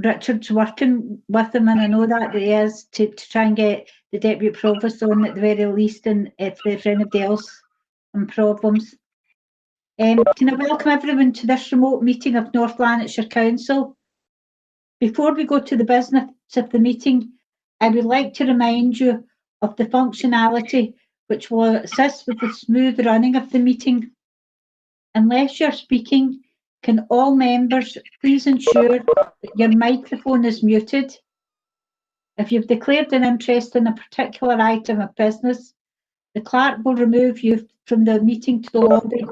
Richard's working with them, and I know that he is, to try and get the Deputy Provost on at the very least, and if there's anybody else and problems. Can I welcome everyone to this remote meeting of North Lanarkshire Council? Before we go to the business of the meeting, I would like to remind you of the functionality which will assist with the smooth running of the meeting. Unless you're speaking, can all members please ensure that your microphone is muted? If you've declared an interest in a particular item of business, the clerk will remove you from the meeting to the lobby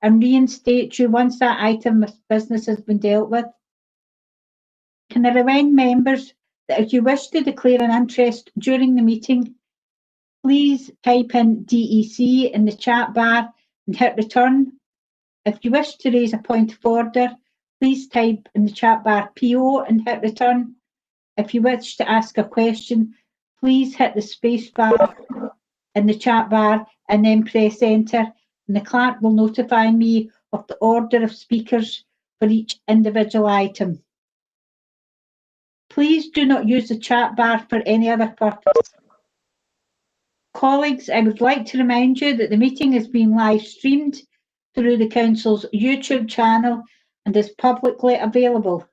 and reinstate you once that item of business has been dealt with. Can I remind members that if you wish to declare an interest during the meeting, please type in DEC in the chat bar and hit return. If you wish to raise a point of order, please type in the chat bar PO and hit return. If you wish to ask a question, please hit the space bar in the chat bar and then press enter, and the clerk will notify me of the order of speakers for each individual item. Please do not use the chat bar for any other purpose. Colleagues, I would like to remind you that the meeting is being live streamed through the Council's YouTube channel and is publicly available.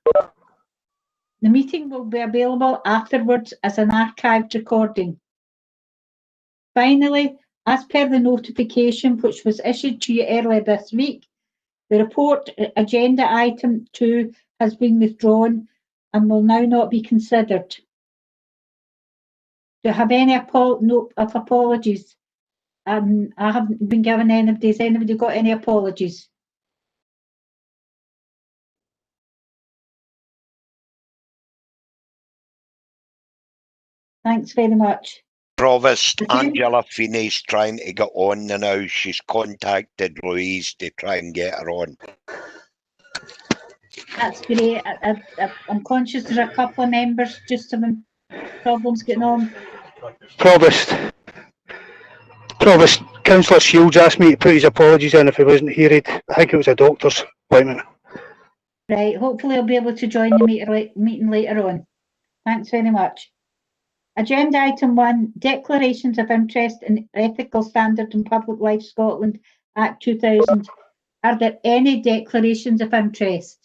The meeting will be available afterwards as an archived recording. Finally, as per the notification which was issued to you earlier this week, the report agenda item 2 has been withdrawn and will now not be considered. Do I have any note of apologies? I haven't been given anybody. Has anybody got any apologies? Thanks very much. Provost, Angela Feeney's trying to get on now. She's contacted Louise to try and get her on. That's great. I'm conscious there are a couple of members just having problems getting on. Provost, Councillor Shields asked me to put his apologies in if he wasn't here. I think it was a doctor's appointment. Right, hopefully I'll be able to join the meeting later on. Thanks very much. Agenda item 1, Declarations of Interest in Ethical Standard in Public Life Scotland Act 2000. Are there any declarations of interest?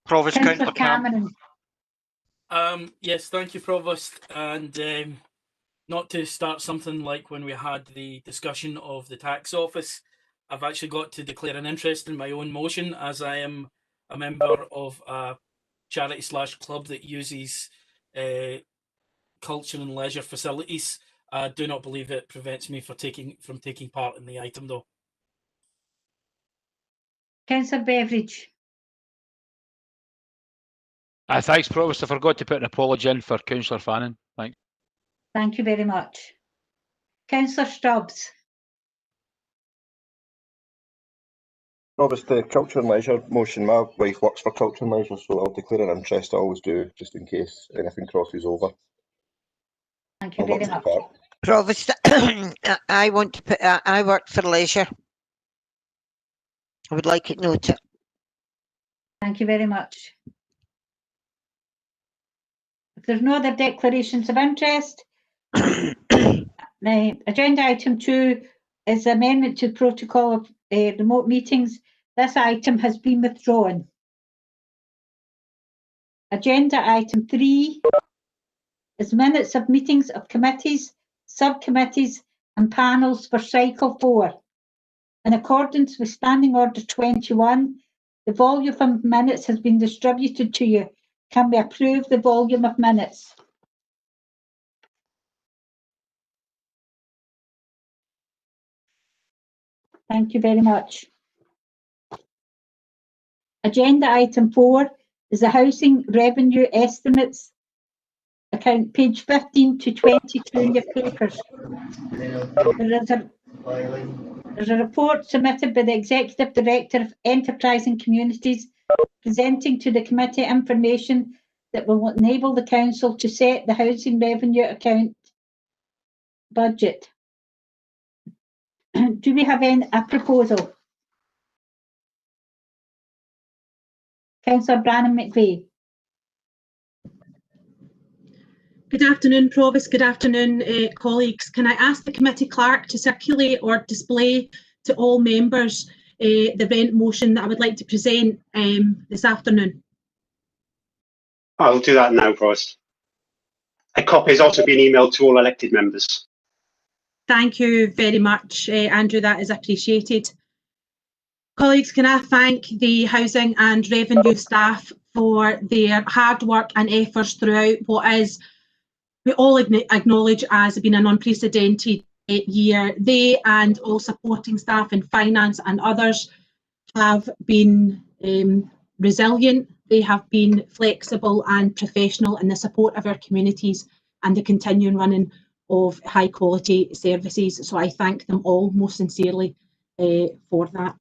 Provost, Councillor Cameron. Yes, thank you, Provost. And not to start something like when we had the discussion of the tax office, I've actually got to declare an interest in my own motion, as I am a member of a charity/club that uses culture and leisure facilities. I do not believe it prevents me from taking part in the item, though. Councillor Beveridge. Thanks, Provost. I forgot to put an apology in for Councillor Fannin. Thanks. Thank you very much. Councillor Stubbs. Provost, the Culture and Leisure motion. My wife works for Culture and Leisure, so I'll declare an interest. I always do, just in case anything crosses over. Thank you very much. Provost, I want to put. I work for leisure. I would like it noted. Thank you very much. If there's no other declarations of interest, agenda item 2 is amendment to protocol of remote meetings. This item has been withdrawn. Agenda item 3 is minutes of meetings of committees, subcommittees and panels for cycle 4. In accordance with Standing Order 21, the volume of minutes has been distributed to you. Can we approve the volume of minutes? Thank you very much. Agenda item 4 is the Housing Revenue Estimates account, page 15 to 22 in your papers. There's a report submitted by the Executive Director of Enterprise and Communities presenting to the committee information that will enable the Council to set the housing revenue account budget. Do we have a proposal? Councillor Brannan McVeigh. Good afternoon, Provost. Good afternoon, colleagues. Can I ask the committee clerk to circulate or display to all members the rent motion that I would like to present this afternoon? I'll do that now, Provost. A copy has also been emailed to all elected members. Thank you very much, Andrew. That is appreciated. Colleagues, can I thank the Housing and Revenue staff for their hard work and efforts throughout what is, we all acknowledge, as being an unprecedented year. They and all supporting staff in finance and others have been resilient. They have been flexible and professional in the support of our communities and the continuing running of high quality services. So I thank them all most sincerely for that.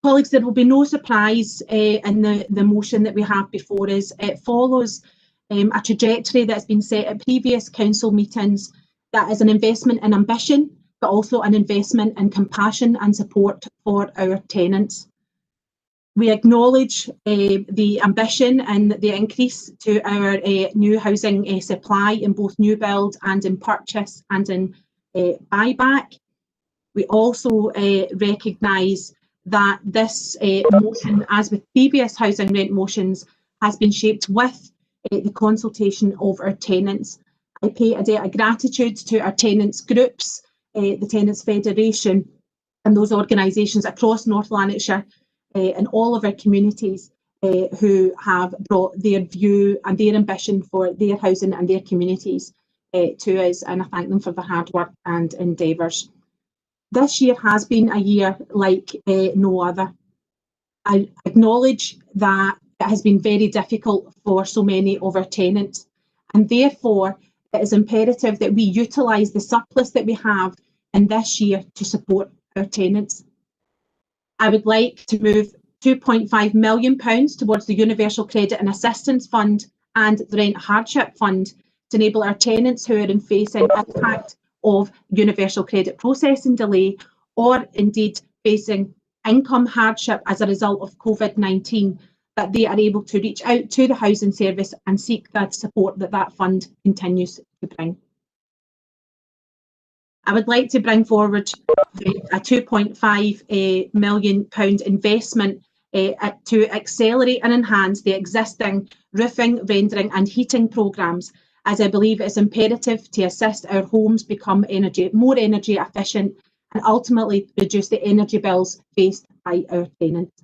Colleagues, there will be no surprise in the motion that we have before us. It follows a trajectory that's been set at previous council meetings, that is an investment in ambition, but also an investment in compassion and support for our tenants. We acknowledge the ambition and the increase to our new housing supply in both new build and in purchase and in buyback. We also recognise that this motion, as with previous housing rent motions, has been shaped with the consultation of our tenants. I pay a debt of gratitude to our tenants groups, the Tenants Federation, and those organisations across North Lanarkshire and all of our communities who have brought their view and their ambition for their housing and their communities to us, and I thank them for their hard work and endeavours. This year has been a year like no other. I acknowledge that it has been very difficult for so many of our tenants, and therefore it is imperative that we utilise the surplus that we have in this year to support our tenants. I would like to move £2.5 million towards the Universal Credit and Assistance Fund and the Rent Hardship Fund to enable our tenants who are facing impact of universal credit processing delay, or indeed facing income hardship as a result of COVID-19, that they are able to reach out to the housing service and seek that support that that fund continues to bring. I would like to bring forward a £2.5 million investment to accelerate and enhance the existing roofing, rendering and heating programmes, as I believe it is imperative to assist our homes become more energy efficient and ultimately reduce the energy bills faced by our tenants.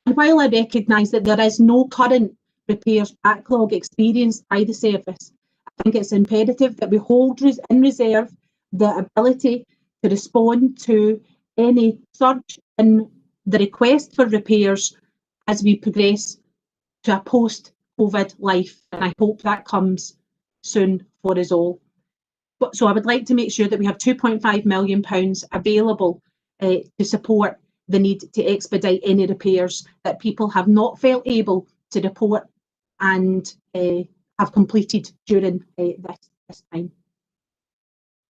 And while I recognise that there is no current repairs backlog experienced by the service, I think it's imperative that we hold in reserve the ability to respond to any surge in the request for repairs as we progress to a post-COVID life, and I hope that comes soon for us all. So I would like to make sure that we have £2.5 million available to support the need to expedite any repairs that people have not felt able to report and have completed during this time.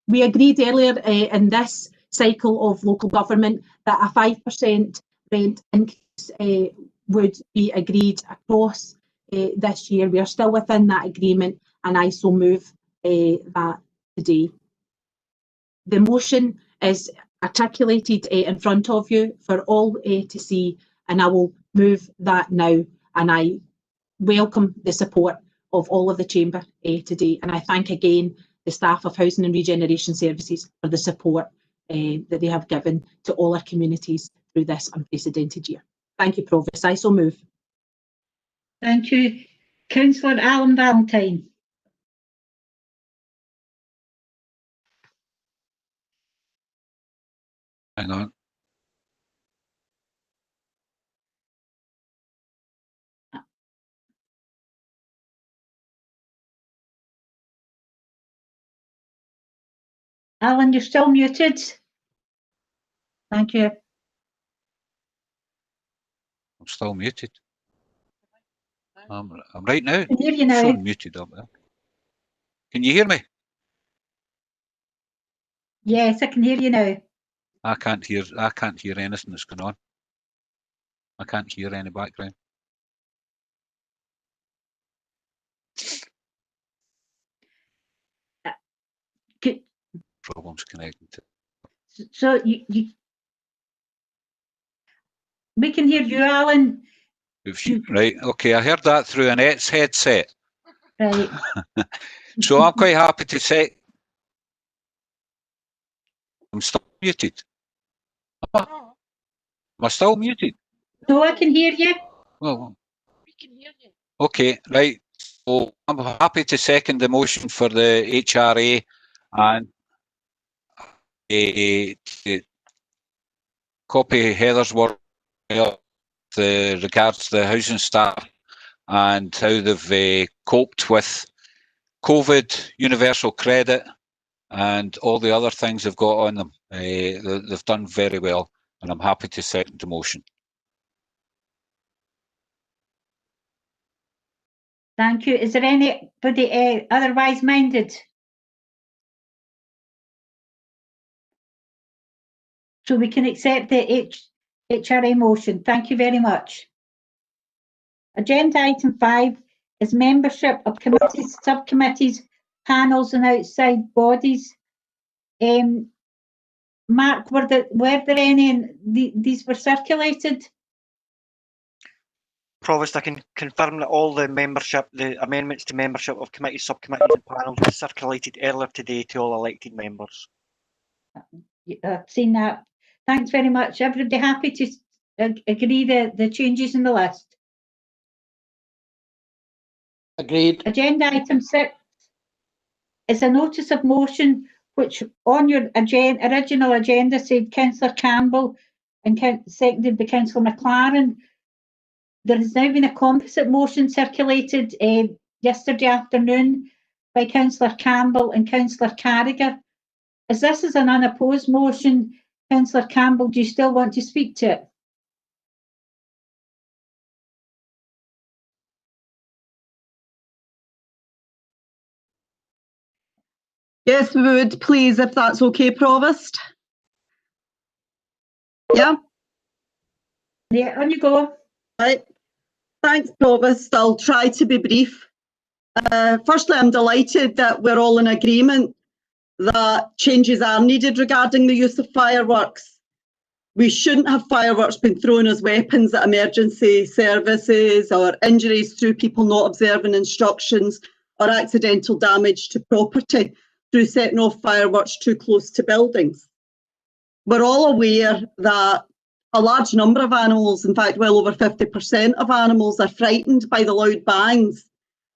We agreed earlier in this cycle of local government that a 5% rent increase would be agreed across this year. We are still within that agreement, and I so move that today. The motion is articulated in front of you for all to see, and I will move that now, and I welcome the support of all of the Chamber today, and I thank again the staff of Housing and Regeneration Services for the support that they have given to all our communities through this unprecedented year. Thank you, Provost. I so move. Thank you. Councillor Alan Valentine. Hang on. Alan, you're still muted. Thank you. I'm still muted. I'm right now. I can hear you now. Showing muted up there. Can you hear me? Yes, I can hear you now. I can't hear anything that's going on. I can't hear any background. Problems connecting to. So we can hear you, Alan. Right, okay, I heard that through Annette's headset. Right. So I'm quite happy to say I'm still muted. Am I still muted? No, I can hear you. Well, we can hear you. Okay, right. So I'm happy to second the motion for the HRA and to copy Heather's work with regards to the housing staff and how they've coped with COVID, universal credit, and all the other things they've got on them. They've done very well, and I'm happy to second the motion. Thank you. Is there anybody otherwise minded? So we can accept the HRA motion. Thank you very much. Agenda item 5 is membership of committees, subcommittees, panels and outside bodies. Mark, were there any, and these were circulated? Provost, I can confirm that all the amendments to membership of committees, subcommittees and panels were circulated earlier today to all elected members. I've seen that. Thanks very much. Everybody happy to agree the changes in the list? Agreed. Agenda item 6 is a notice of motion which on your original agenda said Councillor Campbell and seconded by Councillor McLaren. There has now been a composite motion circulated yesterday afternoon by Councillor Campbell and Councillor Carragher. As this is an unopposed motion, Councillor Campbell, do you still want to speak to it? Yes, we would, please, if that's okay, Provost. Yeah? Yeah, on you go. Right. Thanks, Provost. I'll try to be brief. Firstly, I'm delighted that we're all in agreement that changes are needed regarding the use of fireworks. We shouldn't have fireworks being thrown as weapons at emergency services or injuries through people not observing instructions or accidental damage to property through setting off fireworks too close to buildings. We're all aware that a large number of animals, in fact well over 50% of animals, are frightened by the loud bangs,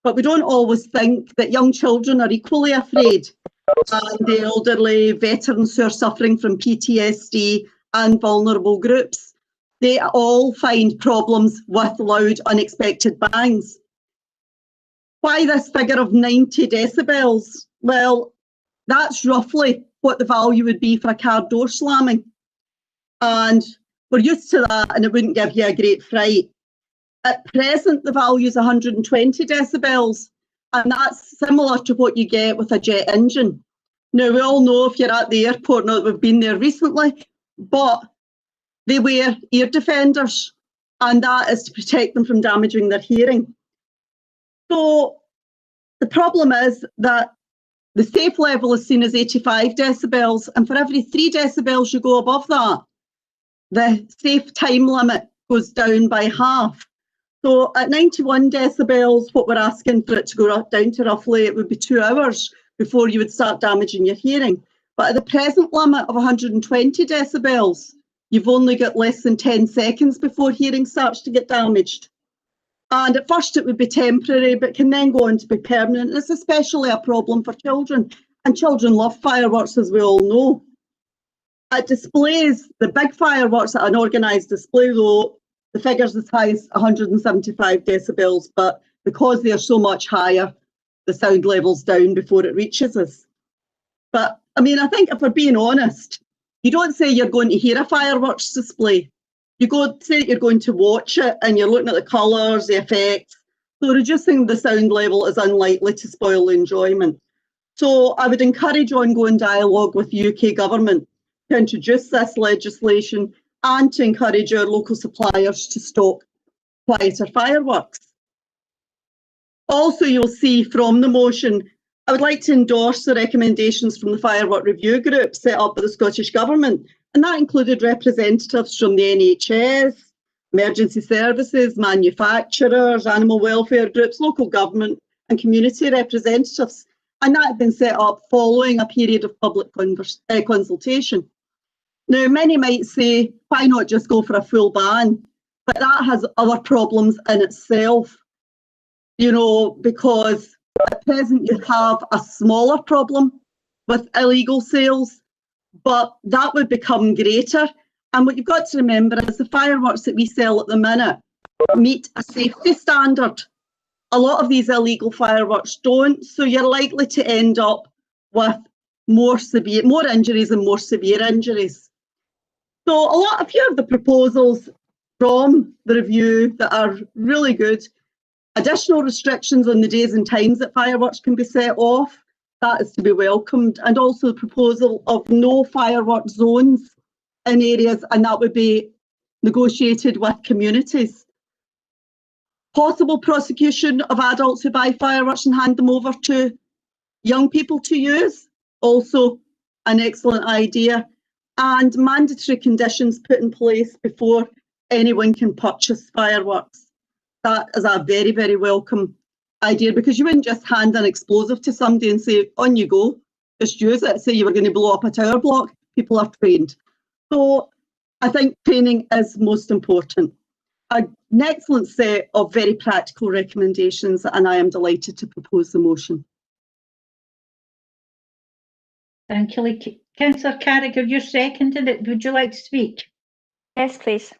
but we don't always think that young children are equally afraid, and the elderly, veterans who are suffering from PTSD and vulnerable groups. They all find problems with loud unexpected bangs. Why this figure of 90 decibels? Well, that's roughly what the value would be for a car door slamming. And we're used to that and it wouldn't give you a great fright. At present, the value is 120 decibels, and that's similar to what you get with a jet engine. Now, we all know if you're at the airport, now that we've been there recently, but they wear ear defenders, and that is to protect them from damaging their hearing. So the problem is that the safe level is seen as 85 decibels, and for every 3 decibels you go above that, the safe time limit goes down by half. So at 91 decibels, what we're asking for it to go down to roughly, it would be 2 hours before you would start damaging your hearing. But at the present limit of 120 decibels, you've only got less than 10 seconds before hearing starts to get damaged. And at first it would be temporary, but can then go on to be permanent. And it's especially a problem for children. And children love fireworks, as we all know. At displays, the big fireworks at an organised display, though, the figure's as high as 175 decibels, but because they are so much higher, the sound level's down before it reaches us. But, I mean, I think if we're being honest, you don't say you're going to hear a fireworks display. You go say you're going to watch it and you're looking at the colours, the effects. So reducing the sound level is unlikely to spoil the enjoyment. So I would encourage ongoing dialogue with the UK government to introduce this legislation and to encourage our local suppliers to stock quieter fireworks. Also, you'll see from the motion I would like to endorse the recommendations from the Firework Review Group set up by the Scottish Government, and that included representatives from the NHS, emergency services, manufacturers, animal welfare groups, local government and community representatives, and that had been set up following a period of public consultation. Now, many might say, why not just go for a full ban? But that has other problems in itself, you know, because at present you have a smaller problem with illegal sales, but that would become greater. And what you've got to remember is the fireworks that we sell at the minute meet a safety standard. A lot of these illegal fireworks don't, so you're likely to end up with more injuries and more severe injuries. So a few of the proposals from the review that are really good. Additional restrictions on the days and times that fireworks can be set off, that is to be welcomed, and also the proposal of no firework zones in areas, and that would be negotiated with communities. Possible prosecution of adults who buy fireworks and hand them over to young people to use, also an excellent idea, and mandatory conditions put in place before anyone can purchase fireworks. That is a very, very welcome idea, because you wouldn't just hand an explosive to somebody and say, on you go, just use it. Say you were going to blow up a tower block, people are trained. So I think training is most important. An excellent set of very practical recommendations, and I am delighted to propose the motion. Thank you. Councillor Carragher, you're seconding it. Would you like to speak? Yes, please.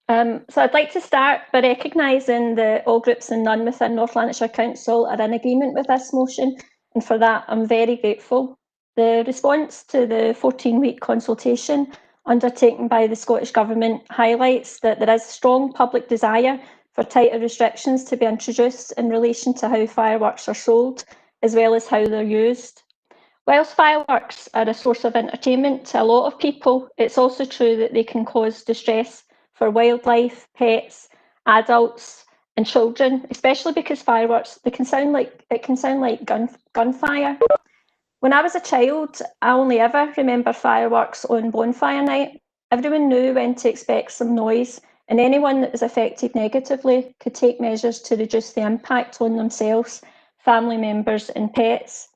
So I'd like to start by recognising that all groups and none within North Lanarkshire Council are in agreement with this motion, and for that I'm very grateful. The response to the 14-week consultation undertaken by the Scottish Government highlights that there is strong public desire for tighter restrictions to be introduced in relation to how fireworks are sold, as well as how they're used. Whilst fireworks are a source of entertainment to a lot of people, it's also true that they can cause distress for wildlife, pets, adults and children, especially because fireworks, it can sound like gunfire. When I was a child, I only ever remember fireworks on bonfire night. Everyone knew when to expect some noise, and anyone that was affected negatively could take measures to reduce the impact on themselves, family members and pets.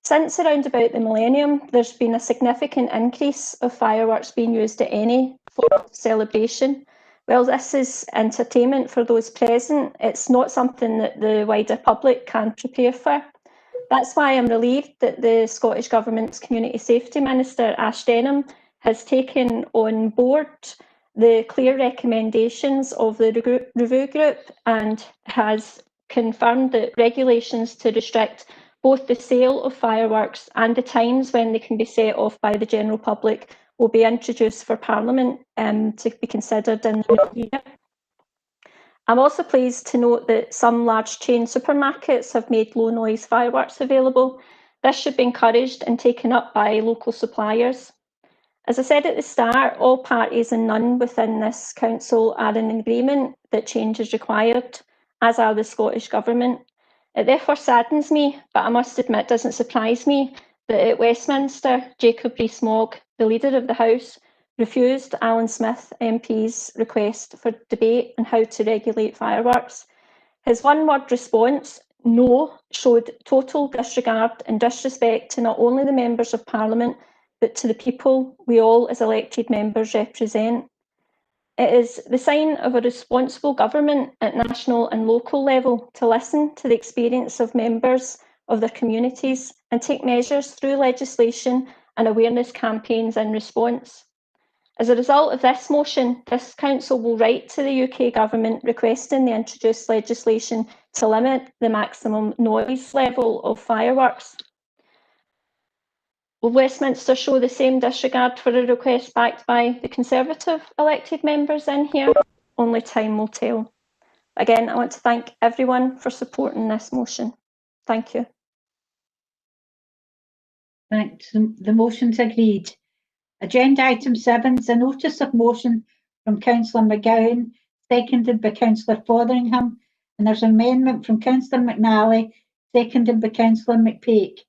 Since around about the millennium, there's been a significant increase of fireworks being used at any form of celebration. Well, this is entertainment for those present. It's not something that the wider public can prepare for. That's why I'm relieved that the Scottish Government's Community Safety Minister, Ash Denham, has taken on board the clear recommendations of the review group and has confirmed that regulations to restrict both the sale of fireworks and the times when they can be set off by the general public will be introduced for Parliament to be considered in the new year. I'm also pleased to note that some large chain supermarkets have made low noise fireworks available. This should be encouraged and taken up by local suppliers. As I said at the start, all parties and none within this council are in agreement that change is required, as are the Scottish Government. It therefore saddens me, but I must admit doesn't surprise me, that at Westminster, Jacob Rees-Mogg, the leader of the House, refused Alan Smith MP's request for debate on how to regulate fireworks. His one-word response, no, showed total disregard and disrespect to not only the members of Parliament, but to the people we all as elected members represent. It is the sign of a responsible government at national and local level to listen to the experience of members of their communities and take measures through legislation and awareness campaigns in response. As a result of this motion, this council will write to the UK Government requesting they introduce legislation to limit the maximum noise level of fireworks. Will Westminster show the same disregard for a request backed by the Conservative elected members in here? Only time will tell. Again, I want to thank everyone for supporting this motion. Thank you. Thanks. The motion's agreed. Agenda item 7 is a notice of motion from Councillor McGowan, seconded by Councillor Fotheringham, And there's an amendment from Councillor McNally, seconded by Councillor McPake.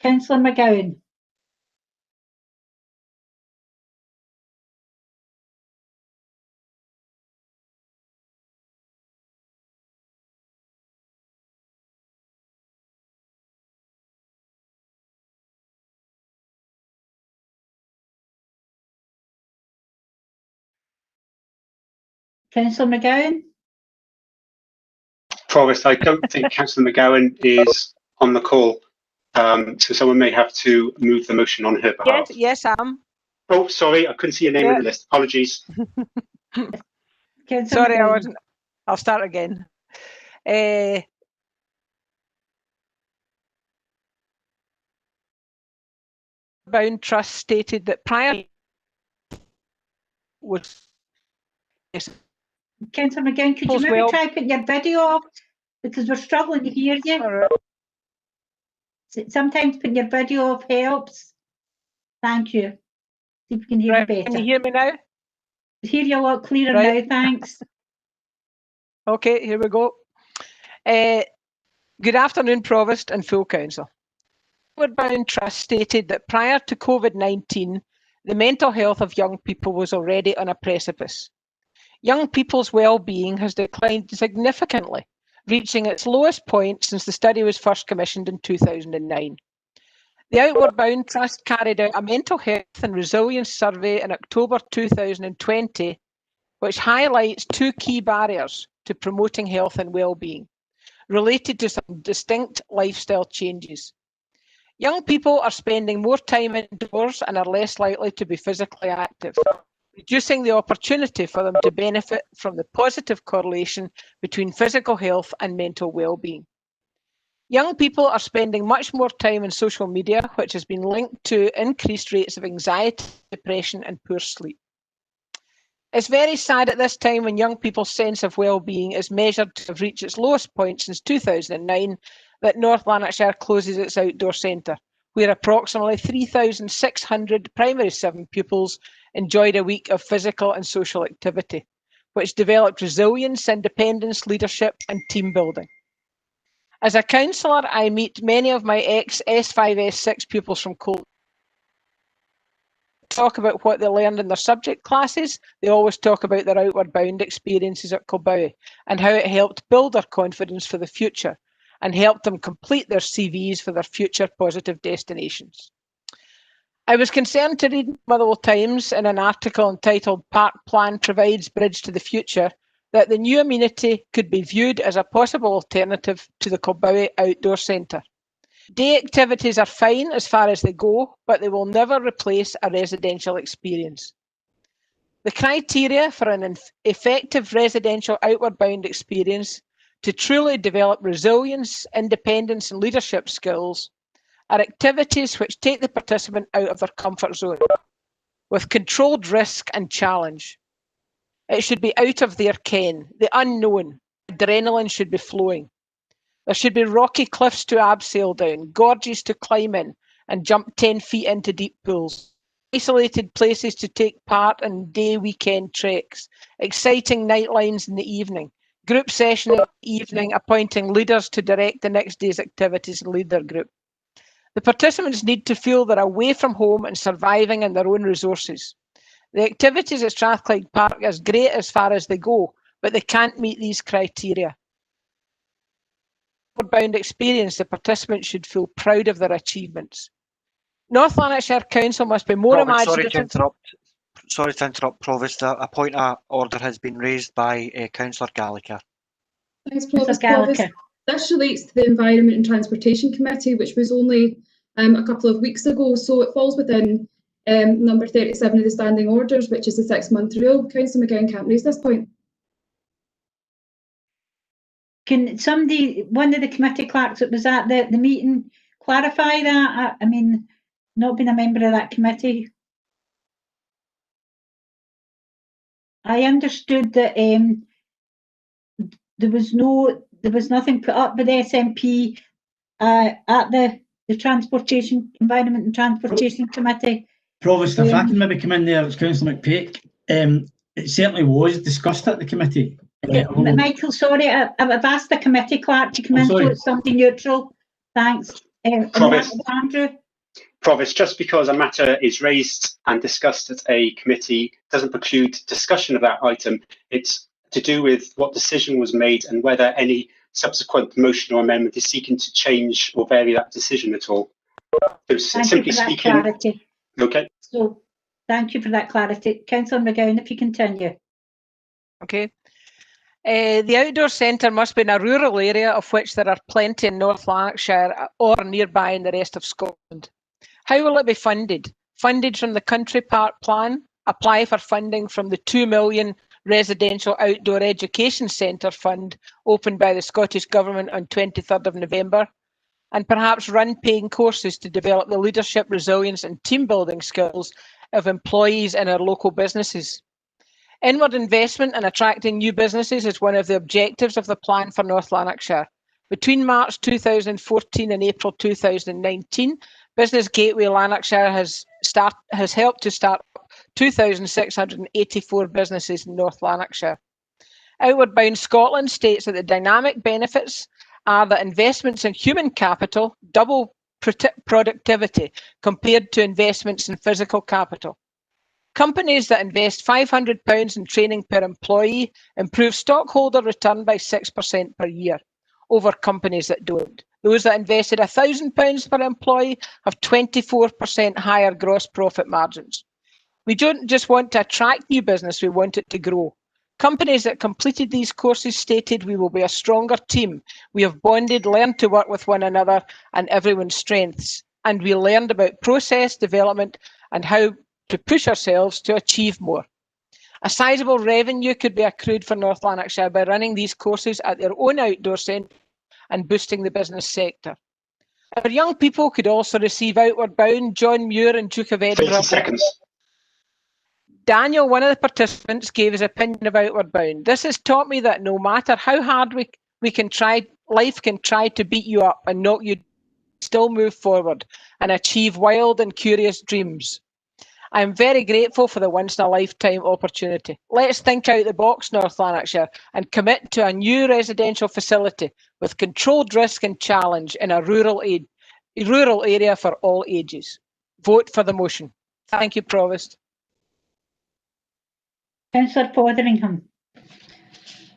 Councillor McGowan. Councillor McGowan. Provost, I don't think Councillor McGowan is on the call, so someone may have to move the motion on her behalf. Yes, I'm. Oh, sorry, I couldn't see your name in the list. Apologies. Sorry, I wasn't. I'll start again. Bound Trust stated that prior was. Councillor McGowan, could you maybe try putting your video off, because we're struggling to hear you. Sometimes putting your video off helps. Thank you. See if we can hear you better. Can you hear me now? I hear you a lot clearer now, thanks. Okay, here we go. Good afternoon, Provost and full council. Bound Trust stated that prior to COVID-19, the mental health of young people was already on a precipice. Young people's well-being has declined significantly, reaching its lowest point since the study was first commissioned in 2009. The Outward Bound Trust carried out a mental health and resilience survey in October 2020, which highlights two key barriers to promoting health and well-being, related to some distinct lifestyle changes. Young people are spending more time indoors and are less likely to be physically active, reducing the opportunity for them to benefit from the positive correlation between physical health and mental well-being. Young people are spending much more time on social media, which has been linked to increased rates of anxiety, depression, and poor sleep. It's very sad at this time when young people's sense of well-being is measured to have reached its lowest point since 2009 that North Lanarkshire closes its outdoor centre, where approximately 3,600 primary 7 pupils enjoyed a week of physical and social activity, which developed resilience, independence, leadership and team building. As a councillor, I meet many of my ex-S5, S6 pupils from Colt. Talk about what they learned in their subject classes. They always talk about their outward bound experiences at Kilbowie and how it helped build their confidence for the future and helped them complete their CVs for their future positive destinations. I was concerned to read in Motherwell Times in an article entitled Park Plan Provides Bridge to the Future that the new amenity could be viewed as a possible alternative to the Kilbowie Outdoor Centre. Day activities are fine as far as they go, but they will never replace a residential experience. The criteria for an effective residential outward bound experience to truly develop resilience, independence and leadership skills are activities which take the participant out of their comfort zone with controlled risk and challenge. It should be out of their ken, the unknown. Adrenaline should be flowing. There should be rocky cliffs to abseil down, gorges to climb in and jump 10 feet into deep pools, isolated places to take part in day weekend treks, exciting night lines in the evening, group session in the evening appointing leaders to direct the next day's activities and lead their group. The participants need to feel they're away from home and surviving on their own resources. The activities at Strathclyde Park is great as far as they go, but they can't meet these criteria. Bound experience, the participants should feel proud of their achievements. North Lanarkshire Council must be more imaginative. Sorry to interrupt, Provost. A point of order has been raised by Councillor Gallagher. Thanks, Provost. This relates to the Environment and Transportation Committee, which was only a couple of weeks ago, so it falls within number 37 of the standing orders, which is the 6-month rule. Councillor McGowan can't raise this point. Can somebody, one of the committee clerks that was at the meeting, clarify that? I mean, not being a member of that committee. I understood that there was nothing put up by the SNP at the Transportation, Environment and Transportation Committee. Provost, if I can maybe come in there as Councillor McPake, it certainly was discussed at the committee. Michael, sorry, I've asked the committee clerk to come in, so it's something neutral. Thanks. Provost. Andrew. Provost, just because a matter is raised and discussed at a committee doesn't preclude discussion of that item. It's to do with what decision was made and whether any subsequent motion or amendment is seeking to change or vary that decision at all. So simply speaking, clarity. Okay. So thank you for that clarity. Councillor McGowan, if you continue. Okay. The outdoor centre must be in a rural area, of which there are plenty in North Lanarkshire or nearby in the rest of Scotland. How will it be funded? Funded from the Country Park Plan, apply for funding from the 2 million Residential Outdoor Education Centre Fund opened by the Scottish Government on 23rd of November, and perhaps run paying courses to develop the leadership, resilience and team building skills of employees in our local businesses. Inward investment and attracting new businesses is one of the objectives of the plan for North Lanarkshire. Between March 2014 and April 2019, Business Gateway Lanarkshire has helped to start 2,684 businesses in North Lanarkshire. Outward Bound Scotland states that the dynamic benefits are that investments in human capital double productivity compared to investments in physical capital. Companies that invest £500 in training per employee improve stockholder return by 6% per year over companies that don't. Those that invested £1,000 per employee have 24% higher gross profit margins. We don't just want to attract new business, we want it to grow. Companies that completed these courses stated we will be a stronger team. We have bonded, learned to work with one another and everyone's strengths. And we learned about process development and how to push ourselves to achieve more. A sizable revenue could be accrued for North Lanarkshire by running these courses at their own outdoor centre and boosting the business sector. Our young people could also receive Outward Bound, John Muir and Duke of Edinburgh. 30 seconds. Daniel, one of the participants, gave his opinion of Outward Bound. This has taught me that no matter how hard we can try, life can try to beat you up and knock you, still move forward and achieve wild and curious dreams. I am very grateful for the once-in-a-lifetime opportunity. Let's think out the box, North Lanarkshire, and commit to a new residential facility with controlled risk and challenge in a rural area for all ages. Vote for the motion. Thank you, Provost. Councillor Fotheringham.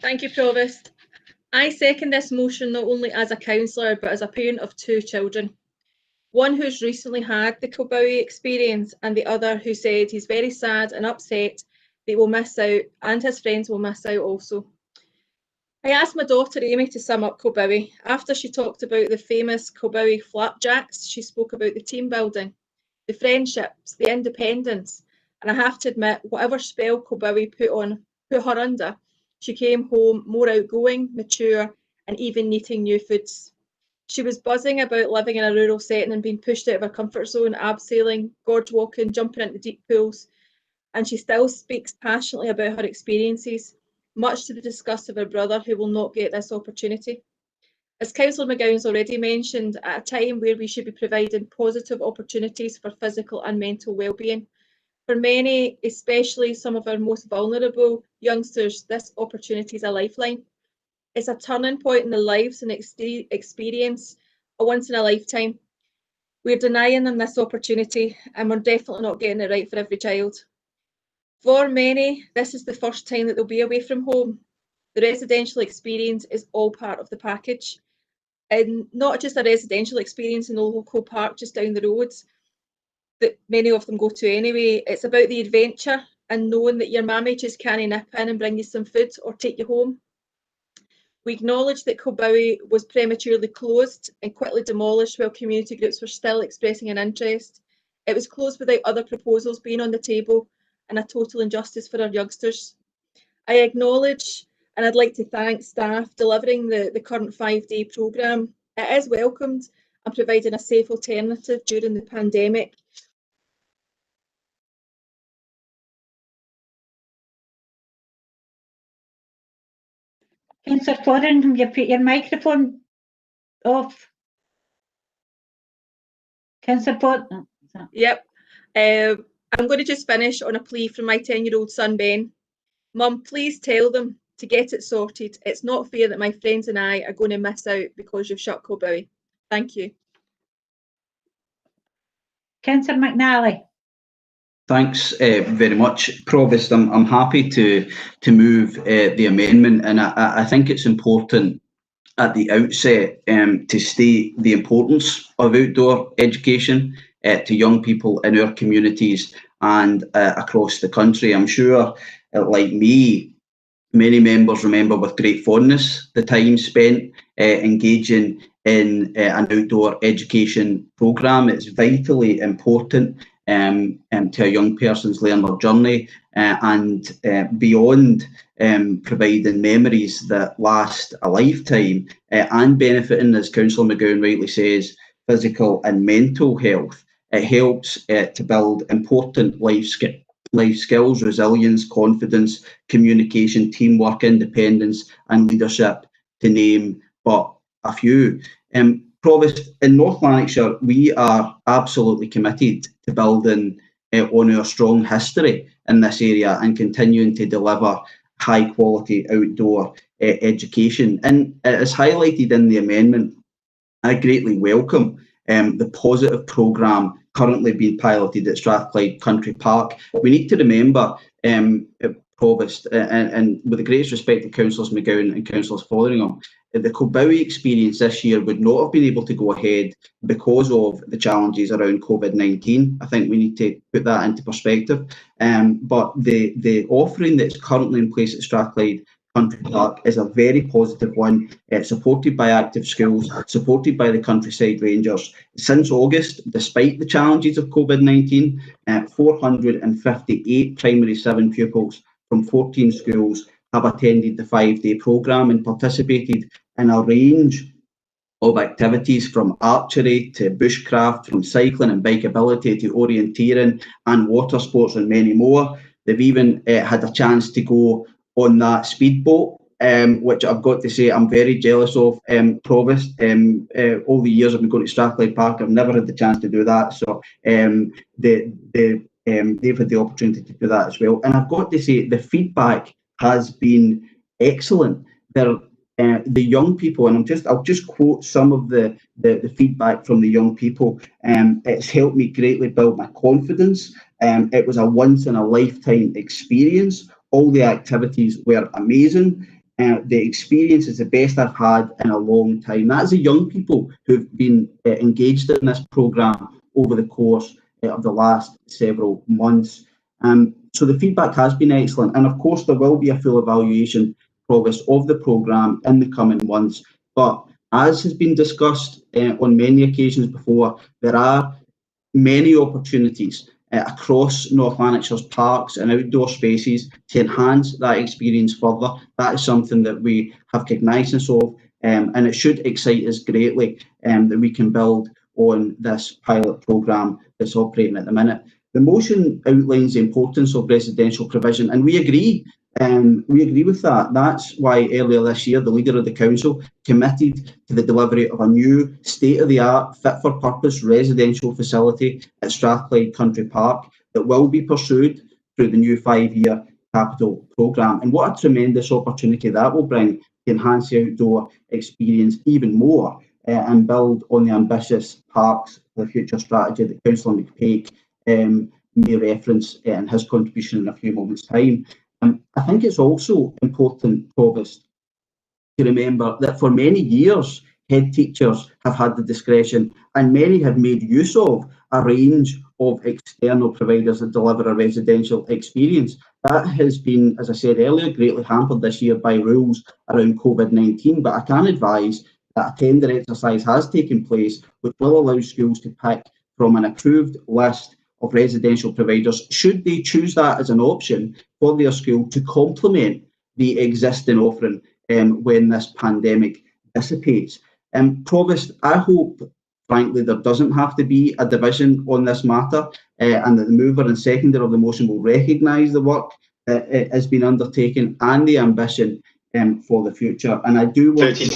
Thank you, Provost. I second this motion not only as a councillor but as a parent of 2 children. One who's recently had the Cobowie experience and the other who said he's very sad and upset that he will miss out and his friends will miss out also. I asked my daughter Amy to sum up Cobowie. After she talked about the famous Cobowie flapjacks, she spoke about the team building, the friendships, the independence, and I have to admit, whatever spell Cobowie put her under, she came home more outgoing, mature, and even eating new foods. She was buzzing about living in a rural setting and being pushed out of her comfort zone, abseiling, gorge walking, jumping into deep pools, and she still speaks passionately about her experiences, much to the disgust of her brother, who will not get this opportunity. As Councillor McGowan's already mentioned, at a time where we should be providing positive opportunities for physical and mental well-being, for many, especially some of our most vulnerable youngsters, this opportunity is a lifeline. It's a turning point in their lives and experience, a once in a lifetime. We're denying them this opportunity and we're definitely not getting it right for every child. For many, this is the first time that they'll be away from home. The residential experience is all part of the package. And not just a residential experience in the local park just down the roads that many of them go to anyway. It's about the adventure and knowing that your mammy just can't nip in and bring you some food or take you home. We acknowledge that Cobowie was prematurely closed and quickly demolished while community groups were still expressing an interest. It was closed without other proposals being on the table and a total injustice for our youngsters. I acknowledge and I'd like to thank staff delivering the current 5-day programme. It is welcomed and providing a safe alternative during the pandemic. Councillor Fotheringham, you put your microphone off. Councillor Fotheringham. Yep. I'm going to just finish on a plea from my 10-year-old son, Ben. Mum, please tell them to get it sorted. It's not fair that my friends and I are going to miss out because you've shut Cobowie. Thank you. Councillor McNally. Thanks very much, Provost. I'm happy to move the amendment, and I think it's important at the outset to state the importance of outdoor education to young people in our communities and across the country. I'm sure, like me, many members remember with great fondness the time spent engaging in an outdoor education programme. It's vitally important to a young person's learner journey and beyond providing memories that last a lifetime and benefiting, as Councillor McGowan rightly says, physical and mental health. It helps to build important life skills, resilience, confidence, communication, teamwork, independence and leadership, to name but a few. Provost, in North Lanarkshire, we are absolutely committed to building on our strong history in this area and continuing to deliver high quality outdoor education. And as highlighted in the amendment, I greatly welcome the positive programme currently being piloted at Strathclyde Country Park. We need to remember, Provost, and with the greatest respect to Councillors McGowan and Councillors Fotheringham, the Cobowie experience this year would not have been able to go ahead because of the challenges around COVID-19. I think we need to put that into perspective. But the offering that's currently in place at Strathclyde Country Park is a very positive one, supported by active schools, supported by the Countryside Rangers. Since August, despite the challenges of COVID-19, 458 primary 7 pupils from 14 schools have attended the 5-day programme and participated in a range of activities from archery to bushcraft, from cycling and bikeability to orienteering and water sports and many more. They've even had a chance to go on that speedboat, which I've got to say I'm very jealous of, Provost. All the years I've been going to Strathclyde Park, I've never had the chance to do that. So they've had the opportunity to do that as well. And I've got to say the feedback has been excellent. The young people, and I'll just quote some of the feedback from the young people. It's helped me greatly build my confidence. It was a once in a lifetime experience. All the activities were amazing. The experience is the best I've had in a long time. That's the young people who've been engaged in this programme over the course of the last several months. So the feedback has been excellent. And of course, there will be a full evaluation, Provost, of the programme in the coming months. But as has been discussed on many occasions before, there are many opportunities across North Lanarkshire's parks and outdoor spaces to enhance that experience further. That is something that we have cognizance of, and it should excite us greatly that we can build on this pilot programme that's operating at the minute. The motion outlines the importance of residential provision, and we agree. We agree with that. That's why earlier this year, the leader of the council committed to the delivery of a new state-of-the-art, fit-for-purpose residential facility at Strathclyde Country Park that will be pursued through the new 5-year capital programme. And what a tremendous opportunity that will bring to enhance the outdoor experience even more and build on the ambitious Parks for the Future strategy that Councillor McPake may reference in his contribution in a few moments' time. I think it's also important, Provost, to remember that for many years, head teachers have had the discretion, and many have made use of a range of external providers that deliver a residential experience. That has been, as I said earlier, greatly hampered this year by rules around COVID-19, but I can advise that a tender exercise has taken place, which will allow schools to pick from an approved list of residential providers, should they choose that as an option for their school to complement the existing offering when this pandemic dissipates. Provost, I hope, frankly, there doesn't have to be a division on this matter, and that the mover and seconder of the motion will recognise the work that has been undertaken and the ambition for the future. And I do want to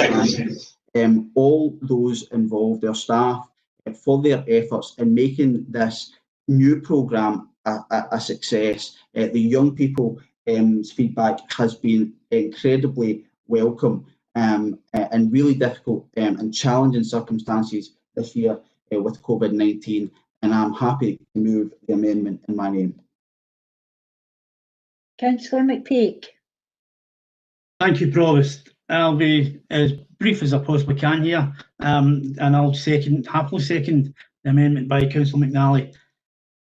thank all those involved, our staff, for their efforts in making this new programme a success. The young people feedback has been incredibly welcome and really difficult and challenging circumstances this year with COVID-19, and I'm happy to move the amendment in my name. Councillor McPeak. Thank you, Provost. I'll be as brief as I possibly can here, and I'll happily second the amendment by Councillor McNally.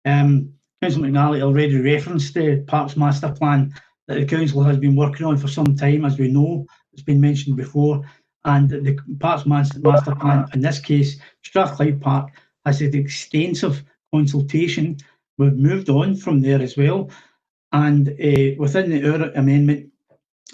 Councillor McNally already referenced the Parks Master Plan that the Council has been working on for some time, as we know. It's been mentioned before, and the Parks Master Plan, in this case, Strathclyde Park, has had extensive consultation. We've moved on from there as well, and within the amendment,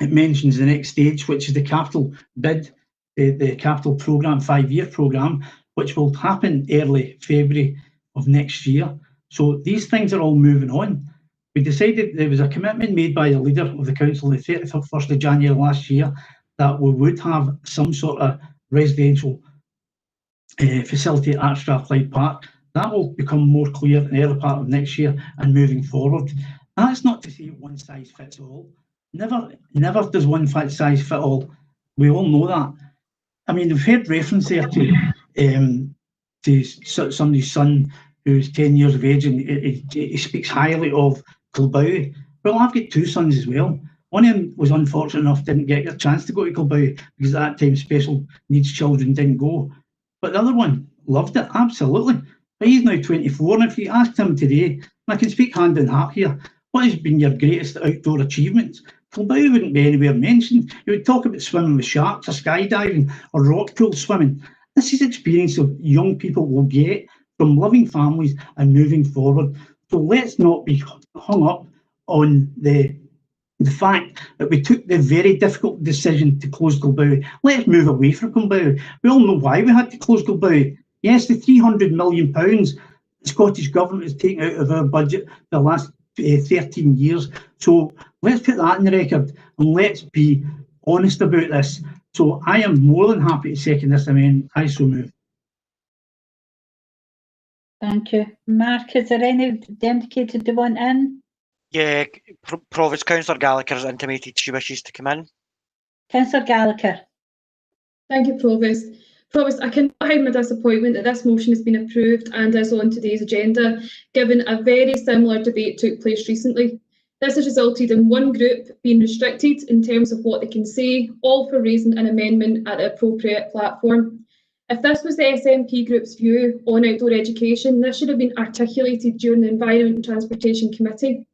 it mentions the next stage, which is the capital bid, the capital programme, 5-year programme, which will happen early February of next year. So these things are all moving on. We decided there was a commitment made by the leader of the council the 31st of January last year that we would have some sort of residential facility at Strathclyde Park. That will become more clear in the early part of next year and moving forward. And that's not to say one size fits all. Never does one size fit all. We all know that. I mean, we've heard reference there to somebody's son who's 10 years of age, and he speaks highly of Kilbowie. Well, I've got 2 sons as well. One of them was unfortunate enough, didn't get a chance to go to Kilbowie because at that time special needs children didn't go. But the other one loved it, absolutely. But he's now 24, and if you asked him today, and I can speak hand in heart here, what has been your greatest outdoor achievements? Kilbowie wouldn't be anywhere mentioned. You would talk about swimming with sharks or skydiving or rock pool swimming. This is experience that young people will get from loving families and moving forward. So let's not be hung up on the fact that we took the very difficult decision to close Kilbowie. Let's move away from Kilbowie. We all know why we had to close Kilbowie. Yes, the £300 million the Scottish Government has taken out of our budget for the last 13 years. So let's put that in the record and let's be honest about this. So I am more than happy to second this amendment. I so move. Thank you. Mark, is there any indicated they want in? Yeah, Provost, Councillor Gallagher has intimated she wishes to come in. Councillor Gallagher. Thank you, Provost. Provost, I cannot hide my disappointment that this motion has been approved and is on today's agenda, given a very similar debate took place recently. This has resulted in one group being restricted in terms of what they can say, all for raising an amendment at the appropriate platform. If this was the SNP group's view on outdoor education, this should have been articulated during the Environment and Transportation Committee.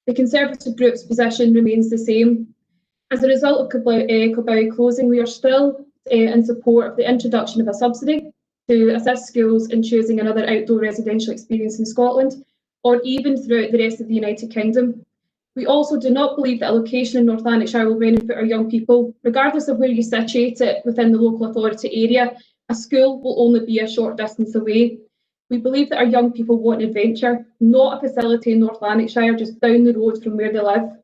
The Conservative group's position remains the same. As a result of Kilbowie closing, we are still in support of the introduction of a subsidy to assist schools in choosing another outdoor residential experience in Scotland, or even throughout the rest of the United Kingdom. We also do not believe that a location in North Lanarkshire will benefit our young people. Regardless of where you situate it within the local authority area, a school will only be a short distance away. We believe that our young people want adventure, not a facility in North Lanarkshire just down the road from where they live.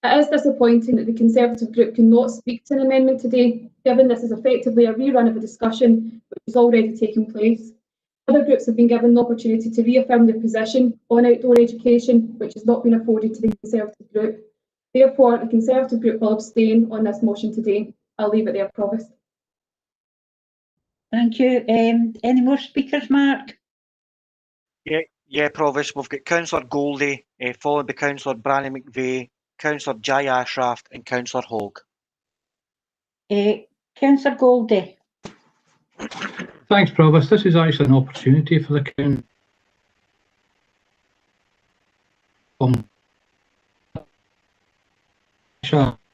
It is disappointing that the Conservative group cannot speak to an amendment today, given this is effectively a rerun of a discussion which has already taken place. Other groups have been given the opportunity to reaffirm their position on outdoor education, which has not been afforded to the Conservative group. Therefore, the Conservative group will abstain on this motion today. I'll leave it there, Provost. Thank you. Any more speakers, Mark? Yeah, Provost, we've got Councillor Goldie, followed by Councillor Branny McVeigh, Councillor Jai Ashraft and Councillor Hogg. Councillor Goldie. Thanks, Provost. This is actually an opportunity for the Council.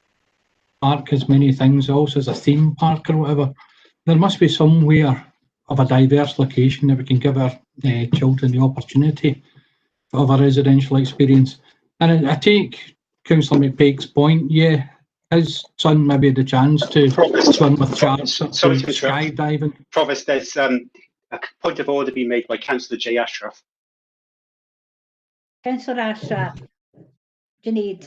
Park as many things else as a theme park or whatever. There must be somewhere of a diverse location that we can give our children the opportunity of a residential experience. And I take Councillor McPeak's point, yeah, his son maybe had the chance to swim with sharks, sorry to interrupt. skydiving. Provost, there's a point of order being made by Councillor Jai Ashraft. Councillor Ashraft, do you need?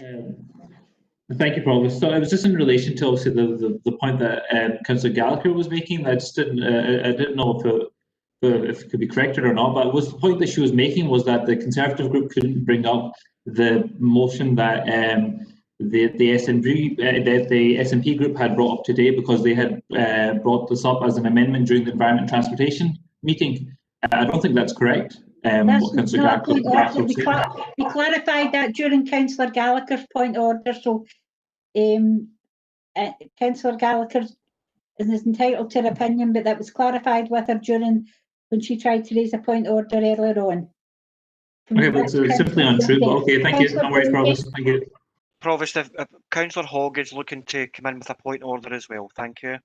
Thank you, Provost. So it was just in relation to obviously the point that Councillor Gallagher was making. I just didn't I didn't know if it could be corrected or not. But it was the point that she was making was that the Conservative group couldn't bring up the motion that the SNP group had brought up today, because they had brought this up as an amendment during the Environment and Transportation meeting. I don't think that's correct. That's What Councillor not a point Gallagher order. said. We clarified that during Councillor Gallagher's point order, so Councillor Gallagher is entitled to her opinion, but that was clarified with her during when she tried to raise a point order earlier on. Okay, but it's simply untrue. But okay, thank you. No worries, Provost. Thank you. Provost, if Councillor Hogg is looking to come in with a point order as well, thank you.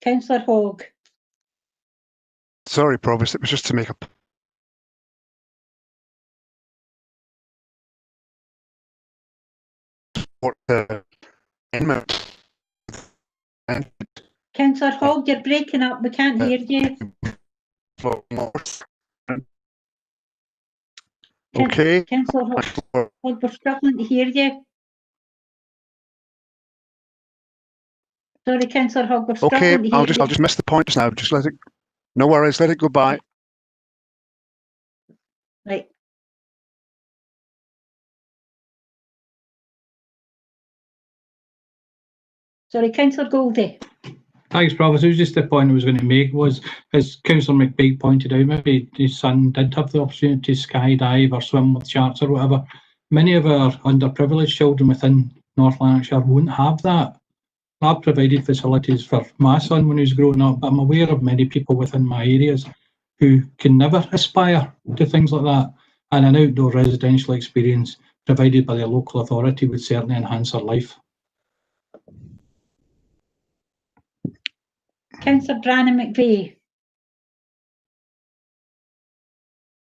Councillor Hogg. Sorry, Provost, it was just to make a amendment. Councillor Hogg, you're breaking up. We can't hear you. Okay. Councillor Hogg, we're struggling to hear you. Sorry, Councillor Hogg, we're struggling Okay, to hear I'll you. just miss the point just now. Just let it. No worries. Let it go by. Right. Sorry, Councillor Goldie. Thanks, Provost. It was just the point I was going to make was, as Councillor McBaig pointed out, maybe his son did have the opportunity to skydive or swim with sharks or whatever. Many of our underprivileged children within North Lanarkshire won't have that. I've provided facilities for my son when he was growing up, but I'm aware of many people within my areas who can never aspire to things like that. And an outdoor residential experience provided by the local authority would certainly enhance their life. Councillor Brannan McVeigh.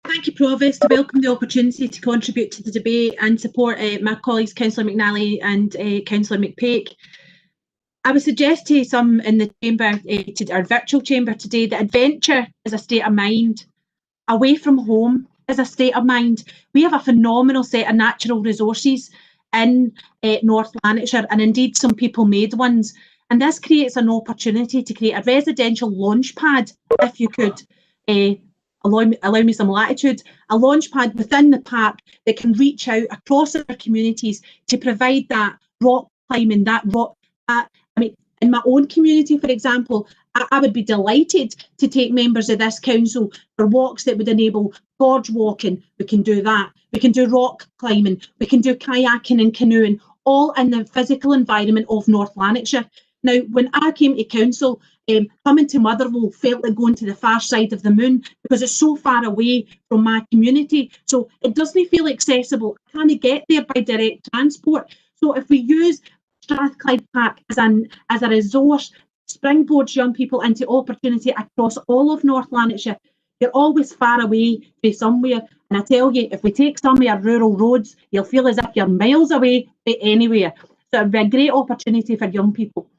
Thank you, Provost. I welcome the opportunity to contribute to the debate and support my colleagues, Councillor McNally and Councillor McPake. I would suggest to some in the chamber, to our virtual chamber today, that adventure is a state of mind. Away from home is a state of mind. We have a phenomenal set of natural resources in North Lanarkshire, and indeed some people-made ones. And this creates an opportunity to create a residential launch pad, if you could allow me some latitude, a launch pad within the park that can reach out across our communities to provide that rock climbing, I mean, in my own community, for example, I would be delighted to take members of this council for walks that would enable gorge walking. We can do that. We can do rock climbing. We can do kayaking and canoeing, all in the physical environment of North Lanarkshire. Now, when I came to council, coming to Motherwell felt like going to the far side of the moon because it's so far away from my community. So it doesn't feel accessible. I can't get there by direct transport. So if we use Strathclyde Park as a resource, springboards young people into opportunity across all of North Lanarkshire. You're always far away from somewhere, and I tell you, if we take some of our rural roads, you'll feel as if you're miles away from anywhere. So it'd be a great opportunity for young people.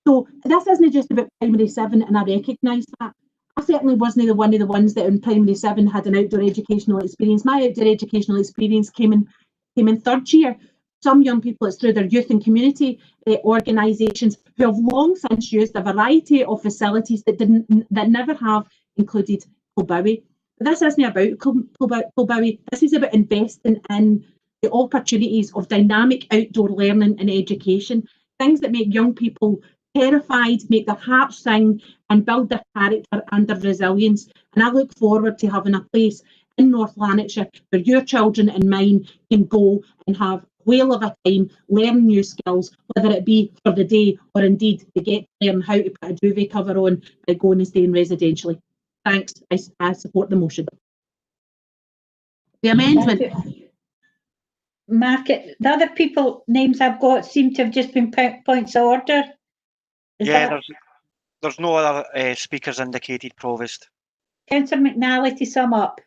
So this isn't just about primary 7, and I recognise that. I certainly wasn't one of the ones that in primary 7 had an outdoor educational experience. My outdoor educational experience came in third year. Some young people, it's through their youth and community organisations who have long since used a variety of facilities that never have included Kilbowie. But this isn't about Kilbowie. This is about investing in the opportunities of dynamic outdoor learning and education, things that make young people terrified, make their hearts sing, and build their character and their resilience. And I look forward to having a place in North Lanarkshire where your children and mine can go and have a whale of a time, learn new skills, whether it be for the day or indeed to get to learn how to put a duvet cover on by going and staying residentially. Thanks. I support the motion. The amendment. Mark, the other people names I've got seem to have just been points of order. There's no other speakers indicated, Provost. Councillor McNally to sum up.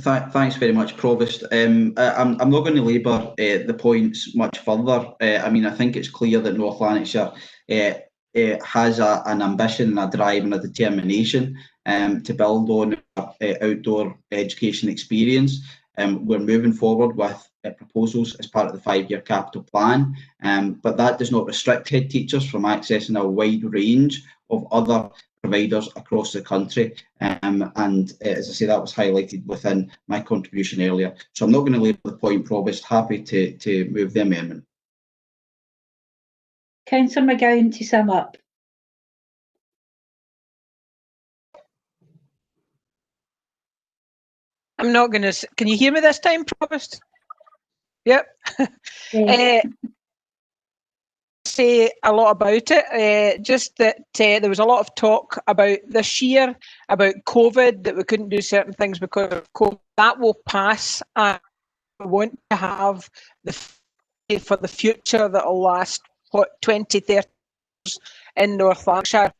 Thanks very much, Provost. I'm not going to labour the points much further. I mean, I think it's clear that North Lanarkshire has an ambition, and a drive, and a determination to build on outdoor education experience. We're moving forward with proposals as part of the 5-year capital plan, but that does not restrict head teachers from accessing a wide range of other providers across the country. And as I say, that was highlighted within my contribution earlier. So I'm not going to labour the point, Provost. Happy to move the amendment. Councillor McGowan to sum up. I'm not going to. Can you hear me this time, Provost? Yep. Say a lot about it. Just that there was a lot of talk about this year about COVID, that we couldn't do certain things because of COVID. That will pass. And we want to have for the future that will last 20, 30 years in North Lanarkshire.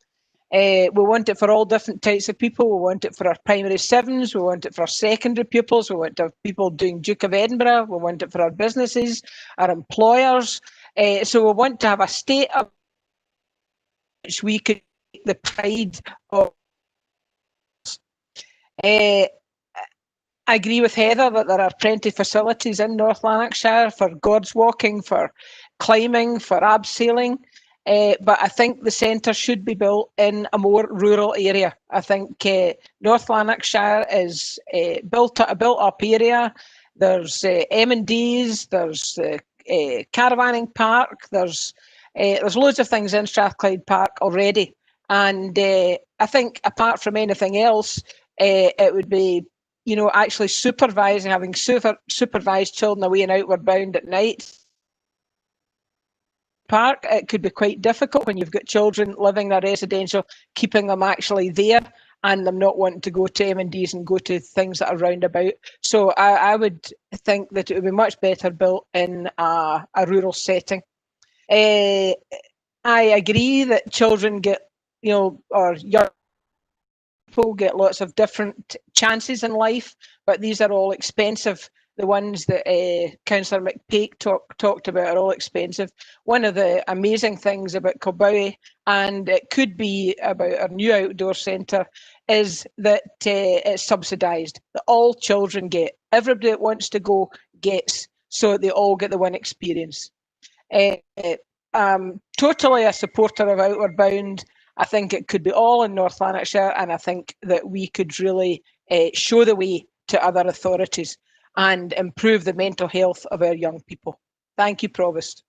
We want it for all different types of people. We want it for our primary sevens. We want it for our secondary pupils. We want to have people doing Duke of Edinburgh. We want it for our businesses, our employers. So we want to have a state of which we could take the pride of. I agree with Heather that there are plenty of facilities in North Lanarkshire for God's walking, for climbing, for abseiling. But I think the centre should be built in a more rural area. I think North Lanarkshire is a built up area. There's M&Ds, there's caravanning park, there's loads of things in Strathclyde Park already. And I think apart from anything else, it would be, actually supervising, having supervised children away and outward bound at night. Park, it could be quite difficult when you've got children living in a residential, keeping them actually there and them not wanting to go to M&Ds and go to things that are round about. So I would think that it would be much better built in a rural setting. I agree that children get, or young people get lots of different chances in life, but these are all expensive. The ones that Councillor McPake talked about are all expensive. One of the amazing things about Kilbowie, and it could be about our new outdoor centre, is that it's subsidised, that all children get. Everybody that wants to go gets, so they all get the one experience. Totally a supporter of Outward Bound. I think it could be all in North Lanarkshire, and I think that we could really show the way to other authorities and improve the mental health of our young people. Thank you, Provost.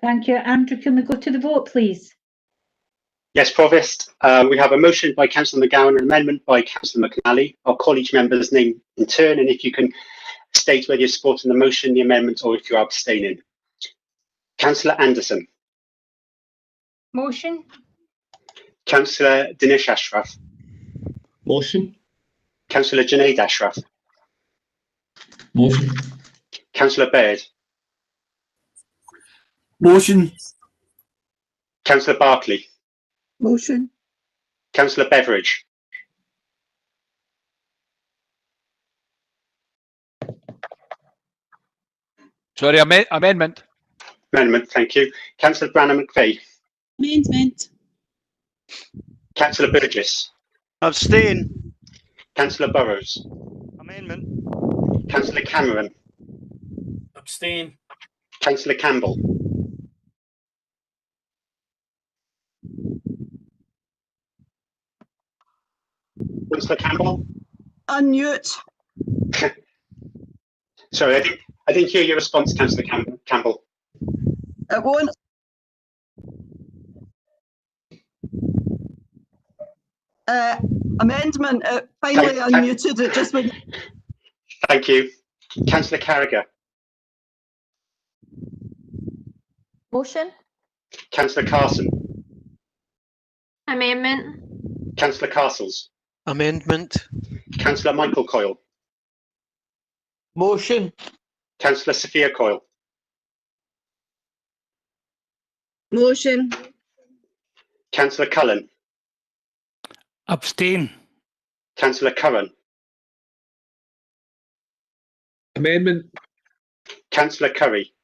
Thank you. Andrew, can we go to the vote, please? Yes, Provost. We have a motion by Councillor McGowan, an amendment by Councillor McNally. I'll call each member's name in turn, and if you can state whether you're supporting the motion, the amendment, or if you're abstaining. Councillor Anderson. Motion. Councillor Dinesh Ashraf. Motion. Councillor Junaid Ashraf. Motion. Councillor Baird. Motion. Councillor Barclay. Motion. Councillor Beveridge. Sorry, amendment. Amendment, thank you. Councillor Brannan McVeigh. Amendment. Councillor Burgess. Abstain. Councillor Burrows. Amendment. Councillor Cameron. Abstain. Councillor Campbell. Councillor Campbell. Unmute. Sorry, I didn't hear your response, Councillor Campbell. It won't. Amendment. It finally unmuted. It just went. Thank you. Councillor Carragher. Motion. Councillor Carson. Amendment. Councillor Castles. Amendment. Councillor Michael Coyle. Motion. Councillor Sophia Coyle. Motion. Councillor Cullen. Abstain. Councillor Curran. Amendment. Councillor Curry.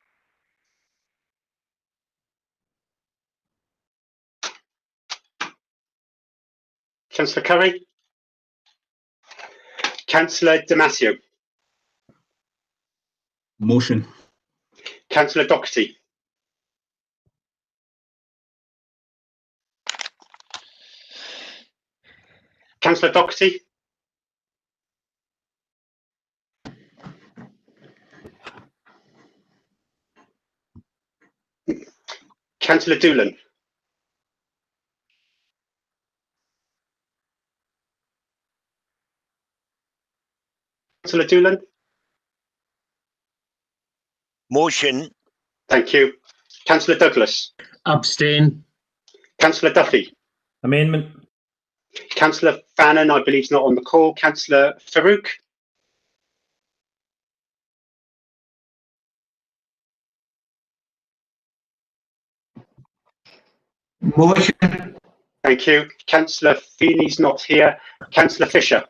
Councillor Curry. Councillor Damasio. Motion. Councillor Doherty. Councillor Doherty. Councillor Doolan. Councillor Doolan. Motion. Thank you. Councillor Douglas. Abstain. Councillor Duffy. Amendment. Councillor Fannin, I believe, is not on the call. Councillor Farouk. Motion. Thank you. Councillor Feeney's not here. Councillor Fisher.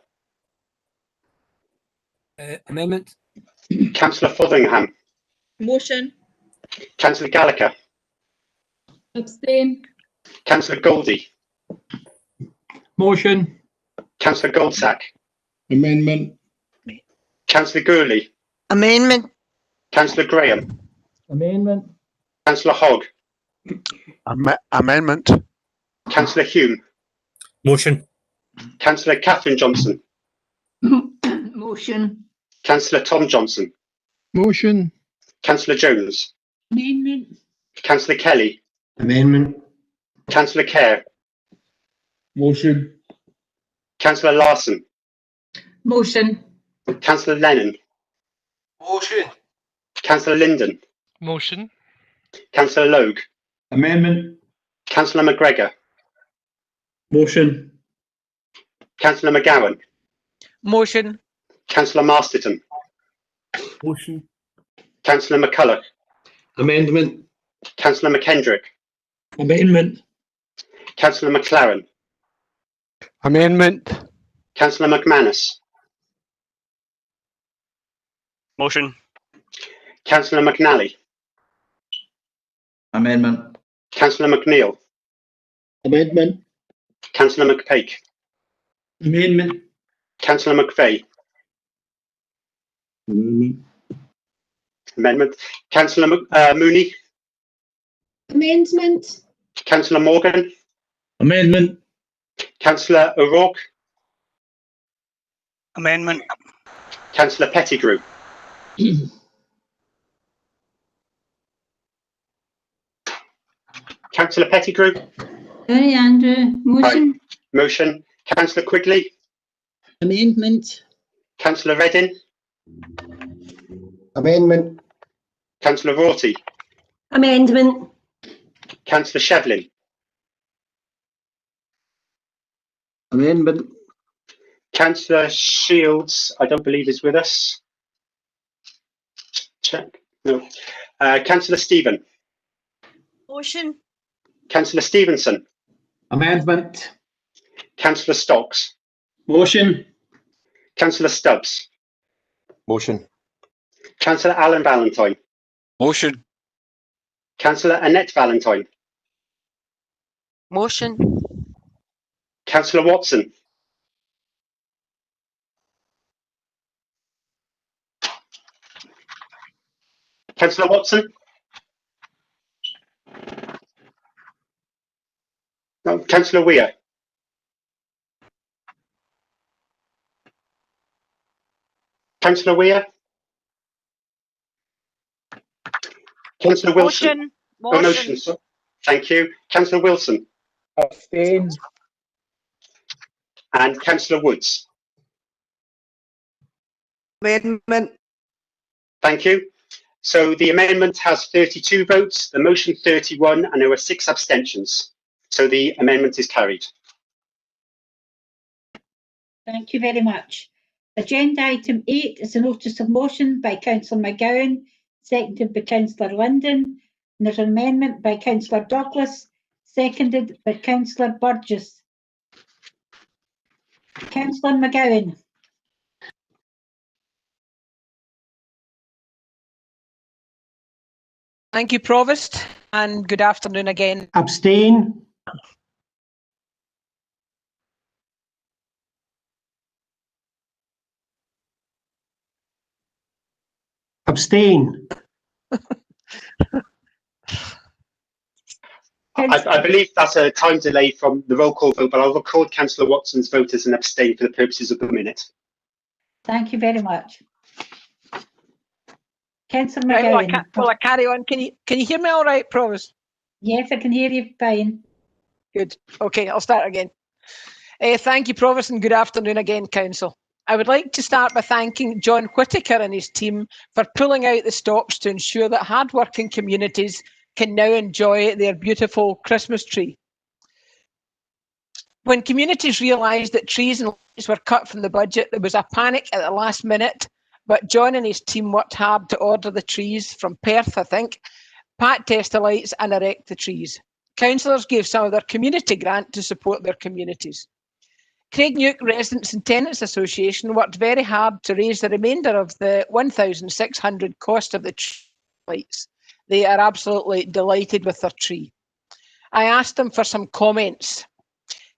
Amendment. Councillor Fotheringham. Motion. Councillor Gallagher. Abstain. Councillor Goldie. Motion. Councillor Goldsack. Amendment. Councillor Gurley. Amendment. Councillor Graham. Amendment. Councillor Hogg. Amendment. Councillor Hume. Motion. Councillor Catherine Johnson. Motion. Councillor Tom Johnson. Motion. Councillor Jones. Amendment. Councillor Kelly. Amendment. Councillor Kerr. Motion. Councillor Larson. Motion. Councillor Lennon. Motion. Councillor Linden. Motion. Councillor Logue. Amendment. Councillor McGregor. Motion. Councillor McGowan. Motion. Councillor Masterton. Motion. Councillor McCulloch. Amendment. Councillor McKendrick. Amendment. Councillor McLaren. Amendment. Councillor McManus. Motion. Councillor McNally. Amendment. Councillor McNeil. Amendment. Councillor McPake. Amendment. Councillor McVeigh. Amendment. Councillor Mooney. Amendment. Councillor Morgan. Amendment. Councillor O'Rourke. Amendment. Councillor Pettigrew. Councillor Pettigrew. Sorry, Andrew. Motion. Motion. Councillor Quigley. Amendment. Councillor Reddin. Amendment. Councillor Rorty. Amendment. Councillor Shevlin. Amendment. Councillor Shields, I don't believe is with us. Check. No. Councillor Stephen. Motion. Councillor Stevenson. Amendment. Councillor Stocks. Motion. Councillor Stubbs. Motion. Councillor Alan Valentine. Motion. Councillor Annette Valentine. Motion. Councillor Watson. Councillor Watson. No, Councillor Weir. Councillor Weir. Councillor Wilson. Motion. Oh, motion. Thank you. Councillor Wilson. Abstain. And Councillor Woods. Amendment. Thank you. So the amendment has 32 votes, the motion 31, and there were 6 abstentions. So the amendment is carried. Thank you very much. Agenda item 8 is a notice of motion by Councillor McGowan, seconded by Councillor Linden. And there's an amendment by Councillor Douglas, seconded by Councillor Burgess. Councillor McGowan. Thank you, Provost, and good afternoon again. Abstain. Abstain. I believe that's a time delay from the roll call vote, but I'll record Councillor Watson's vote as an abstain for the purposes of the minute. Thank you very much. Councillor Right, McGowan. will I carry on? Can you hear me all right, Promise? Yes, I can hear you fine. Good. Okay, I'll start again. Thank you, Provost, and good afternoon again, Council. I would like to start by thanking John Whittaker and his team for pulling out the stops to ensure that hard-working communities can now enjoy their beautiful Christmas tree. When communities realised that trees and lights were cut from the budget, there was a panic at the last minute, but John and his team worked hard to order the trees from Perth, I think, test the lights and erect the trees. Councillors gave some of their community grant to support their communities. Craigneuk Residents and Tenants Association worked very hard to raise the remainder of the 1,600 cost of the tree lights. They are absolutely delighted with their tree. I asked them for some comments.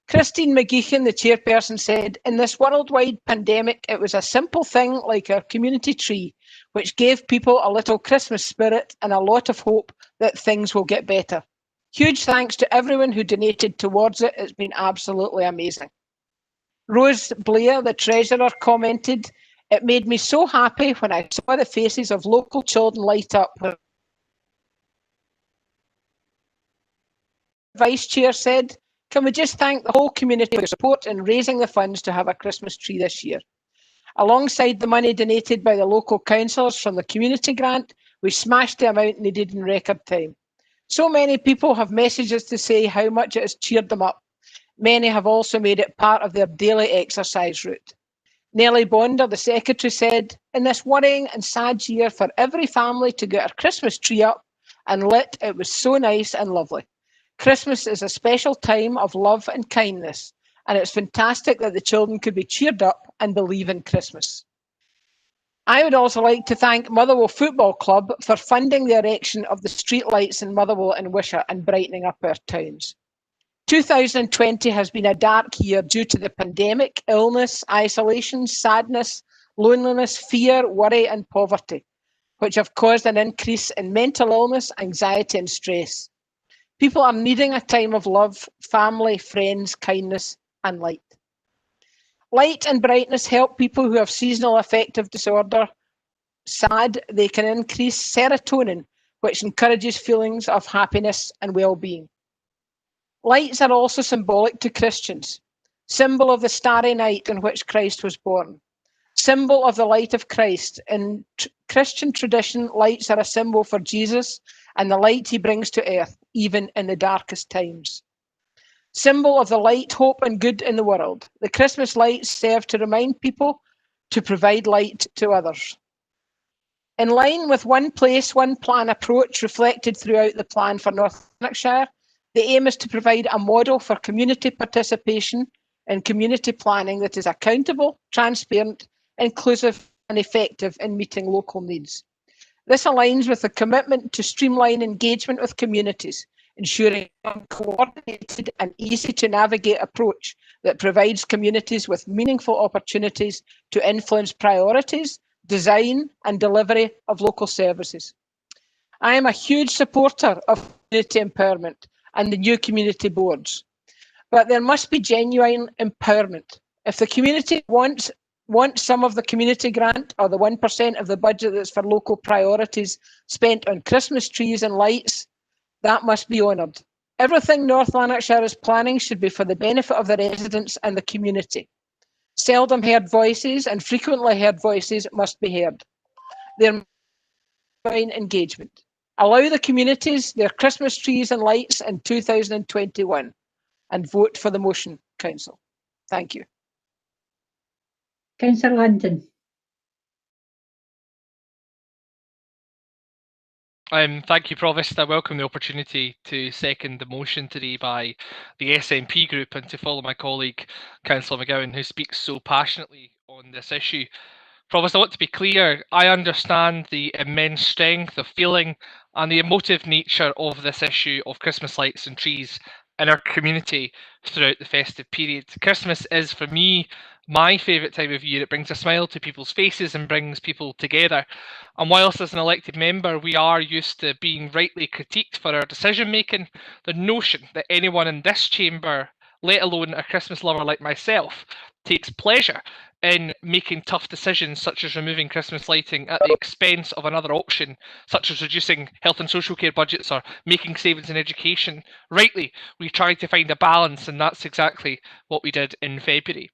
Christine McGeechan, the chairperson, said, in this worldwide pandemic, it was a simple thing like our community tree, which gave people a little Christmas spirit and a lot of hope that things will get better. Huge thanks to everyone who donated towards it. It's been absolutely amazing. Rose Blair, the treasurer, commented, it made me so happy when I saw the faces of local children light up. Vice Chair said, can we just thank the whole community for their support in raising the funds to have a Christmas tree this year. Alongside the money donated by the local councillors from the community grant, we smashed the amount needed in record time. So many people have messages to say how much it has cheered them up. Many have also made it part of their daily exercise route. Nellie Bonder, the secretary, said, in this worrying and sad year for every family to get a Christmas tree up and lit, it was so nice and lovely. Christmas is a special time of love and kindness, and it's fantastic that the children could be cheered up and believe in Christmas. I would also like to thank Motherwell Football Club for funding the erection of the street lights in Motherwell and Wishaw and brightening up our towns. 2020 has been a dark year due to the pandemic, illness, isolation, sadness, loneliness, fear, worry and poverty, which have caused an increase in mental illness, anxiety and stress. People are needing a time of love, family, friends, kindness and light. Light and brightness help people who have seasonal affective disorder. SAD, they can increase serotonin, which encourages feelings of happiness and well-being. Lights are also symbolic to Christians, symbol of the starry night in which Christ was born, symbol of the light of Christ. In Christian tradition, lights are a symbol for Jesus and the light he brings to earth, even in the darkest times. Symbol of the light, hope and good in the world. The Christmas lights serve to remind people to provide light to others. In line with one place, one plan approach reflected throughout the plan for North Lanarkshire, the aim is to provide a model for community participation in community planning that is accountable, transparent, inclusive and effective in meeting local needs. This aligns with the commitment to streamline engagement with communities, ensuring a coordinated and easy to navigate approach that provides communities with meaningful opportunities to influence priorities, design and delivery of local services. I am a huge supporter of community empowerment and the new community boards, but there must be genuine empowerment. If the community wants some of the community grant or the 1% of the budget that's for local priorities spent on Christmas trees and lights, that must be honoured. Everything North Lanarkshire is planning should be for the benefit of the residents and the community. Seldom heard voices and frequently heard voices must be heard. There must be engagement. Allow the communities their Christmas trees and lights in 2021 and vote for the motion, Council. Thank you. Councillor London. Thank you, Provost. I welcome the opportunity to second the motion today by the SNP group and to follow my colleague, Councillor McGowan, who speaks so passionately on this issue. Provost, I want to be clear. I understand the immense strength of feeling and the emotive nature of this issue of Christmas lights and trees in our community throughout the festive period. Christmas is, for me, my favourite time of year. It brings a smile to people's faces and brings people together. And whilst as an elected member we are used to being rightly critiqued for our decision making, the notion that anyone in this chamber, let alone a Christmas lover like myself, takes pleasure in making tough decisions such as removing Christmas lighting at the expense of another option, such as reducing health and social care budgets or making savings in education. Rightly, we tried to find a balance, and that's exactly what we did in February.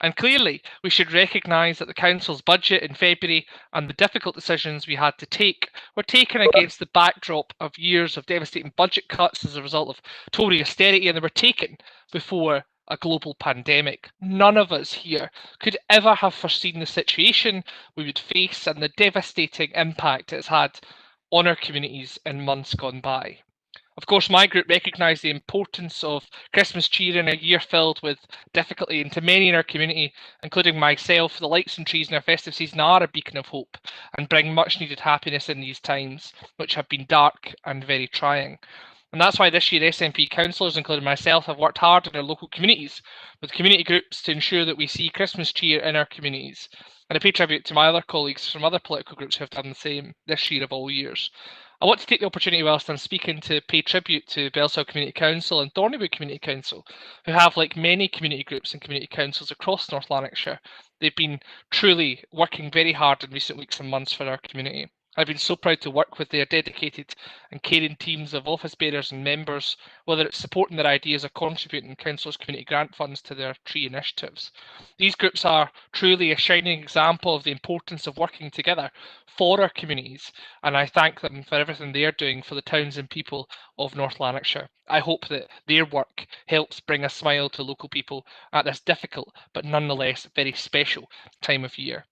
And clearly, we should recognise that the Council's budget in February and the difficult decisions we had to take were taken against the backdrop of years of devastating budget cuts as a result of Tory austerity, and they were taken before a global pandemic. None of us here could ever have foreseen the situation we would face and the devastating impact it's had on our communities in months gone by. Of course, my group recognised the importance of Christmas cheer in a year filled with difficulty, and to many in our community, including myself, the lights and trees in our festive season are a beacon of hope and bring much needed happiness in these times, which have been dark and very trying. And that's why this year SNP councillors, including myself, have worked hard in our local communities with community groups to ensure that we see Christmas cheer in our communities. And I pay tribute to my other colleagues from other political groups who have done the same this year of all years. I want to take the opportunity whilst I'm speaking to pay tribute to Bellshill Community Council and Thorneywood Community Council, who have, like many community groups and community councils across North Lanarkshire, they've been truly working very hard in recent weeks and months for our community. I've been so proud to work with their dedicated and caring teams of office bearers and members, whether it's supporting their ideas or contributing council's community grant funds to their tree initiatives. These groups are truly a shining example of the importance of working together for our communities, and I thank them for everything they are doing for the towns and people of North Lanarkshire. I hope that their work helps bring a smile to local people at this difficult but nonetheless very special time of year.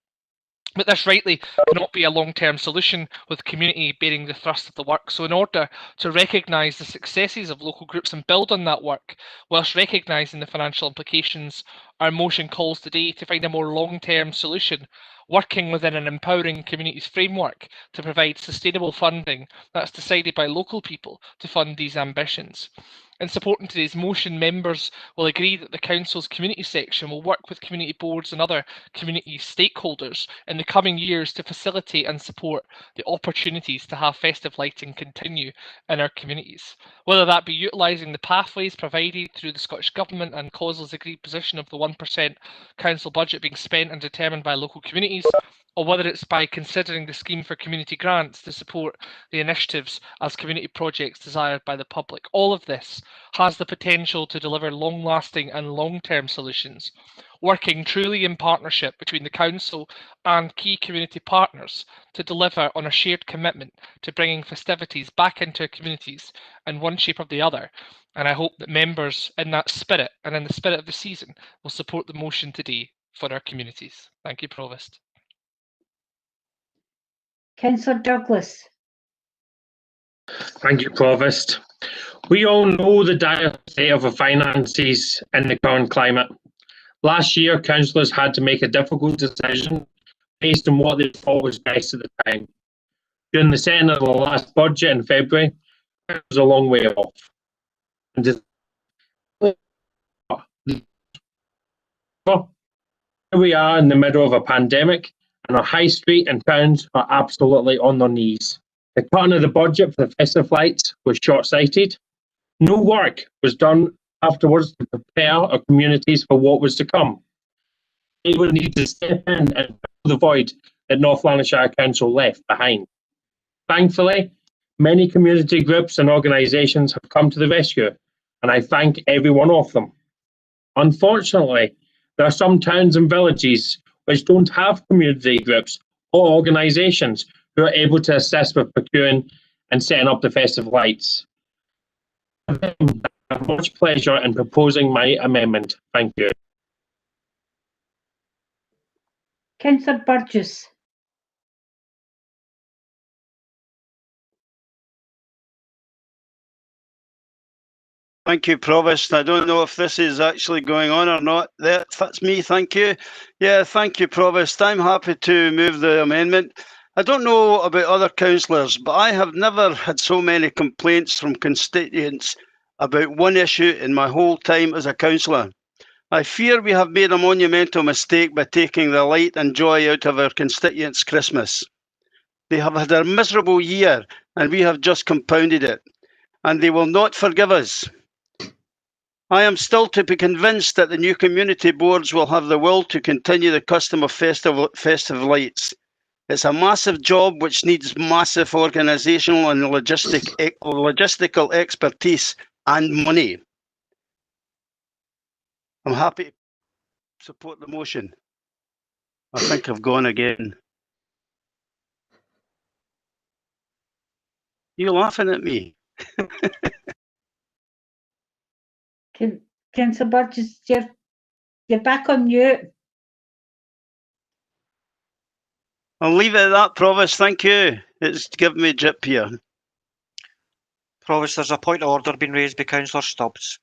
But this rightly cannot be a long-term solution, with community bearing the thrust of the work. So in order to recognise the successes of local groups and build on that work, whilst recognising the financial implications, our motion calls today to find a more long-term solution, working within an empowering communities framework to provide sustainable funding that's decided by local people to fund these ambitions. In supporting today's motion, members will agree that the Council's community section will work with community boards and other community stakeholders in the coming years to facilitate and support the opportunities to have festive lighting continue in our communities, whether that be utilising the pathways provided through the Scottish Government and COSLA's agreed position of the 1% Council budget being spent and determined by local communities, or whether it's by considering the scheme for community grants to support the initiatives as community projects desired by the public. All of this has the potential to deliver long-lasting and long-term solutions, working truly in partnership between the Council and key community partners to deliver on a shared commitment to bringing festivities back into our communities in one shape or the other. And I hope that members in that spirit and in the spirit of the season will support the motion today for our communities. Thank you, Provost. Councillor Douglas. Thank you, Provost. We all know the dire state of our finances in the current climate. Last year, councillors had to make a difficult decision based on what they thought was best at the time. During the setting of the last budget in February, it was a long way off. And here we are in the middle of a pandemic, and our high street and towns are absolutely on their knees. The cutting of the budget for the festive lights was short-sighted. No work was done afterwards to prepare our communities for what was to come. They would need to step in and fill the void that North Lanarkshire Council left behind. Thankfully, many community groups and organisations have come to the rescue, and I thank every one of them. Unfortunately, there are some towns and villages which don't have community groups or organisations who are able to assist with procuring and setting up the festive lights. I have much pleasure in proposing my amendment. Thank you. Councillor Burgess. Thank you, Provost. I don't know if this is actually going on or not. That's me, thank you. Yeah, thank you, Provost. I'm happy to move the amendment. I don't know about other councillors, but I have never had so many complaints from constituents about one issue in my whole time as a councillor. I fear we have made a monumental mistake by taking the light and joy out of our constituents' Christmas. They have had a miserable year and we have just compounded it, and they will not forgive us. I am still to be convinced that the new community boards will have the will to continue the custom of festive lights. It's a massive job which needs massive organisational and logistical expertise and money. I'm happy to support the motion. I think I've gone again. You're laughing at me. Councillor Burgess, you're back on mute. I'll leave it at that, Provost. Thank you. It's giving me drip here. Provost, there's a point of order being raised by Councillor Stubbs.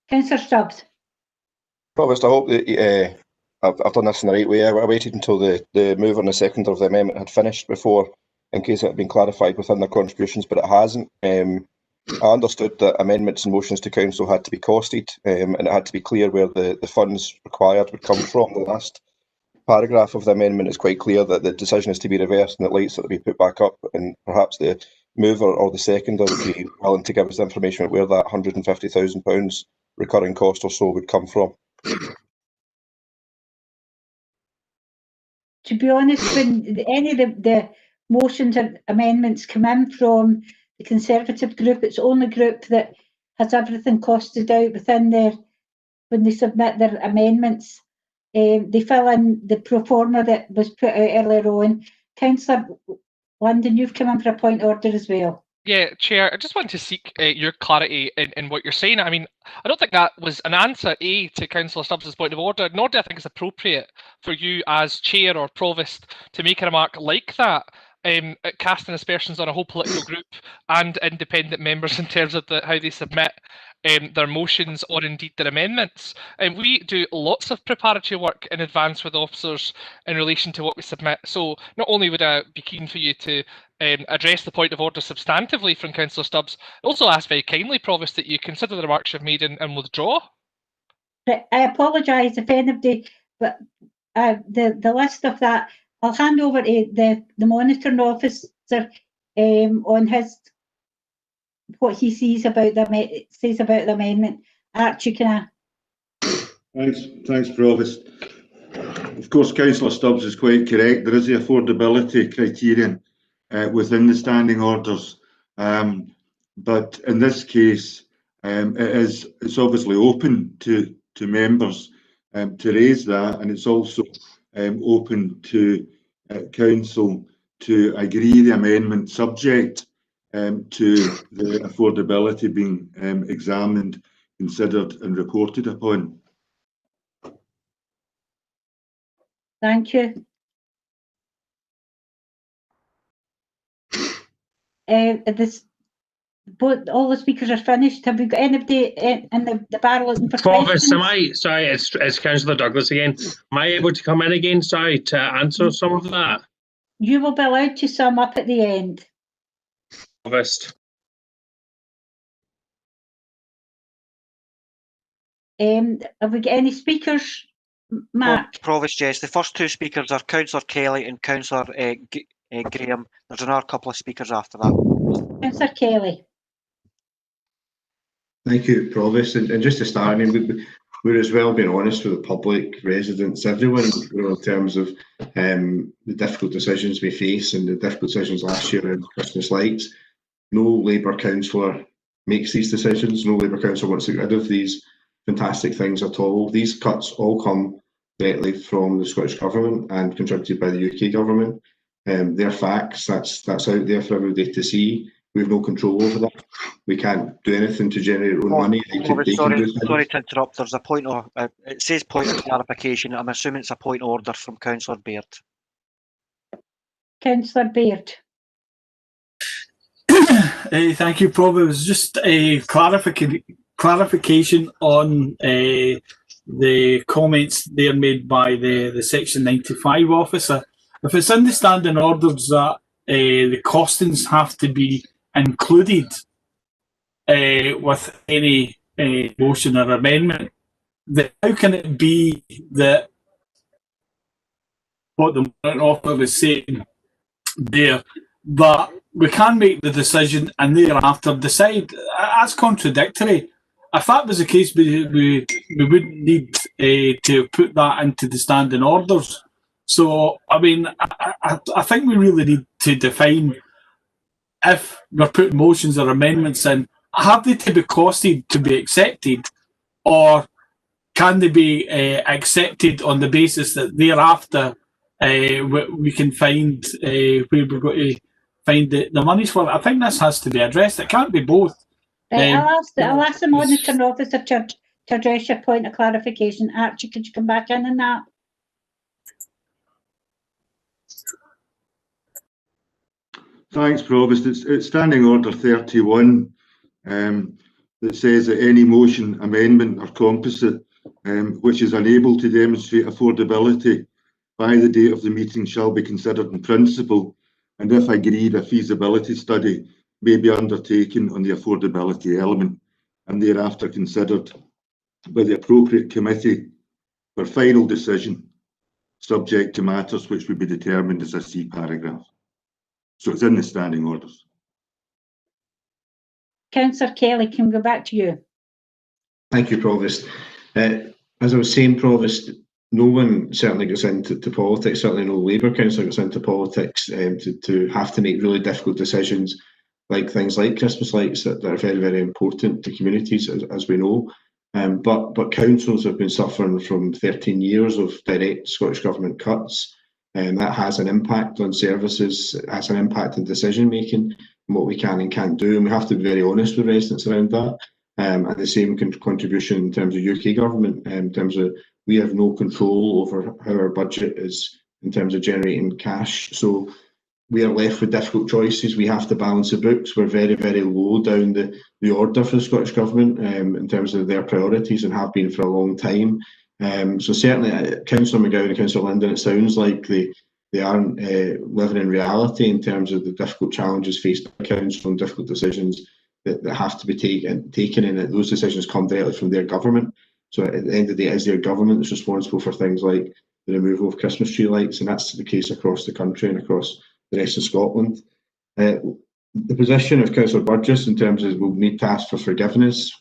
Councillor Stubbs. Provost, I hope that I've done this in the right way. I waited until the mover and the seconder of the amendment had finished before, in case it had been clarified within their contributions, but it hasn't. I understood that amendments and motions to council had to be costed, and it had to be clear where the funds required would come from. The last paragraph of the amendment is quite clear that the decision is to be reversed and that lights are to be put back up, and perhaps the mover or the seconder would be willing to give us the information where that £150,000 recurring cost or so would come from. To be honest, when any of the motions and amendments come in from the Conservative group, it's the only group that has everything costed out within their, when they submit their amendments. They fill in the pro forma that was put out earlier on. Councillor London, you've come in for a point of order as well. Yeah, Chair, I just want to seek your clarity in what you're saying. I mean, I don't think that was an answer, A, to Councillor Stubbs' point of order, nor do I think it's appropriate for you as Chair or Provost to make a remark like that, casting aspersions on a whole political group and independent members in terms of how they submit their motions or indeed their amendments. We do lots of preparatory work in advance with officers in relation to what we submit. So not only would I be keen for you to address the point of order substantively from Councillor Stubbs, I also ask very kindly, Provost, that you consider the remarks you've made and withdraw. I apologise if anybody, but the list of that, I'll hand over to the monitoring officer on his what he sees about the amendment. Archie, can I? Thanks, Provost. Of course, Councillor Stubbs is quite correct. There is the affordability criterion within the standing orders, but in this case, it's obviously open to members to raise that, and it's also open to council to agree the amendment subject to the affordability being examined, considered and reported upon. Thank you. All the speakers are finished. Have we got anybody in the bar looking for Provost, questions? sorry, it's Councillor Douglas again. Am I able to come in again, sorry, to answer some of that? You will be allowed to sum up at the end. Provost. Have we got any speakers, Mark? Provost, yes. The first two speakers are Councillor Kelly and Councillor Graham. There's another couple of speakers after that. Councillor Kelly. Thank you, Provost. And just to start, I mean, we're as well being honest with the public, residents, everyone, you know, in terms of the difficult decisions we face and the difficult decisions last year in Christmas lights. No Labour councillor makes these decisions. No Labour councillor wants to get rid of these fantastic things at all. These cuts all come directly from the Scottish Government and contributed by the UK Government. They're facts. That's out there for everybody to see. We have no control over that. We can't do anything to generate our own money. Sorry to interrupt. There's a point of it says point of clarification. I'm assuming it's a point of order from Councillor Baird. Councillor Baird. Thank you, Provost. Just a clarification on the comments there made by the Section 95 officer. If it's in the standing orders that the costings have to be included with any motion or amendment, then how can it be that what the warrant officer was saying there, that we can make the decision and thereafter decide? That's contradictory. If that was the case, we wouldn't need to put that into the standing orders. So, I mean, I think we really need to define, if we're putting motions or amendments in, have they to be costed to be accepted, or can they be accepted on the basis that thereafter we can find where we're going to find the monies for it? I think this has to be addressed. It can't be both. Right, I'll ask the monitoring officer to address your point of clarification. Archie, could you come back in on that? Thanks, Provost. It's Standing Order 31 that says that any motion, amendment or composite which is unable to demonstrate affordability by the date of the meeting shall be considered in principle, and if agreed, a feasibility study may be undertaken on the affordability element and thereafter considered by the appropriate committee for final decision, subject to matters which would be determined as a C paragraph. So it's in the standing orders. Councillor Kelly, can we go back to you? Thank you, Provost. As I was saying, Provost, no one certainly gets into politics, certainly no Labour councillor gets into politics to have to make really difficult decisions like things like Christmas lights that are very, very important to communities, as we know. But councils have been suffering from 13 years of direct Scottish Government cuts, and that has an impact on services, it has an impact on decision making and what we can and can't do, and we have to be very honest with residents around that. And the same contribution in terms of UK Government, in terms of we have no control over how our budget is in terms of generating cash. So we are left with difficult choices. We have to balance the books. We're very, very low down the order for the Scottish Government in terms of their priorities, and have been for a long time. So certainly, Councillor McGowan and Councillor Linden, it sounds like they aren't living in reality in terms of the difficult challenges faced by council and difficult decisions that have to be taken, and that those decisions come directly from their government. So at the end of the day, it is their government that's responsible for things like the removal of Christmas tree lights, and that's the case across the country and across the rest of Scotland. The position of Councillor Burgess in terms of we'll need to ask for forgiveness.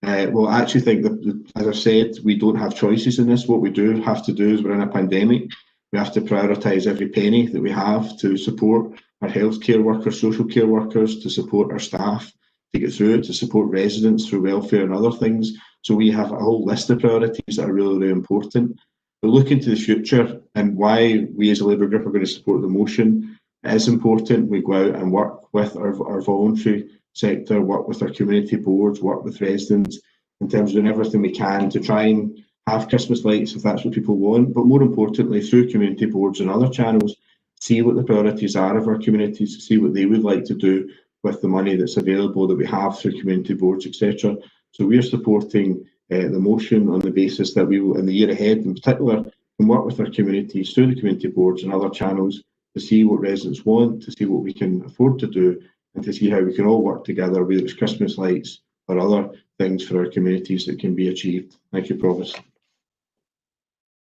Well, I actually think that, as I've said, we don't have choices in this. What we do have to do is we're in a pandemic. We have to prioritise every penny that we have to support our healthcare workers, social care workers, to support our staff, to get through it, to support residents through welfare and other things. So we have a whole list of priorities that are really, really important. But looking to the future and why we as a Labour group are going to support the motion, it is important we go out and work with our voluntary sector, work with our community boards, work with residents in terms of doing everything we can to try and have Christmas lights if that's what people want, but more importantly through community boards and other channels, see what the priorities are of our communities, see what they would like to do with the money that's available that we have through community boards, etc. So we are supporting the motion on the basis that we will, in the year ahead in particular, can work with our communities through the community boards and other channels to see what residents want, to see what we can afford to do, and to see how we can all work together, whether it's Christmas lights or other things for our communities that can be achieved. Thank you, Provost.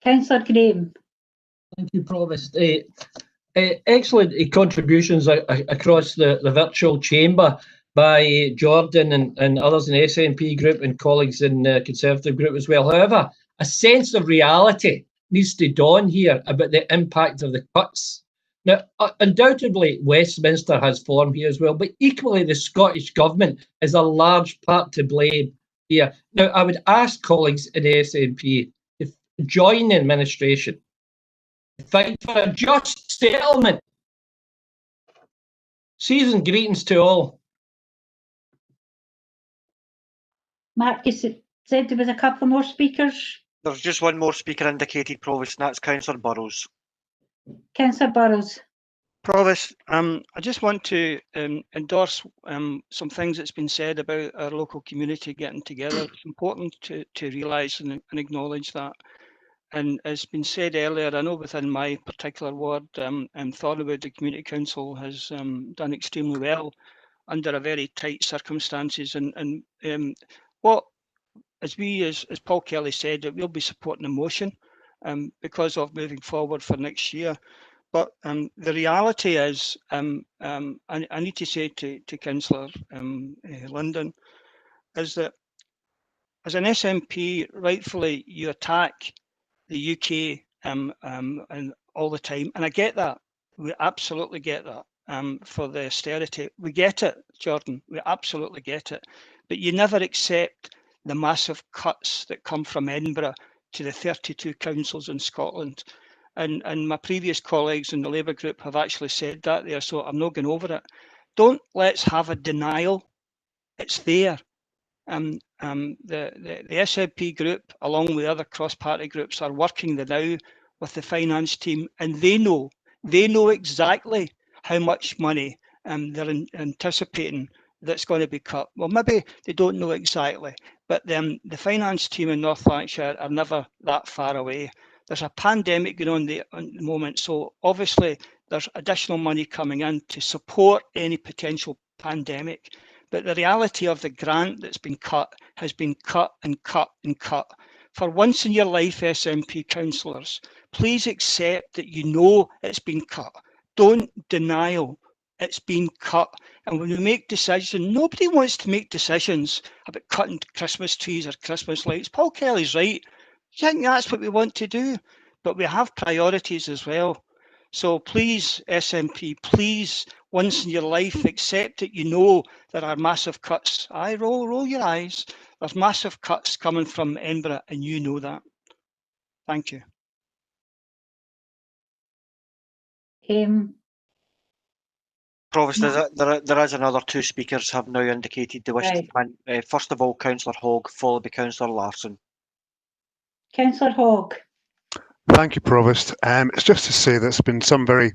Councillor Graham. Thank you, Provost. Excellent contributions across the virtual chamber by Jordan and others in the SNP group and colleagues in the Conservative group as well. However, a sense of reality needs to dawn here about the impact of the cuts. Now, undoubtedly, Westminster has form here as well, but equally the Scottish Government is a large part to blame here. Now, I would ask colleagues in the SNP to join the administration, fight for a just settlement. Season greetings to all. Mark, you said there was a couple more speakers. There's just one more speaker indicated, Provost, and that's Councillor Burrows. Councillor Burrows. Provost, I just want to endorse some things that's been said about our local community getting together. It's important to realise and acknowledge that. And as been said earlier, I know within my particular ward, Thornwood, the Community Council has done extremely well under a very tight circumstances. And what, as Paul Kelly said, that we'll be supporting the motion because of moving forward for next year. But the reality is, I need to say to Councillor Linden, is that as an SNP, rightfully you attack the UK and all the time, and I get that. We absolutely get that for the austerity. We get it, Jordan. We absolutely get it. But you never accept the massive cuts that come from Edinburgh to the 32 councils in Scotland. And my previous colleagues in the Labour group have actually said that there, so I'm not going over it. Let's have a denial. It's there. The SNP group, along with other cross-party groups, are working now with the finance team, and they know exactly how much money they're anticipating that's going to be cut. Well, maybe they don't know exactly, but the finance team in North Lanarkshire are never that far away. There's a pandemic going on there at the moment, so obviously there's additional money coming in to support any potential pandemic. But the reality of the grant that's been cut has been cut and cut and cut. For once in your life, SNP councillors, please accept that you know it's been cut. Don't denial. It's been cut. And when we make decisions, nobody wants to make decisions about cutting Christmas trees or Christmas lights. Paul Kelly's right. I think that's what we want to do. But we have priorities as well. So please, SNP, please, once in your life, accept that you know there are massive cuts. Roll your eyes. There's massive cuts coming from Edinburgh, and you know that. Thank you. Provost, there is another two speakers have now indicated they wish to comment. First of all, Councillor Hogg, followed by Councillor Larson. Councillor Hogg. Thank you, Provost. It's just to say there's been some very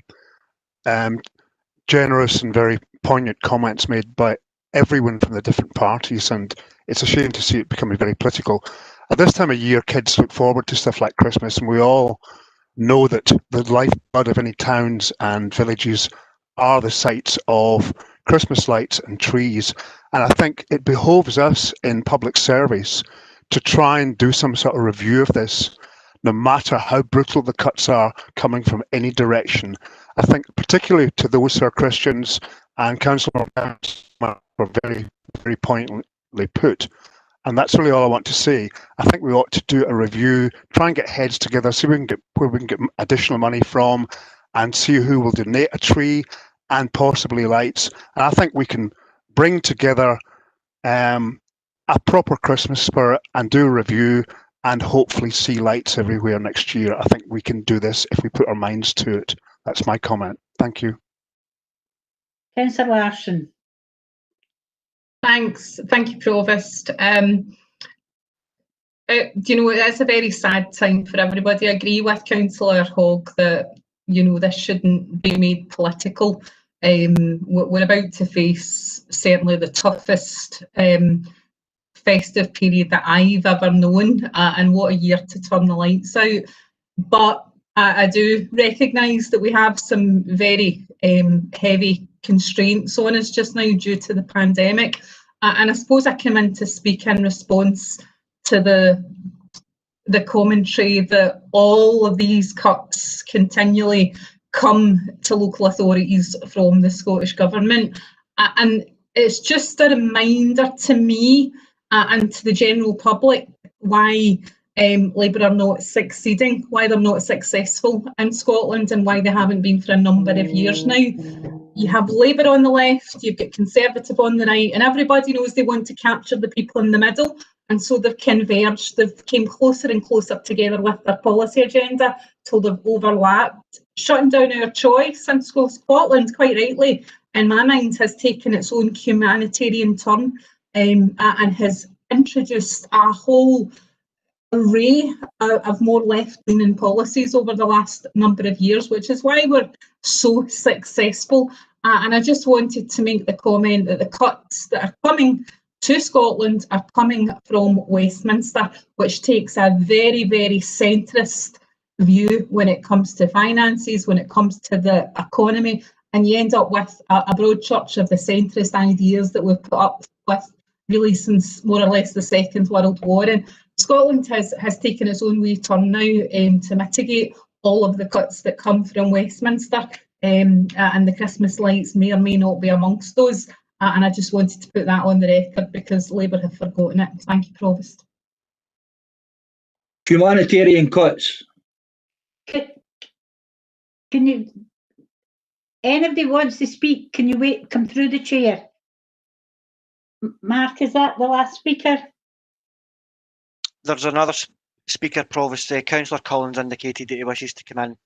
generous and very poignant comments made by everyone from the different parties, and it's a shame to see it becoming very political. At this time of year, kids look forward to stuff like Christmas, and we all know that the lifeblood of any towns and villages are the sites of Christmas lights and trees. And I think it behoves us in public service to try and do some sort of review of this, no matter how brutal the cuts are coming from any direction. I think particularly to those who are Christians, and Councillor were very, very poignantly put. And that's really all I want to say. I think we ought to do a review, try and get heads together, see where we can get additional money from, and see who will donate a tree and possibly lights. And I think we can bring together a proper Christmas spirit and do a review and hopefully see lights everywhere next year. I think we can do this if we put our minds to it. That's my comment. Thank you. Councillor Larson. Thanks. Thank you, Provost. You know, it's a very sad time for everybody. I agree with Councillor Hogg that, you know, this shouldn't be made political. We're about to face certainly the toughest festive period that I've ever known, and what a year to turn the lights out. But I do recognise that we have some very heavy constraints on us just now due to the pandemic. And I suppose I come in to speak in response to the commentary that all of these cuts continually come to local authorities from the Scottish Government. And it's just a reminder to me and to the general public why Labour are not succeeding, why they're not successful in Scotland, and why they haven't been for a number of years now. You have Labour on the left, you've got Conservative on the right, and everybody knows they want to capture the people in the middle, and so they've converged, they've came closer and closer together with their policy agenda till they've overlapped. Shutting down our choice in Scotland, quite rightly, in my mind, has taken its own humanitarian turn and has introduced a whole array of more left-leaning policies over the last number of years, which is why we're so successful. And I just wanted to make the comment that the cuts that are coming to Scotland are coming from Westminster, which takes a very, very centrist view when it comes to finances, when it comes to the economy, and you end up with a broad church of the centrist ideas that we've put up with really since more or less the Second World War. And Scotland has taken its own wee turn now to mitigate all of the cuts that come from Westminster, and the Christmas lights may or may not be amongst those. And I just wanted to put that on the record because Labour have forgotten it. Thank you, Provost. Humanitarian cuts. Can you, anybody wants to speak, can you wait, come through the chair? Mark, is that the last speaker? There's another speaker, Provost. Councillor Collins indicated that he wishes to come in.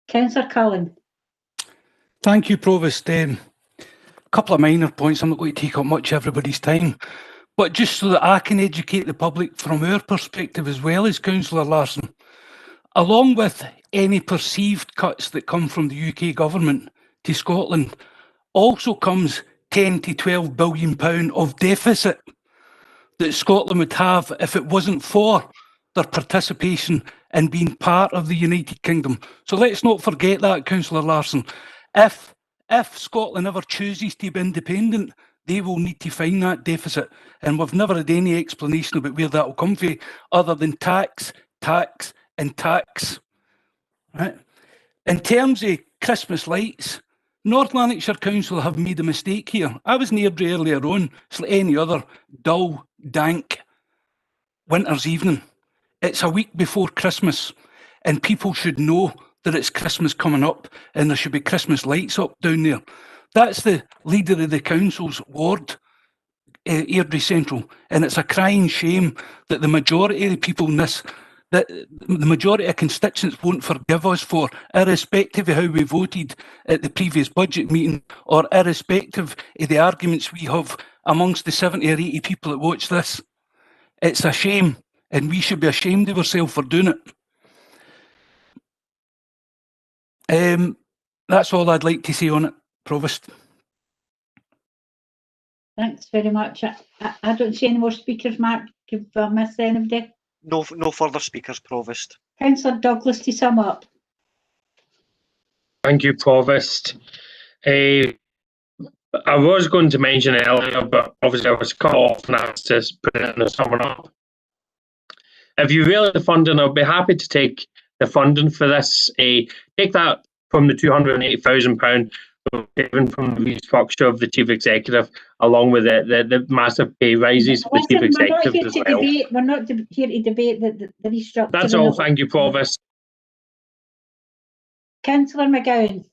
Councillor Cullen. Thank you, Provost. A couple of minor points. I'm not going to take up much of everybody's time. But just so that I can educate the public from our perspective as well as Councillor Larson, along with any perceived cuts that come from the UK government to Scotland, also comes £10 to £12 billion of deficit that Scotland would have if it wasn't for their participation in being part of the United Kingdom. So let's not forget that, Councillor Larson. If Scotland ever chooses to be independent, they will need to find that deficit. And we've never had any explanation about where that will come from, other than tax, tax and tax. Right? In terms of Christmas lights, North Lanarkshire Council have made a mistake here. I was in Airdrie earlier on. It's like any other dull, dank winter's evening. It's a week before Christmas, and people should know that it's Christmas coming up and there should be Christmas lights up down there. That's the leader of the council's ward, Airdrie Central, and it's a crying shame that the majority of the people in this, that the majority of constituents won't forgive us for, irrespective of how we voted at the previous budget meeting, or irrespective of the arguments we have amongst the 70 or 80 people that watch this. It's a shame, and we should be ashamed of ourselves for doing it. That's all I'd like to say on it, Provost. Thanks very much. I don't see any more speakers, Mark. Have I missed anybody? No further speakers, Provost. Councillor Douglas to sum up. Thank you, Provost. I was going to mention it earlier, but obviously I was cut off and I had to put it in the summing up. If you really the funding, I'll be happy to take the funding for this. Take that from the £280,000 given from the restructure of the Chief Executive, along with the massive pay rises for the Chief Executive as well. We're not here to debate the restructure. That's all. Thank you, Provost. Councillor McGowan.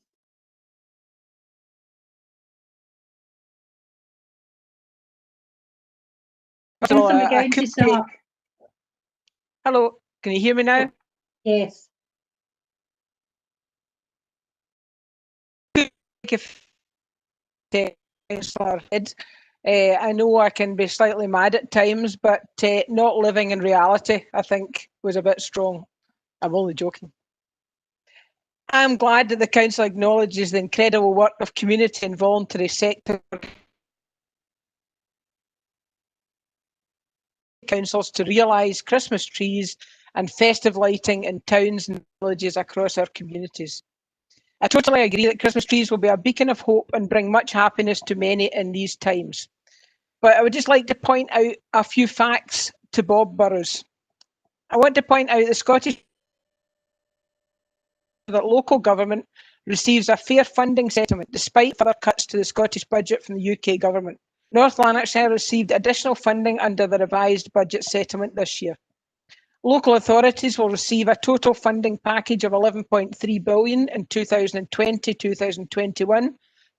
Hello, can you hear me now? Yes. I know I can be slightly mad at times, but not living in reality, I think, was a bit strong. I'm only joking. I'm glad that the Council acknowledges the incredible work of community and voluntary sector councils to realise Christmas trees and festive lighting in towns and villages across our communities. I totally agree that Christmas trees will be a beacon of hope and bring much happiness to many in these times. But I would just like to point out a few facts to Bob Burrows. I want to point out that local government receives a fair funding settlement despite further cuts to the Scottish budget from the UK government. North Lanarkshire received additional funding under the revised budget settlement this year. Local authorities will receive a total funding package of £11.3 billion in 2020-2021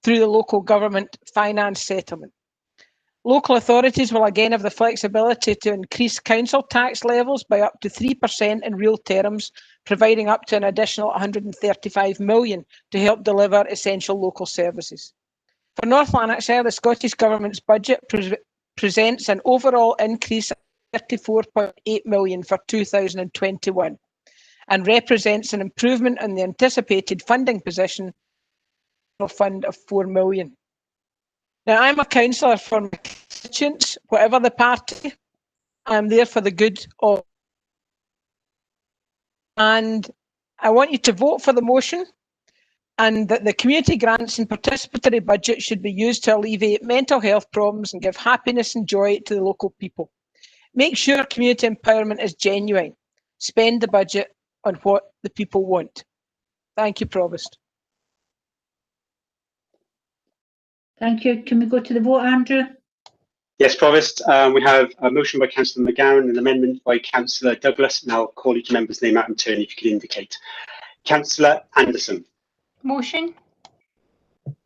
through the local government finance settlement. Local authorities will again have the flexibility to increase council tax levels by up to 3% in real terms, providing up to an additional £135 million to help deliver essential local services. For North Lanarkshire, the Scottish Government's budget presents an overall increase £34.8 million for 2021 and represents an improvement in the anticipated funding position fund of £4 million. Now, I'm a councillor for my constituents, whatever the party, I'm there for the good of. And I want you to vote for the motion, and that the community grants and participatory budget should be used to alleviate mental health problems and give happiness and joy to the local people. Make sure community empowerment is genuine. Spend the budget on what the people want. Thank you, Provost. Thank you. Can we go to the vote, Andrew? Yes, Provost. We have a motion by Councillor McGowan, an amendment by Councillor Douglas, and I'll call each member's name out in turn if you could indicate. Councillor Anderson. Motion.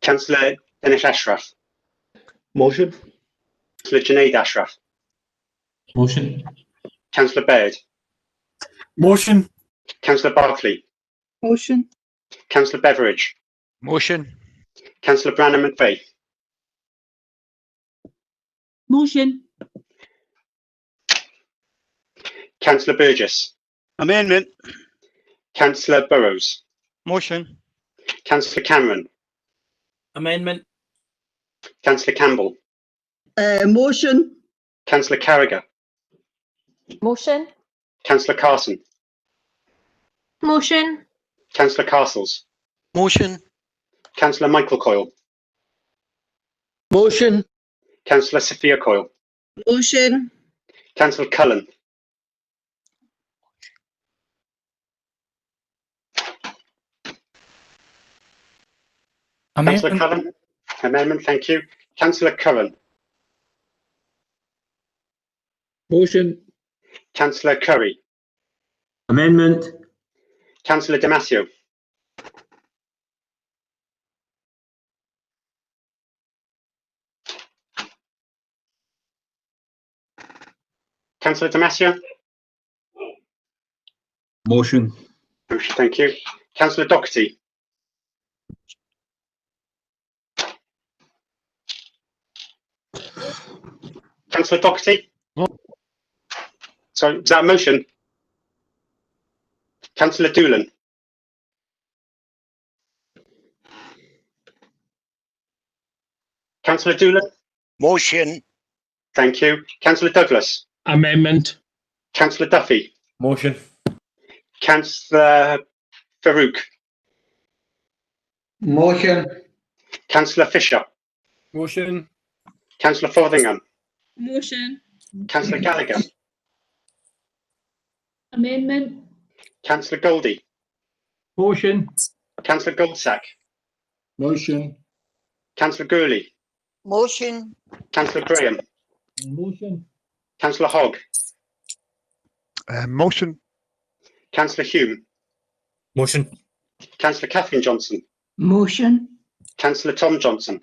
Councillor Dinesh Ashraf. Motion. Councillor Junaid Ashraf. Motion. Councillor Baird. Motion. Councillor Barclay. Motion. Councillor Beveridge. Motion. Councillor Branham McVeigh. Motion. Councillor Burgess. Amendment. Councillor Burrows. Motion. Councillor Cameron. Amendment. Councillor Campbell. Motion. Councillor Carragher. Motion. Councillor Carson. Motion. Councillor Castles. Motion. Councillor Michael Coyle. Motion. Councillor Sophia Coyle. Motion. Councillor Cullen. Councillor Cullen. Amendment, thank you. Councillor Curran. Motion. Councillor Curry. Amendment. Councillor Damasio. Councillor Damasio. Motion. Thank you. Councillor Doherty. Councillor Doherty. Sorry, is that a motion? Councillor Doolan. Councillor Doolan. Motion. Thank you. Councillor Douglas. Amendment. Councillor Duffy. Motion. Councillor Farouk. Motion. Councillor Fisher. Motion. Councillor Fotheringham. Motion. Councillor Gallagher. Amendment. Councillor Goldie. Motion. Councillor Goldsack. Motion. Councillor Gurley. Motion. Councillor Graham. Motion. Councillor Hogg. Motion. Councillor Hume. Motion. Councillor Catherine Johnson. Motion. Councillor Tom Johnson.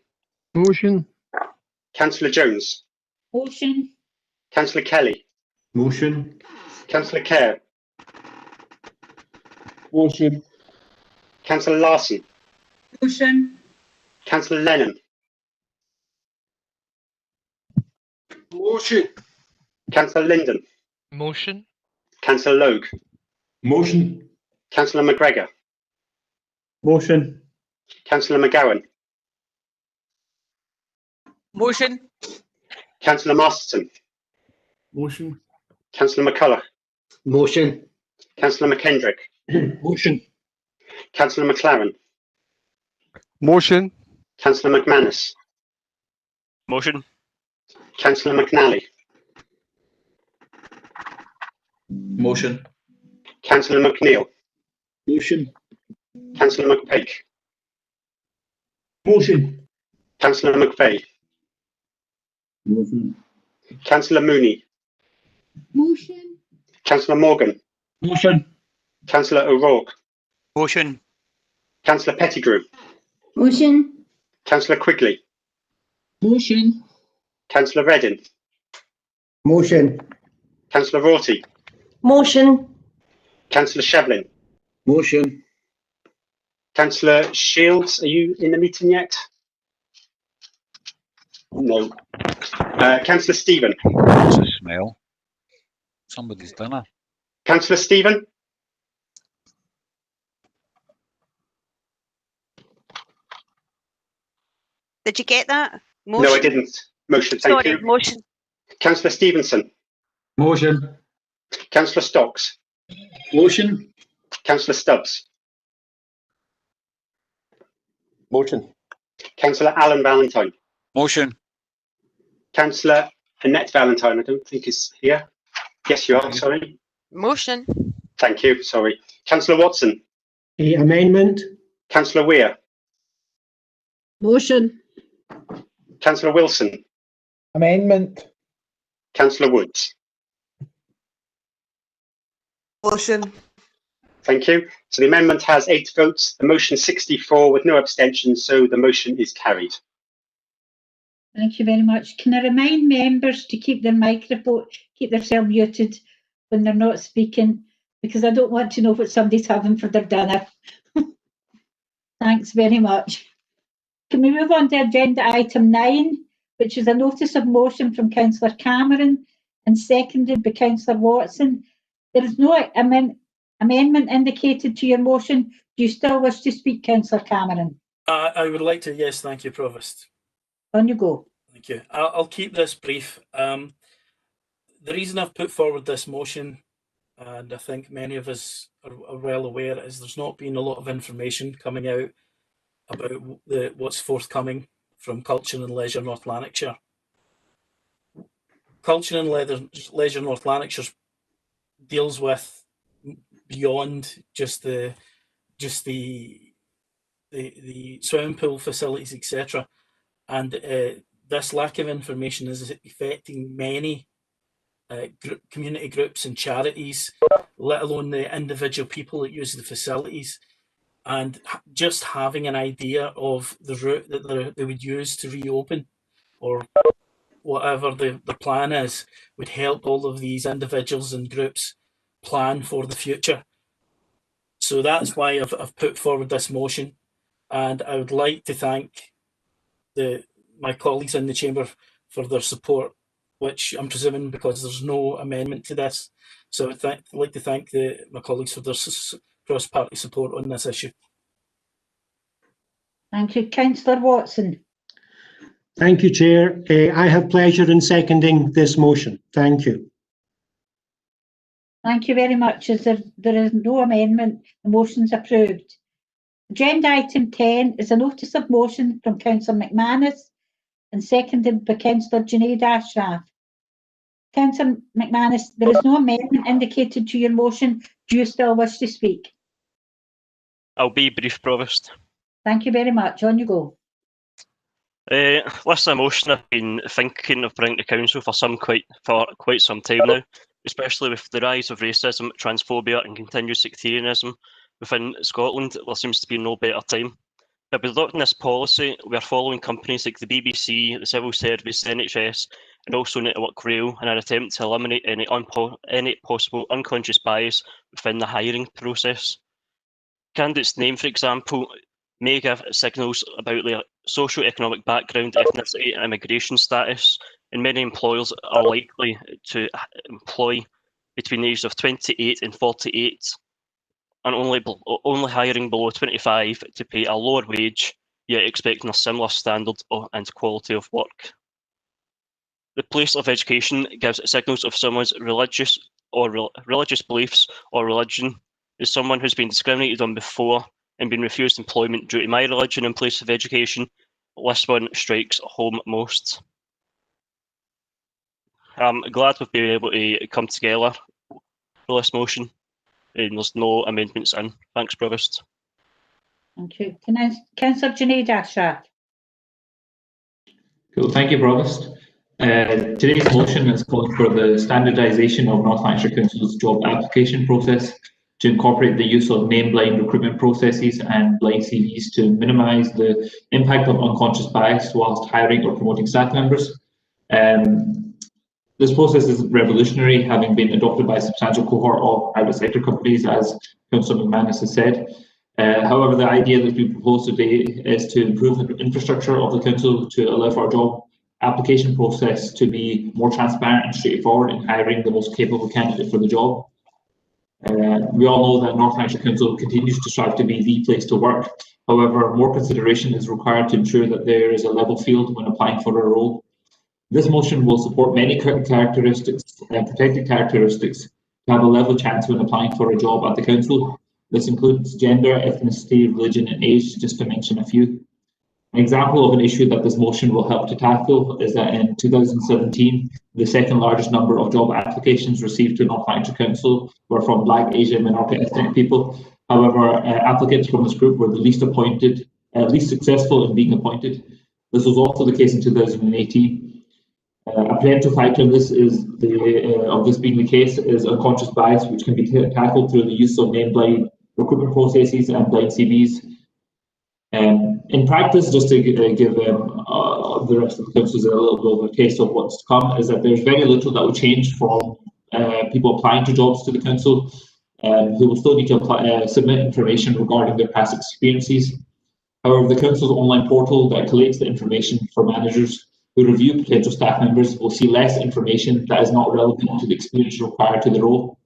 Motion. Councillor Jones. Motion. Councillor Kelly. Motion. Councillor Kerr. Motion. Councillor Larson. Motion. Councillor Lennon. Motion. Councillor Linden. Motion. Councillor Logue. Motion. Councillor McGregor. Motion. Councillor McGowan. Motion. Councillor Masterton. Motion. Councillor McCulloch. Motion. Councillor McKendrick. Motion. Councillor McLaren. Motion. Councillor McManus. Motion. Councillor McNally. Motion. Councillor McNeil. Motion. Councillor McPake. Motion. Councillor McVeigh. Motion. Councillor Mooney. Motion. Councillor Morgan. Motion. Councillor O'Rourke. Motion. Councillor Pettigrew. Motion. Councillor Quigley. Motion. Councillor Reddin. Motion. Councillor Rorty. Motion. Councillor Shevlin. Motion. Councillor Shields, are you in the meeting yet? No. Councillor Stephen. It's a smell. Somebody's done it. Councillor Stephen? Did you get that? Motion? No, I didn't. Motion, thank Sorry, you. motion. Councillor Stevenson? Motion. Councillor Stocks? Motion. Councillor Stubbs? Motion. Councillor Alan Valentine? Motion. Councillor Annette Valentine, I don't think is here. Yes, you are, sorry. Motion. Thank you, sorry. Councillor Watson? Amendment. Councillor Weir? Motion. Councillor Wilson? Amendment. Councillor Woods? Motion. Thank you. So the amendment has 8 votes, the motion 64 with no abstentions, so the motion is carried. Thank you very much. Can I remind members to keep their microphone, keep themselves muted when they're not speaking, because I don't want to know what somebody's having for their dinner. Thanks very much. Can we move on to agenda item 9, which is a notice of motion from Councillor Cameron and seconded by Councillor Watson. There is no amendment indicated to your motion. Do you still wish to speak, Councillor Cameron? I would like to, yes, thank you, Provost. On you go. Thank you. I'll keep this brief. The reason I've put forward this motion, and I think many of us are well aware, is there's not been a lot of information coming out about what's forthcoming from Culture and Leisure North Lanarkshire. Culture and Leisure North Lanarkshire deals with beyond just the swimming pool facilities, etc. And this lack of information is affecting many community groups and charities, let alone the individual people that use the facilities. And just having an idea of the route that they would use to reopen, or whatever the plan is, would help all of these individuals and groups plan for the future. So that's why I've put forward this motion, and I would like to thank my colleagues in the chamber for their support, which I'm presuming because there's no amendment to this. So I'd like to thank my colleagues for their cross-party support on this issue. Thank you. Councillor Watson. Thank you, Chair. I have pleasure in seconding this motion. Thank you. Thank you very much. As there is no amendment, the motion's approved. Agenda item 10 is a notice of motion from Councillor McManus and seconded by Councillor Junaid Ashraf. Councillor McManus, there is no amendment indicated to your motion. Do you still wish to speak? I'll be brief, Provost. Thank you very much. On you go. This is a motion I've been thinking of bringing to council for quite some time now, especially with the rise of racism, transphobia and continued sectarianism within Scotland. There seems to be no better time. By adopting this policy, we are following companies like the BBC, the Civil Service, the NHS, and also Network Rail in an attempt to eliminate any possible unconscious bias within the hiring process. Candidates' name, for example, may give signals about their socio-economic background, ethnicity, and immigration status, and many employers are likely to employ between the ages of 28 and 48, and only hiring below 25 to pay a lower wage, yet expecting a similar standard and quality of work. The place of education gives signals of someone's religious beliefs or religion. As someone who's been discriminated on before and been refused employment due to my religion and place of education, this one strikes home most. I'm glad we've been able to come together for this motion, and there's no amendments in. Thanks, Provost. Thank you. Councillor Junaid Ashraf. Cool. Thank you, Provost. Today's motion is calling for the standardisation of North Lanarkshire Council's job application process to incorporate the use of name-blind recruitment processes and blind CVs to minimise the impact of unconscious bias whilst hiring or promoting staff members. This process is revolutionary, having been adopted by a substantial cohort of private sector companies, as Councillor McManus has said. However, the idea that's been proposed today is to improve the infrastructure of the council to allow for a job application process to be more transparent and straightforward in hiring the most capable candidate for the job. We all know that North Lanarkshire Council continues to strive to be the place to work. However, more consideration is required to ensure that there is a level field when applying for a role. This motion will support many characteristics, protected characteristics, to have a level chance when applying for a job at the council. This includes gender, ethnicity, religion, and age, just to mention a few. An example of an issue that this motion will help to tackle is that in 2017, the second largest number of job applications received to North Lanarkshire Council were from Black, Asian, minority ethnic people. However, applicants from this group were the least successful in being appointed. This was also the case in 2018. A potential factor in this is of this being the case is unconscious bias, which can be tackled through the use of name-blind recruitment processes and blind CVs. In practice, just to give the rest of the councillors a little bit of a taste of what's to come, is that there's very little that will change from people applying to jobs to the council, who will still need to submit information regarding their past experiences. However, the council's online portal that collates the information for managers who review potential staff members will see less information that is not relevant to the experience required to the role.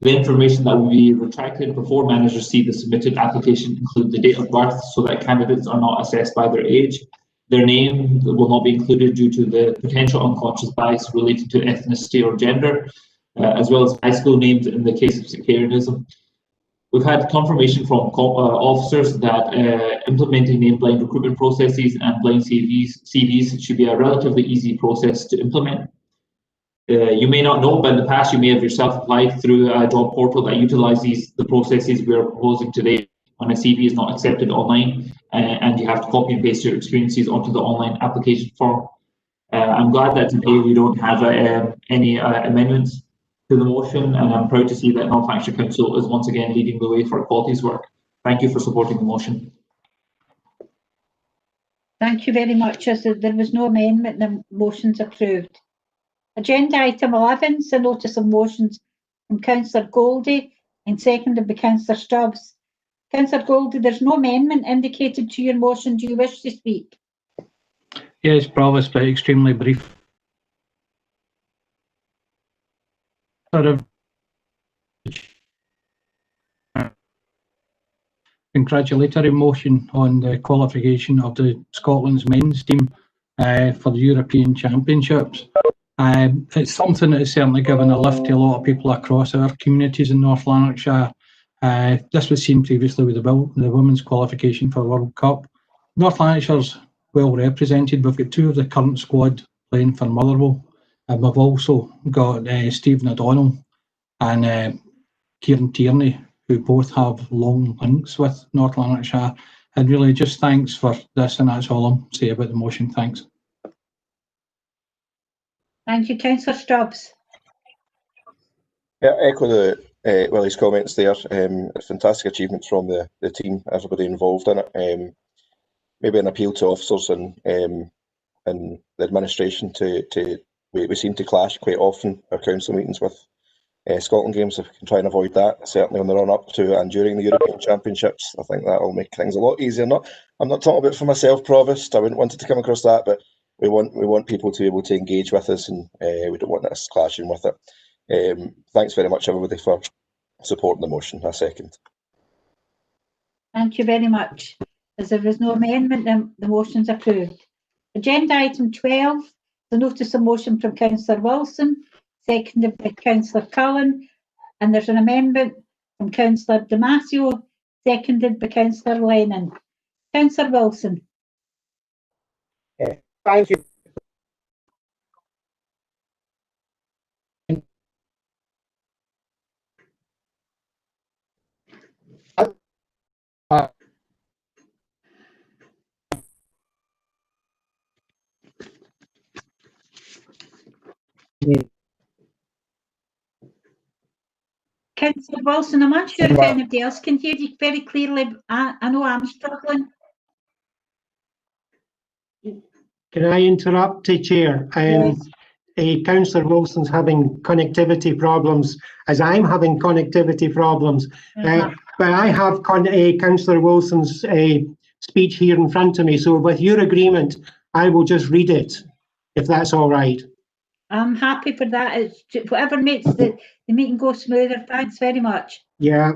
The information that will be retracted before managers see the submitted application include the date of birth, so that candidates are not assessed by their age. Their name will not be included due to the potential unconscious bias related to ethnicity or gender, as well as high school names in the case of sectarianism. We've had confirmation from officers that implementing name-blind recruitment processes and blind CVs should be a relatively easy process to implement. You may not know, but in the past you may have yourself applied through a job portal that utilises the processes we are proposing today when a CV is not accepted online, and you have to copy and paste your experiences onto the online application form. I'm glad that today we don't have any amendments to the motion, and I'm proud to see that North Lanarkshire Council is once again leading the way for equalities work. Thank you for supporting the motion. Thank you very much. As there was no amendment, the motion's approved. Agenda item 11 is a notice of motions from Councillor Goldie and seconded by Councillor Stubbs. Councillor Goldie, there's no amendment indicated to your motion. Do you wish to speak? Yes, Provost, but extremely brief. Congratulatory motion on the qualification of the Scotland's men's team for the European Championships. It's something that has certainly given a lift to a lot of people across our communities in North Lanarkshire. This was seen previously with the women's qualification for World Cup. North Lanarkshire's well represented. We've got two of the current squad playing for Motherwell, and we've also got Stephen O'Donnell and Kieran Tierney, who both have long links with North Lanarkshire. And really just thanks for this, and that's all I'll say about the motion. Thanks. Thank you, Councillor Stubbs. Yeah, echo Willie's comments there. Fantastic achievements from the team, everybody involved in it. Maybe an appeal to officers and the administration we seem to clash quite often, our council meetings with Scotland games. If we can try and avoid that, certainly on the run up to and during the European Championships, I think that will make things a lot easier. I'm not talking about for myself, Provost. I wouldn't want it to come across that, but we want people to be able to engage with us, and we don't want us clashing with it. Thanks very much, everybody, for supporting the motion. I second. Thank you very much. As there was no amendment, the motion's approved. Agenda item 12, the notice of motion from Councillor Wilson, seconded by Councillor Cullen, and there's an amendment from Councillor Damasio, seconded by Councillor Lennon. Councillor Wilson. Thank you. Councillor Wilson, I'm not sure if anybody else can hear you very clearly. I know I'm struggling. Can I interrupt, Chair? Yes. Councillor Wilson's having connectivity problems, as I'm having connectivity problems. But I have Councillor Wilson's speech here in front of me, so with your agreement, I will just read it, if that's all right. I'm happy for that. It's whatever makes the meeting go smoother. Thanks very much. Yeah.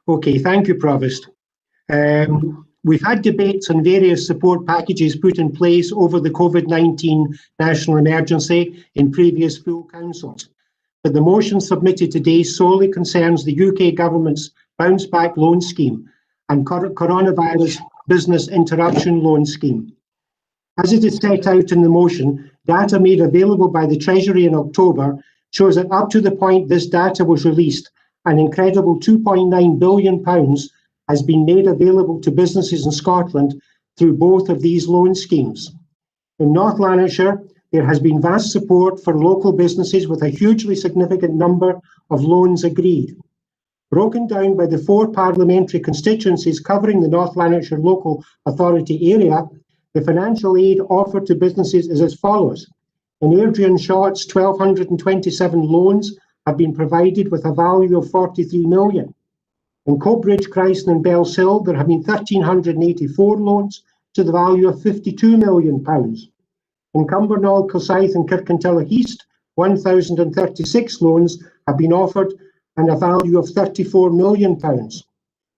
Okay, thank you, Provost. We've had debates on various support packages put in place over the COVID-19 national emergency in previous full councils. But the motion submitted today solely concerns the UK government's bounce back loan scheme and coronavirus business interruption loan scheme. As it is set out in the motion, data made available by the Treasury in October shows that up to the point this data was released, an incredible £2.9 billion has been made available to businesses in Scotland through both of these loan schemes. In North Lanarkshire, there has been vast support for local businesses with a hugely significant number of loans agreed. Broken down by the 4 parliamentary constituencies covering the North Lanarkshire local authority area, the financial aid offered to businesses is as follows. In Adrian Shot's 1,227 loans have been provided with a value of 43 million. In Coatbridge, Christen and Bellsill, there have been 1,384 loans to the value of £52 million. In Cumbernauld, Kilsyth and Kirkintilloch East, 1,036 loans have been offered and a value of £34 million.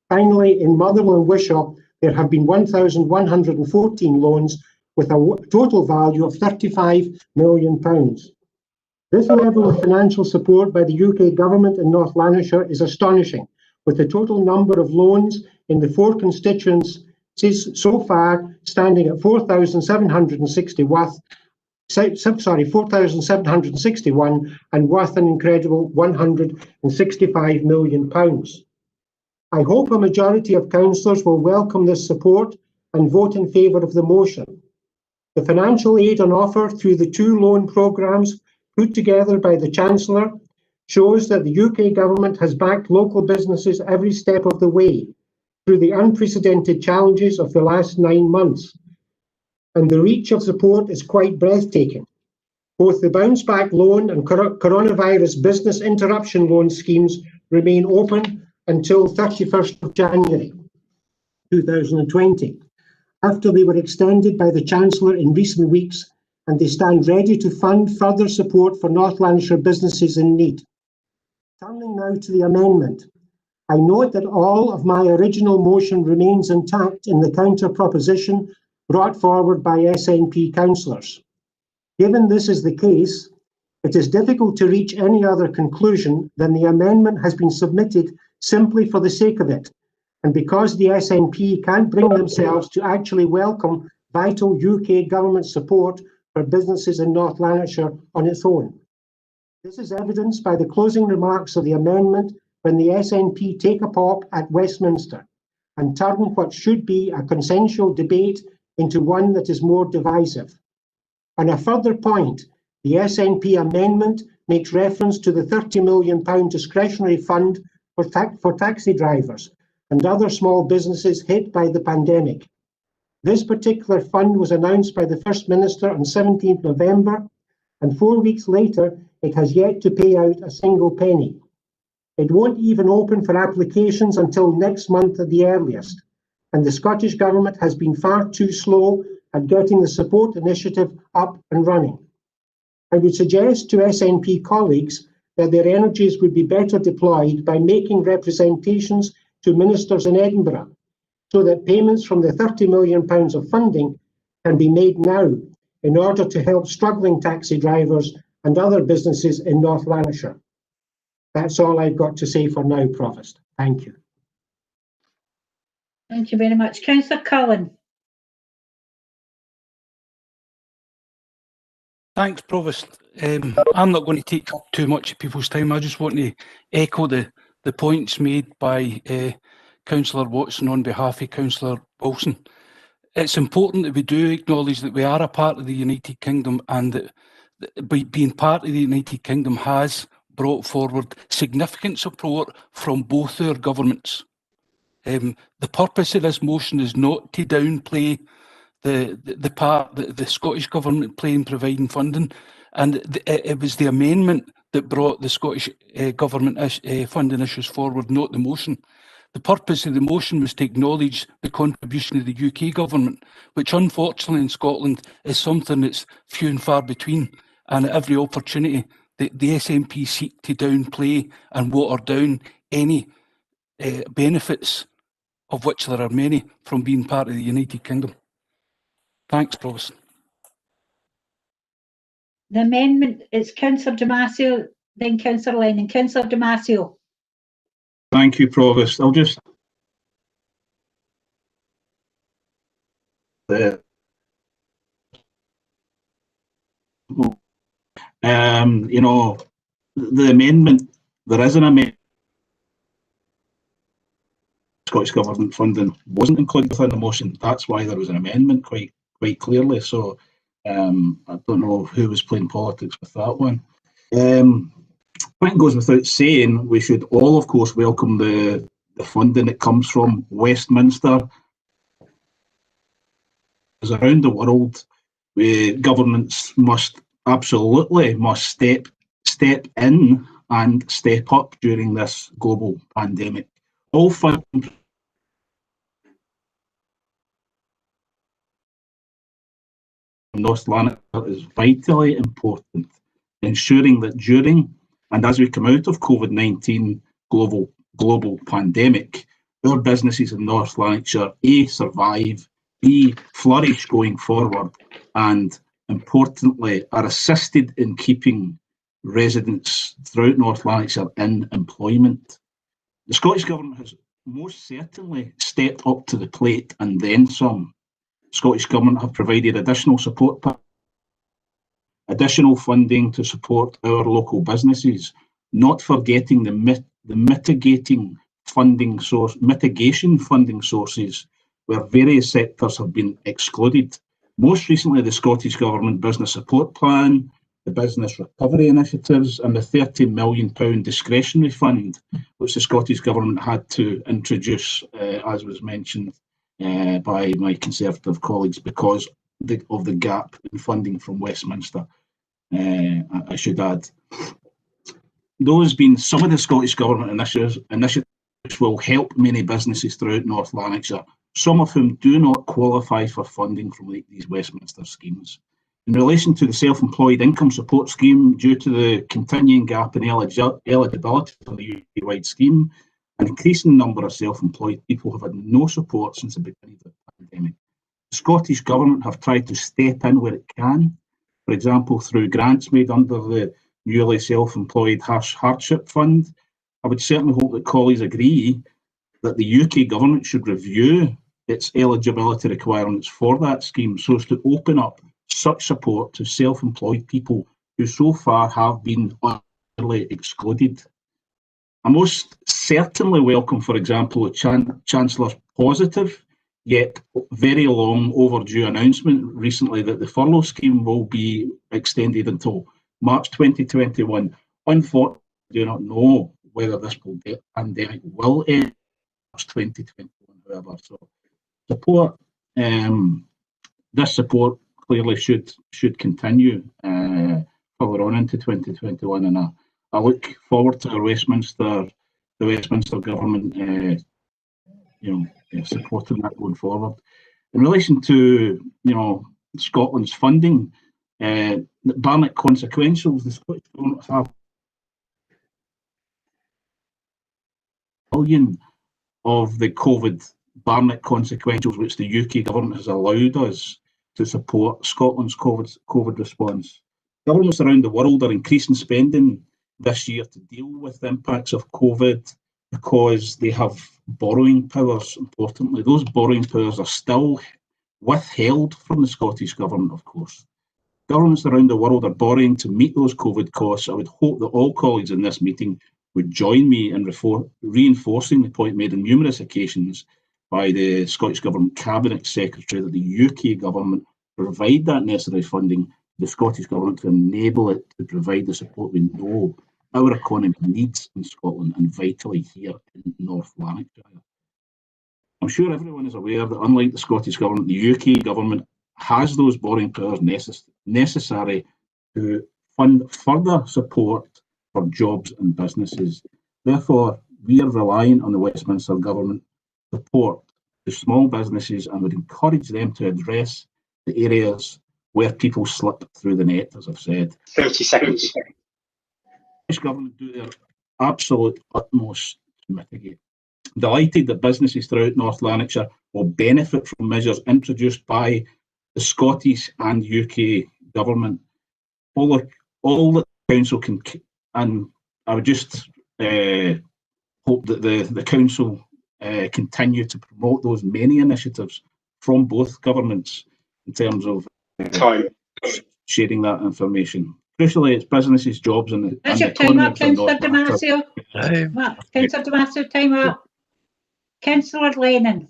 Finally, in Motherwell and Wishaw, there have been 1,114 loans with a total value of £35 million. This level of financial support by the UK government in North Lanarkshire is astonishing, with the total number of loans in the 4 constituencies so far standing at 4,761 and worth an incredible £165 million. I hope a majority of councillors will welcome this support and vote in favour of the motion. The financial aid on offer through the 2 loan programmes put together by the Chancellor shows that the UK government has backed local businesses every step of the way through the unprecedented challenges of the last 9 months. And the reach of support is quite breathtaking. Both the bounce back loan and coronavirus business interruption loan schemes remain open until 31st of January 2020, after they were extended by the Chancellor in recent weeks, and they stand ready to fund further support for North Lanarkshire businesses in need. Turning now to the amendment, I note that all of my original motion remains intact in the counter proposition brought forward by SNP councillors. Given this is the case, it is difficult to reach any other conclusion than the amendment has been submitted simply for the sake of it, and because the SNP can't bring themselves to actually welcome vital UK government support for businesses in North Lanarkshire on its own. This is evidenced by the closing remarks of the amendment when the SNP take a pop at Westminster and turn what should be a consensual debate into one that is more divisive. On a further point, the SNP amendment makes reference to the £30 million discretionary fund for taxi drivers and other small businesses hit by the pandemic. This particular fund was announced by the First Minister on 17th November, and 4 weeks later, it has yet to pay out a single penny. It won't even open for applications until next month at the earliest, and the Scottish Government has been far too slow at getting the support initiative up and running. I would suggest to SNP colleagues that their energies would be better deployed by making representations to ministers in Edinburgh, so that payments from the £30 million of funding can be made now in order to help struggling taxi drivers and other businesses in North Lanarkshire. That's all I've got to say for now, Provost. Thank you. Thank you very much. Councillor Cullen. Thanks, Provost. I'm not going to take up too much of people's time. I just want to echo the points made by Councillor Watson on behalf of Councillor Wilson. It's important that we do acknowledge that we are a part of the United Kingdom, and that by being part of the United Kingdom has brought forward significant support from both our governments. The purpose of this motion is not to downplay the part that the Scottish Government play in providing funding, and it was the amendment that brought the Scottish Government funding issues forward, not the motion. The purpose of the motion was to acknowledge the contribution of the UK government, which unfortunately in Scotland is something that's few and far between, and at every opportunity the SNP seek to downplay and water down any benefits, of which there are many, from being part of the United Kingdom. Thanks, Provost. The amendment is Councillor Damasio, then Councillor Lennon. Councillor Damasio. Thank you, Provost. I'll just you know, the amendment, there is an amendment. Scottish Government funding wasn't included within the motion. That's why there was an amendment quite clearly. So I don't know who was playing politics with that one. I think it goes without saying we should all, of course, welcome the funding that comes from Westminster. As around the world, governments must step in and step up during this global pandemic. All funding North Lanarkshire is vitally important, ensuring that during and as we come out of COVID-19 global pandemic, our businesses in North Lanarkshire A, survive, B, flourish going forward, and importantly are assisted in keeping residents throughout North Lanarkshire in employment. The Scottish Government has most certainly stepped up to the plate and then some. The Scottish Government have provided additional support, additional funding to support our local businesses, not forgetting the mitigation funding sources where various sectors have been excluded. Most recently, the Scottish Government Business Support Plan, the Business Recovery Initiatives, and the £30 million discretionary fund, which the Scottish Government had to introduce, as was mentioned by my Conservative colleagues, because of the gap in funding from Westminster. I should add. Those being some of the Scottish Government initiatives which will help many businesses throughout North Lanarkshire, some of whom do not qualify for funding from these Westminster schemes. In relation to the Self-Employed Income Support Scheme, due to the continuing gap in eligibility for the UK-wide scheme, an increasing number of self-employed people have had no support since the beginning of the pandemic. The Scottish Government have tried to step in where it can, for example, through grants made under the newly Self-Employed Hardship Fund. I would certainly hope that colleagues agree that the UK Government should review its eligibility requirements for that scheme so as to open up such support to self-employed people who so far have been utterly excluded. I most certainly welcome, for example, the Chancellor's positive yet very long overdue announcement recently that the furlough scheme will be extended until March 2021. Unfortunately, I do not know whether this pandemic will end in March 2021, however. So support, this support clearly should continue further on into 2021, and I look forward to the Westminster Government supporting that going forward. In relation to Scotland's funding, Barnett consequentials, the Scottish Government have billion of the COVID Barnett consequentials which the UK Government has allowed us to support Scotland's COVID response. Governments around the world are increasing spending this year to deal with the impacts of COVID because they have borrowing powers, importantly. Those borrowing powers are still withheld from the Scottish Government, of course. Governments around the world are borrowing to meet those COVID costs. I would hope that all colleagues in this meeting would join me in reinforcing the point made on numerous occasions by the Scottish Government Cabinet Secretary that the UK Government provide that necessary funding to the Scottish Government to enable it to provide the support we know our economy needs in Scotland and vitally here in North Lanarkshire. I'm sure everyone is aware that unlike the Scottish Government, the UK Government has those borrowing powers necessary to fund further support for jobs and businesses. Therefore, We are reliant on the Westminster Government support to small businesses and would encourage them to address the areas where people slip through the net, as I've said. 30 seconds. The British Government do their absolute utmost to mitigate. I'm delighted that businesses throughout North Lanarkshire will benefit from measures introduced by the Scottish and UK Government. All that the Council can, and I would just hope that the Council continue to promote those many initiatives from both governments in terms of sharing that information. Crucially, it's businesses, jobs, and the That's your time up, Councillor Damasio. Councillor Damasio, time up. Councillor Lennon.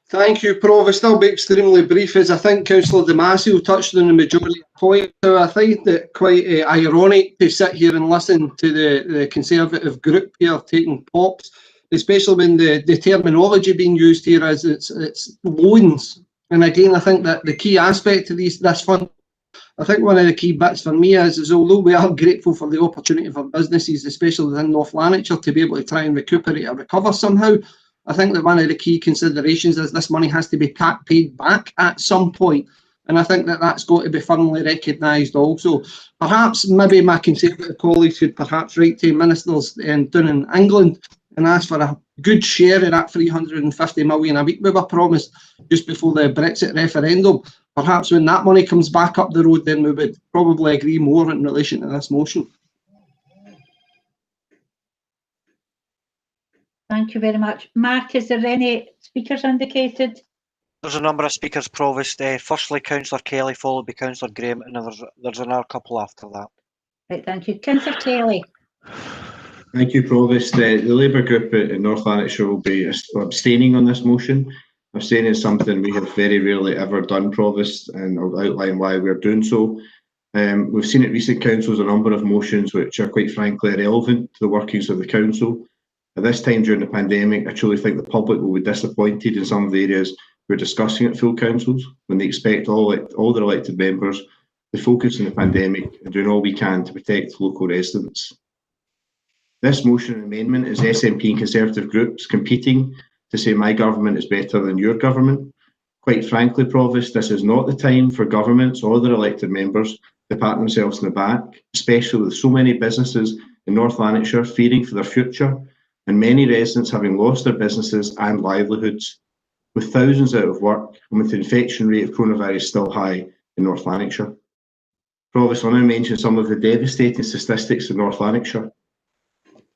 Thank you, Provost. I'll be extremely brief, as I think Councillor Damasio touched on the majority of points. So I find it quite ironic to sit here and listen to the Conservative group here taking pops, especially when the terminology being used here is it's loans. And again, I think that the key aspect of this fund, I think one of the key bits for me is although we are grateful for the opportunity for businesses, especially within North Lanarkshire, to be able to try and recuperate or recover somehow, I think that one of the key considerations is this money has to be paid back at some point. And I think that that's got to be firmly recognised also. Perhaps maybe my Conservative colleagues could perhaps write to ministers down in England and ask for a good share of that 350 million a week we were promised just before the Brexit referendum. Perhaps when that money comes back up the road, then we would probably agree more in relation to this motion. Thank you very much. Mark, is there any speakers indicated? There's a number of speakers, Provost. Firstly, Councillor Kelly, followed by Councillor Graham, and there's another couple after that. Right, thank you. Councillor Kelly. Thank you, Provost. The Labour group in North Lanarkshire will be abstaining on this motion. Abstaining is something we have very rarely ever done, Provost, and I'll outline why we're doing so. We've seen at recent councils a number of motions which are quite frankly irrelevant to the workings of the council. At this time during the pandemic, I truly think the public will be disappointed in some of the areas we're discussing at full councils when they expect all their elected members to focus on the pandemic and doing all we can to protect local residents. This motion and amendment is SNP and Conservative groups competing to say my government is better than your government. Quite frankly, Provost, this is not the time for governments or their elected members to pat themselves in the back, especially with so many businesses in North Lanarkshire fearing for their future and many residents having lost their businesses and livelihoods. With thousands out of work and with the infection rate of coronavirus still high in North Lanarkshire. Provost, I'll now mention some of the devastating statistics in North Lanarkshire.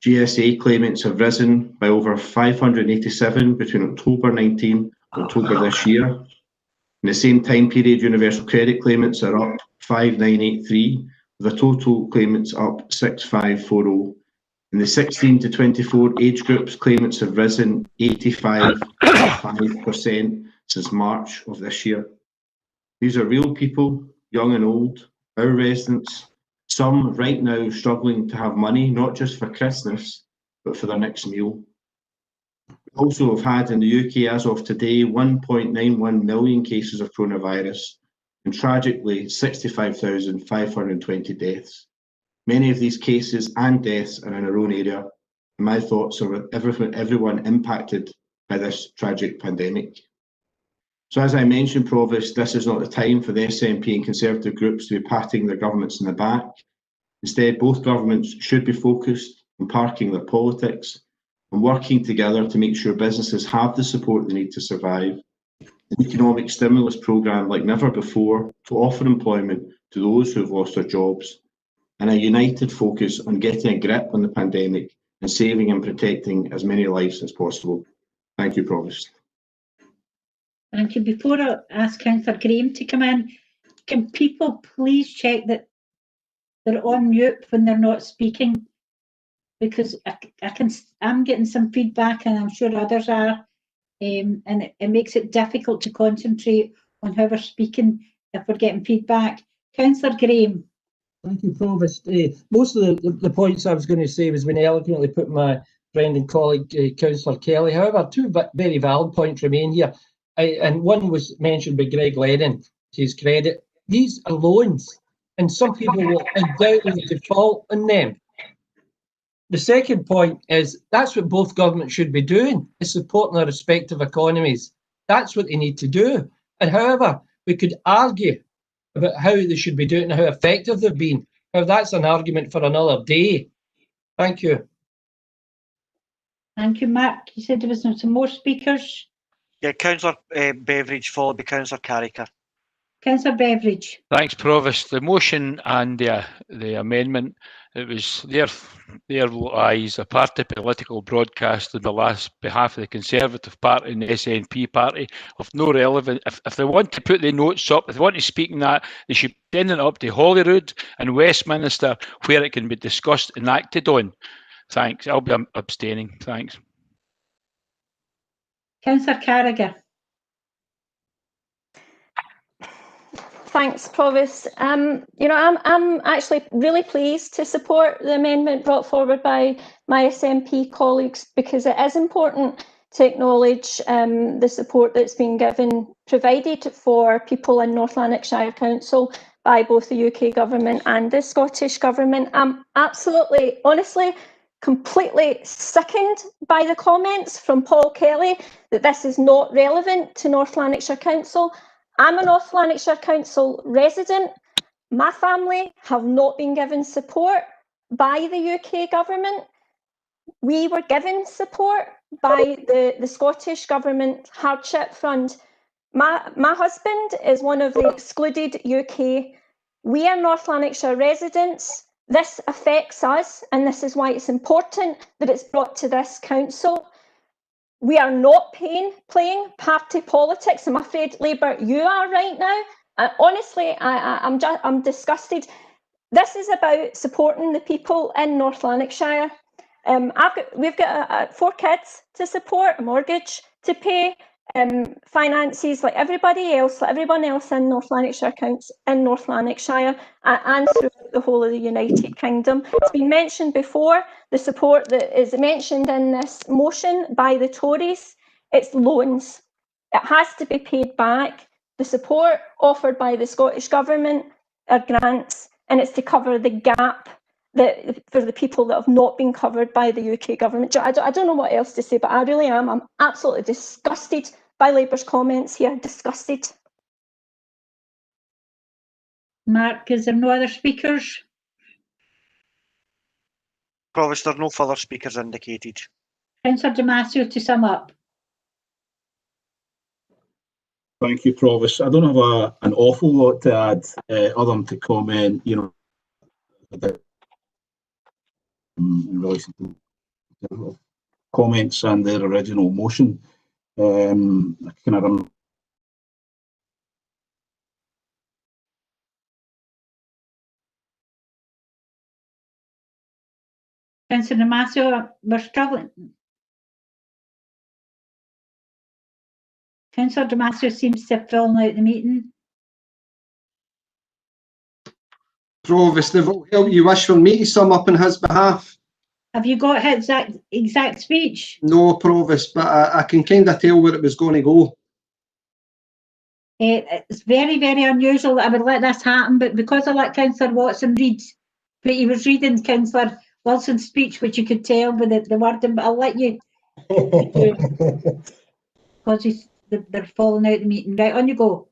GSA claimants have risen by over 587 between October 19 and October this year. In the same time period, universal credit claimants are up 5983, with a total claimants up 6540. In the 16 to 24 age groups, claimants have risen 85% since March of this year. These are real people, young and old, our residents, some right now struggling to have money, not just for Christmas, but for their next meal. We also have had in the UK, as of today, 1.91 million cases of coronavirus, and tragically 65,520 deaths. Many of these cases and deaths are in our own area, and my thoughts are with everyone impacted by this tragic pandemic. So as I mentioned, Provost, this is not the time for the SNP and Conservative groups to be patting their governments in the back. Instead, both governments should be focused on parking their politics and working together to make sure businesses have the support they need to survive. An economic stimulus programme like never before to offer employment to those who have lost their jobs, and a united focus on getting a grip on the pandemic and saving and protecting as many lives as possible. Thank you, Provost. Thank you. Before I ask Councillor Graham to come in, can people please check that they're on mute when they're not speaking? Because I'm getting some feedback, and I'm sure others are, and it makes it difficult to concentrate on how we're speaking if we're getting feedback. Councillor Graham. Thank you, Provost. Most of the points I was going to say was when eloquently put my friend and colleague, Councillor Kelly. However, two very valid points remain here. And one was mentioned by Greg Lennon, to his credit. These are loans, and some people will undoubtedly default on them. The second point is that's what both governments should be doing, is supporting their respective economies. That's what they need to do. And however, we could argue about how they should be doing it and how effective they've been. Now, that's an argument for another day. Thank you. Thank you, Mark. You said there was some more speakers. Yeah, Councillor Beveridge, followed by Councillor Carricker. Councillor Beveridge. Thanks, Provost. The motion and the amendment, it was their lies, a party political broadcast on behalf of the Conservative Party and the SNP Party of no relevance. If they want to put the notes up, if they want to speak in that, they should send it up to Holyrood and Westminster where it can be discussed and acted on. Thanks. I'll be abstaining. Thanks. Councillor Carriger. Thanks, Provost. You know, I'm actually really pleased to support the amendment brought forward by my SNP colleagues, because it is important to acknowledge the support that's been provided for people in North Lanarkshire Council by both the UK Government and the Scottish Government. I'm absolutely, honestly, completely sickened by the comments from Paul Kelly that this is not relevant to North Lanarkshire Council. I'm a North Lanarkshire Council resident. My family have not been given support by the UK Government. We were given support by the Scottish Government Hardship Fund. My husband is one of the excluded UK. We are North Lanarkshire residents. This affects us, and this is why it's important that it's brought to this council. We are not playing party politics. I'm afraid, Labour, you are right now. Honestly, I'm disgusted. This is about supporting the people in North Lanarkshire. We've got 4 kids to support, a mortgage to pay, finances like everybody else, like everyone else in North Lanarkshire and throughout the whole of the United Kingdom. It's been mentioned before, the support that is mentioned in this motion by the Tories, it's loans. It has to be paid back. The support offered by the Scottish Government are grants, and it's to cover the gap for the people that have not been covered by the UK Government. I don't know what else to say, but I really am. I'm absolutely disgusted by Labour's comments here. Disgusted. Mark, is there no other speakers? Provost, there are no further speakers indicated. Councillor Damasio to sum up. Thank you, Provost. I don't have an awful lot to add, other than to comment, you know, in relation to comments and their original motion. Councillor Damasio, we're struggling. Councillor Damasio seems to have fallen out the meeting. Provost, the vote help you wish for me to sum up on his behalf? Have you got his exact speech? No, Provost, but I can kind of tell where it was going to go. It's very, very unusual that I would let this happen, but because I let Councillor Watson read, but he was reading Councillor Wilson's speech, which you could tell with the wording, but I'll let you because they're falling out the meeting. Right, on you go.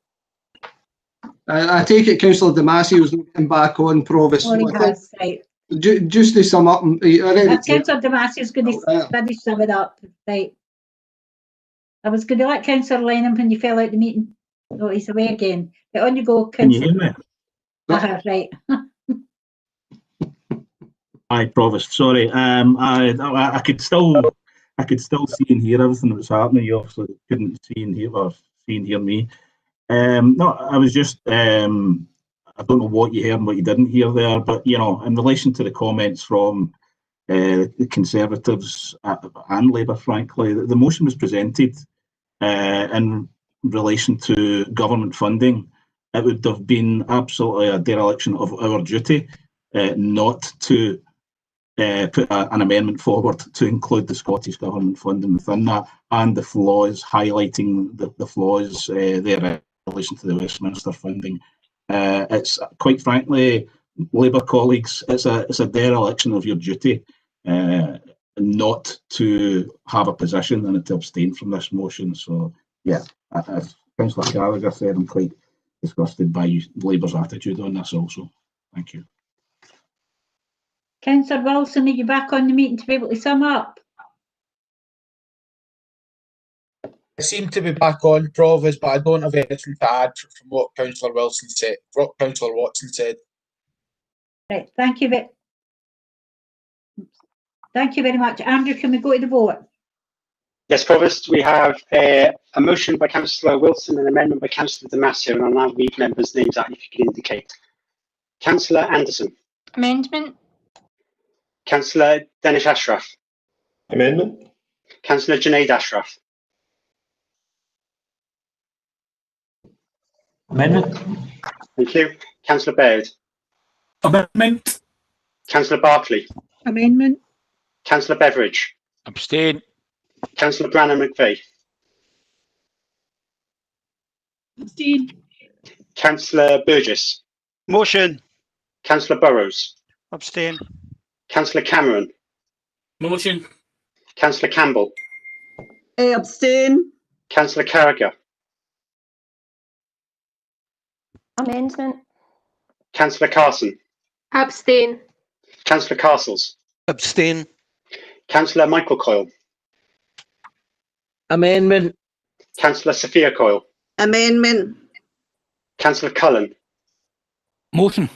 I take it Councillor Damasio's not getting back on, Provost. Oh, he has, right. Just to sum up, Councillor Damasio's going to finish sum it up. Right. I was going to let Councillor Lennon when you fell out the meeting. Oh, he's away again. But on you go, Councillor. Can you hear me? Right. Aye, Provost. Sorry. I could still see and hear everything that was happening. You obviously couldn't see and hear me. No, I was just I don't know what you heard and what you didn't hear there, but you know, in relation to the comments from the Conservatives and Labour, frankly, the motion was presented in relation to government funding. It would have been absolutely a dereliction of our duty not to put an amendment forward to include the Scottish Government funding within that, and the flaws, highlighting the flaws there in relation to the Westminster funding. It's quite frankly, Labour colleagues, it's a dereliction of your duty not to have a position and to abstain from this motion. So, yeah, as Councillor Gallagher said, I'm quite disgusted by Labour's attitude on this also. Thank you. Councillor Wilson, are you back on the meeting to be able to sum up? I seem to be back on, Provost, but I don't have anything to add from what Councillor Wilson said. What Councillor Watson said. Right, thank you very much. Andrew, can we go to the vote? Yes, Provost, we have a motion by Councillor Wilson and an amendment by Councillor Damasio, and I'll now read members' names out if you can indicate. Councillor Anderson. Amendment. Councillor Danish Ashraf. Amendment. Councillor Junaid Ashraf. Amendment. Thank you. Councillor Baird. Amendment. Councillor Barclay. Amendment. Councillor Beveridge. Abstain. Councillor Brannan McVeigh. Abstain. Councillor Burgess. Motion. Councillor Burrows. Abstain. Councillor Cameron. Motion. Councillor Campbell. Abstain. Councillor Carragher. Amendment. Councillor Carson. Abstain. Councillor Castles. Abstain. Councillor Michael Coyle. Amendment. Councillor Sophia Coyle. Amendment. Councillor Cullen. Motion.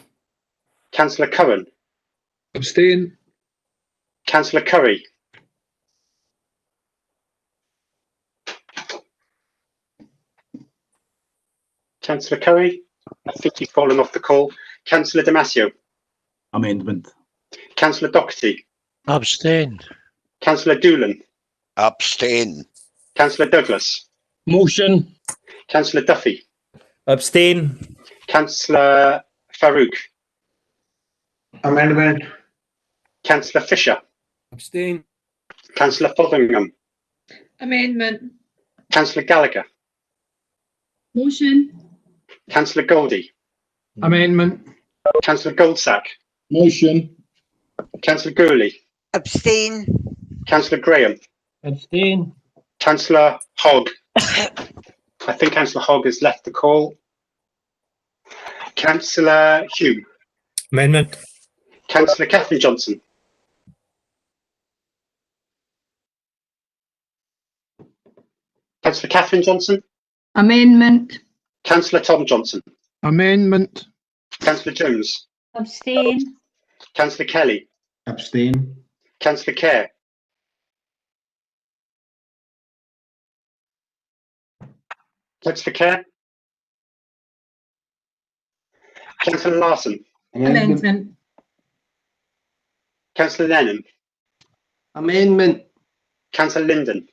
Councillor Curran. Abstain. Councillor Curry. Councillor Curry. I think you've fallen off the call. Councillor Damasio. Amendment. Councillor Doherty. Abstain. Councillor Doolan. Abstain. Councillor Douglas. Motion. Councillor Duffy. Abstain. Councillor Farouk. Amendment. Councillor Fisher. Abstain. Councillor Fotheringham. Amendment. Councillor Gallagher. Motion. Councillor Goldie. Amendment. Councillor Goldsack. Motion. Councillor Gurley. Abstain. Councillor Graham. Abstain. Councillor Hogg. I think Councillor Hogg has left the call. Councillor Hume. Amendment. Councillor Catherine Johnson. Councillor Catherine Johnson. Amendment. Councillor Tom Johnson. Amendment. Councillor Jones. Abstain. Councillor Kelly. Abstain. Councillor Kerr. Councillor Kerr. Councillor Larson. Amendment. Councillor Lennon. Amendment. Councillor Linden.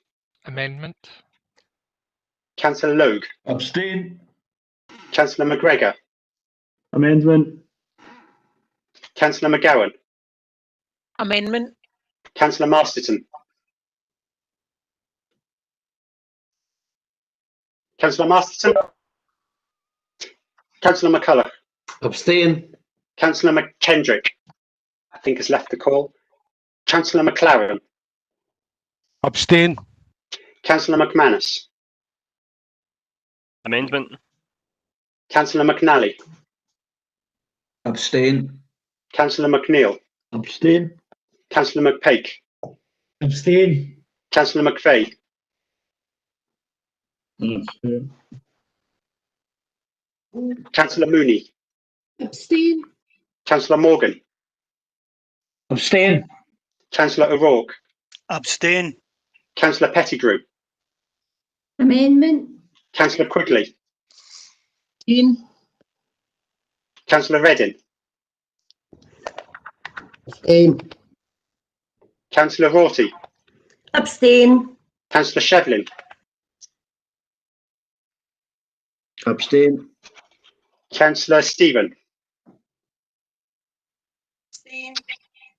Amendment. Councillor Logue. Abstain. Councillor McGregor. Amendment. Councillor McGowan. Amendment. Councillor Masterton. Councillor Masterton. Councillor McCulloch. Abstain. Councillor McKendrick, I think, has left the call. Councillor McLaren. Abstain. Councillor McManus. Amendment. Councillor McNally. Abstain. Councillor McNeil. Abstain. Councillor McPake. Abstain. Councillor McVeigh. Abstain. Councillor Mooney. Abstain. Councillor Morgan. Abstain. Councillor O'Rourke. Abstain. Councillor Pettigrew. Amendment. Councillor Quigley. Abstain. Councillor Reddin. Abstain. Councillor Rorty. Abstain. Councillor Shevlin. Abstain. Councillor Stephen. Abstain.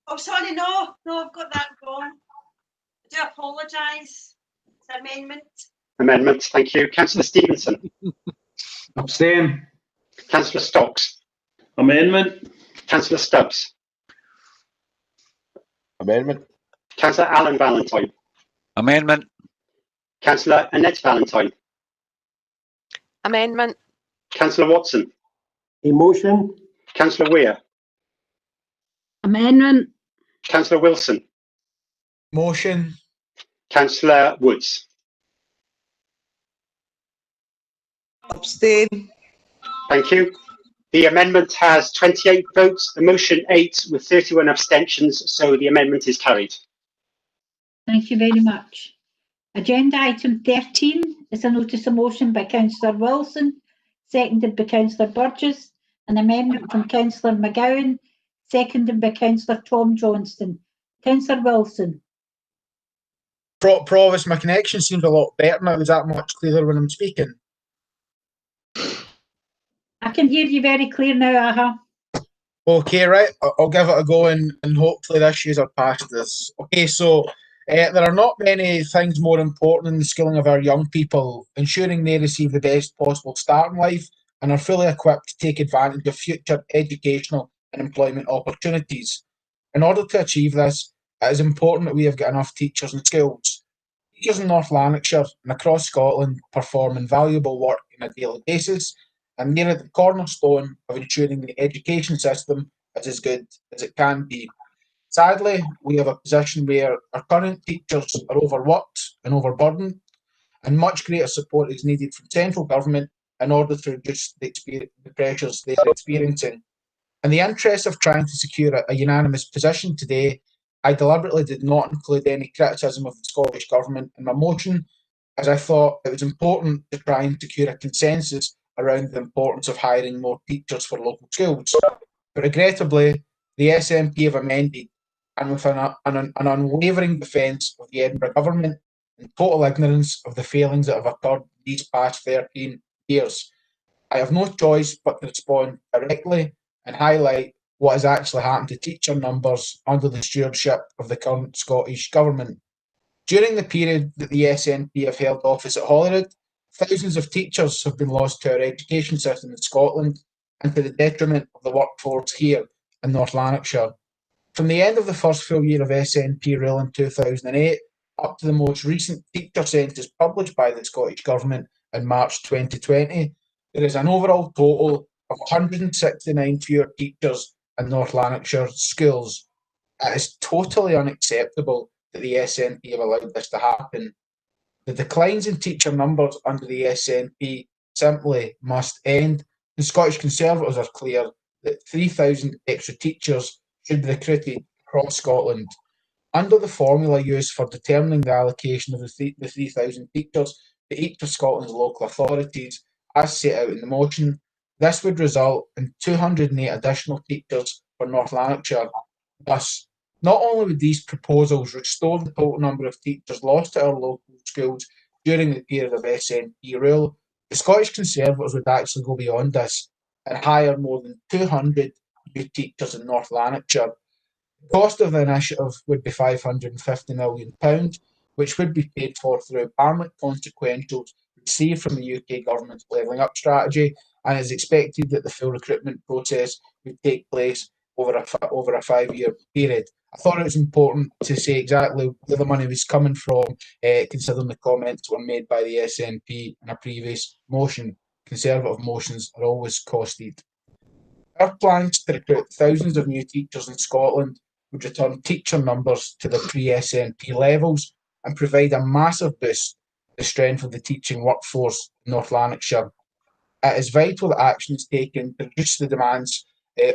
Oh, sorry, no, I've got that wrong. I do apologise. It's an amendment. Amendment, thank you. Councillor Stevenson. Abstain. Councillor Stocks. Amendment. Councillor Stubbs. Amendment. Councillor Alan Valentine. Amendment. Councillor Annette Valentine. Amendment. Councillor Watson. A motion. Councillor Weir. Amendment. Councillor Wilson. Motion. Councillor Woods. Abstain. Thank you. The amendment has 28 votes, the motion 8 with 31 abstentions, so the amendment is carried. Thank you very much. Agenda item 13 is a notice of motion by Councillor Wilson, seconded by Councillor Burgess, an amendment from Councillor McGowan, seconded by Councillor Tom Johnston. Councillor Wilson. Provost, my connection seems a lot better now. Is that much clearer when I'm speaking? I can hear you very clear now, Aha. Okay, right. I'll give it a go and hopefully the issues are past this. Okay, so there are not many things more important than the skilling of our young people, ensuring they receive the best possible start in life and are fully equipped to take advantage of future educational and employment opportunities. In order to achieve this, it is important that we have got enough teachers in schools. Teachers in North Lanarkshire and across Scotland perform invaluable work on a daily basis, and they're at the cornerstone of ensuring the education system is as good as it can be. Sadly, we have a position where our current teachers are overworked and overburdened, and much greater support is needed from central government in order to reduce the pressures they are experiencing. In the interest of trying to secure a unanimous position today, I deliberately did not include any criticism of the Scottish Government in my motion, as I thought it was important to try and secure a consensus around the importance of hiring more teachers for local schools. But regrettably, the SNP have amended, and with an unwavering defence of the Edinburgh Government and total ignorance of the failings that have occurred these past 13 years, I have no choice but to respond directly and highlight what has actually happened to teacher numbers under the stewardship of the current Scottish Government. During the period that the SNP have held office at Holyrood, thousands of teachers have been lost to our education system in Scotland and to the detriment of the workforce here in North Lanarkshire. From the end of the first full year of SNP rule in 2008 up to the most recent teacher census published by the Scottish Government in March 2020, there is an overall total of 169 fewer teachers in North Lanarkshire schools. It is totally unacceptable that the SNP have allowed this to happen. The declines in teacher numbers under the SNP simply must end. The Scottish Conservatives are clear that 3,000 extra teachers should be recruited across Scotland. Under the formula used for determining the allocation of the 3,000 teachers to each of Scotland's local authorities, as set out in the motion, this would result in 208 additional teachers for North Lanarkshire. Thus, not only would these proposals restore the total number of teachers lost to our local schools during the period of SNP rule, the Scottish Conservatives would actually go beyond this and hire more than 200 new teachers in North Lanarkshire. The cost of the initiative would be £550 million, which would be paid for through permanent consequentials received from the UK Government's Levelling Up strategy, and is expected that the full recruitment process would take place over a 5-year period. I thought it was important to say exactly where the money was coming from, considering the comments were made by the SNP in a previous motion. Conservative motions are always costed. Our plans to recruit thousands of new teachers in Scotland would return teacher numbers to the pre-SNP levels and provide a massive boost to the strength of the teaching workforce in North Lanarkshire. It is vital that action is taken to reduce the demands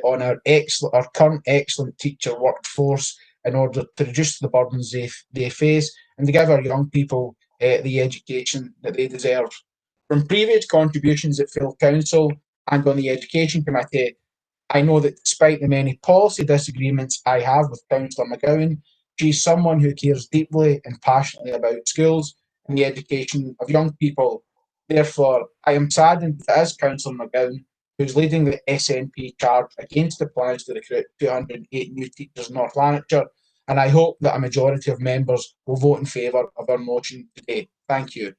on our current excellent teacher workforce in order to reduce the burdens they face and to give our young people the education that they deserve. From previous contributions at full council and on the Education Committee, I know that despite the many policy disagreements I have with Councillor McGowan, she is someone who cares deeply and passionately about schools and the education of young people. Therefore, I am saddened that it is Councillor McGowan who is leading the SNP charge against the plans to recruit 208 new teachers in North Lanarkshire, and I hope that a majority of members will vote in favour of our motion today. Thank you.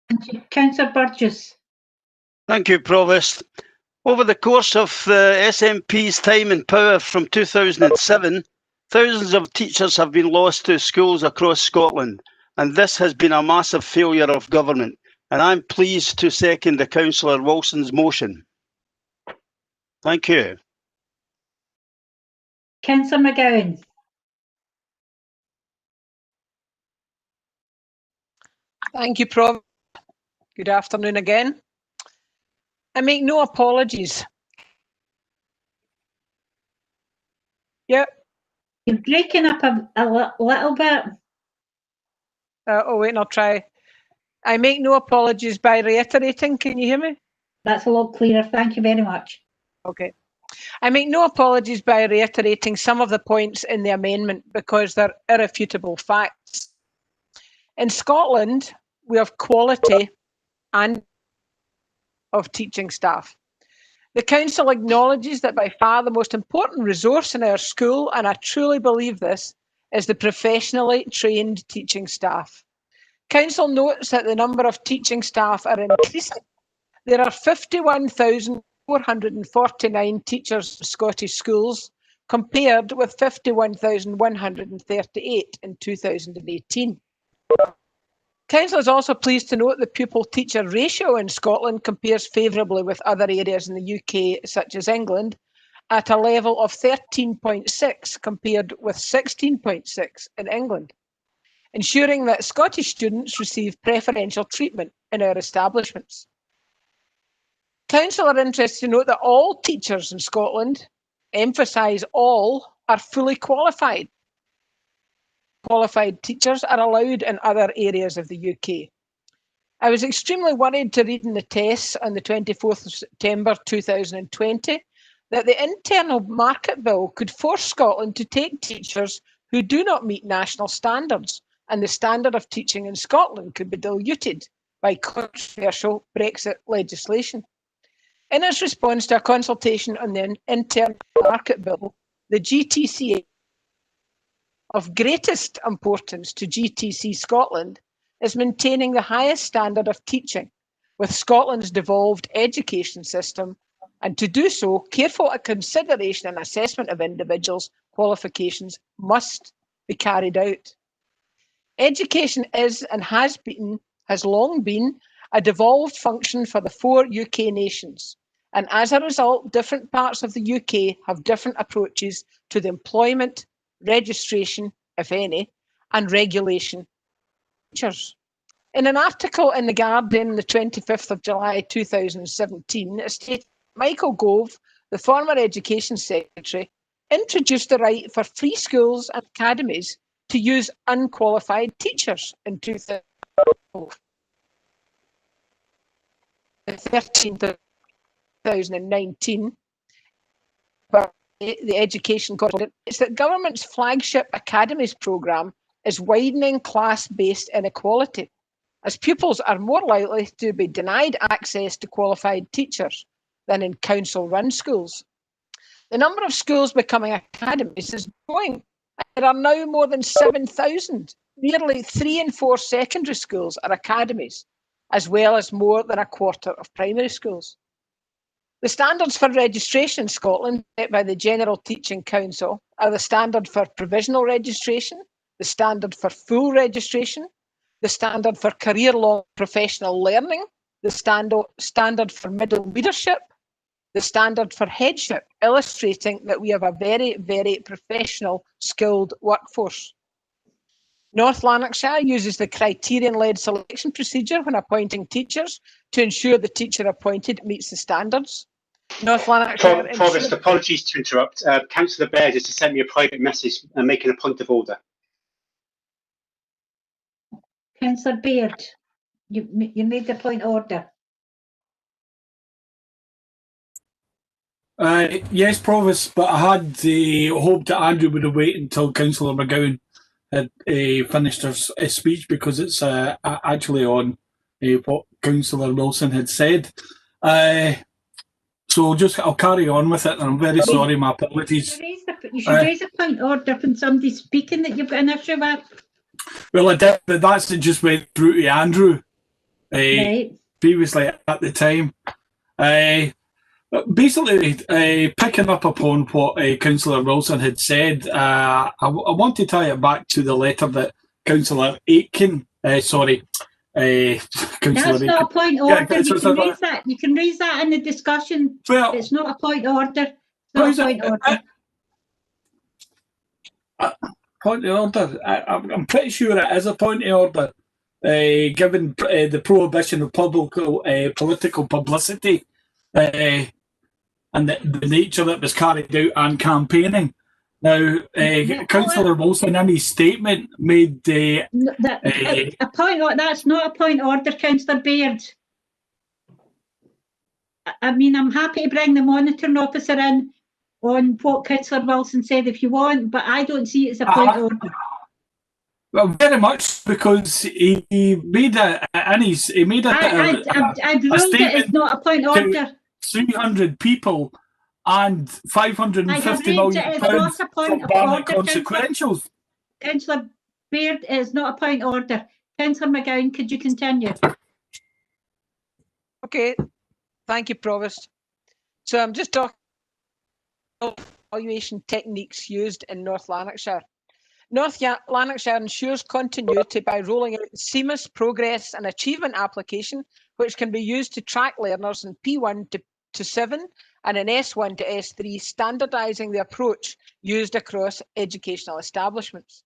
Thank you. Councillor Burgess. Thank you, Provost. Over the course of the SNP's time in power from 2007, thousands of teachers have been lost to schools across Scotland, and this has been a massive failure of government. And I'm pleased to second the Councillor Wilson's motion. Thank you. Councillor McGowan. Thank you, Prof. Good afternoon again. I make no apologies. Yep. You're breaking up a little bit. Oh, wait, I'll try. I make no apologies by reiterating. Can you hear me? That's a lot clearer. Thank you very much. Okay. I make no apologies by reiterating some of the points in the amendment because they're irrefutable facts. In Scotland, we have quality and of teaching staff. The Council acknowledges that by far the most important resource in our school, and I truly believe this, is the professionally trained teaching staff. Council notes that the number of teaching staff are increasing. There are 51,449 teachers in Scottish schools, compared with 51,138 in 2018. Council is also pleased to note the pupil-teacher ratio in Scotland compares favourably with other areas in the UK, such as England, at a level of 13.6 compared with 16.6 in England, ensuring that Scottish students receive preferential treatment in our establishments. Council are interested to note that all teachers in Scotland, emphasise all, are fully qualified. Qualified teachers are allowed in other areas of the UK. I was extremely worried to read in the tests on the 24th of September 2020 that the internal market bill could force Scotland to take teachers who do not meet national standards, and the standard of teaching in Scotland could be diluted by controversial Brexit legislation. In its response to a consultation on the internal market bill, the GTC, of greatest importance to GTC Scotland, is maintaining the highest standard of teaching with Scotland's devolved education system, and to do so, careful consideration and assessment of individuals' qualifications must be carried out. Education is and has long been a devolved function for the 4 UK nations, and as a result, different parts of the UK have different approaches to the employment, registration, if any, and regulation of teachers. In an article in The Guardian, the 25th of July 2017, it stated Michael Gove, the former Education Secretary, introduced the right for free schools and academies to use unqualified teachers in 2019. But the education correspondent, it's that government's flagship academies programme is widening class-based inequality, as pupils are more likely to be denied access to qualified teachers than in council-run schools. The number of schools becoming academies is growing. There are now more than 7,000. Nearly 3 in 4 secondary schools are academies, as well as more than a quarter of primary schools. The standards for registration in Scotland, set by the General Teaching Council, are the standard for provisional registration, the standard for full registration, the standard for career-long professional learning, the standard for middle leadership, the standard for headship, illustrating that we have a very, very professional, skilled workforce. North Lanarkshire uses the criterion-led selection procedure when appointing teachers to ensure the teacher appointed meets the standards. North Lanarkshire... Provost, apologies to interrupt. Councillor Baird is to send me a private message and making a point of order. Councillor Baird, you made the point of order. Yes, Provost, but I had hoped that Andrew would have waited until Councillor McGowan had finished her speech, because it's actually on what Councillor Wilson had said. So I'll carry on with it, and I'm very sorry, my apologies. You should raise a point of order when somebody's speaking that you've got an issue with. Well, I did, but that's just went through to Andrew Right. previously at the time. Basically, picking up upon what Councillor Wilson had said, I want to tie it back to the letter that Councillor Aitken, Councillor That's not a point of order. You can raise that in the discussion. Well, it's not a point of order. It's not a point of order. Point of order. I'm pretty sure it is a point of order, given the prohibition of political publicity and the nature that was carried out and campaigning. Now, Councillor Wilson, in his statement, made a point. That's not a point of order, Councillor Baird. I mean, I'm happy to bring the monitoring officer in on what Councillor Wilson said if you want, but I don't see it as a point of order. Well, very much, because he made a statement. I've ruled it as not a point of order. 300 people and 550 million pounds for Barnett consequentials. Councillor Baird, it is not a point of order. Councillor McGowan, could you continue? Okay, thank you, Provost. So I'm just talking about evaluation techniques used in North Lanarkshire. North Lanarkshire ensures continuity by rolling out a seamless progress and achievement application, which can be used to track learners in P1 to 7 and in S1 to S3, standardising the approach used across educational establishments.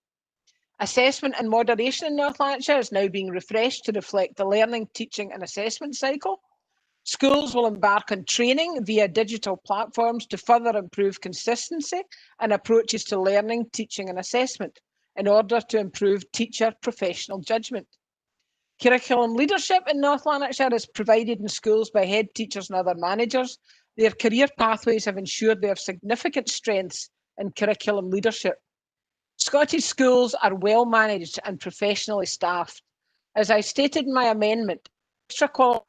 Assessment and moderation in North Lanarkshire is now being refreshed to reflect the learning, teaching and assessment cycle. Schools will embark on training via digital platforms to further improve consistency and approaches to learning, teaching and assessment in order to improve teacher professional judgment. Curriculum leadership in North Lanarkshire is provided in schools by head teachers and other managers. Their career pathways have ensured they have significant strengths in curriculum leadership. Scottish schools are well managed and professionally staffed. As I stated in my amendment, extra qualifications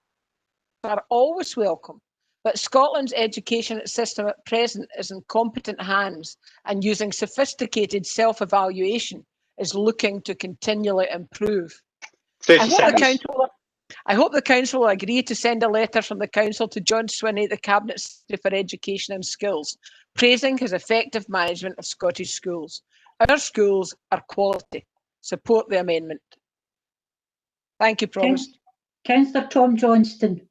are always welcome, but Scotland's education system at present is in competent hands and using sophisticated self-evaluation is looking to continually improve. I hope the Council will agree to send a letter from the Council to John Swinney, the Cabinet Secretary for Education and Skills, praising his effective management of Scottish schools. Our schools are quality. Support the amendment. Thank you, Provost. Councillor Tom Johnston.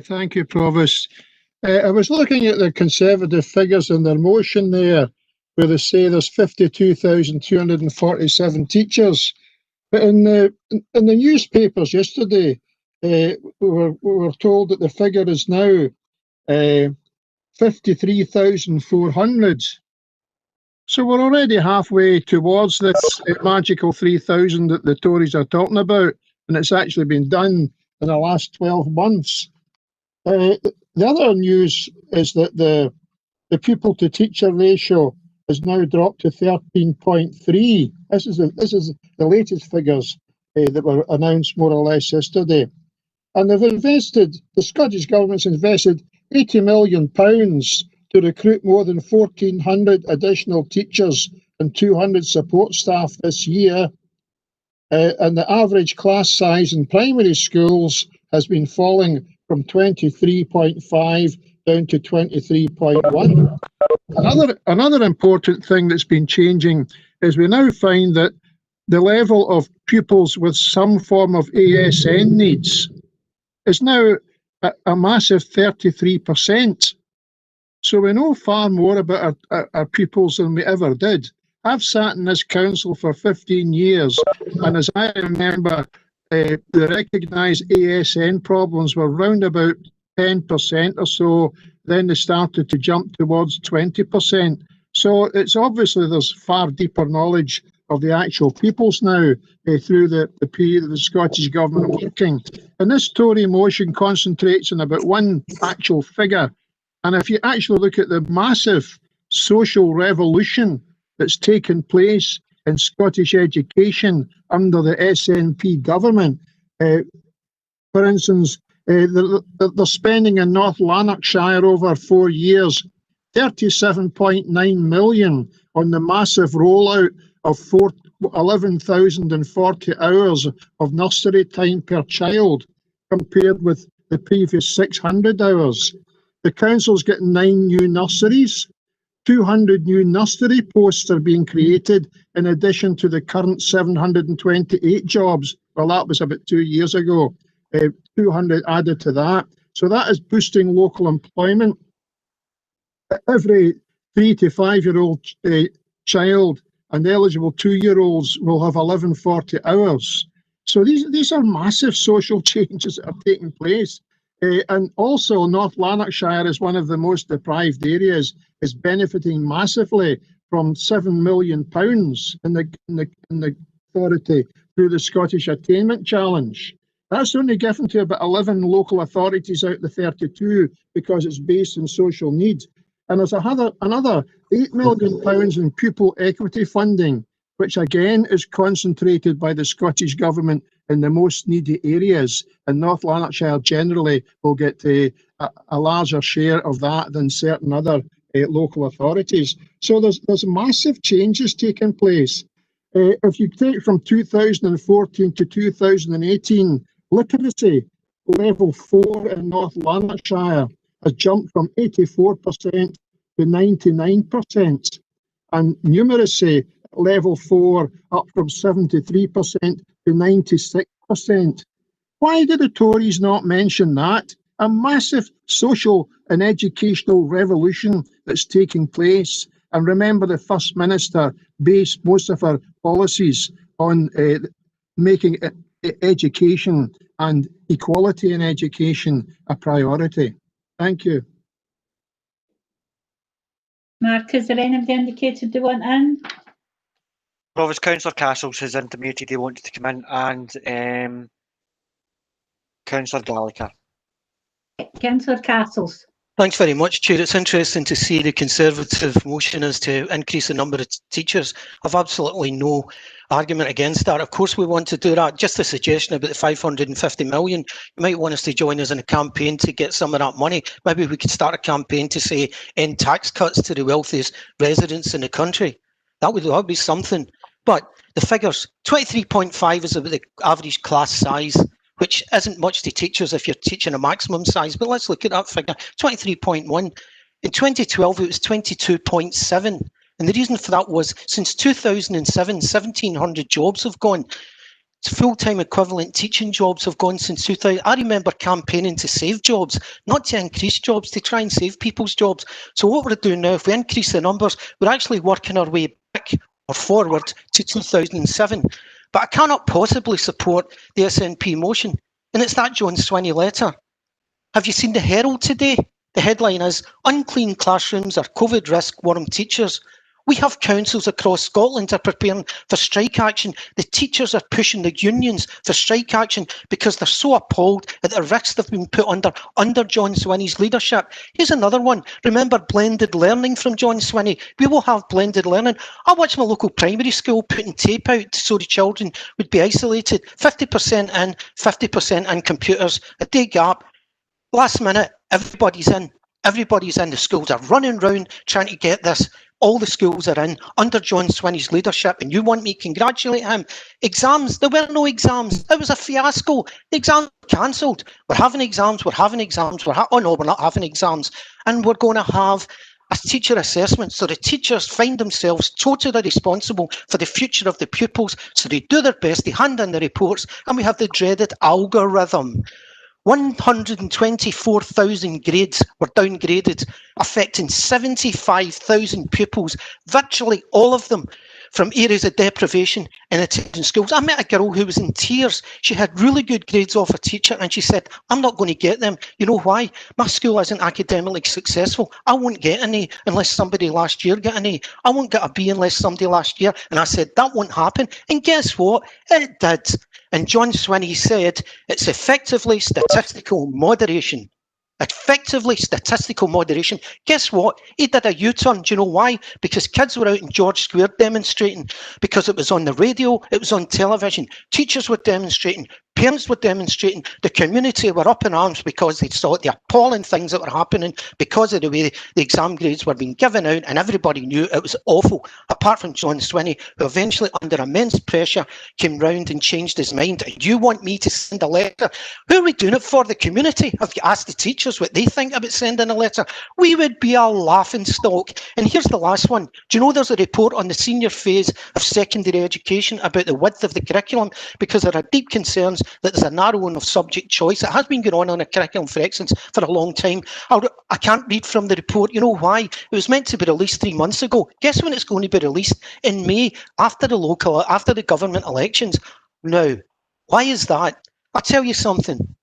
Thank you, Provost. I was looking at the Conservative figures in their motion there, where they say there's 52,247 teachers. But in the newspapers yesterday, we were told that the figure is now 53,400. So we're already halfway towards this magical 3,000 that the Tories are talking about, and it's actually been done in the last 12 months. The other news is that the pupil-to-teacher ratio has now dropped to 13.3. This is the latest figures that were announced more or less yesterday. And the Scottish Government's invested £80 million to recruit more than 1,400 additional teachers and 200 support staff this year. And the average class size in primary schools has been falling from 23.5 down to 23.1. Another important thing that's been changing is we now find that the level of pupils with some form of ASN needs is now a massive 33%. So we know far more about our pupils than we ever did. I've sat in this council for 15 years, and as I remember, the recognised ASN problems were round about 10% or so, then they started to jump towards 20%. So it's obviously there's far deeper knowledge of the actual pupils now through the period of the Scottish Government working. And this Tory motion concentrates on about one actual figure. And if you actually look at the massive social revolution that's taken place in Scottish education under the SNP government, for instance, they're spending in North Lanarkshire over 4 years 37.9 million on the massive rollout of 11,040 hours of nursery time per child, compared with the previous 600 hours. The council's got 9 new nurseries. 200 new nursery posts are being created in addition to the current 728 jobs. Well, that was about 2 years ago. 200 added to that. So that is boosting local employment. Every 3 to 5 year old child and eligible 2-year-olds will have 1140 hours. So these are massive social changes that are taking place. And also North Lanarkshire is one of the most deprived areas, is benefiting massively from £7 million in the authority through the Scottish Attainment Challenge. That's only given to about 11 local authorities out of the 32 because it's based on social needs. And there's another £8 million in pupil equity funding, which again is concentrated by the Scottish Government in the most needy areas. And North Lanarkshire generally will get a larger share of that than certain other local authorities. So there's massive changes taking place. If you take from 2014 to 2018, literacy level 4 in North Lanarkshire has jumped from 84% to 99%, and numeracy level 4 up from 73% to 96%. Why did the Tories not mention that? A massive social and educational revolution that's taking place. And remember, the First Minister based most of her policies on making education and equality in education a priority. Thank you. Mark, is there anybody indicated they want in? Provost Councillor Castles has intimated he wanted to come in, and Councillor Gallagher. Councillor Castles. Thanks very much, Chair. It's interesting to see the Conservative motion as to increase the number of teachers. I've absolutely no argument against that. Of course we want to do that. Just a suggestion about the 550 million. You might want us to join us in a campaign to get some of that money. Maybe we could start a campaign to say end tax cuts to the wealthiest residents in the country. That would be something. But the figures, 23.5 is about the average class size, which isn't much to teachers if you're teaching a maximum size, but let's look at that figure, 23.1. In 2012, it was 22.7. And the reason for that was since 2007, 1,700 jobs have gone. Full-time equivalent teaching jobs have gone since 2000. I remember campaigning to save jobs, not to increase jobs, to try and save people's jobs. So what we're doing now, if we increase the numbers, we're actually working our way back or forward to 2007. But I cannot possibly support the SNP motion. And it's that John Swinney letter. Have you seen the Herald today? The headline is, unclean classrooms are COVID risk worm teachers. We have councils across Scotland are preparing for strike action. The teachers are pushing the unions for strike action because they're so appalled at the risks they've been put under John Swinney's leadership. Here's another one. Remember blended learning from John Swinney? We will have blended learning. I watched my local primary school putting tape out so the children would be isolated. 50% in, 50% in computers, a day gap. Last minute, everybody's in. Everybody's in. The schools are running round trying to get this. All the schools are in under John Swinney's leadership, and you want me to congratulate him. Exams, there were no exams. It was a fiasco. The exams were cancelled. We're having exams, we're having exams, oh no, we're not having exams. And we're going to have a teacher assessment. So the teachers find themselves totally responsible for the future of the pupils. So they do their best, they hand in the reports, and we have the dreaded algorithm. 124,000 grades were downgraded, affecting 75,000 pupils, virtually all of them from areas of deprivation in attending schools. I met a girl who was in tears. She had really good grades off a teacher and she said, I'm not going to get them. You know why? My school isn't academically successful. I won't get an A unless somebody last year got an A. I won't get a B unless somebody last year. And I said, that won't happen. And guess what? It did. And John Swinney said, it's effectively statistical moderation. Effectively statistical moderation. Guess what? He did a U-turn. Do you know why? Because kids were out in George Square demonstrating. Because it was on the radio, it was on television. Teachers were demonstrating. Parents were demonstrating. The community were up in arms because they saw the appalling things that were happening because of the way the exam grades were being given out, and everybody knew it was awful, apart from John Swinney, who eventually, under immense pressure, came round and changed his mind. You want me to send a letter? Who are we doing it for? The community? Have you asked the teachers what they think about sending a letter? We would be a laughing stock. And here's the last one. Do you know there's a report on the senior phase of secondary education about the width of the curriculum, because there are deep concerns that there's a narrowing of subject choice. It has been going on a curriculum for excellence for a long time. I can't read from the report. You know why? It was meant to be released 3 months ago. Guess when it's going to be released? In May, after the government elections. Now, why is that? I'll tell you something.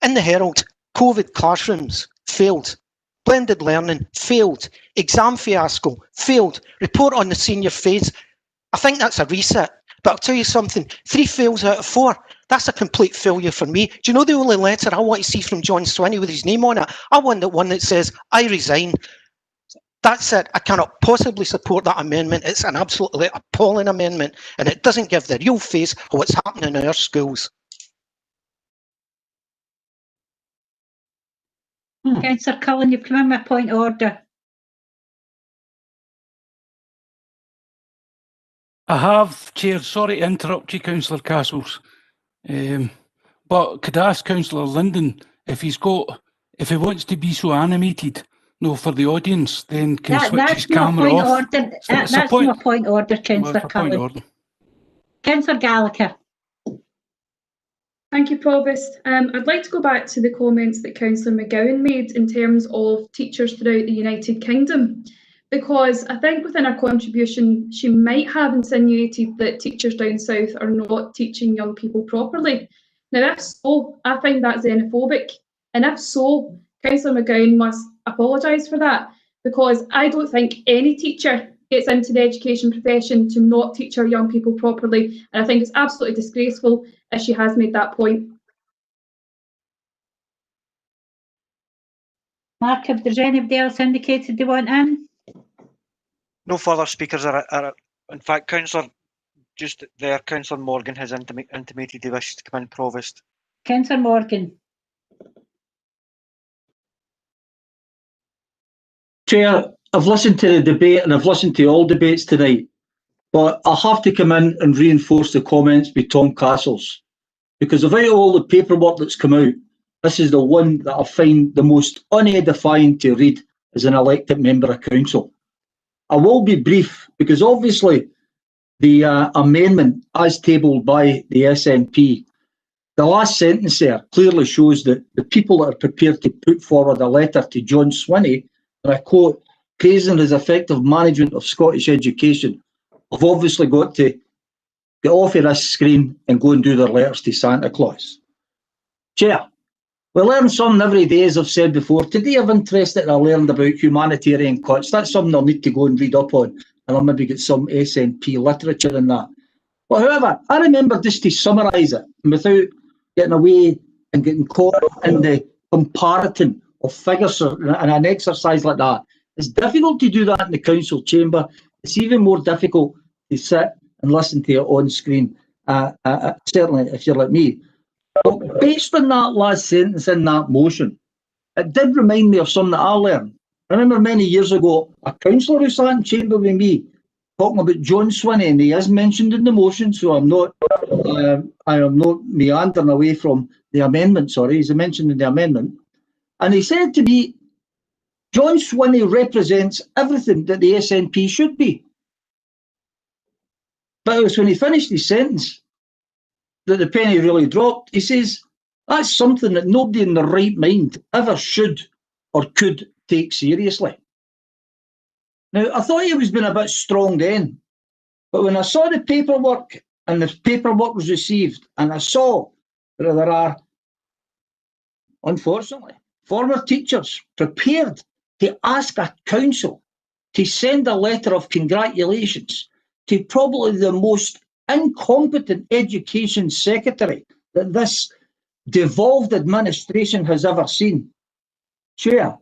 In the Herald, COVID classrooms failed. Blended learning failed. Exam fiasco failed. Report on the senior phase. I think that's a reset. But I'll tell you something, 3 fails out of 4. That's a complete failure for me. Do you know the only letter I want to see from John Swinney with his name on it? I want the one that says, I resign. That's it. I cannot possibly support that amendment. It's an absolutely appalling amendment, and it doesn't give the real face of what's happening in our schools. Councillor Cullen, you've come in with a point of order. I have, Chair. Sorry to interrupt you, Councillor Castles. But could I ask Councillor Linden if he wants to be so animated, for the audience, then can switch his camera off. That's not a point of order, Councillor Cullen. Councillor Gallagher. Thank you, Provost. I'd like to go back to the comments that Councillor McGowan made in terms of teachers throughout the United Kingdom, because I think within her contribution, she might have insinuated that teachers down south are not teaching young people properly. Now, if so, I find that xenophobic. And if so, Councillor McGowan must apologise for that, because I don't think any teacher gets into the education profession to not teach our young people properly. And I think it's absolutely disgraceful if she has made that point. Mark, if there's anybody else indicated they want in? No further speakers are in fact, Councillor, just there, Councillor Morgan has intimated he wishes to come in, Provost. Councillor Morgan. Chair, I've listened to the debate and I've listened to all debates tonight, but I have to come in and reinforce the comments by Tom Castles, because of all the paperwork that's come out, this is the one that I find the most unedifying to read as an elected member of council. I will be brief, because obviously the amendment as tabled by the SNP, the last sentence there clearly shows that the people that are prepared to put forward a letter to John Swinney, and I quote, praising his effective management of Scottish education, have obviously got to get off of this screen and go and do their letters to Santa Claus. Chair, we learn something every day, as I've said before. Today I've interested and I learned about humanitarian cuts. That's something I'll need to go and read up on, and I'll maybe get some SNP literature in that. But however, I remember, just to summarise it, and without getting away and getting caught in the comparative of figures and an exercise like that, it's difficult to do that in the council chamber. It's even more difficult to sit and listen to it on screen, certainly if you're like me. But based on that last sentence in that motion, it did remind me of something that I learned. I remember many years ago, a councillor who sat in chamber with me talking about John Swinney, and he is mentioned in the motion, so I am not meandering away from the amendment, sorry, he's mentioned in the amendment. And he said to me, John Swinney represents everything that the SNP should be. But it was when he finished his sentence that the penny really dropped. He says, that's something that nobody in their right mind ever should or could take seriously. Now, I thought he was being a bit strong then, but when I saw the paperwork and the paperwork was received, and I saw that there are, unfortunately, former teachers prepared to ask a council to send a letter of congratulations to probably the most incompetent education secretary that this devolved administration has ever seen. Chair,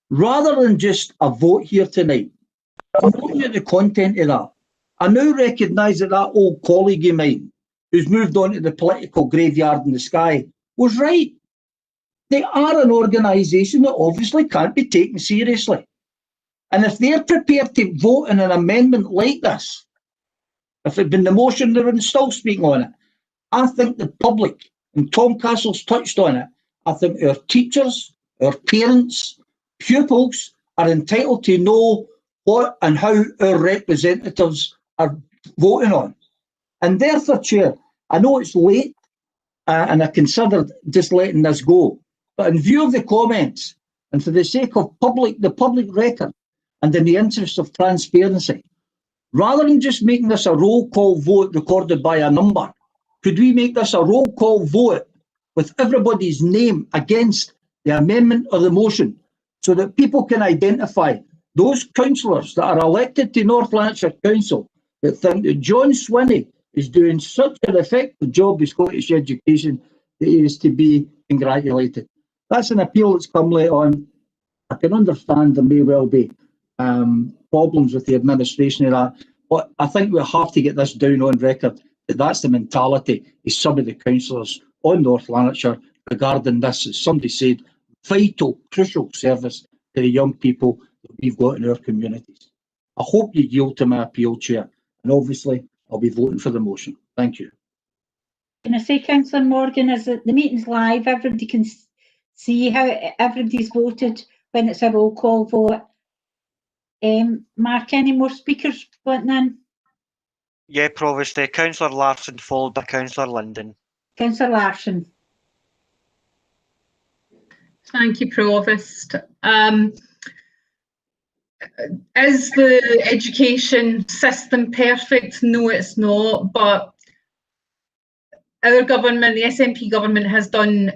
rather than just a vote here tonight, I'm looking at the content of that. I now recognise that that old colleague of mine, who's moved on to the political graveyard in the sky, was right. They are an organisation that obviously can't be taken seriously. And if they're prepared to vote in an amendment like this, if it'd been the motion, they would still speaking on it. I think the public, and Tom Castle's touched on it, I think our teachers, our parents, pupils are entitled to know what and how our representatives are voting on. And therefore, Chair, I know it's late and I considered just letting this go. But in view of the comments and for the sake of the public record and in the interest of transparency, rather than just making this a roll call vote recorded by a number, could we make this a roll call vote with everybody's name against the amendment or the motion so that people can identify those councillors that are elected to North Lanarkshire Council that think that John Swinney is doing such an effective job with Scottish education that he is to be congratulated. That's an appeal that's come late on. I can understand there may well be problems with the administration of that, but I think we have to get this down on record that that's the mentality of some of the councillors on North Lanarkshire regarding this, as somebody said, vital, crucial service to the young people that we've got in our communities. I hope you yield to my appeal, Chair, and obviously I'll be voting for the motion. Thank you. Can I say, Councillor Morgan, is that the meeting's live, everybody can see how everybody's voted when it's a roll call vote. Mark, any more speakers wanting in? Yeah, Provost, Councillor Larson followed by Councillor Linden. Councillor Larson. Thank you, Provost. Is the education system perfect? No, it's not, but our government, the SNP government, has done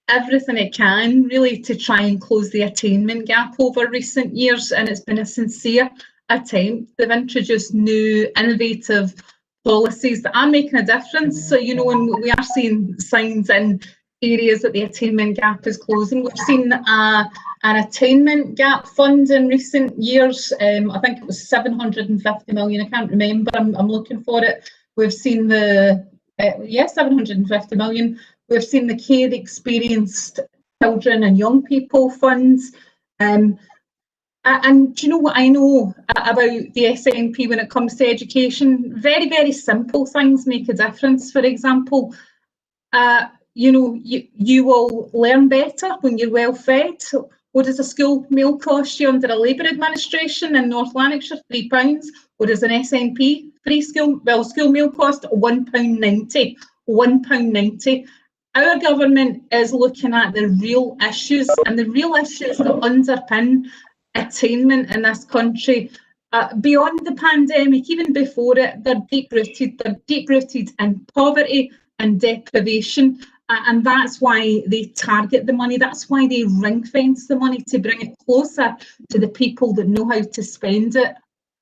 everything it can really to try and close the attainment gap over recent years, and it's been a sincere attempt. They've introduced new innovative policies that are making a difference. So, you know, when we are seeing signs in areas that the attainment gap is closing. We've seen an attainment gap fund in recent years. I think it was 750 million. I can't remember. I'm looking for it. We've seen the 750 million. We've seen the care experienced children and young people funds. And do you know what I know about the SNP when it comes to education? Very, very simple things make a difference. For example, you know, you will learn better when you're well fed. What does a school meal cost you under a Labour administration in North Lanarkshire? £3. What does an SNP school meal cost? £1.90. £1.90. Our government is looking at the real issues, and the real issues that underpin attainment in this country beyond the pandemic, even before it, they're deep-rooted. They're deep-rooted in poverty and deprivation. And that's why they target the money. That's why they ring-fence the money, to bring it closer to the people that know how to spend it.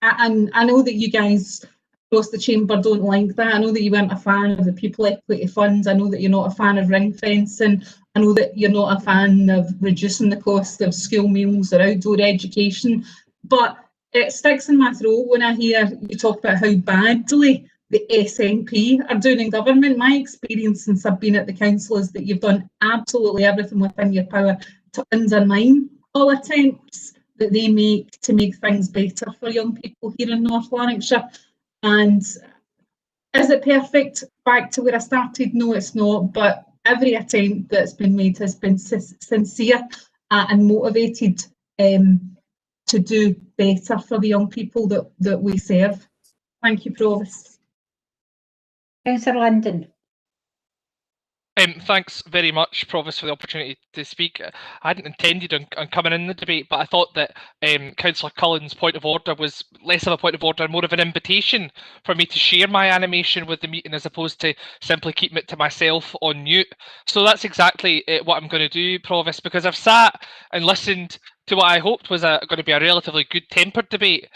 And I know that you guys across the chamber don't like that. I know that you weren't a fan of the People Equity Fund. I know that you're not a fan of ring-fencing. I know that you're not a fan of reducing the cost of school meals or outdoor education. But it sticks in my throat when I hear you talk about how badly the SNP are doing in government. My experience since I've been at the council is that you've done absolutely everything within your power to undermine all attempts that they make to make things better for young people here in North Lanarkshire. And is it perfect? Back to where I started, no, it's not. But every attempt that's been made has been sincere and motivated to do better for the young people that we serve. Thank you, Provost. Councillor Linden. Thanks very much, Provost, for the opportunity to speak. I hadn't intended on coming in the debate, but I thought that Councillor Cullen's point of order was less of a point of order and more of an invitation for me to share my animation with the meeting as opposed to simply keeping it to myself on mute. So that's exactly what I'm going to do, Provost, because I've sat and listened to what I hoped was going to be a relatively good-tempered debate.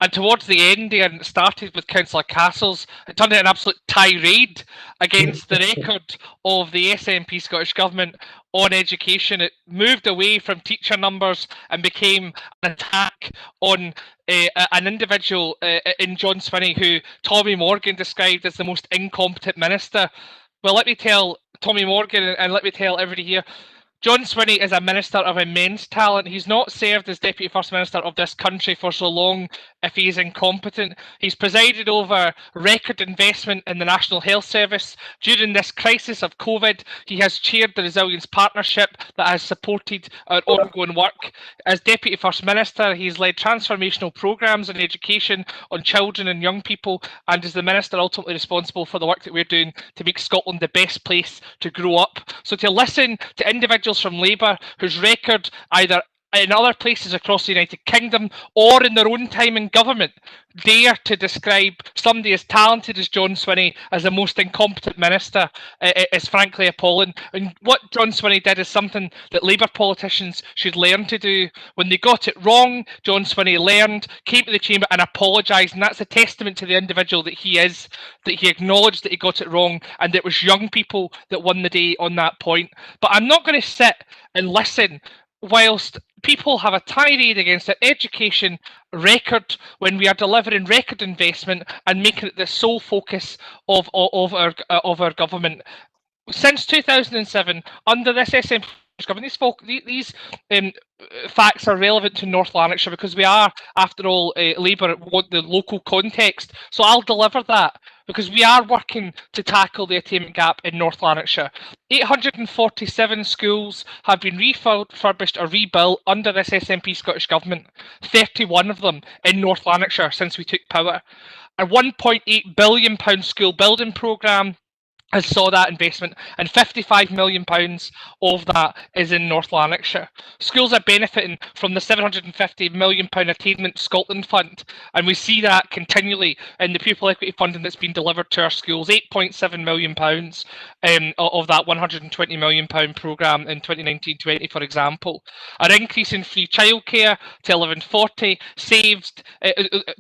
And towards the end, it started with Councillor Castles. It turned into an absolute tirade against the record of the SNP Scottish Government on education. It moved away from teacher numbers and became an attack on an individual in John Swinney, who Tommy Morgan described as the most incompetent minister. Well, let me tell Tommy Morgan and let me tell everybody here, John Swinney is a minister of immense talent. He's not served as Deputy First Minister of this country for so long if he is incompetent. He's presided over record investment in the National Health Service. During this crisis of COVID, he has chaired the Resilience Partnership that has supported our ongoing work. As Deputy First Minister, he's led transformational programmes in education on children and young people, and is the Minister ultimately responsible for the work that we're doing to make Scotland the best place to grow up. So to listen to individuals from Labour whose record either in other places across the United Kingdom or in their own time in government dare to describe somebody as talented as John Swinney as the most incompetent minister is frankly appalling. And what John Swinney did is something that Labour politicians should learn to do. When they got it wrong, John Swinney learned, came to the chamber and apologised, and that's a testament to the individual that he is, that he acknowledged that he got it wrong, and it was young people that won the day on that point. But I'm not going to sit and listen whilst people have a tirade against an education record when we are delivering record investment and making it the sole focus of our government. Since 2007, under this SNP government, these facts are relevant to North Lanarkshire because we are, after all, Labour want the local context. So I'll deliver that because we are working to tackle the attainment gap in North Lanarkshire. 847 schools have been refurbished or rebuilt under this SNP Scottish Government, 31 of them in North Lanarkshire since we took power. A £1.8 billion school building programme has saw that investment, and £55 million of that is in North Lanarkshire. Schools are benefiting from the £750 million Attainment Scotland Fund, and we see that continually in the pupil equity funding that's been delivered to our schools, £8.7 million of that £120 million programme in 2019-20, for example. Our increase in free childcare to 1140 saved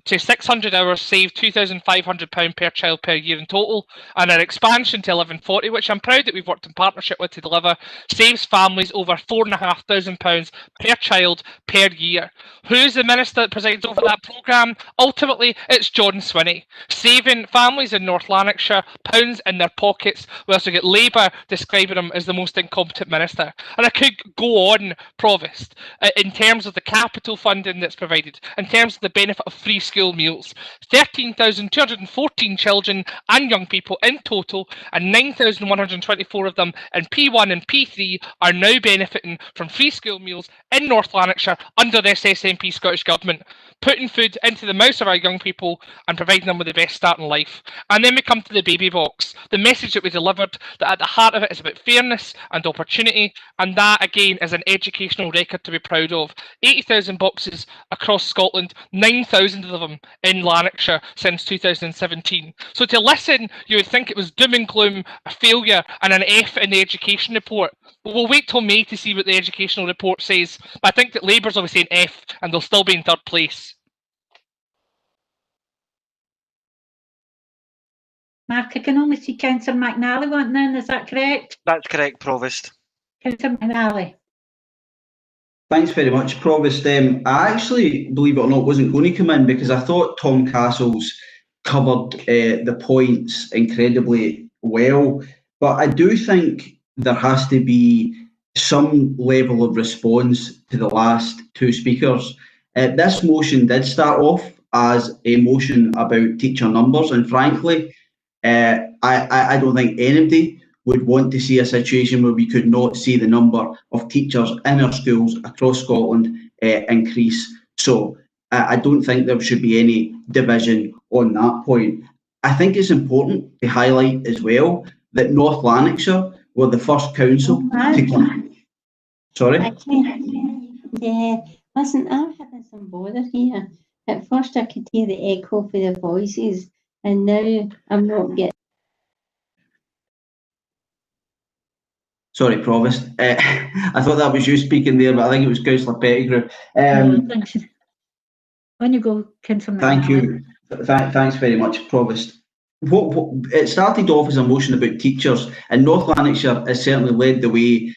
to 600 hours saved £2,500 per child per year in total, and our expansion to 1140, which I'm proud that we've worked in partnership with to deliver, saves families over £4,500 per child per year. Who's the minister that presides over that programme? Ultimately, it's John Swinney, saving families in North Lanarkshire pounds in their pockets, whilst we get Labour describing him as the most incompetent minister. And I could go on, Provost, in terms of the capital funding that's provided, in terms of the benefit of free school meals. 13,214 children and young people in total, and 9,124 of them in P1 and P3 are now benefiting from free school meals in North Lanarkshire under this SNP Scottish Government, putting food into the mouths of our young people and providing them with the best start in life. And then we come to the baby box, the message that we delivered, that at the heart of it is about fairness and opportunity, and that again is an educational record to be proud of. 80,000 boxes across Scotland, 9,000 of them in Lanarkshire since 2017. So to listen, you would think it was doom and gloom, a failure and an F in the education report. But we'll wait till May to see what the educational report says. But I think that Labour's obviously an F and they'll still be in third place. Mark, I can only see Councillor McNally wanting in, is that correct? That's correct, Provost. Councillor McNally. Thanks very much, Provost. I actually, believe it or not, wasn't going to come in because I thought Tom Castle's covered the points incredibly well, but I do think there has to be some level of response to the last two speakers. This motion did start off as a motion about teacher numbers, and frankly, I don't think anybody would want to see a situation where we could not see the number of teachers in our schools across Scotland increase. So I don't think there should be any division on that point. I think it's important to highlight as well that North Lanarkshire were the first council to come. Sorry? Yeah, listen, I'm having some bother here. At first I could hear the echo for the voices, and now I'm not getting. Sorry, Provost. I thought that was you speaking there, but I think it was Councillor Pettigrew. On you go, Councillor McNally. Thank you. Thanks very much, Provost. it started off as a motion about teachers, and North Lanarkshire has certainly led the way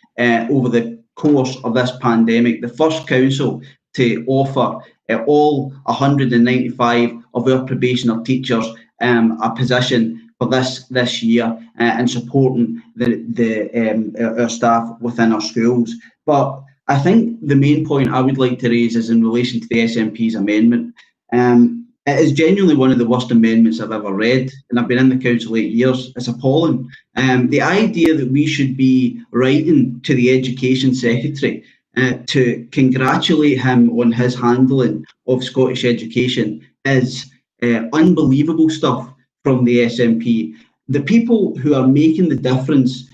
over the course of this pandemic. The first council to offer all 195 of our probationer teachers a position for this year and supporting our staff within our schools. But I think the main point I would like to raise is in relation to the SNP's amendment. It is genuinely one of the worst amendments I've ever read, and I've been in the council 8 years. It's appalling. The idea that we should be writing to the Education Secretary to congratulate him on his handling of Scottish education is unbelievable stuff from the SNP. The people who are making the difference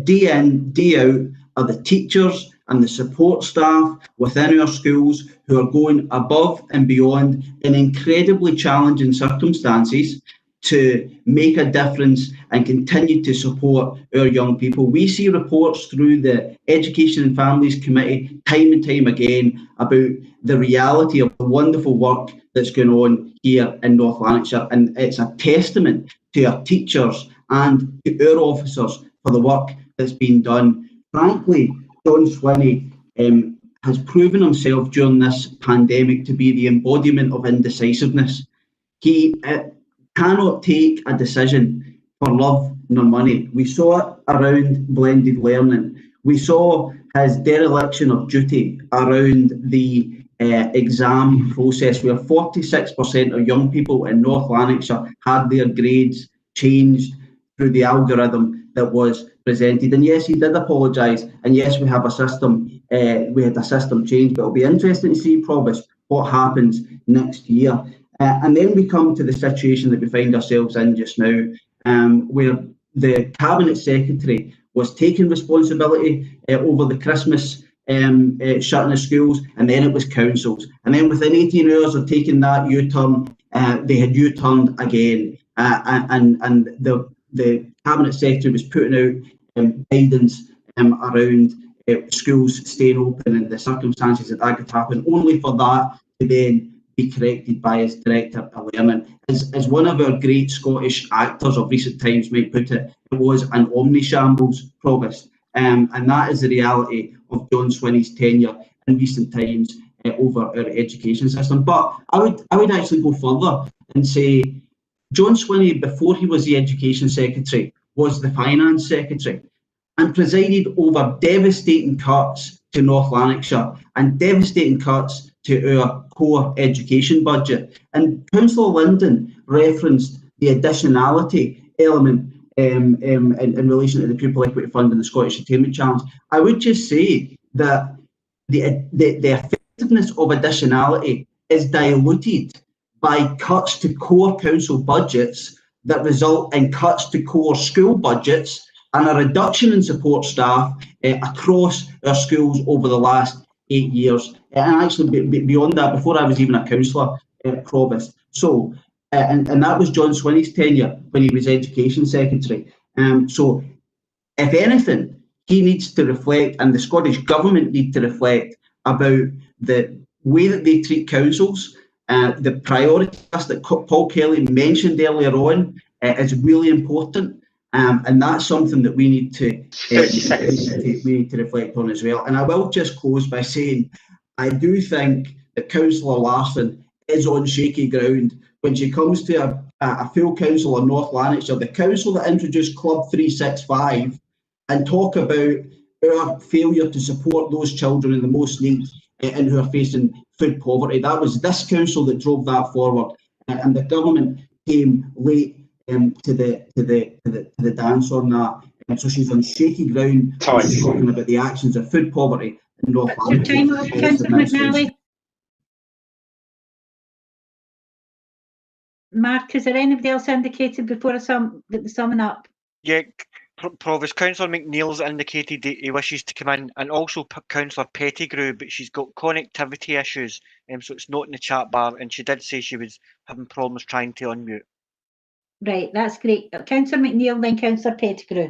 day in, day out are the teachers and the support staff within our schools who are going above and beyond in incredibly challenging circumstances to make a difference and continue to support our young people. We see reports through the Education and Families Committee time and time again about the reality of the wonderful work that's going on here in North Lanarkshire, and it's a testament to our teachers and to our officers for the work that's been done. Frankly, John Swinney has proven himself during this pandemic to be the embodiment of indecisiveness. He cannot take a decision for love nor money. We saw it around blended learning. We saw his dereliction of duty around the exam process, where 46% of young people in North Lanarkshire had their grades changed through the algorithm that was presented. And yes, he did apologise, and yes, we have a system, we had a system change, but it'll be interesting to see, Provost, what happens next year. And then we come to the situation that we find ourselves in just now, where the Cabinet Secretary was taking responsibility over the Christmas shutting of schools, and then it was councils. And then within 18 hours of taking that U-turn, they had U-turned again. And the Cabinet Secretary was putting out guidance around schools staying open and the circumstances that could happen, only for that to then be corrected by his Director of Learning. As one of our great Scottish actors of recent times might put it, it was an omnishambles, Provost. And that is the reality of John Swinney's tenure in recent times over our education system. But I would actually go further and say John Swinney, before he was the Education Secretary, was the Finance Secretary and presided over devastating cuts to North Lanarkshire and devastating cuts to our core education budget. And Councillor Linden referenced the additionality element in relation to the Pupil Equity Fund and the Scottish Attainment Challenge. I would just say that the effectiveness of additionality is diluted by cuts to core council budgets that result in cuts to core school budgets and a reduction in support staff across our schools over the last 8 years. And actually beyond that, before I was even a councillor, Provost. So, and that was John Swinney's tenure when he was Education Secretary. So if anything, he needs to reflect, and the Scottish Government need to reflect about the way that they treat councils. The priority list that Paul Kelly mentioned earlier on is really important, and that's something that we need to reflect on as well. And I will just close by saying I do think that Councillor Larson is on shaky ground when she comes to a full council in North Lanarkshire, the council that introduced Club 365, and talk about our failure to support those children in the most need and who are facing food poverty. That was this council that drove that forward, and the government came late to the dance on that. And so she's on shaky ground. She's talking about the actions of food poverty in North Lanarkshire. Councillor McNally. Mark, is there anybody else indicated before the summing up? Yeah, Provost, Councillor McNeil's indicated he wishes to come in, and also Councillor Pettigrew, but she's got connectivity issues, so it's not in the chat bar, and she did say she was having problems trying to unmute. Right, that's great. Councillor McNeil, then Councillor Pettigrew.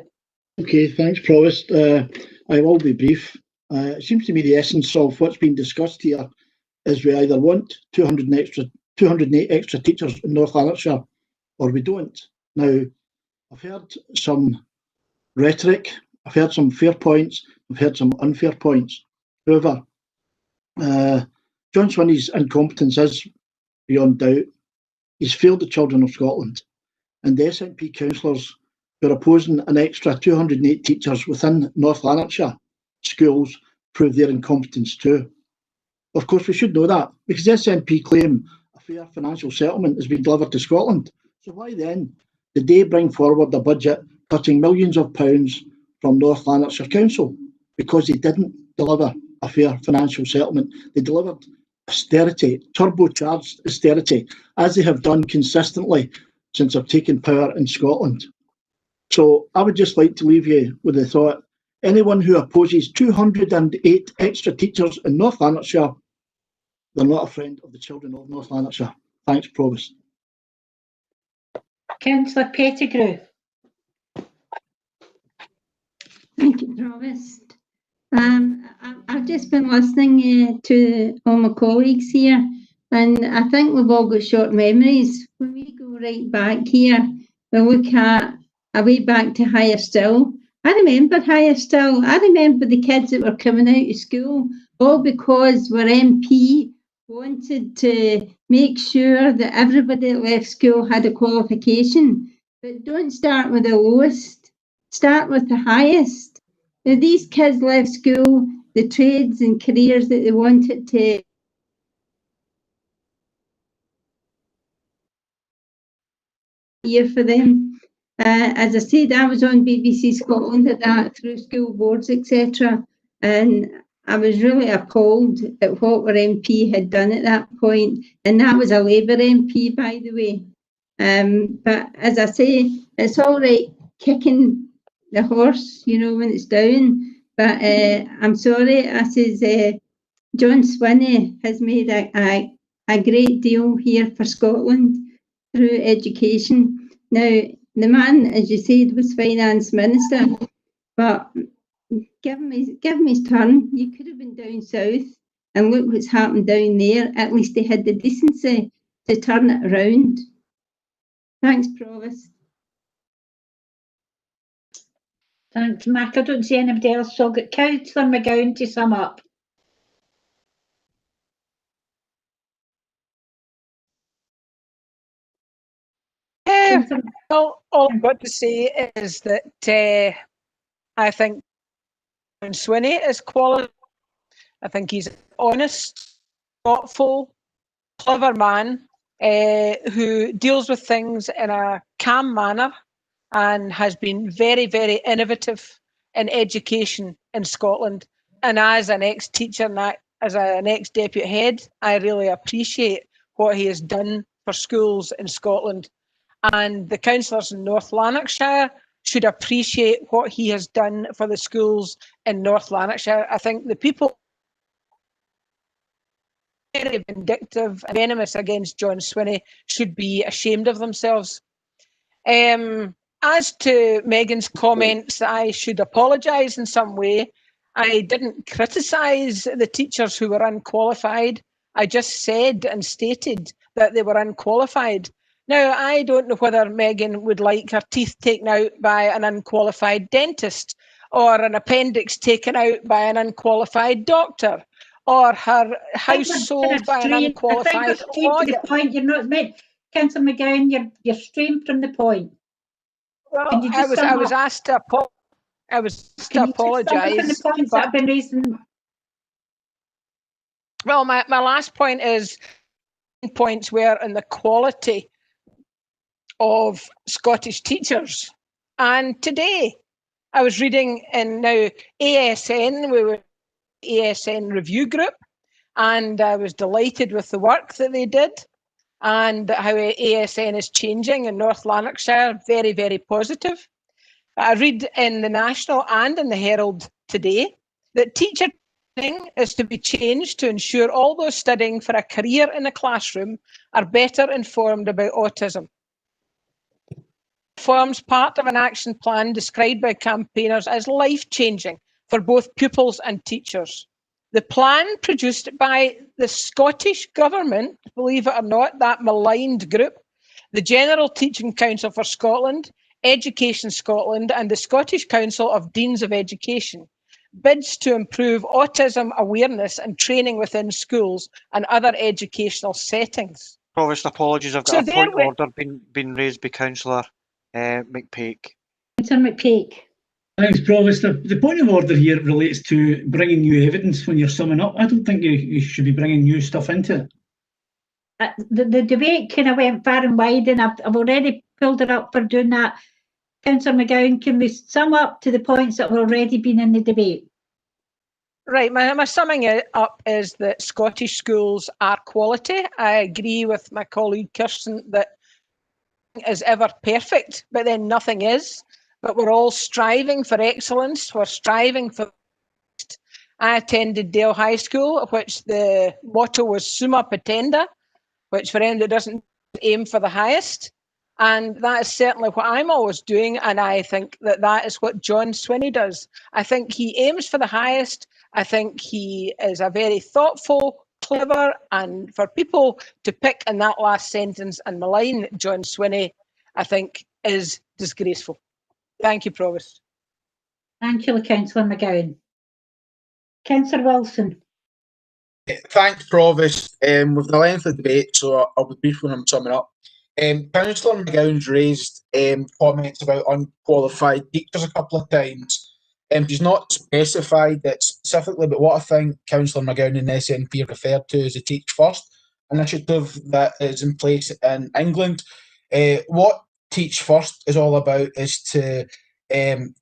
Okay, thanks, Provost. I will be brief. It seems to me the essence of what's been discussed here is we either want 208 extra teachers in North Lanarkshire, or we don't. Now, I've heard some rhetoric, I've heard some fair points, I've heard some unfair points. However, John Swinney's incompetence is beyond doubt. He's failed the children of Scotland, and the SNP councillors who are opposing an extra 208 teachers within North Lanarkshire schools prove their incompetence too. Of course, we should know that, because the SNP claim a fair financial settlement has been delivered to Scotland. So why then did they bring forward a budget cutting millions of pounds from North Lanarkshire Council? Because they didn't deliver a fair financial settlement. They delivered austerity, turbocharged austerity, as they have done consistently since they've taken power in Scotland. So I would just like to leave you with the thought, anyone who opposes 208 extra teachers in North Lanarkshire, they're not a friend of the children of North Lanarkshire. Thanks, Provost. Councillor Pettigrew. Thank you, Provost. I've just been listening to all my colleagues here, and I think we've all got short memories. When we go right back here, we look at a way back to Higher Still. I remember Higher Still. I remember the kids that were coming out of school, all because our MP wanted to make sure that everybody that left school had a qualification. But don't start with the lowest, start with the highest. Now, these kids left school, the trades and careers that they wanted to year for them. As I said, I was on BBC Scotland at that, through school boards, etc. And I was really appalled at what our MP had done at that point. And that was a Labour MP, by the way. But as I say, it's all right kicking the horse, you know, when it's down. But I'm sorry, I says, John Swinney has made a great deal here for Scotland through education. Now, the man, as you said, was Finance Minister, but give him his turn. You could have been down south, and look what's happened down there. At least they had the decency to turn it around. Thanks, Provost. Thanks, Mark. I don't see anybody else, so I'll get Councillor McGowan to sum up. All I've got to say is that I think John Swinney is quality. I think he's honest, thoughtful, clever man who deals with things in a calm manner and has been very, very innovative in education in Scotland. And as an ex-teacher and as an ex-deputy head, I really appreciate what he has done for schools in Scotland. And the councillors in North Lanarkshire should appreciate what he has done for the schools in North Lanarkshire. I think the people very vindictive and venomous against John Swinney should be ashamed of themselves. As to Megan's comments that I should apologise in some way, I didn't criticise the teachers who were unqualified. I just said and stated that they were unqualified. Now, I don't know whether Megan would like her teeth taken out by an unqualified dentist, or an appendix taken out by an unqualified doctor, or her house sold by an unqualified lawyer. To the point, you're not meant, Councillor McGowan, you're straying from the point. Well, I was asked to apologise. Well, my last point is points were in the quality of Scottish teachers. And today I was reading in now ASN, we were ASN review group, and I was delighted with the work that they did and how ASN is changing in North Lanarkshire, very, very positive. I read in the National and in the Herald today that teacher training is to be changed to ensure all those studying for a career in the classroom are better informed about autism. Forms part of an action plan described by campaigners as life-changing for both pupils and teachers. The plan produced by the Scottish Government, believe it or not, that maligned group, the General Teaching Council for Scotland, Education Scotland and the Scottish Council of Deans of Education bids to improve autism awareness and training within schools and other educational settings. Provost, apologies, I've So got a there point of order been raised by Councillor McPake. Councillor McPake. Thanks, Provost. The point of order here relates to bringing new evidence when you're summing up. I don't think you should be bringing new stuff into it. The debate kind of went far and wide, and I've already pulled it up for doing that. Councillor McGowan, can we sum up to the points that have already been in the debate? Right, my summing it up is that Scottish schools are quality. I agree with my colleague Kirsten that is ever perfect, but then nothing is. But we're all striving for excellence. We're striving for. I attended Dale High School, of which the motto was Summa Potenda, which for anyone that doesn't aim for the highest. And that is certainly what I'm always doing. And I think that that is what John Swinney does. I think he aims for the highest. I think he is a very thoughtful, clever, and for people to pick in that last sentence and malign John Swinney, I think is disgraceful. Thank you, Provost. Thank you, Councillor McGowan. Councillor Wilson. Thanks, Provost. With the length of the debate, so I'll be brief when I'm summing up. Councillor McGowan's raised comments about unqualified teachers a couple of times. She's not specified that specifically, but what I think Councillor McGowan and SNP referred to as the Teach First initiative that is in place in England. What Teach First is all about is to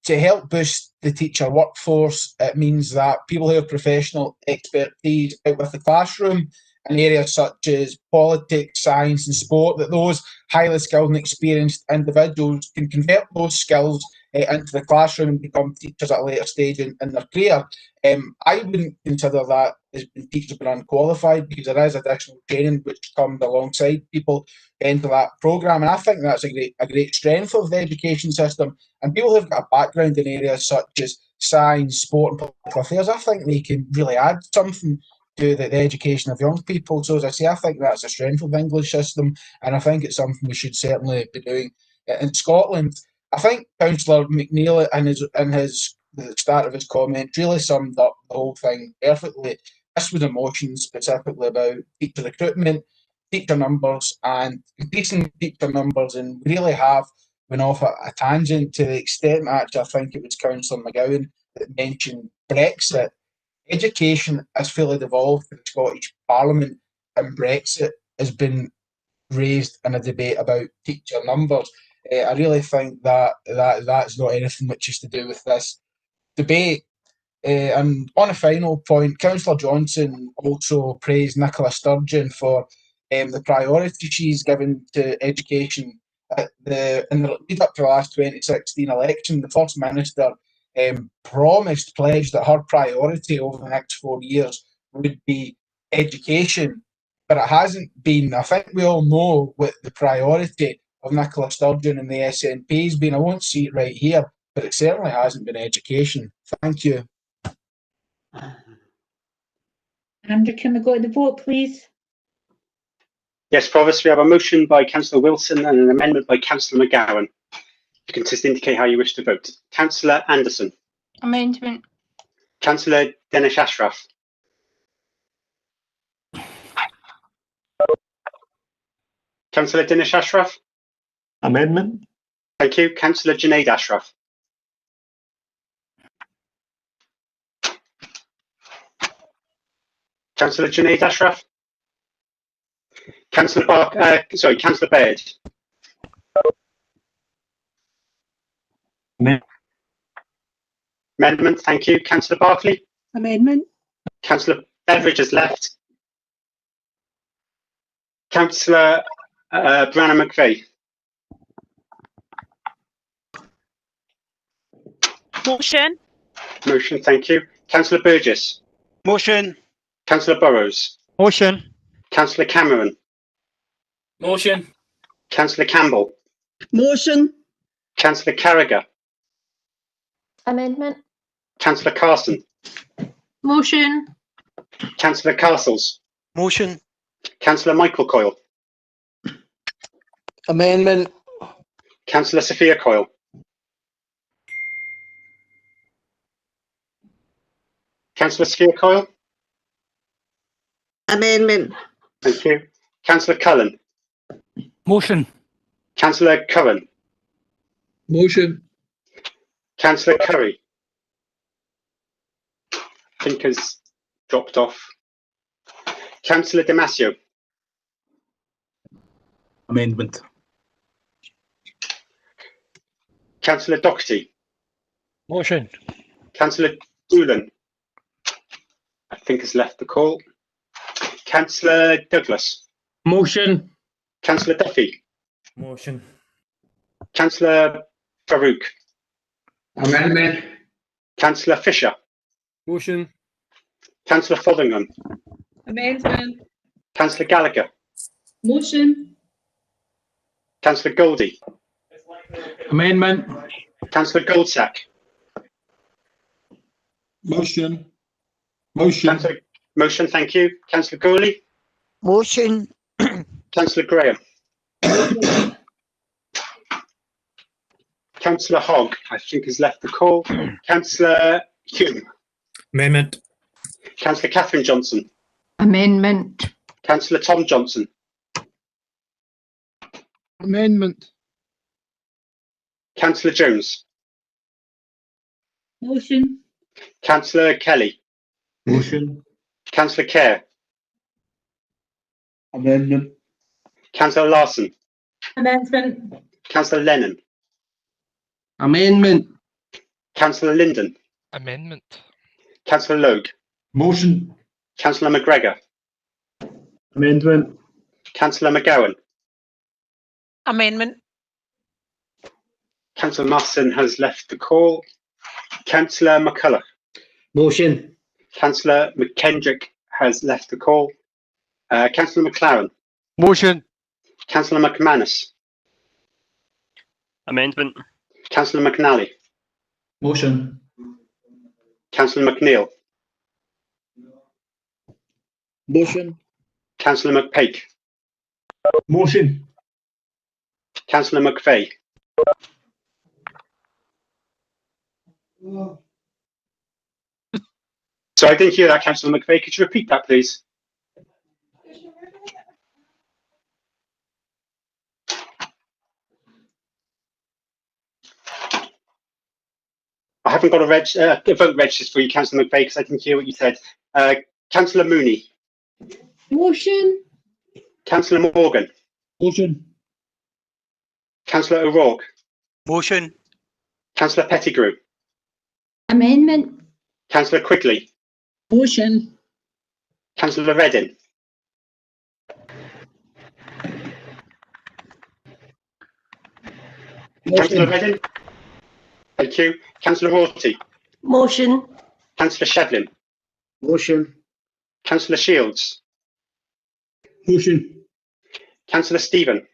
help boost the teacher workforce. It means that people who have professional expertise out with the classroom in areas such as politics, science and sport, that those highly skilled and experienced individuals can convert those skills into the classroom and become teachers at a later stage in their career. I wouldn't consider that as being teachers being unqualified, because there is additional training which comes alongside people into that programme, and I think that's a great strength of the education system. And people who've got a background in areas such as science, sport and political affairs, I think they can really add something to the education of young people. So as I say, I think that's a strength of the English system, and I think it's something we should certainly be doing in Scotland. I think Councillor McNeill in the start of his comment really summed up the whole thing perfectly. This was a motion specifically about teacher recruitment, teacher numbers and increasing teacher numbers, and really have been off a tangent to the extent actually I think it was Councillor McGowan that mentioned Brexit. Education has fully devolved to the Scottish Parliament, and Brexit has been raised in a debate about teacher numbers. I really think that's not anything which is to do with this debate. And on a final point, Councillor Johnson also praised Nicola Sturgeon for the priority she's given to education. In the lead up to the last 2016 election, the First Minister pledged that her priority over the next 4 years would be education, but it hasn't been. I think we all know what the priority of Nicola Sturgeon and the SNP has been. I won't see it right here, but it certainly hasn't been education. Thank you. Andrew, can we go to the vote, please? Yes, Provost, we have a motion by Councillor Wilson and an amendment by Councillor McGowan. You can just indicate how you wish to vote. Councillor Anderson. Amendment. Councillor Dinesh Ashraf. Councillor Dinesh Ashraf. Amendment. Thank you. Councillor Junaid Ashraf. Councillor Junaid Ashraf. Councillor Baird. Amendment. Thank you. Councillor Barclay. Amendment. Councillor Beveridge has left. Councillor Brannan McVeigh. Motion. Motion. Thank you. Councillor Burgess. Motion. Councillor Burrows. Motion. Councillor Cameron. Motion. Councillor Campbell. Motion. Councillor Carragher. Amendment. Councillor Carson. Motion. Councillor Castles. Motion. Councillor Michael Coyle. Amendment. Councillor Sophia Coyle. Councillor Sophia Coyle. Amendment. Thank you. Councillor Cullen. Motion. Councillor Curran. Motion. Councillor Curry. I think has dropped off. Councillor Damasio. Amendment. Councillor Doherty. Motion. Councillor Doolan. I think has left the call. Councillor Douglas. Motion. Councillor Duffy. Motion. Councillor Farouk. Amendment. Councillor Fisher. Motion. Councillor Fotheringham. Amendment. Councillor Gallagher. Motion. Councillor Goldie. Amendment. Councillor Goldsack. Motion. Motion. Motion, thank you. Councillor Gooley. Motion. Councillor Graham. Councillor Hogg, I think, has left the call. Councillor Hume. Amendment. Councillor Catherine Johnson. Amendment. Councillor Tom Johnson. Amendment. Councillor Jones. Motion. Councillor Kelly. Motion. Councillor Kerr. Amendment. Councillor Larson. Amendment. Councillor Lennon. Amendment. Councillor Linden. Amendment. Councillor Logue. Motion. Councillor McGregor. Amendment. Councillor McGowan. Amendment. Councillor Marston has left the call. Councillor McCulloch. Motion. Councillor McKendrick has left the call. Councillor McLaren. Motion. Councillor McManus. Amendment. Councillor McNally. Motion. Councillor McNeil. Motion. Councillor McPake. Motion. Councillor McVeigh. So I didn't hear that, Councillor McVeigh. Could you repeat that, please? I haven't got a vote registered for you, Councillor McVeigh, because I didn't hear what you said. Councillor Mooney. Motion. Councillor Morgan. Motion. Councillor O'Rourke. Motion. Councillor Pettigrew. Amendment. Councillor Quigley. Motion. Councillor Redding. Councillor Redding. Thank you. Councillor Rorty. Motion. Councillor Shevlin. Motion. Councillor Shields. Motion. Councillor Stephen.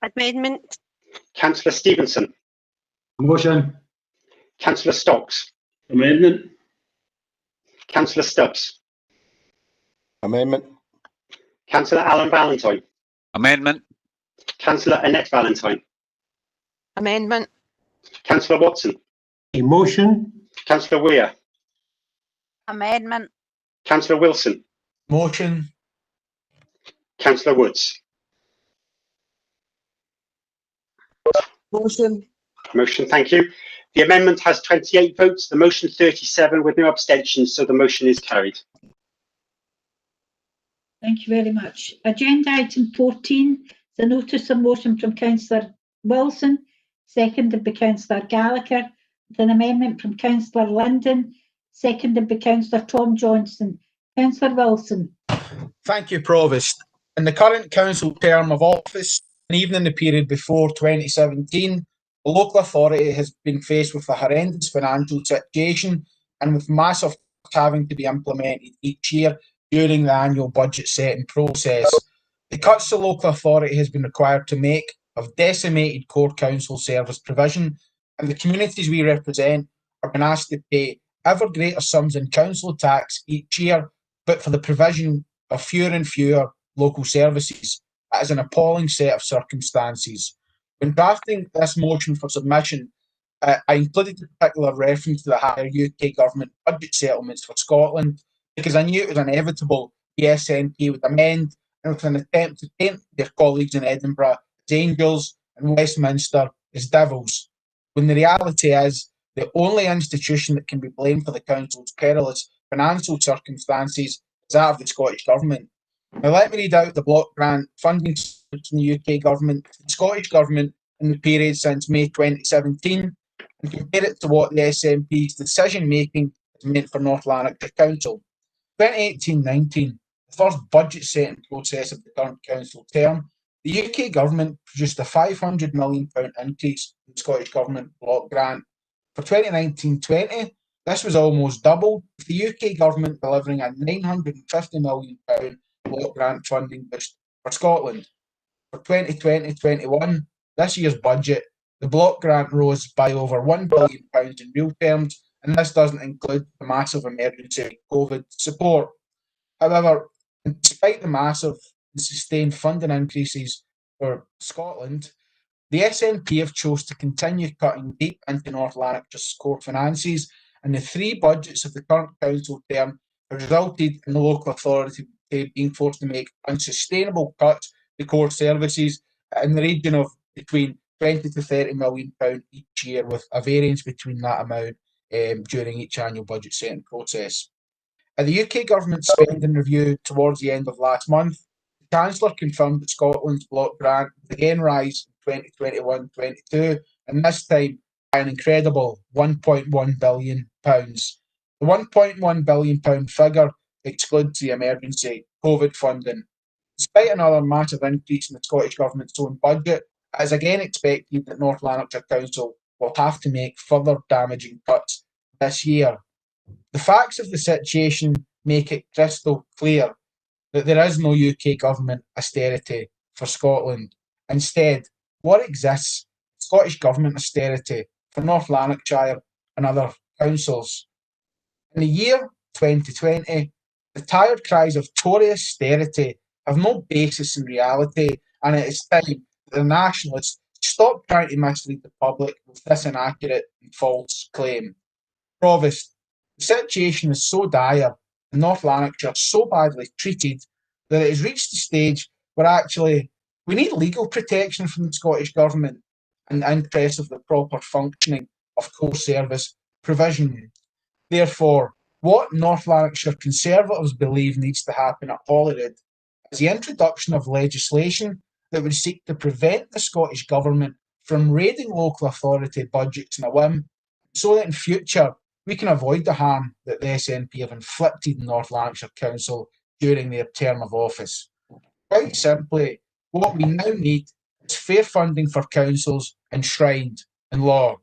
Amendment. Councillor Stevenson. Motion. Councillor Stocks. Amendment. Councillor Stubbs. Amendment. Councillor Alan Valentine. Amendment. Councillor Annette Valentine. Amendment. Councillor Watson. A motion. Councillor Weir. Amendment. Councillor Wilson. Motion. Councillor Woods. Motion. Motion, thank you. The amendment has 28 votes, the motion 37 with no abstentions, so the motion is carried. Thank you very much. Agenda item 14 is a notice of motion from Councillor Wilson, seconded by Councillor Gallagher, with an amendment from Councillor Linden, seconded by Councillor Tom Johnson. Councillor Wilson. Thank you, Provost. In the current council term of office, and even in the period before 2017, the local authority has been faced with a horrendous financial situation and with massive having to be implemented each year during the annual budget setting process. The cuts the local authority has been required to make have decimated core council service provision, and the communities we represent are being asked to pay ever greater sums in council tax each year, but for the provision of fewer and fewer local services. That is an appalling set of circumstances. When drafting this motion for submission, I included a particular reference to the higher UK government budget settlements for Scotland because I knew it was inevitable the SNP would amend, and with an attempt to paint their colleagues in Edinburgh as angels and Westminster as devils, when the reality is the only institution that can be blamed for the Council's perilous financial circumstances is that of the Scottish Government. Now let me read out the block grant funding from the UK Government to the Scottish Government in the period since May 2017 and compare it to what the SNP's decision making has meant for North Lanarkshire Council. 2018-19, the first budget setting process of the current council term, the UK Government produced a £500 million increase in the Scottish Government block grant. For 2019-20, this was almost doubled, with the UK Government delivering a £950 million block grant funding boost for Scotland. For 2020-21, this year's budget, the block grant rose by over £1 billion in real terms, and this doesn't include the massive emergency COVID support. However, despite the massive and sustained funding increases for Scotland, the SNP have chose to continue cutting deep into North Lanarkshire's core finances, and the three budgets of the current council term have resulted in the local authority being forced to make unsustainable cuts to core services in the region of between £20 to £30 million each year, with a variance between that amount during each annual budget setting process. At the UK Government spending review towards the end of last month, the Chancellor confirmed that Scotland's block grant would again rise in 2021-22, and this time by an incredible £1.1 billion. The £1.1 billion figure excludes the emergency COVID funding. Despite another massive increase in the Scottish Government's own budget, it is again expected that North Lanarkshire Council will have to make further damaging cuts this year. The facts of the situation make it crystal clear that there is no UK Government austerity for Scotland. Instead, what exists is Scottish Government austerity for North Lanarkshire and other councils. In the year 2020, the tired cries of Tory austerity have no basis in reality, and it is time that the Nationalists stop trying to mislead the public with this inaccurate and false claim. Provost, the situation is so dire and North Lanarkshire so badly treated that it has reached the stage where actually we need legal protection from the Scottish Government in the interest of the proper functioning of core service provision. Therefore, what North Lanarkshire Conservatives believe needs to happen at Holyrood is the introduction of legislation that would seek to prevent the Scottish Government from raiding local authority budgets in a whim, so that in future we can avoid the harm that the SNP have inflicted in North Lanarkshire Council during their term of office. Quite simply, what we now need is fair funding for councils enshrined in law.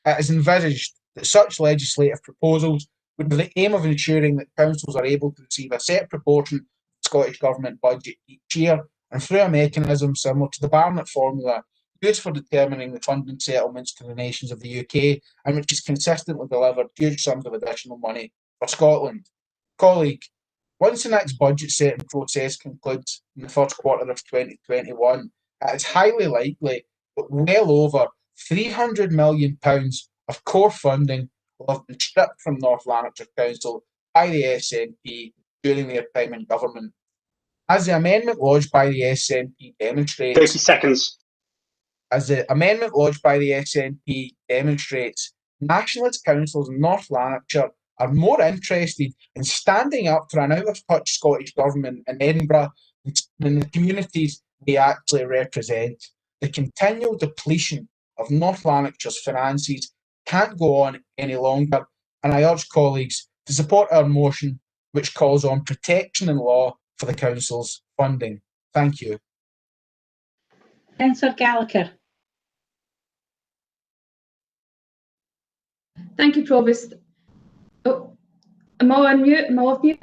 It is envisaged that such legislative proposals would have the aim of ensuring that councils are able to receive a set proportion of the Scottish Government budget each year, and through a mechanism similar to the Barnett formula used for determining the funding settlements to the nations of the UK, and which has consistently delivered huge sums of additional money for Scotland. Colleague, once the next budget setting process concludes in the first quarter of 2021, it is highly likely that well over £300 million of core funding will have been stripped from North Lanarkshire Council by the SNP during their time in government. As the amendment lodged by the SNP demonstrates, 30 seconds. As the amendment lodged by the SNP demonstrates, nationalist councils in North Lanarkshire are more interested in standing up for an out-of-touch Scottish Government in Edinburgh than the communities they actually represent. The continual depletion of North Lanarkshire's finances can't go on any longer, and I urge colleagues to support our motion, which calls on protection in law for the Council's funding. Thank you. Councillor Gallagher. Thank you, Provost. Oh, am I on mute? Am I off mute?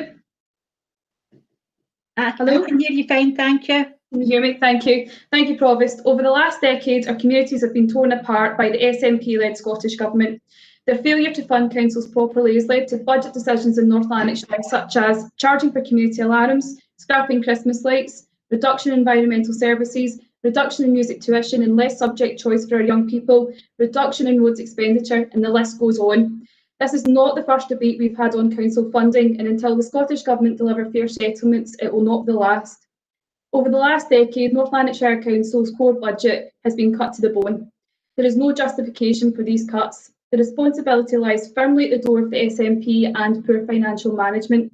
Hello? I can hear you fine, thank you. Can you hear me? Thank you. Thank you, Provost. Over the last decade, our communities have been torn apart by the SNP-led Scottish Government. Their failure to fund councils properly has led to budget decisions in North Lanarkshire, such as charging for community alarms, scrapping Christmas lights, reduction in environmental services, reduction in music tuition and less subject choice for our young people, reduction in roads expenditure, and the list goes on. This is not the first debate we've had on council funding, and until the Scottish Government deliver fair settlements, it will not be the last. Over the last decade, North Lanarkshire Council's core budget has been cut to the bone. There is no justification for these cuts. The responsibility lies firmly at the door of the SNP and poor financial management.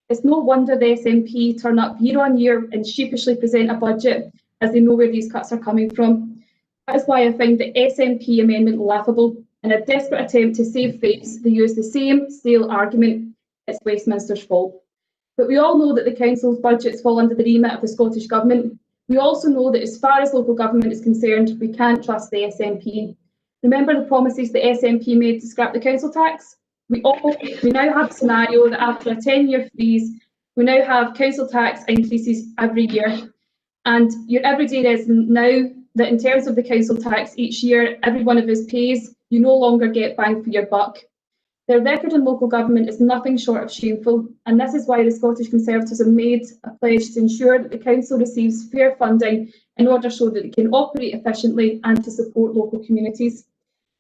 It's no wonder the SNP turn up year on year and sheepishly present a budget as they know where these cuts are coming from. That is why I find the SNP amendment laughable. In a desperate attempt to save face, they use the same stale argument: it's Westminster's fault. But we all know that the council's budgets fall under the remit of the Scottish Government. We also know that as far as local government is concerned, we can't trust the SNP. Remember the promises the SNP made to scrap the council tax? We now have a scenario that after a 10-year freeze, we now have council tax increases every year. And your everyday resident now that in terms of the council tax each year, every one of us pays, you no longer get bang for your buck. Their record in local government is nothing short of shameful, and this is why the Scottish Conservatives have made a pledge to ensure that the council receives fair funding in order so that it can operate efficiently and to support local communities.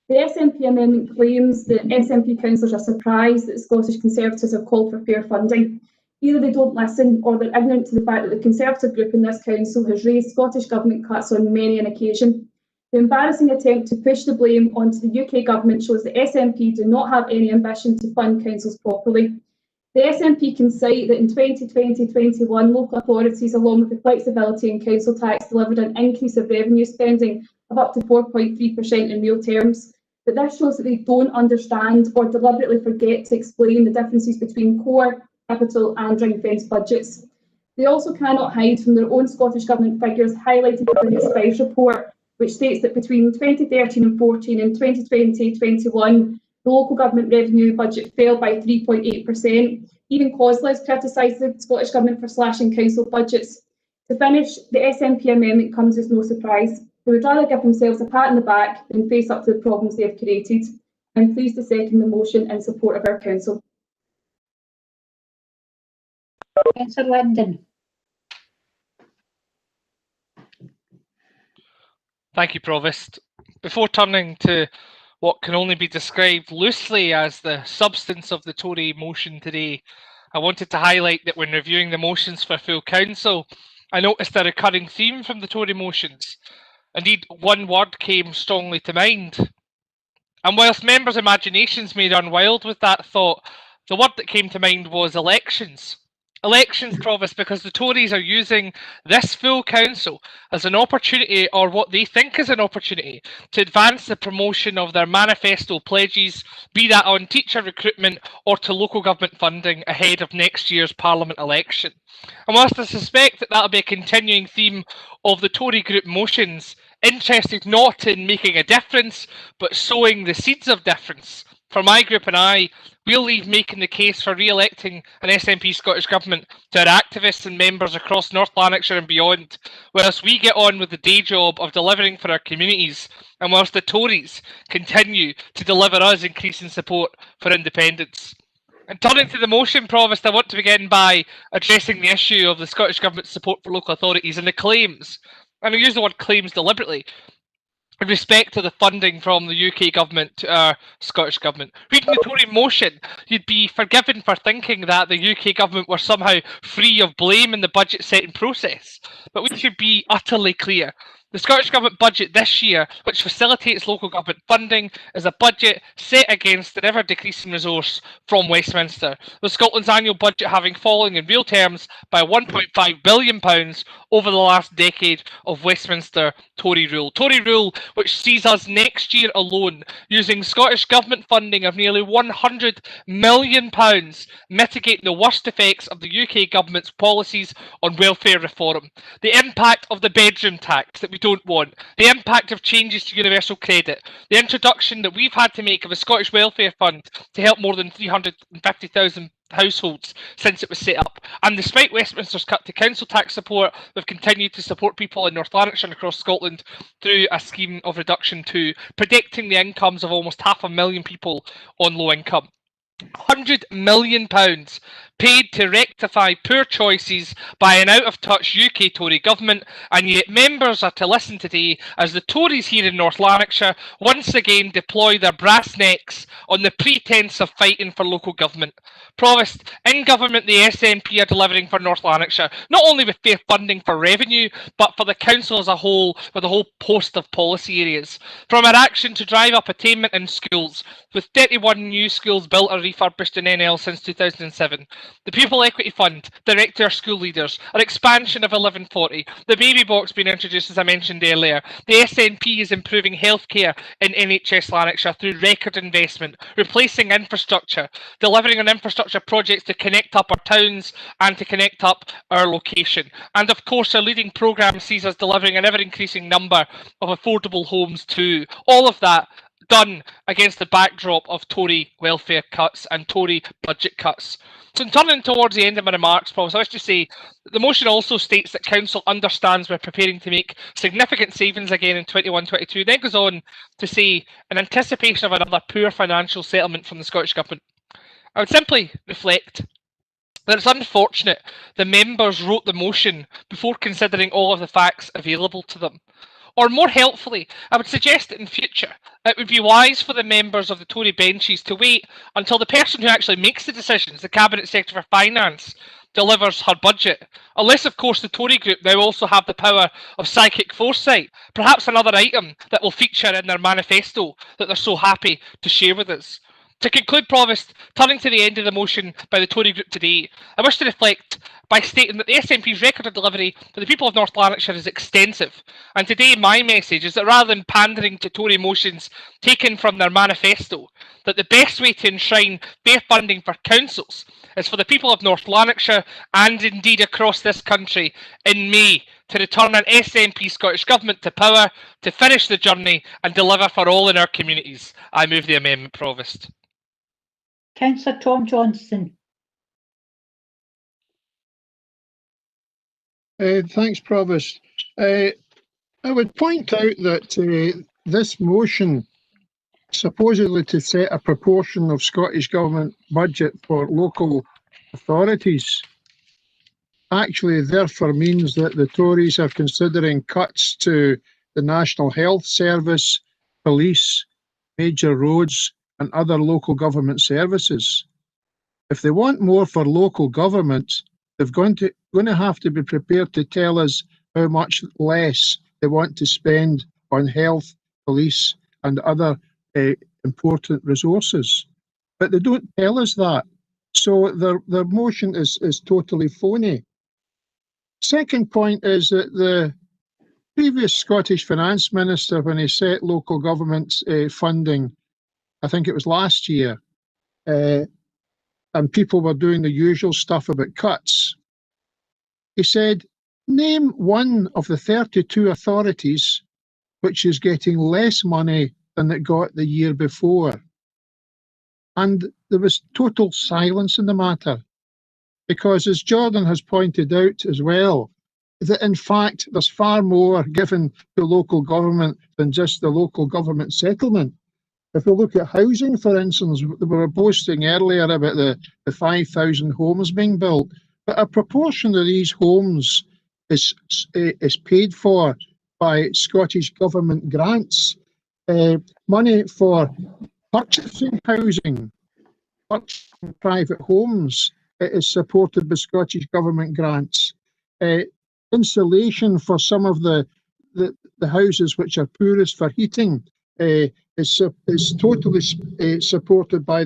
The SNP amendment claims that SNP councillors are surprised that the Scottish Conservatives have called for fair funding. Either they don't listen or they're ignorant to the fact that the Conservative group in this council has raised Scottish Government cuts on many an occasion. The embarrassing attempt to push the blame onto the UK Government shows that SNP do not have any ambition to fund councils properly. The SNP can cite that in 2020-21, local authorities, along with the flexibility in council tax, delivered an increase of revenue spending of up to 4.3% in real terms. But this shows that they don't understand or deliberately forget to explain the differences between core, capital and ring-fenced budgets. They also cannot hide from their own Scottish Government figures highlighted in the Spice report, which states that between 2013 and 14 and 2020-21, the local government revenue budget fell by 3.8%. Even COSLA criticised the Scottish Government for slashing council budgets. To finish, the SNP amendment comes as no surprise. They would rather give themselves a pat on the back than face up to the problems they have created. I'm pleased to second the motion in support of our council. Councillor Linden. Thank you, Provost. Before turning to what can only be described loosely as the substance of the Tory motion today, I wanted to highlight that when reviewing the motions for full council, I noticed a recurring theme from the Tory motions. Indeed, one word came strongly to mind. And whilst members' imaginations may run wild with that thought, the word that came to mind was elections. Elections, Provost, because the Tories are using this full council as an opportunity, or what they think is an opportunity, to advance the promotion of their manifesto pledges, be that on teacher recruitment or to local government funding ahead of next year's Parliament election. And whilst I suspect that that'll be a continuing theme of the Tory group motions, interested not in making a difference, but sowing the seeds of difference, for my group and I, we'll leave making the case for re-electing an SNP Scottish Government to our activists and members across North Lanarkshire and beyond, whilst we get on with the day job of delivering for our communities, and whilst the Tories continue to deliver us increasing support for independence. And turning to the motion, Provost, I want to begin by addressing the issue of the Scottish Government's support for local authorities and the claims, and I use the word claims deliberately, in respect to the funding from the UK Government to our Scottish Government. Reading the Tory motion, you'd be forgiven for thinking that the UK Government were somehow free of blame in the budget setting process. But we should be utterly clear. The Scottish Government budget this year, which facilitates local government funding, is a budget set against an ever-decreasing resource from Westminster, with Scotland's annual budget having fallen in real terms by £1.5 billion over the last decade of Westminster Tory rule. Tory rule which sees us next year alone using Scottish Government funding of nearly £100 million mitigating the worst effects of the UK Government's policies on welfare reform. The impact of the bedroom tax that we don't want, the impact of changes to universal credit, the introduction that we've had to make of a Scottish welfare fund to help more than 350,000 households since it was set up. And despite Westminster's cut to council tax support, we've continued to support people in North Lanarkshire and across Scotland through a scheme of reduction to predicting the incomes of almost 500,000 people on low income. £100 million paid to rectify poor choices by an out-of-touch UK Tory government, and yet members are to listen today as the Tories here in North Lanarkshire once again deploy their brass necks on the pretence of fighting for local government. Provost, in government the SNP are delivering for North Lanarkshire, not only with fair funding for revenue, but for the council as a whole, with a whole host of policy areas. From our action to drive up attainment in schools, with 31 new schools built or refurbished in NL since 2007, the Pupil Equity Fund, direct to our school leaders, our expansion of 1140, the baby box being introduced as I mentioned earlier, the SNP is improving healthcare in NHS Lanarkshire through record investment, replacing infrastructure, delivering on infrastructure projects to connect up our towns and to connect up our location. And of course our leading programme sees us delivering an ever-increasing number of affordable homes too. All of that done against the backdrop of Tory welfare cuts and Tory budget cuts. So in turning towards the end of my remarks, Paul, so I wish to say that the motion also states that Council understands we're preparing to make significant savings again in 21-22, then goes on to say, in anticipation of another poor financial settlement from the Scottish Government. I would simply reflect that it's unfortunate the members wrote the motion before considering all of the facts available to them. Or more helpfully, I would suggest that in future it would be wise for the members of the Tory benches to wait until the person who actually makes the decisions, the Cabinet Secretary for Finance, delivers her budget. Unless, of course, the Tory group now also have the power of psychic foresight, perhaps another item that will feature in their manifesto that they're so happy to share with us. To conclude, Provost, turning to the end of the motion by the Tory group today, I wish to reflect by stating that the SNP's record of delivery to the people of North Lanarkshire is extensive. And today my message is that rather than pandering to Tory motions taken from their manifesto, that the best way to enshrine fair funding for councils is for the people of North Lanarkshire and indeed across this country in May to return an SNP Scottish Government to power, to finish the journey and deliver for all in our communities. I move the amendment, Provost. Councillor Tom Johnson. Thanks, Provost. I would point out that this motion, supposedly to set a proportion of Scottish Government budget for local authorities, actually therefore means that the Tories are considering cuts to the National Health Service, police, major roads and other local government services. If they want more for local government, they're going to have to be prepared to tell us how much less they want to spend on health, police and other important resources. But they don't tell us that. So their motion is totally phony. Second point is that the previous Scottish Finance Minister, when he set local government funding, I think it was last year, and people were doing the usual stuff about cuts, he said, name one of the 32 authorities which is getting less money than it got the year before. And there was total silence in the matter, because as Jordan has pointed out as well, that in fact there's far more given to local government than just the local government settlement. If we look at housing, for instance, we were boasting earlier about the 5,000 homes being built, but a proportion of these homes is paid for by Scottish Government grants. Money for purchasing housing, purchasing private homes is supported by Scottish Government grants. Insulation for some of the houses which are poorest for heating is totally supported by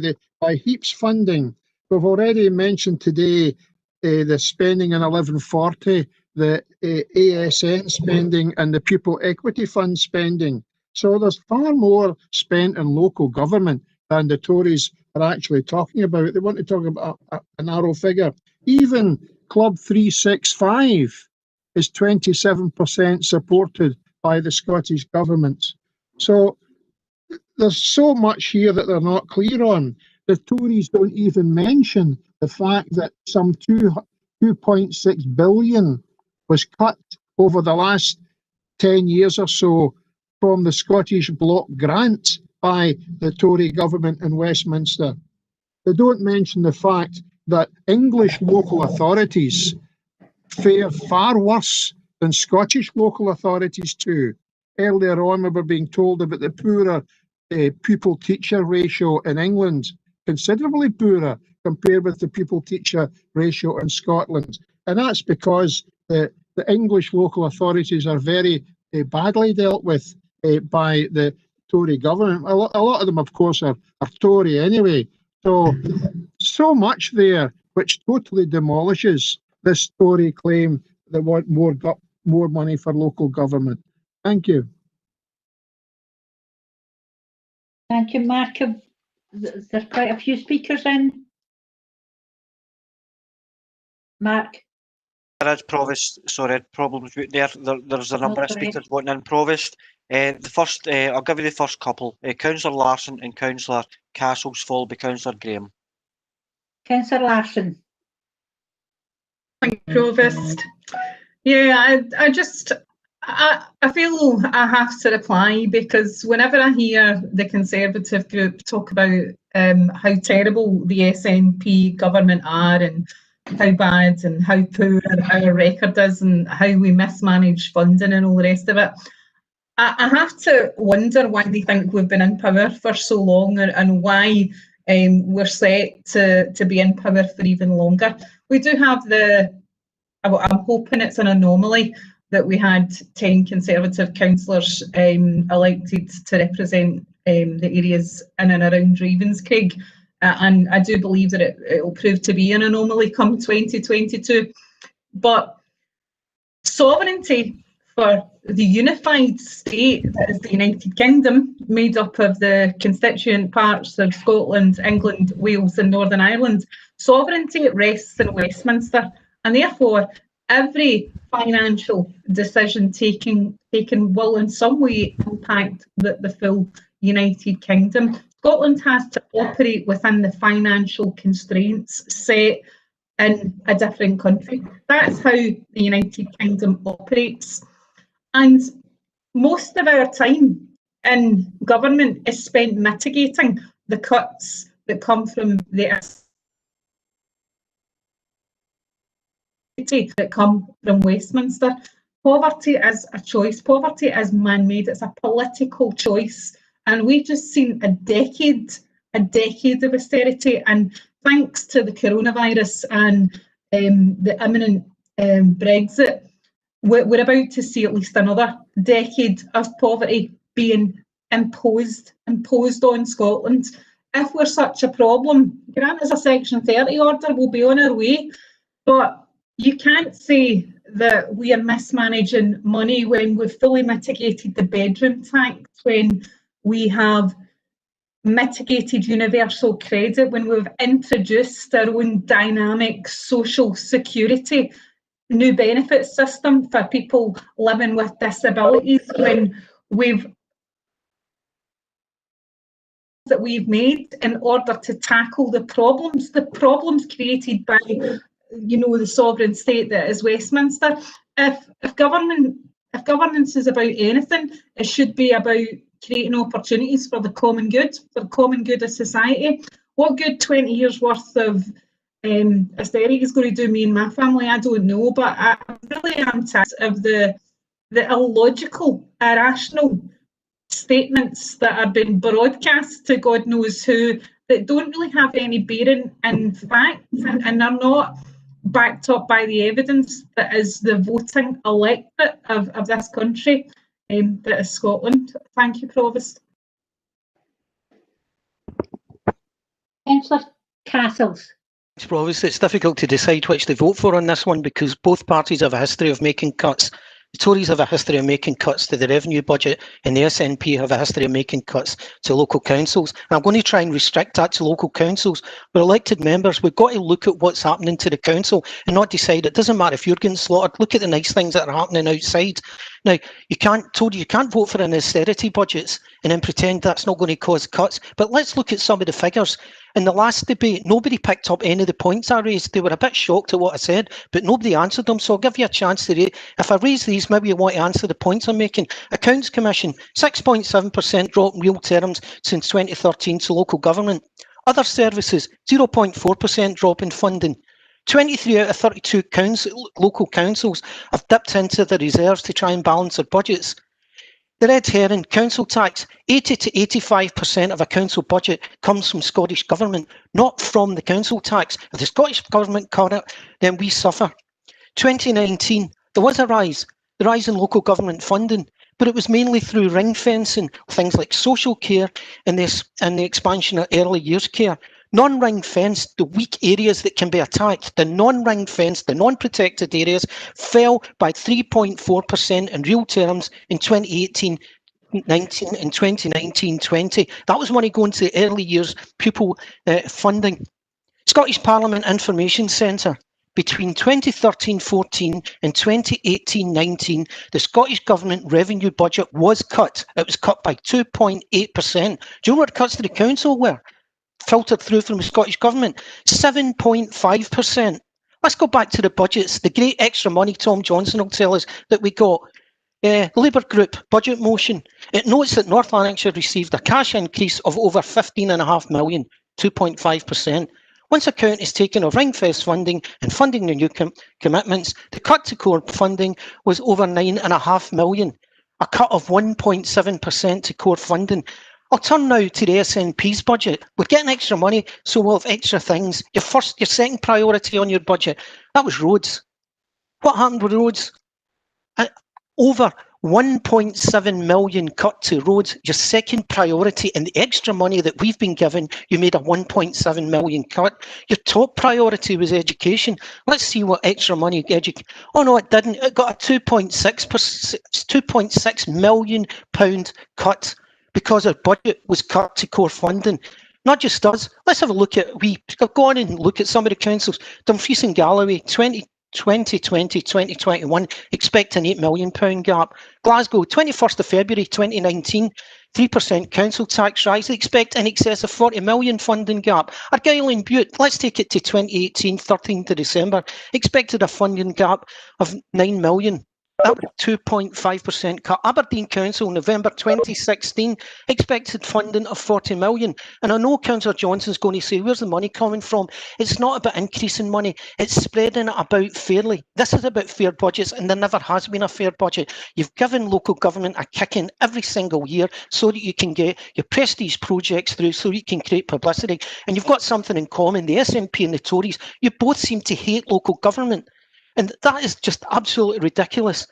HEAPS funding. We've already mentioned today the spending in 1140, the ASN spending and the Pupil Equity Fund spending. So there's far more spent in local government than the Tories are actually talking about. They want to talk about a narrow figure. Even Club 365 is 27% supported by the Scottish Government. So there's so much here that they're not clear on. The Tories don't even mention the fact that some 2.6 billion was cut over the last 10 years or so from the Scottish Bloc grant by the Tory government in Westminster. They don't mention the fact that English local authorities fare far worse than Scottish local authorities too. Earlier on, we were being told about the poorer pupil-teacher ratio in England, considerably poorer compared with the pupil-teacher ratio in Scotland. And that's because the English local authorities are very badly dealt with by the Tory government. A lot of them, of course, are Tory anyway. So much there which totally demolishes this Tory claim they want more money for local government. Thank you. Thank you, Mark. There's quite a few speakers in. Mark. There is Provost, sorry, problems with there's a number of speakers wanting in. Provost. The first, I'll give you the first couple. Councillor Larson and Councillor Castles, followed by Councillor Graham. Councillor Larson. Thank you, Provost. Yeah, I feel I have to reply because whenever I hear the Conservative group talk about how terrible the SNP government are and how bad and how poor our record is and how we mismanage funding and all the rest of it, I have to wonder why they think we've been in power for so long and why we're set to be in power for even longer. We do have I'm hoping it's an anomaly that we had 10 Conservative councillors elected to represent the areas in and around Ravenscraig. And I do believe that it will prove to be an anomaly come 2022. But sovereignty for the unified state that is the United Kingdom, made up of the constituent parts of Scotland, England, Wales and Northern Ireland, sovereignty rests in Westminster, and therefore every financial decision taken will in some way impact the full United Kingdom. Scotland has to operate within the financial constraints set in a different country. That's how the United Kingdom operates. And most of our time in government is spent mitigating the cuts that come from that come from Westminster. Poverty is a choice. Poverty is man-made. It's a political choice. And we've just seen a decade of austerity. And thanks to the coronavirus and the imminent Brexit, we're about to see at least another decade of poverty being imposed on Scotland. If we're such a problem, grant us a Section 30 order, we'll be on our way. But you can't say that we are mismanaging money when we've fully mitigated the bedroom tax, when we have mitigated universal credit, when we've introduced our own dynamic social security, new benefit system for people living with disabilities, when we've made in order to tackle the problems created by the sovereign state that is Westminster. If governance is about anything, it should be about creating opportunities for the common good of society. What good 20 years worth of austerity is going to do me and my family, I don't know, but I really am tired of the illogical, irrational statements that are being broadcast to God knows who that don't really have any bearing in fact and are not backed up by the evidence that is the voting electorate of this country, that is Scotland. Thank you, Provost. Councillor Castles. Provost, it's difficult to decide which to vote for on this one because both parties have a history of making cuts. The Tories have a history of making cuts to the revenue budget and the SNP have a history of making cuts to local councils. And I'm going to try and restrict that to local councils. We're elected members, we've got to look at what's happening to the council and not decide it doesn't matter if you're getting slaughtered, look at the nice things that are happening outside. Now, you can't vote for an austerity budgets and then pretend that's not going to cause cuts. But let's look at some of the figures. In the last debate, nobody picked up any of the points I raised. They were a bit shocked at what I said, but nobody answered them. So I'll give you a chance to if I raise these, maybe you want to answer the points I'm making. Accounts Commission, 6.7% drop in real terms since 2013 to local government. Other services, 0.4% drop in funding. 23 out of 32 local councils have dipped into the reserves to try and balance their budgets. The red herring, council tax, 80 to 85% of a council budget comes from Scottish Government, not from the council tax. If the Scottish Government cut it, then we suffer. 2019, there was a rise in local government funding, but it was mainly through ring fencing, things like social care and the expansion of early years care. Non-ring fenced, the weak areas that can be attacked, the non-ring fenced, the non-protected areas fell by 3.4% in real terms in 2018-19 and 2019-20. That was money going to the early years pupil funding. Scottish Parliament Information Centre. Between 2013-14 and 2018-19, the Scottish Government revenue budget was cut. It was cut by 2.8%. Do you know what cuts to the council were? Filtered through from the Scottish Government, 7.5%. Let's go back to the budgets. The great extra money Tom Johnson will tell us that we got. Labour Group budget motion. It notes that North Lanarkshire received a cash increase of over 15.5 million, 2.5%. Once account is taken of ring-fence funding and funding the new commitments, the cut to core funding was over 9.5 million, a cut of 1.7% to core funding. I'll turn now to the SNP's budget. We're getting extra money, so we'll have extra things. Your second priority on your budget, that was roads. What happened with roads? Over 1.7 million cut to roads, your second priority, and the extra money that we've been given, you made a 1.7 million cut. Your top priority was education. Let's see what extra money oh no, it didn't. It got a 2.6 million pound cut because our budget was cut to core funding. Not just us. Let's have a look at, go on and look at some of the councils. Dumfries and Galloway, 2020-2021, expect an £8 million gap. Glasgow, 21st of February 2019, 3% council tax rise. They expect in excess of 40 million funding gap. Argyll and Bute, let's take it to 2018, 13th of December, expected a funding gap of 9 million. That was 2.5% cut. Aberdeen Council, November 2016, expected funding of 40 million. And I know Councillor Johnson's going to say, where's the money coming from? It's not about increasing money, it's spreading it about fairly. This is about fair budgets, and there never has been a fair budget. You've given local government a kicking every single year so that you can get your prestige projects through, so you can create publicity. And you've got something in common. The SNP and the Tories, you both seem to hate local government. And that is just absolutely ridiculous.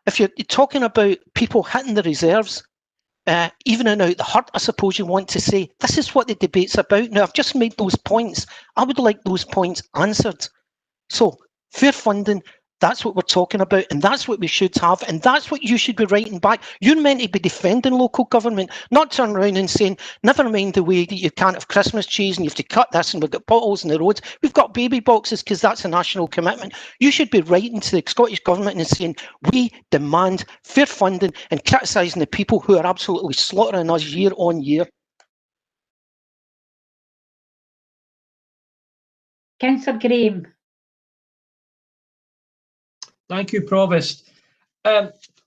If you're talking about people hitting the reserves, evening out the hurt, I suppose you want to say, this is what the debate's about. Now, I've just made those points. I would like those points answered. So, fair funding, that's what we're talking about, and that's what we should have, and that's what you should be writing back. You're meant to be defending local government, not turn around and saying, never mind the way that you can't have Christmas trees and you have to cut this and we've got potholes in the roads. We've got baby boxes because that's a national commitment. You should be writing to the Scottish Government and saying, we demand fair funding, and criticising the people who are absolutely slaughtering us year on year. Councillor Graham. Thank you, Provost.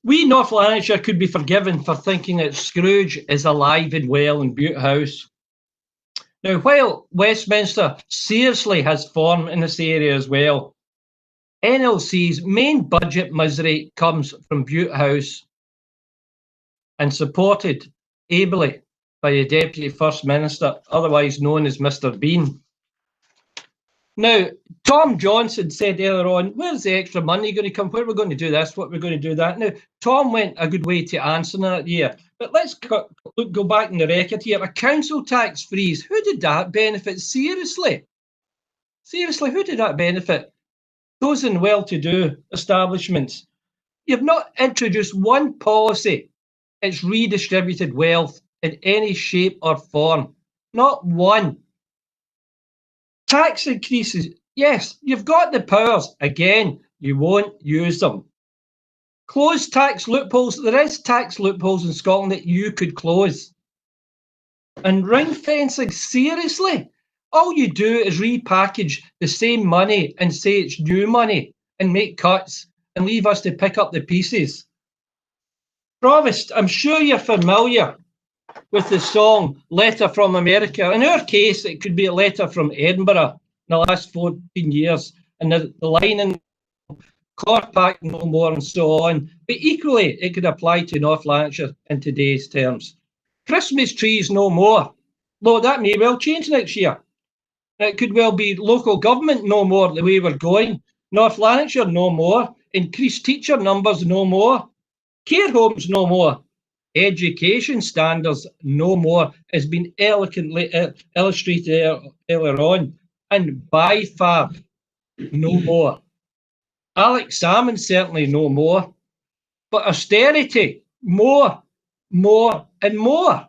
We North Lanarkshire could be forgiven for thinking that Scrooge is alive and well in Bute House. Now, while Westminster seriously has form in this area as well, NLC's main budget misery comes from Bute House and supported ably by the Deputy First Minister, otherwise known as Mr. Bean. Now, Tom Johnson said earlier on, where's the extra money going to come? Where are we going to do this? What we're going to do that? Now, Tom went a good way to answering that here. But let's go back in the record here. A council tax freeze, who did that benefit? Seriously? Seriously, who did that benefit? Those in well-to-do establishments. You've not introduced one policy that's redistributed wealth in any shape or form. Not one. Tax increases, yes, you've got the powers. Again, you won't use them. Close tax loopholes. There is tax loopholes in Scotland that you could close. And ring fencing, seriously? All you do is repackage the same money and say it's new money and make cuts and leave us to pick up the pieces. Provost, I'm sure you're familiar with the song Letter from America. In our case, it could be a letter from Edinburgh in the last 14 years, and the line in Clark Park no more and so on. But equally, it could apply to North Lanarkshire in today's terms. Christmas trees no more. Though that may well change next year. It could well be local government no more the way we're going. North Lanarkshire no more. Increased teacher numbers no more. Care homes no more. Education standards no more has been eloquently illustrated earlier on. And by far no more. Alex Salmon certainly no more. But austerity, more, and more.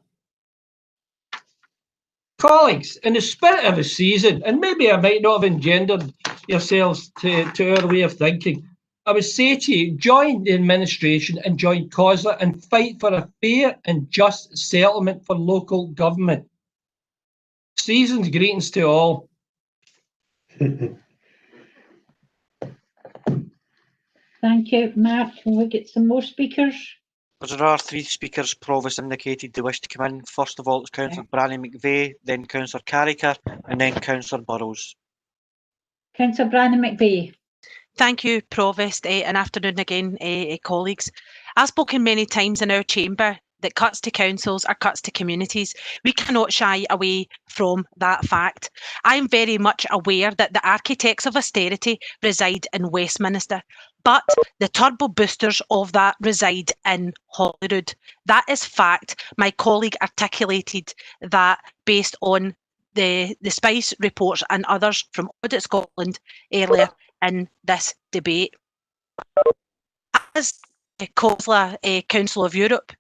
Colleagues, in the spirit of the season, and maybe I might not have engendered yourselves to our way of thinking, I would say to you, join the administration and join COSLA and fight for a fair and just settlement for local government. Season's greetings to all. Thank you, Mark. Can we get some more speakers? There are 3 speakers Provost indicated they wish to come in. First of all, it's Councillor Branny McVeigh, then Councillor Carricker, and then Councillor Burrows. Councillor Branny McVeigh. Thank you, Provost, and afternoon again, colleagues. I've spoken many times in our chamber that cuts to councils are cuts to communities. We cannot shy away from that fact. I'm very much aware that the architects of austerity reside in Westminster, but the turbo boosters of that reside in Holyrood. That is fact. My colleague articulated that based on the SPICE reports and others from Audit Scotland earlier in this debate. As COSLA Council of Europe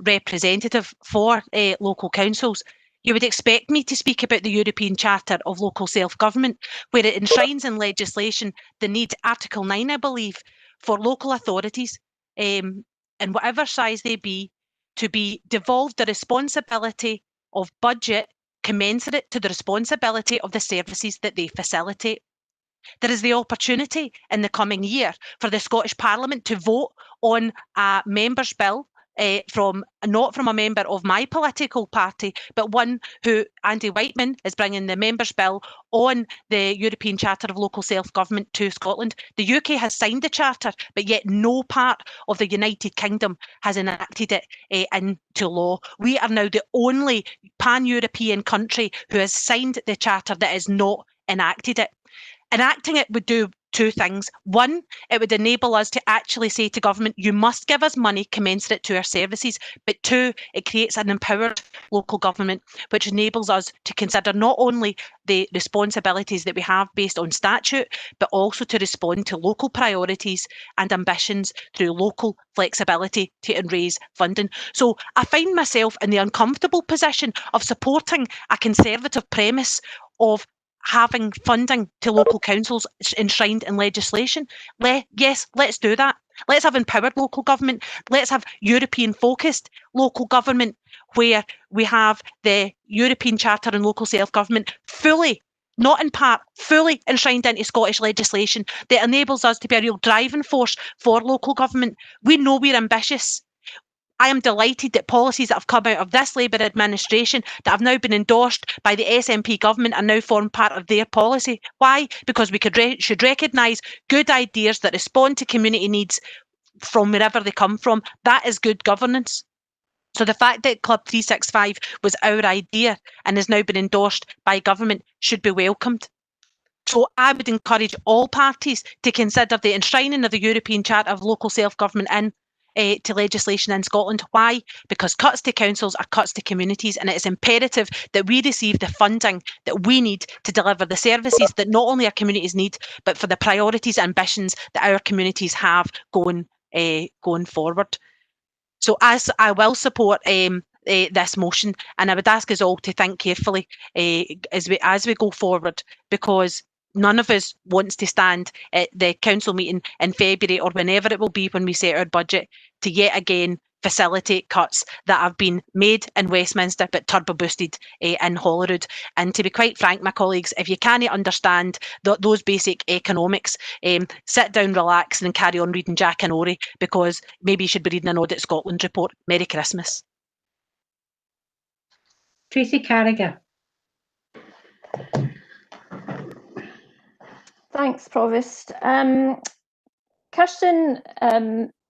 representative for local councils, you would expect me to speak about the European Charter of Local Self-Government, where it enshrines in legislation the need, Article 9, I believe, for local authorities, in whatever size they be, to be devolved the responsibility of budget commensurate to the responsibility of the services that they facilitate. There is the opportunity in the coming year for the Scottish Parliament to vote on a member's bill not from a member of my political party, but one who, Andy Whiteman, is bringing the member's bill on the European Charter of Local Self-Government to Scotland. The UK has signed the Charter, but yet no part of the United Kingdom has enacted it into law. We are now the only pan-European country who has signed the Charter that has not enacted it. Enacting it would do 2 things. One, it would enable us to actually say to government, you must give us money commensurate to our services. But 2, it creates an empowered local government, which enables us to consider not only the responsibilities that we have based on statute, but also to respond to local priorities and ambitions through local flexibility to raise funding. So I find myself in the uncomfortable position of supporting a conservative premise of having funding to local councils enshrined in legislation. Yes, let's do that. Let's have empowered local government. Let's have European focused local government where we have the European Charter and Local Self-Government fully, not in part, fully enshrined into Scottish legislation that enables us to be a real driving force for local government. We know we're ambitious. I am delighted that policies that have come out of this Labour administration that have now been endorsed by the SNP government and now form part of their policy. Why? Because we should recognise good ideas that respond to community needs from wherever they come from. That is good governance. So the fact that Club 365 was our idea and has now been endorsed by government should be welcomed. So I would encourage all parties to consider the enshrining of the European Charter of Local Self-Government to legislation in Scotland. Why? Because cuts to councils are cuts to communities, and it is imperative that we receive the funding that we need to deliver the services that not only our communities need, but for the priorities and ambitions that our communities have going forward. So as I will support this motion, and I would ask us all to think carefully as we go forward, because none of us wants to stand at the council meeting in February or whenever it will be when we set our budget to yet again facilitate cuts that have been made in Westminster but turbo boosted in Holyrood. And to be quite frank, my colleagues, if you can't understand those basic economics, sit down, relax and carry on reading Jack and Ori, because maybe you should be reading an Audit Scotland report. Merry Christmas. Tracy Carragher. Thanks, Provost. Kirsten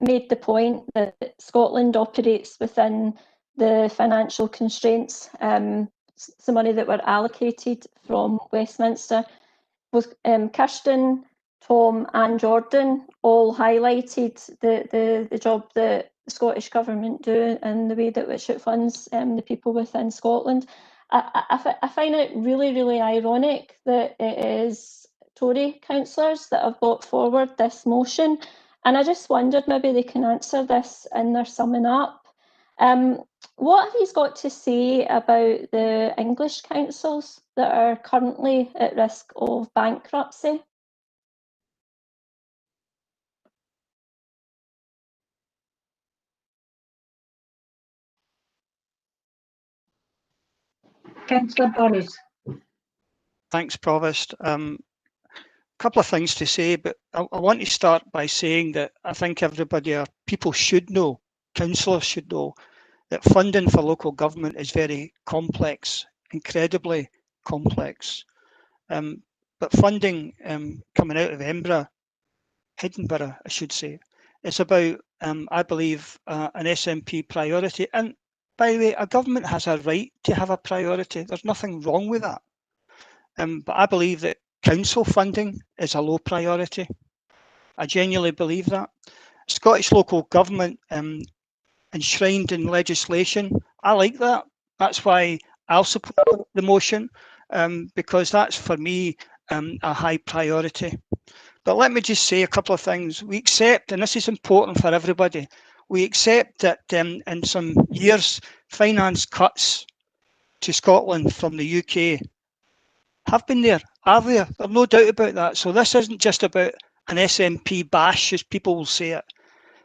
made the point that Scotland operates within the financial constraints. Some money that were allocated from Westminster. Both Kirsten, Tom and Jordan all highlighted the job that the Scottish Government do and the way that which it funds the people within Scotland. I find it really, really ironic that it is Tory councillors that have brought forward this motion, and I just wondered maybe they can answer this in their summing up. What have you got to say about the English councils that are currently at risk of bankruptcy? Councillor Burrows. Thanks, Provost. Couple of things to say, but I want to start by saying that I think everybody, or people should know, councillors should know, that funding for local government is very complex, incredibly complex. But funding coming out of Edinburgh, I should say, it's about, I believe, an SNP priority. And by the way, a government has a right to have a priority. There's nothing wrong with that. But I believe that council funding is a low priority. I genuinely believe that. Scottish local government enshrined in legislation, I like that. That's why I'll support the motion, because that's for me a high priority. But let me just say a couple of things. We accept, and this is important for everybody, we accept that in some years finance cuts to Scotland from the UK have been there, are there? There's no doubt about that. So this isn't just about an SNP bash, as people will say it.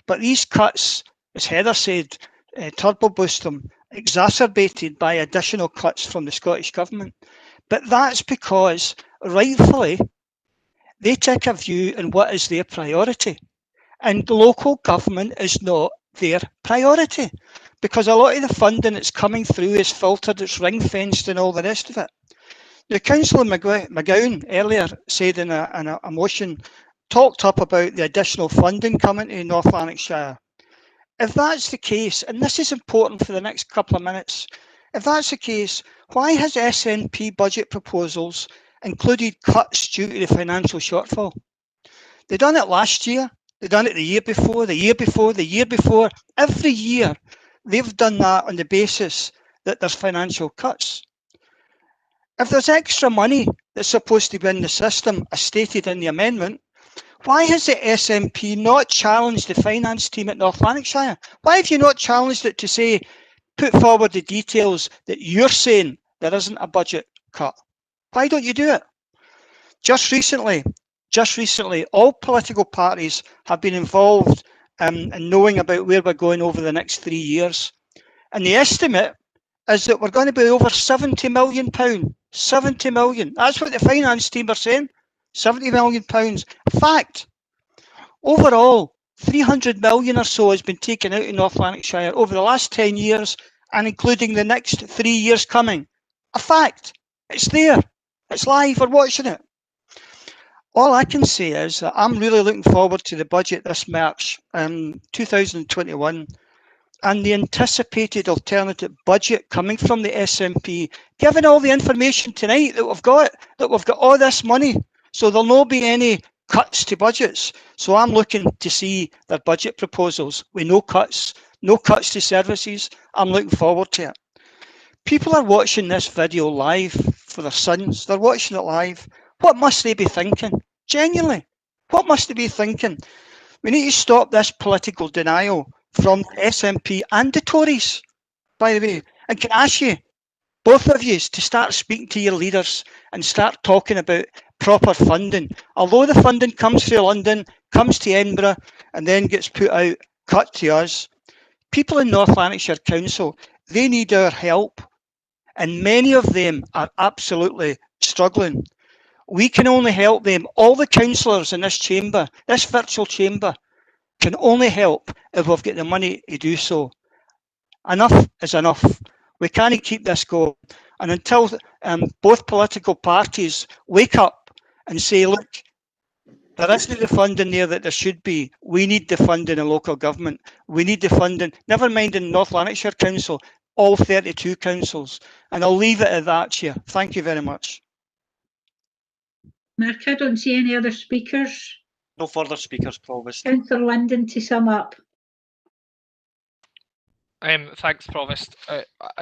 But these cuts, as Heather said, turbo boost them, exacerbated by additional cuts from the Scottish Government. But that's because, rightfully, they take a view on what is their priority. And local government is not their priority, because a lot of the funding that's coming through is filtered, it's ring-fenced and all the rest of it. Now, Councillor McGowan earlier said in a motion, talked up about the additional funding coming to North Lanarkshire. If that's the case, and this is important for the next couple of minutes, if that's the case, why has SNP budget proposals included cuts due to the financial shortfall? They done it last year, they done it the year before, the year before, the year before. Every year they've done that on the basis that there's financial cuts. If there's extra money that's supposed to be in the system, as stated in the amendment, why has the SNP not challenged the finance team at North Lanarkshire? Why have you not challenged it to say, put forward the details that you're saying there isn't a budget cut? Why don't you do it? Just recently, all political parties have been involved in knowing about where we're going over the next 3 years. And the estimate is that we're going to be over £70 million. 70 million. That's what the finance team are saying. £70 million. Fact. Overall, 300 million or so has been taken out in North Lanarkshire over the last 10 years, and including the next 3 years coming. A fact. It's there. It's live. We're watching it. All I can say is that I'm really looking forward to the budget this March, 2021, and the anticipated alternative budget coming from the SNP, given all the information tonight that we've got all this money, so there'll not be any cuts to budgets. So I'm looking to see their budget proposals with no cuts to services. I'm looking forward to it. People are watching this video live for their sons. They're watching it live. What must they be thinking? Genuinely, what must they be thinking? We need to stop this political denial from the SNP and the Tories, by the way. And can I ask you, both of you, to start speaking to your leaders and start talking about proper funding. Although the funding comes through London, comes to Edinburgh, and then gets put out, cut to us, people in North Lanarkshire Council, they need our help. And many of them are absolutely struggling. We can only help them. All the councillors in this chamber, this virtual chamber, can only help if we've got the money to do so. Enough is enough. We can't keep this going. And until both political parties wake up and say, look, there isn't the funding there that there should be. We need the funding in local government. We need the funding, never mind in North Lanarkshire Council, all 32 councils. And I'll leave it at that, Chair. Thank you very much. Mark, I don't see any other speakers. No further speakers, Provost. Councillor Linden to sum up. Thanks, Provost.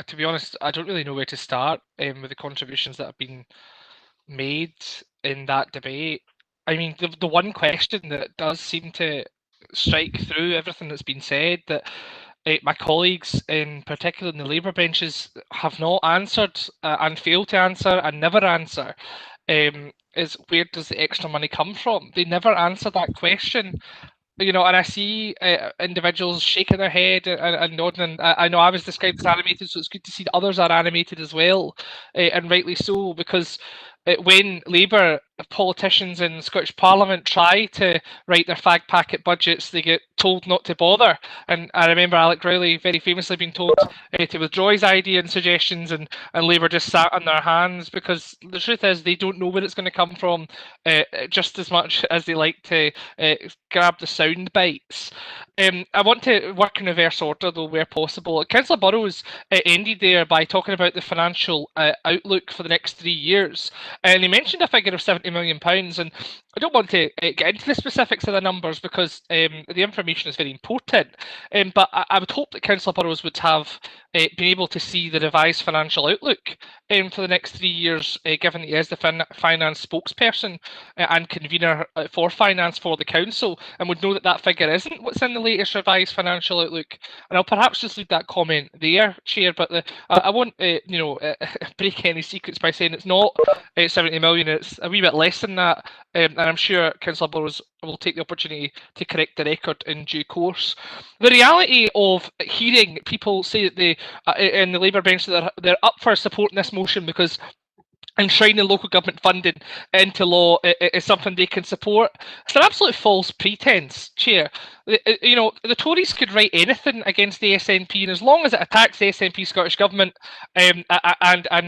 To be honest, I don't really know where to start with the contributions that have been made in that debate. I mean, the one question that does seem to strike through everything that's been said, that my colleagues, in particular in the Labour benches, have not answered and failed to answer and never answer, is where does the extra money come from? They never answer that question. You know, and I see individuals shaking their head and nodding. And I know I was described as animated, so it's good to see that others are animated as well, and rightly so, because when Labour politicians in Scottish Parliament try to write their fag packet budgets, they get told not to bother. And I remember Alec Rowley very famously being told to withdraw his idea and suggestions, and Labour just sat on their hands, because the truth is they don't know where it's going to come from just as much as they like to grab the sound bites. I want to work in reverse order, though, where possible. Councillor Burrows ended there by talking about the financial outlook for the next 3 years. And he mentioned a figure of £70 million. And I don't want to get into the specifics of the numbers, because the information is very important. But I would hope that Councillor Burrows would have been able to see the revised financial outlook for the next 3 years, given that he is the finance spokesperson and convener for finance for the council, and would know that that figure isn't what's in the latest revised financial outlook. And I'll perhaps just leave that comment there, Chair, but I won't break any secrets by saying it's not 70 million, it's a wee bit less than that, and I'm sure Councillor Burrows will take the opportunity to correct the record in due course. The reality of hearing people say that they, in the Labour bench, that they're up for supporting this motion because enshrining local government funding into law is something they can support. It's an absolute false pretense, Chair. You know, the Tories could write anything against the SNP, and as long as it attacks the SNP Scottish Government and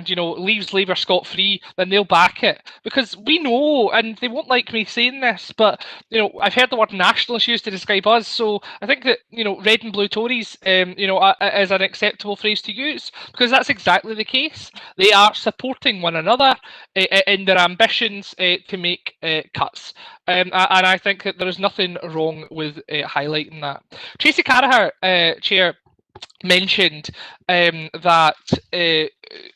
you know, leaves Labour scot-free, then they'll back it. Because we know, and they won't like me saying this, but you know, I've heard the word nationalist used to describe us, so I think that, you know, red and blue Tories you know, is an acceptable phrase to use, because that's exactly the case. They are supporting one another in their ambitions to make cuts. And I think that there is nothing wrong with highlighting that. Tracy Carragher, Chair, mentioned that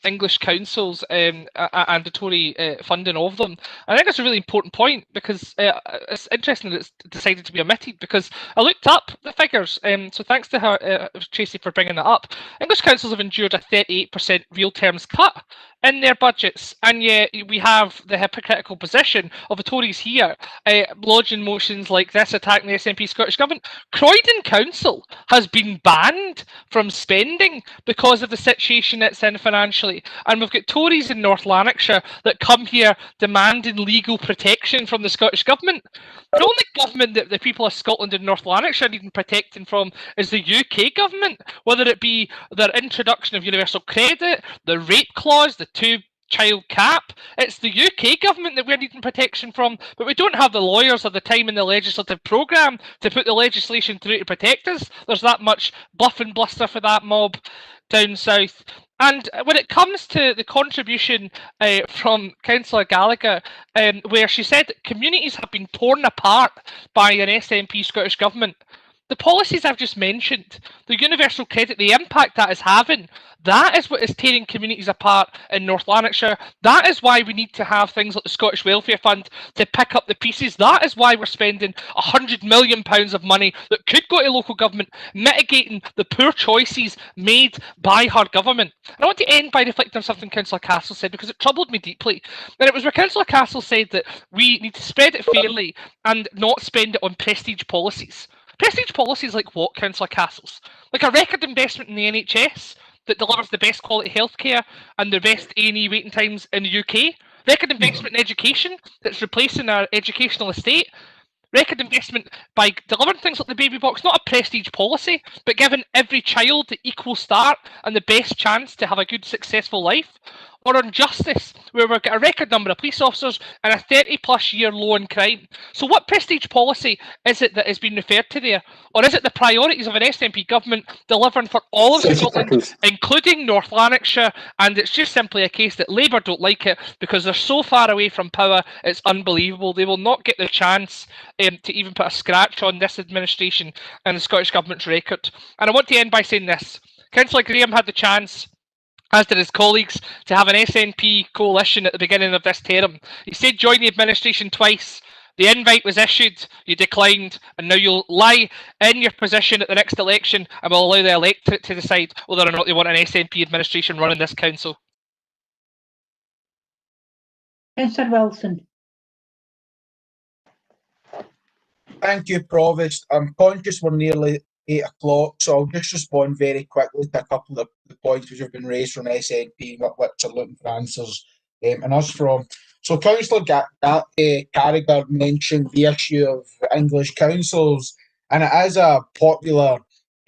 English councils and the Tory funding of them. I think that's a really important point, because it's interesting that it's decided to be omitted, because I looked up the figures, so thanks to her, Tracy, for bringing that up. English councils have endured a 38% real terms cut in their budgets, and yet we have the hypocritical position of the Tories here lodging motions like this attacking the SNP Scottish Government. Croydon Council has been banned from spending because of the situation it's in financially, and we've got Tories in North Lanarkshire that come here demanding legal protection from the Scottish Government. The only government that the people of Scotland and North Lanarkshire need protecting from is the UK government, whether it be their introduction of universal credit, the rape clause, the two-child cap. It's the UK government that we're needing protection from, but we don't have the lawyers or the time in the legislative programme to put the legislation through to protect us. There's that much bluff and bluster for that mob down south. And when it comes to the contribution from Councillor Gallagher, where she said that communities have been torn apart by an SNP Scottish Government, the policies I've just mentioned, the universal credit, the impact that is having, that is what is tearing communities apart in North Lanarkshire. That is why we need to have things like the Scottish Welfare Fund to pick up the pieces. That is why we're spending £100 million of money that could go to local government, mitigating the poor choices made by her government. And I want to end by reflecting on something Councillor Castle said, because it troubled me deeply. And it was where Councillor Castle said that we need to spread it fairly and not spend it on prestige policies. Prestige policies like what, Councillor Castles? Like a record investment in the NHS that delivers the best quality healthcare and the best A&E waiting times in the UK? Record investment in education that's replacing our educational estate? Record investment by delivering things like the baby box, not a prestige policy, but giving every child the equal start and the best chance to have a good, successful life. Or on justice, where we've got a record number of police officers and a 30-plus year low in crime. So what prestige policy is it that has been referred to there? Or is it the priorities of an SNP government delivering for all of Scotland, including North Lanarkshire, and it's just simply a case that Labour don't like it because they're so far away from power, it's unbelievable. They will not get the chance to even put a scratch on this administration and the Scottish Government's record. And I want to end by saying this. Councillor Graham had the chance, as did his colleagues, to have an SNP coalition at the beginning of this term. He said join the administration twice. The invite was issued, you declined, and now you'll lie in your position at the next election and will allow the electorate to decide whether or not they want an SNP administration running this council. Councillor Wilson. Thank you, Provost. I'm conscious we're nearly 8 o'clock, so I'll just respond very quickly to a couple of the points which have been raised from SNP, which are looking for answers and us from. So Councillor Carragher mentioned the issue of English councils, and it is a popular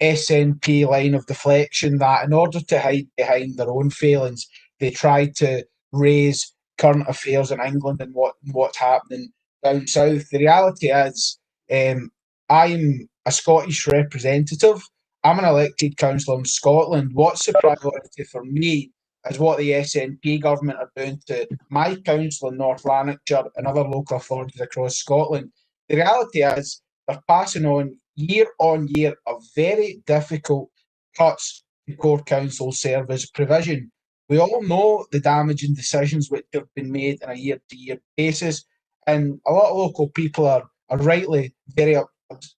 SNP line of deflection that in order to hide behind their own failings, they try to raise current affairs in England and what's happening down south. The reality is, I'm a Scottish representative. I'm an elected councillor in Scotland. What's the priority for me is what the SNP government are doing to my council in North Lanarkshire and other local authorities across Scotland. The reality is they're passing on year of very difficult cuts to core council service provision. We all know the damaging decisions which have been made on a year-to-year basis, and a lot of local people are rightly very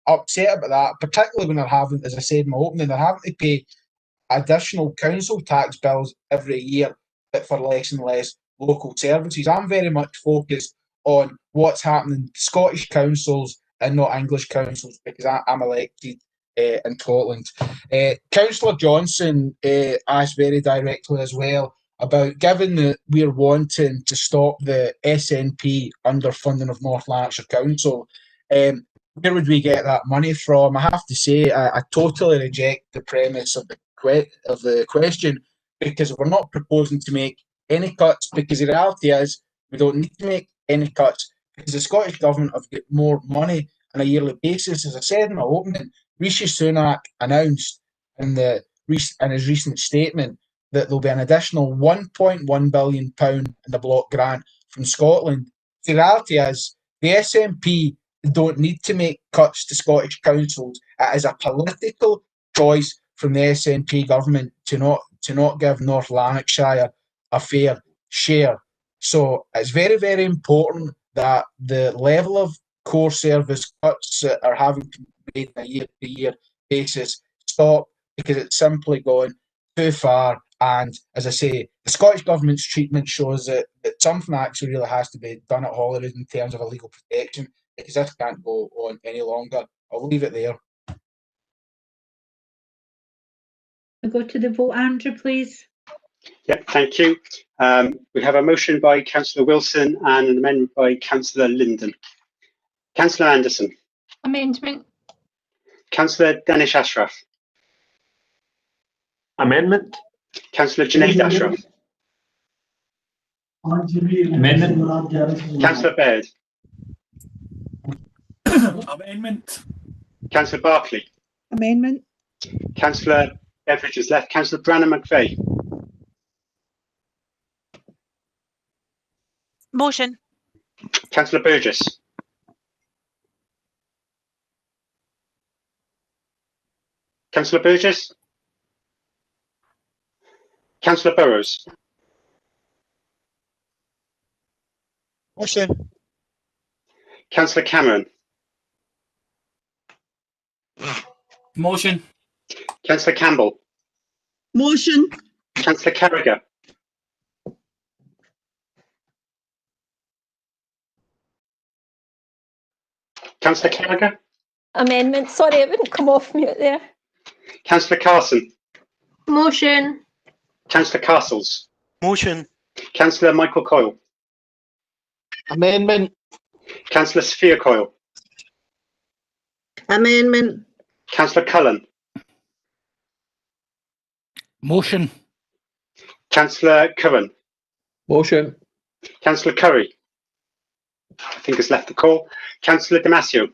upset about that, particularly when they're having, as I said in my opening, they're having to pay additional council tax bills every year, but for less and less local services. I'm very much focused on what's happening to Scottish councils and not English councils because I'm elected in Scotland. Councillor Johnson asked very directly as well about, given that we're wanting to stop the SNP underfunding of North Lanarkshire Council, where would we get that money from? I have to say, I totally reject the premise of the question, because we're not proposing to make any cuts, because the reality is we don't need to make any cuts because the Scottish Government have got more money on a yearly basis. As I said in my opening, Rishi Sunak announced in his recent statement that there'll be an additional £1.1 billion in the block grant from Scotland. The reality is the SNP don't need to make cuts to Scottish councils. It is a political choice from the SNP government to not give North Lanarkshire a fair share. So it's very, very important that the level of core service cuts that are having to be made on a year-to-year basis stop, because it's simply going too far. And as I say, the Scottish Government's treatment shows that something actually really has to be done at Holyrood in terms of a legal protection, because this can't go on any longer. I'll leave it there. We'll go to the vote. Andrew, please. Yep, thank you. We have a motion by Councillor Wilson and an amendment by Councillor Linden. Councillor Anderson. Amendment. Councillor Danish Ashraf. Amendment. Councillor Junaid Ashraf. Amendment. Councillor Baird. Amendment. Councillor Barclay. Amendment. Councillor Beveridge is left. Councillor Brannan McVeigh. Motion. Councillor Burgess. Councillor Burgess. Councillor Burrows. Motion. Councillor Cameron. Motion. Councillor Campbell. Motion. Councillor Carragher. Councillor Carragher. Amendment. Sorry, it wouldn't come off mute there. Councillor Carson. Motion. Councillor Castles. Motion. Councillor Michael Coyle. Amendment. Councillor Sophia Coyle. Amendment. Councillor Cullen. Motion. Councillor Curran. Motion. Councillor Curry. I think has left the call. Councillor Damasio.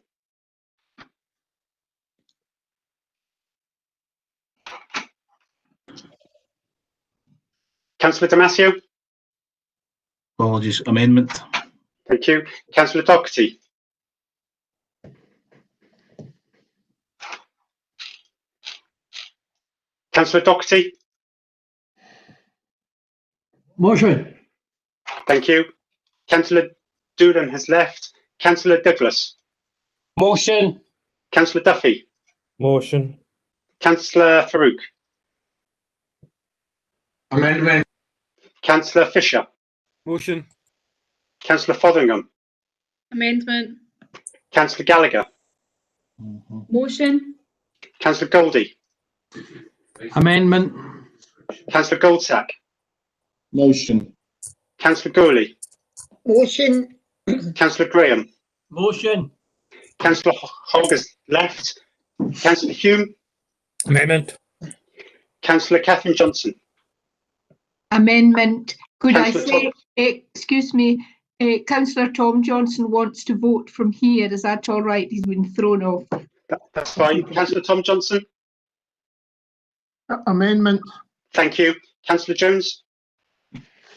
Councillor Damasio. Apologies. Amendment. Thank you. Councillor Doherty. Councillor Doherty. Motion. Thank you. Councillor Doolan has left. Councillor Douglas. Motion. Councillor Duffy. Motion. Councillor Farouk. Amendment. Councillor Fisher. Motion. Councillor Fotheringham. Amendment. Councillor Gallagher. Motion. Councillor Goldie. Amendment. Councillor Goldsack. Motion. Councillor Gourley. Motion. Councillor Graham. Motion. Councillor Hogg has left. Councillor Hume. Amendment. Councillor Catherine Johnson. Amendment. Could I Councillor say, excuse me, Councillor Tom Johnson wants to vote from here. Is that all right? He's been thrown off. That's fine. Councillor Tom Johnson. Amendment. Thank you. Councillor Jones.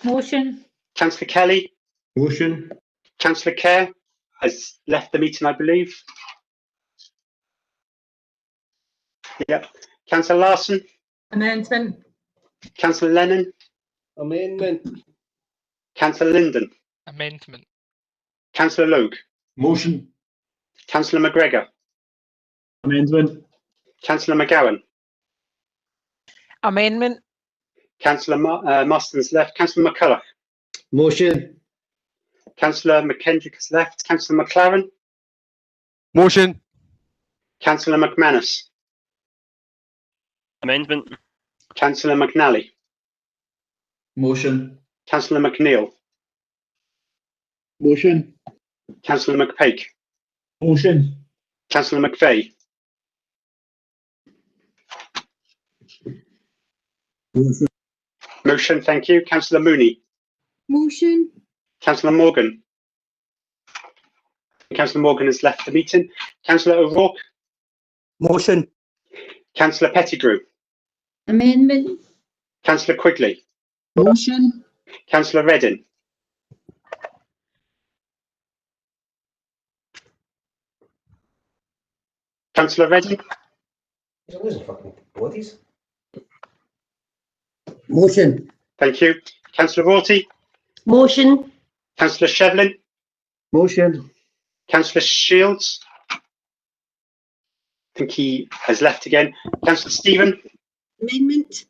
Motion. Councillor Kelly. Motion. Councillor Kerr has left the meeting, I believe. Yep. Councillor Larson. Amendment. Councillor Lennon. Amendment. Councillor Linden. Amendment. Councillor Logue. Motion. Councillor McGregor. Amendment. Councillor McGowan. Amendment. Councillor Marston's left. Councillor McCulloch. Motion. Councillor McKendrick has left. Councillor McLaren. Motion. Councillor McManus. Amendment. Councillor McNally. Motion. Councillor McNeil. Motion. Councillor McPake. Motion. Councillor McVeigh. Motion, thank you. Councillor Mooney. Motion. Councillor Morgan. Councillor Morgan has left the meeting. Councillor O'Rourke. Motion. Councillor Pettigrew. Amendment. Councillor Quigley. Motion. Councillor Reddin. Councillor Reddin. Motion. Thank you. Councillor Rorty. Motion. Councillor Shevlin. Motion. Councillor Shields. I think he has left again. Councillor Stephen. Amendment.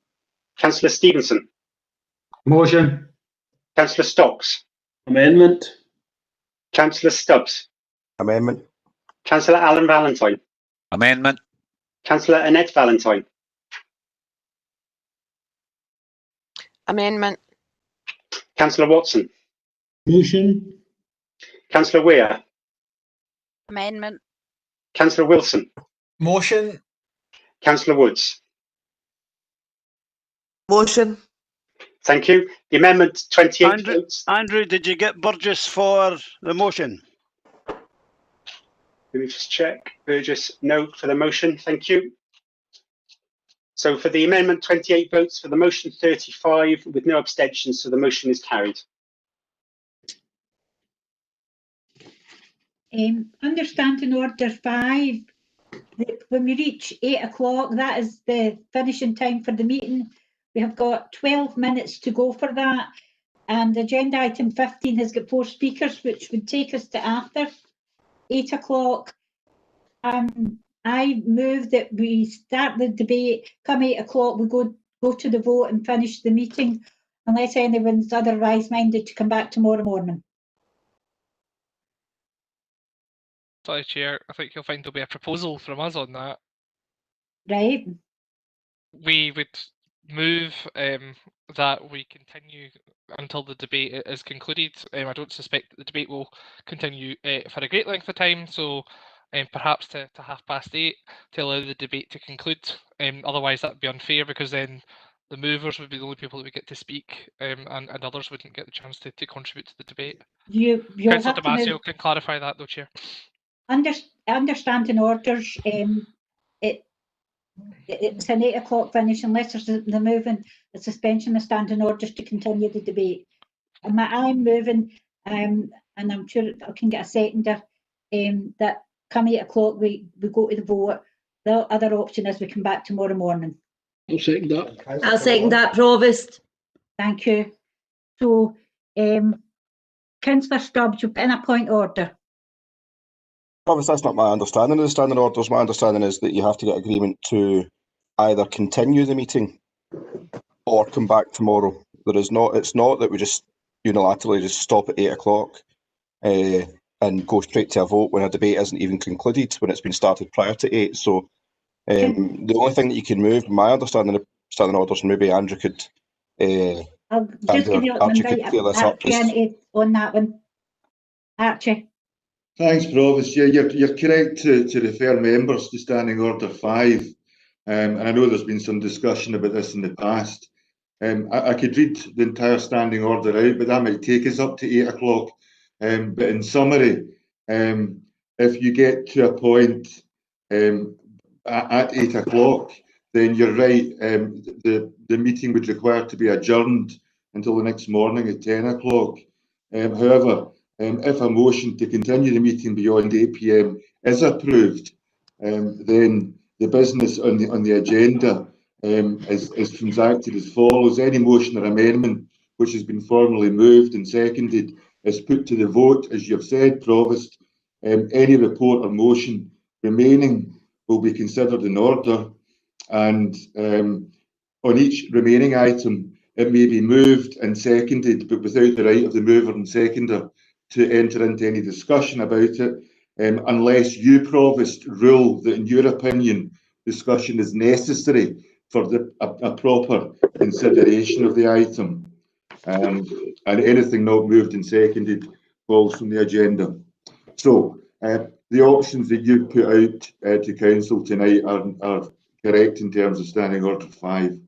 Councillor Stevenson. Motion. Councillor Stocks. Amendment. Councillor Stubbs. Amendment. Councillor Alan Valentine. Amendment. Councillor Annette Valentine. Amendment. Councillor Watson. Motion. Councillor Weir. Amendment. Councillor Wilson. Motion. Councillor Woods. Motion. Thank you. The amendment 28 Andrew, votes. Andrew, did you get Burgess for the motion? Let me just check. Burgess, no for the motion. Thank you. So for the amendment, 28 votes. For the motion, 35 with no abstentions. So the motion is carried. Understanding order 5, when we reach 8 o'clock, that is the finishing time for the meeting. We have got 12 minutes to go for that. And agenda item 15 has got 4 speakers, which would take us to after 8 o'clock. I move that we start the debate. Come 8 o'clock, we go to the vote and finish the meeting, unless anyone's otherwise minded to come back tomorrow morning. Sorry, Chair. I think you'll find there'll be a proposal from us on that. Right. We would move that we continue until the debate is concluded. I don't suspect that the debate will continue for a great length of time, so perhaps to 8:30 to allow the debate to conclude. Otherwise, that would be unfair because then the movers would be the only people that would get to speak, and others wouldn't get the chance to contribute to the debate. You'll Councillor have to move. Damasio can clarify that, though, Chair. Understanding orders. It's an 8 o'clock finish unless there's the moving, the suspension of standing orders to continue the debate. I'm moving, and I'm sure I can get a seconder, that come 8 o'clock we go to the vote. The other option is we come back tomorrow morning. I'll second that. I'll second that, Provost. Thank you. So, Councillor Stubbs, you've put in a point order. Obviously, that's not my understanding of the standing orders. My understanding is that you have to get agreement to either continue the meeting or come back tomorrow. It's not that we just unilaterally just stop at 8 o'clock and go straight to a vote when a debate isn't even concluded, when it's been started prior to 8. So the only thing that you can move, my understanding of standing orders, and maybe Andrew could I'll just give you an invite on that one. Archie. Thanks, Provost. Yeah, you're correct to refer members to Standing Order 5. And I know there's been some discussion about this in the past. I could read the entire standing order out, but that might take us up to 8 o'clock. But in summary, if you get to a point at 8 o'clock, then you're right, the meeting would require to be adjourned until the next morning at 10 o'clock. However, if a motion to continue the meeting beyond 8 p.m. is approved, then the business on the agenda is transacted as follows. Any motion or amendment which has been formally moved and seconded is put to the vote, as you've said, Provost. Any report or motion remaining will be considered in order, and on each remaining item it may be moved and seconded, but without the right of the mover and seconder to enter into any discussion about it, unless you, Provost, rule that, in your opinion, discussion is necessary for a proper consideration of the item. And anything not moved and seconded falls from the agenda. So the options that you've put out to Council tonight are correct in terms of Standing Order 5.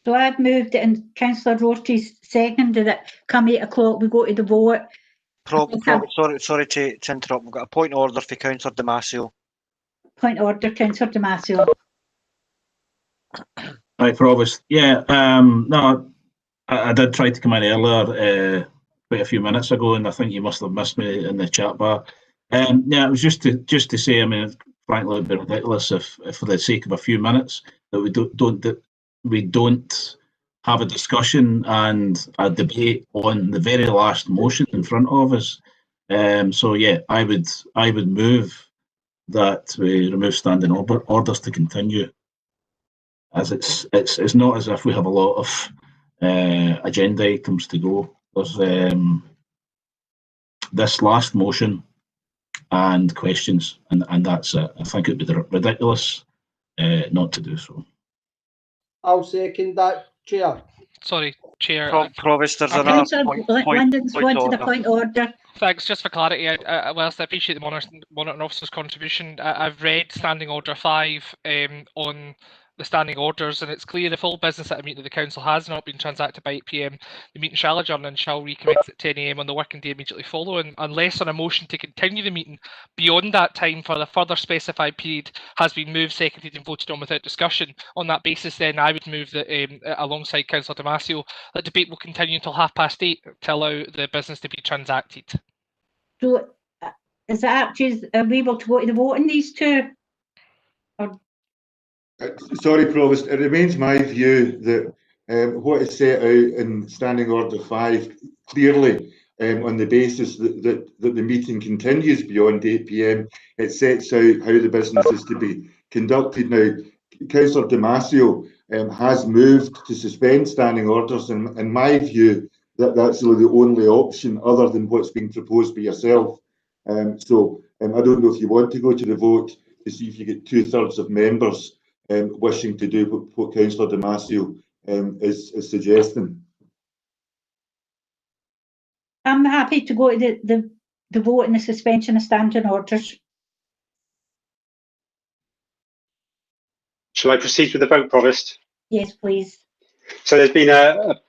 So I've moved it and Councillor Rorty's seconded it. Come 8 o'clock, we go to the vote. Sorry to interrupt. We've got a point order for Councillor Damasio. Point order, Councillor Damasio. Hi, Provost. Yeah, no, I did try to come in earlier, quite a few minutes ago, and I think you must have missed me in the chat bar. Yeah, it was just to say, I mean, frankly, it'd be ridiculous if for the sake of a few minutes, that we don't have a discussion and a debate on the very last motion in front of us. So yeah, I would move that we remove standing orders to continue, as it's not as if we have a lot of agenda items to go. There's this last motion and questions, and that's it. I think it'd be ridiculous not to do so. I'll second that, Chair. Sorry, Chair. Provost, there's another point order. Thanks. Just for clarity, whilst I appreciate the monitoring officer's contribution, I've read Standing Order 5 on the standing orders, and it's clear if all business at a meeting of the Council has not been transacted by 8 p.m, the meeting shall adjourn and shall recommence at 10 a.m. on the working day immediately following, unless on a motion to continue the meeting beyond that time for the further specified period has been moved, seconded and voted on without discussion. On that basis, then, I would move that, alongside Councillor Damasio, that debate will continue until 8:30 to allow the business to be transacted. So, is that, are we able to go to the vote on these two? Or Sorry, Provost, it remains my view that what is set out in Standing Order 5 clearly, on the basis that the meeting continues beyond 8 p.m, it sets out how the business is to be conducted. Now, Councillor Damasio has moved to suspend standing orders, and in my view, that's really the only option other than what's being proposed by yourself. So I don't know if you want to go to the vote to see if you get 2/3 of members wishing to do what Councillor Damasio is suggesting. I'm happy to go to the vote on the suspension of standing orders. Shall I proceed with the vote, Provost? Yes, please. So there's been a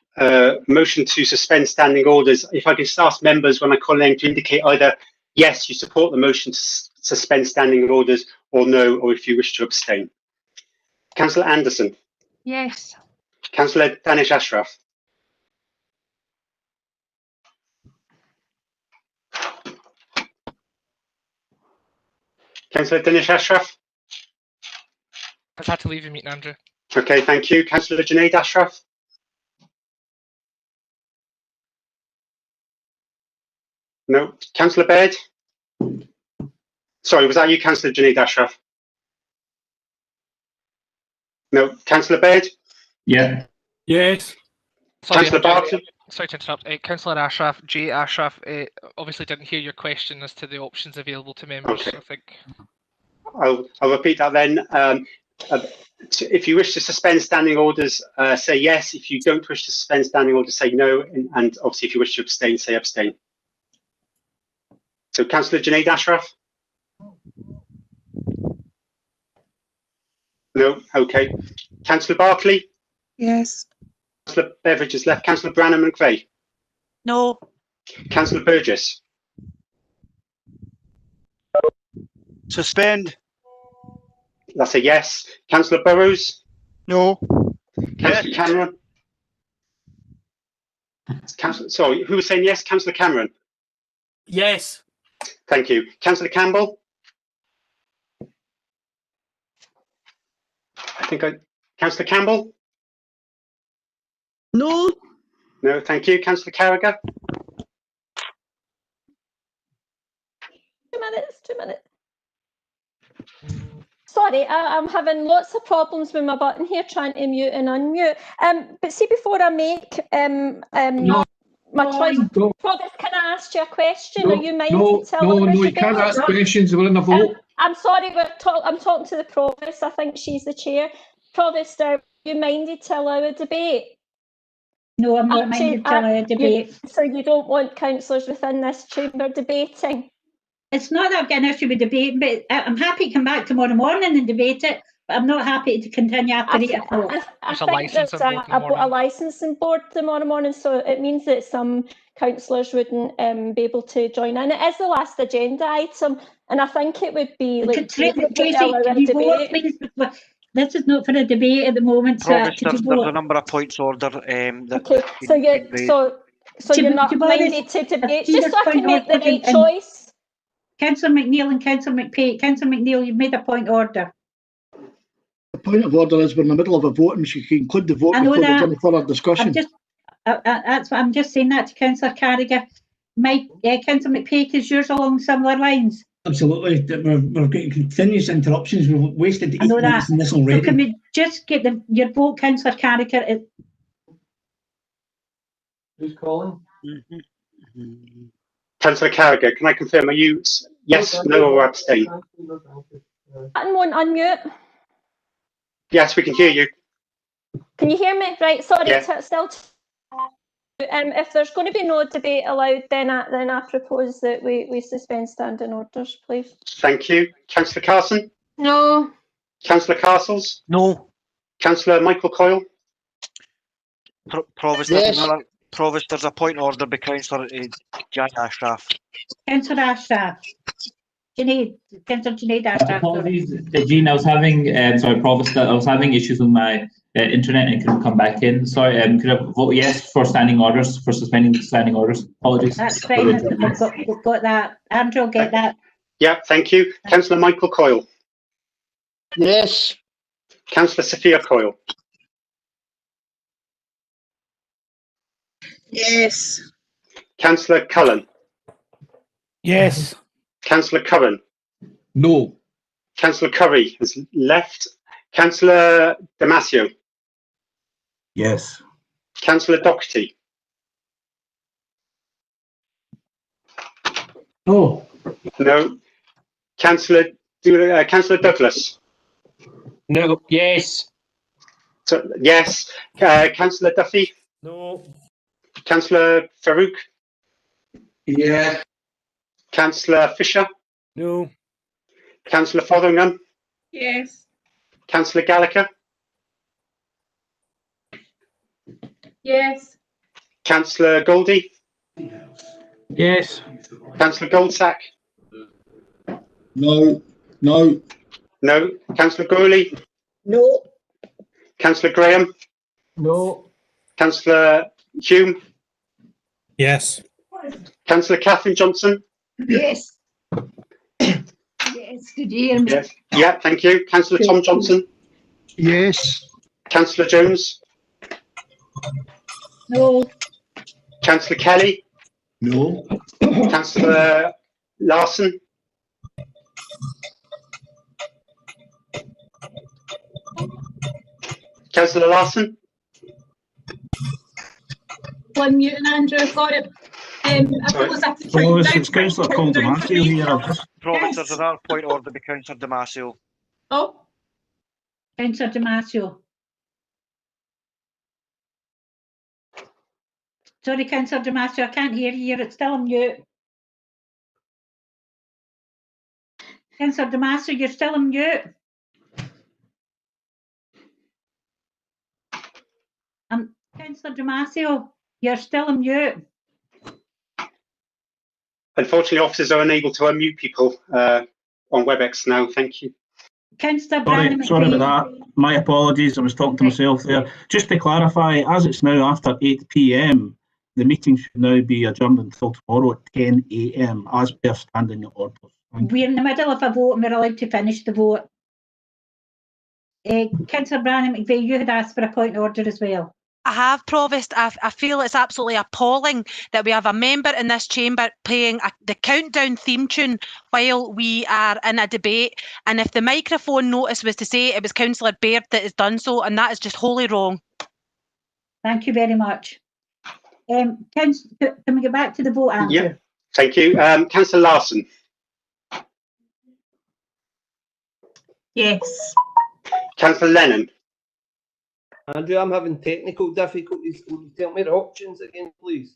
motion to suspend standing orders. If I can just ask members when I call name to indicate either yes, you support the motion to suspend standing orders, or no, or if you wish to abstain. Councillor Anderson. Yes. Councillor Danish Ashraf. Councillor Danish Ashraf. I've had to leave the meeting, Andrew. Okay, thank you. Councillor Junaid Ashraf. No. Councillor Baird. Sorry, was that you, Councillor Junaid Ashraf? No. Councillor Baird. Yeah. Yes. Sorry, Councillor Barton. Sorry to interrupt. Councillor Ashraf, J. Ashraf, obviously didn't hear your question as to the options available to members. Okay. I think. I'll repeat that then. If you wish to suspend standing orders, say yes. If you don't wish to suspend standing orders, say no. And obviously, if you wish to abstain, say abstain. So, Councillor Junaid Ashraf? No? Okay. Councillor Barclay? Yes. Councillor Beveridge is left. Councillor Branham McVeigh? No. Councillor Burgess? Suspend. That's a yes. Councillor Burrows? No. Councillor Cameron? Sorry, who was saying yes? Councillor Cameron? Yes. Thank you. Councillor Campbell? Councillor Campbell? No. No, thank you. Councillor Carragher? 2 minutes, 2 minutes. Sorry, I'm having lots of problems with my button here, trying to mute and unmute. But see, before I make my choice, Provost, can I ask you a question? Are you minded to tell no, us you can't ask questions. We're in a vote. I'm sorry, I'm talking to the Provost. I think she's the chair. Provost, are you minded to allow a debate? No, I'm not minded to allow a debate. So you don't want councillors within this chamber debating? It's not that I've got an issue with debating, but I'm happy to come back tomorrow morning and debate it, but I'm not happy to continue after 8 o'clock. I think there's a licensing board tomorrow morning, so it means that some councillors wouldn't be able to join in. It is the last agenda item, and I think it would be like Tracy, can you vote, please? This is not for a debate at the moment. Provost, there's a number of points order. Okay, so you're not minded to debate, just so I can make the right choice. Councillor McNeill and Councillor McPay. Councillor McNeill, you've made a point order. The point of order is we're in the middle of a vote and she can conclude the vote before there's any further discussion. That's what I'm just saying that to Councillor Carragher. Councillor McPay, is yours along similar lines? Absolutely. We're getting continuous interruptions. We've wasted 8 minutes in this already. So can we just get your vote, Councillor Carragher? Who's calling? Councillor Carragher, can I confirm, are you yes, no, or abstain? I won't unmute. Yes, we can hear you. Can you hear me? Right, sorry, Yeah. still. If there's going to be no debate allowed, then I propose that we suspend standing orders, please. Thank you. Councillor Carson? No. Councillor Castles? No. Councillor Michael Coyle? Provost, Provost, there's a point order by Councillor Jan Ashraf. Councillor Ashraf. Councillor Junaid Ashraf. Apologies, Jean, I was having, sorry, Provost, I was having issues with my internet and couldn't come back in. Sorry, could I vote yes for standing orders, for suspending standing orders? Apologies. That's fine, we've got that. Andrew will get that. Yeah, thank you. Councillor Michael Coyle? Yes. Councillor Sophia Coyle? Yes. Councillor Cullen? Yes. Councillor Curran? No. Councillor Curry has left. Councillor Damasio? Yes. Councillor Doherty? No. No. Councillor Douglas? No. Yes. So, yes. Councillor Duffy? No. Councillor Farouk? Yeah. Councillor Fisher? No. Councillor Fotheringham? Yes. Councillor Gallagher? Yes. Councillor Goldie? Yes. Councillor Goldsack? No. No. No. Councillor Gourley? No. Councillor Graham? No. Councillor Hume? Yes. Councillor Catherine Johnson? Yes. Yes. Did you hear me? Yes. Yeah, thank you. Councillor Tom Johnson? Yes. Councillor Jones? No. Councillor Kelly? No. Councillor Larson? Councillor Larson? One mute and Andrew, got it. I suppose I have to take Provost, down it's Councillor my Caldemasio here. Provost, there's another point of order by Councillor Damasio. Oh. Councillor Damasio. Sorry, Councillor Damasio, I can't hear you. It's still on mute. Councillor Damasio, you're still on mute. Councillor Damasio, you're still on mute. Unfortunately, officers are unable to unmute people on WebEx now. Thank you. Councillor Sorry about that. My apologies. I was talking to myself there. Just to clarify, as it's now after 8 p.m, the meeting should now be adjourned until tomorrow at 10 a.m, as per standing orders. We're in the middle of a vote and we're allowed to finish the vote. Councillor Brannan McVeigh, you had asked for a point of order as well. I have, Provost. I feel it's absolutely appalling that we have a member in this chamber playing the countdown theme tune while we are in a debate. And if the microphone notice was to say it was Councillor Baird that has done so, and that is just wholly wrong. Thank you very much. Can we get back to the vote, Andrew? Yeah, thank you. Councillor Larson? Yes. Councillor Lennon? Andrew, I'm having technical difficulties. Can you tell me the options again, please?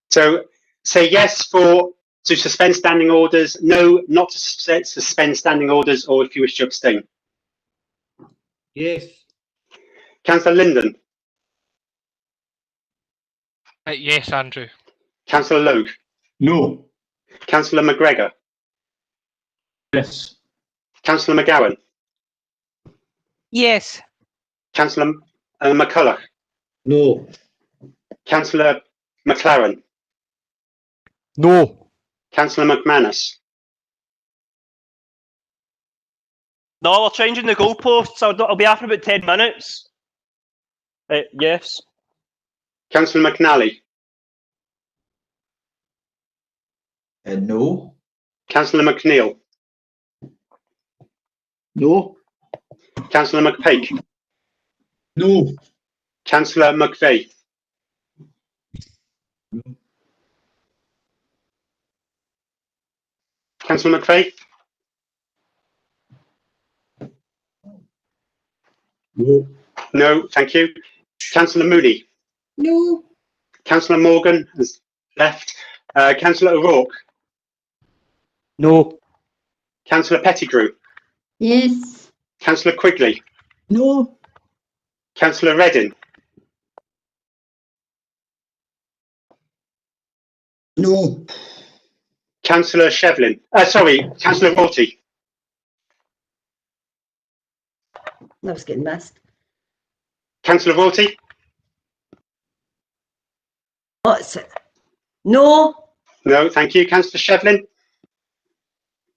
So say yes to suspend standing orders, no not to suspend standing orders, or if you wish to abstain. Yes. Councillor Linden? Yes, Andrew. Councillor Logue? No. Councillor McGregor? Yes. Councillor McGowan? Yes. Councillor McCulloch? No. Councillor McLaren? No. Councillor McManus? No, we're changing the goalposts. I'll be after about 10 minutes. Yes. Councillor McNally? No. Councillor McNeil? No. Councillor McPake? No. Councillor McVeigh? Councillor McVeigh? No. No, thank you. Councillor Moody? No. Councillor Morgan has left. Councillor O'Rourke? No. Councillor Pettigrew? Yes. Councillor Quigley? No. Councillor Reddin? No. Councillor Shevlin? Councillor Rorty? That was getting missed. Councillor Rorty? What's it? No. No, thank you. Councillor Shevlin?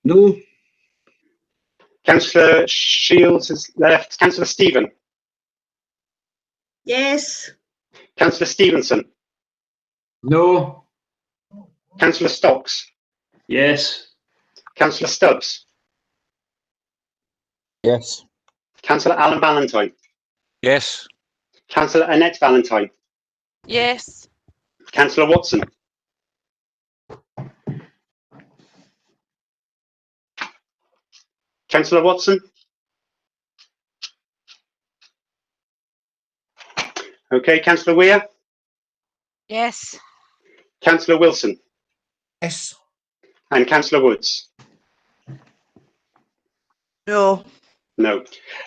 No. Councillor Shields has left. Councillor Stephen? Yes. Councillor Stevenson? No. Councillor Stocks? Yes. Councillor Stubbs? Yes. Councillor Alan Valentine? Yes. Councillor Annette Valentine? Yes. Councillor Watson? Councillor Watson? Okay, Councillor Weir? Yes. Councillor Wilson? Yes. And Councillor Woods? No. No.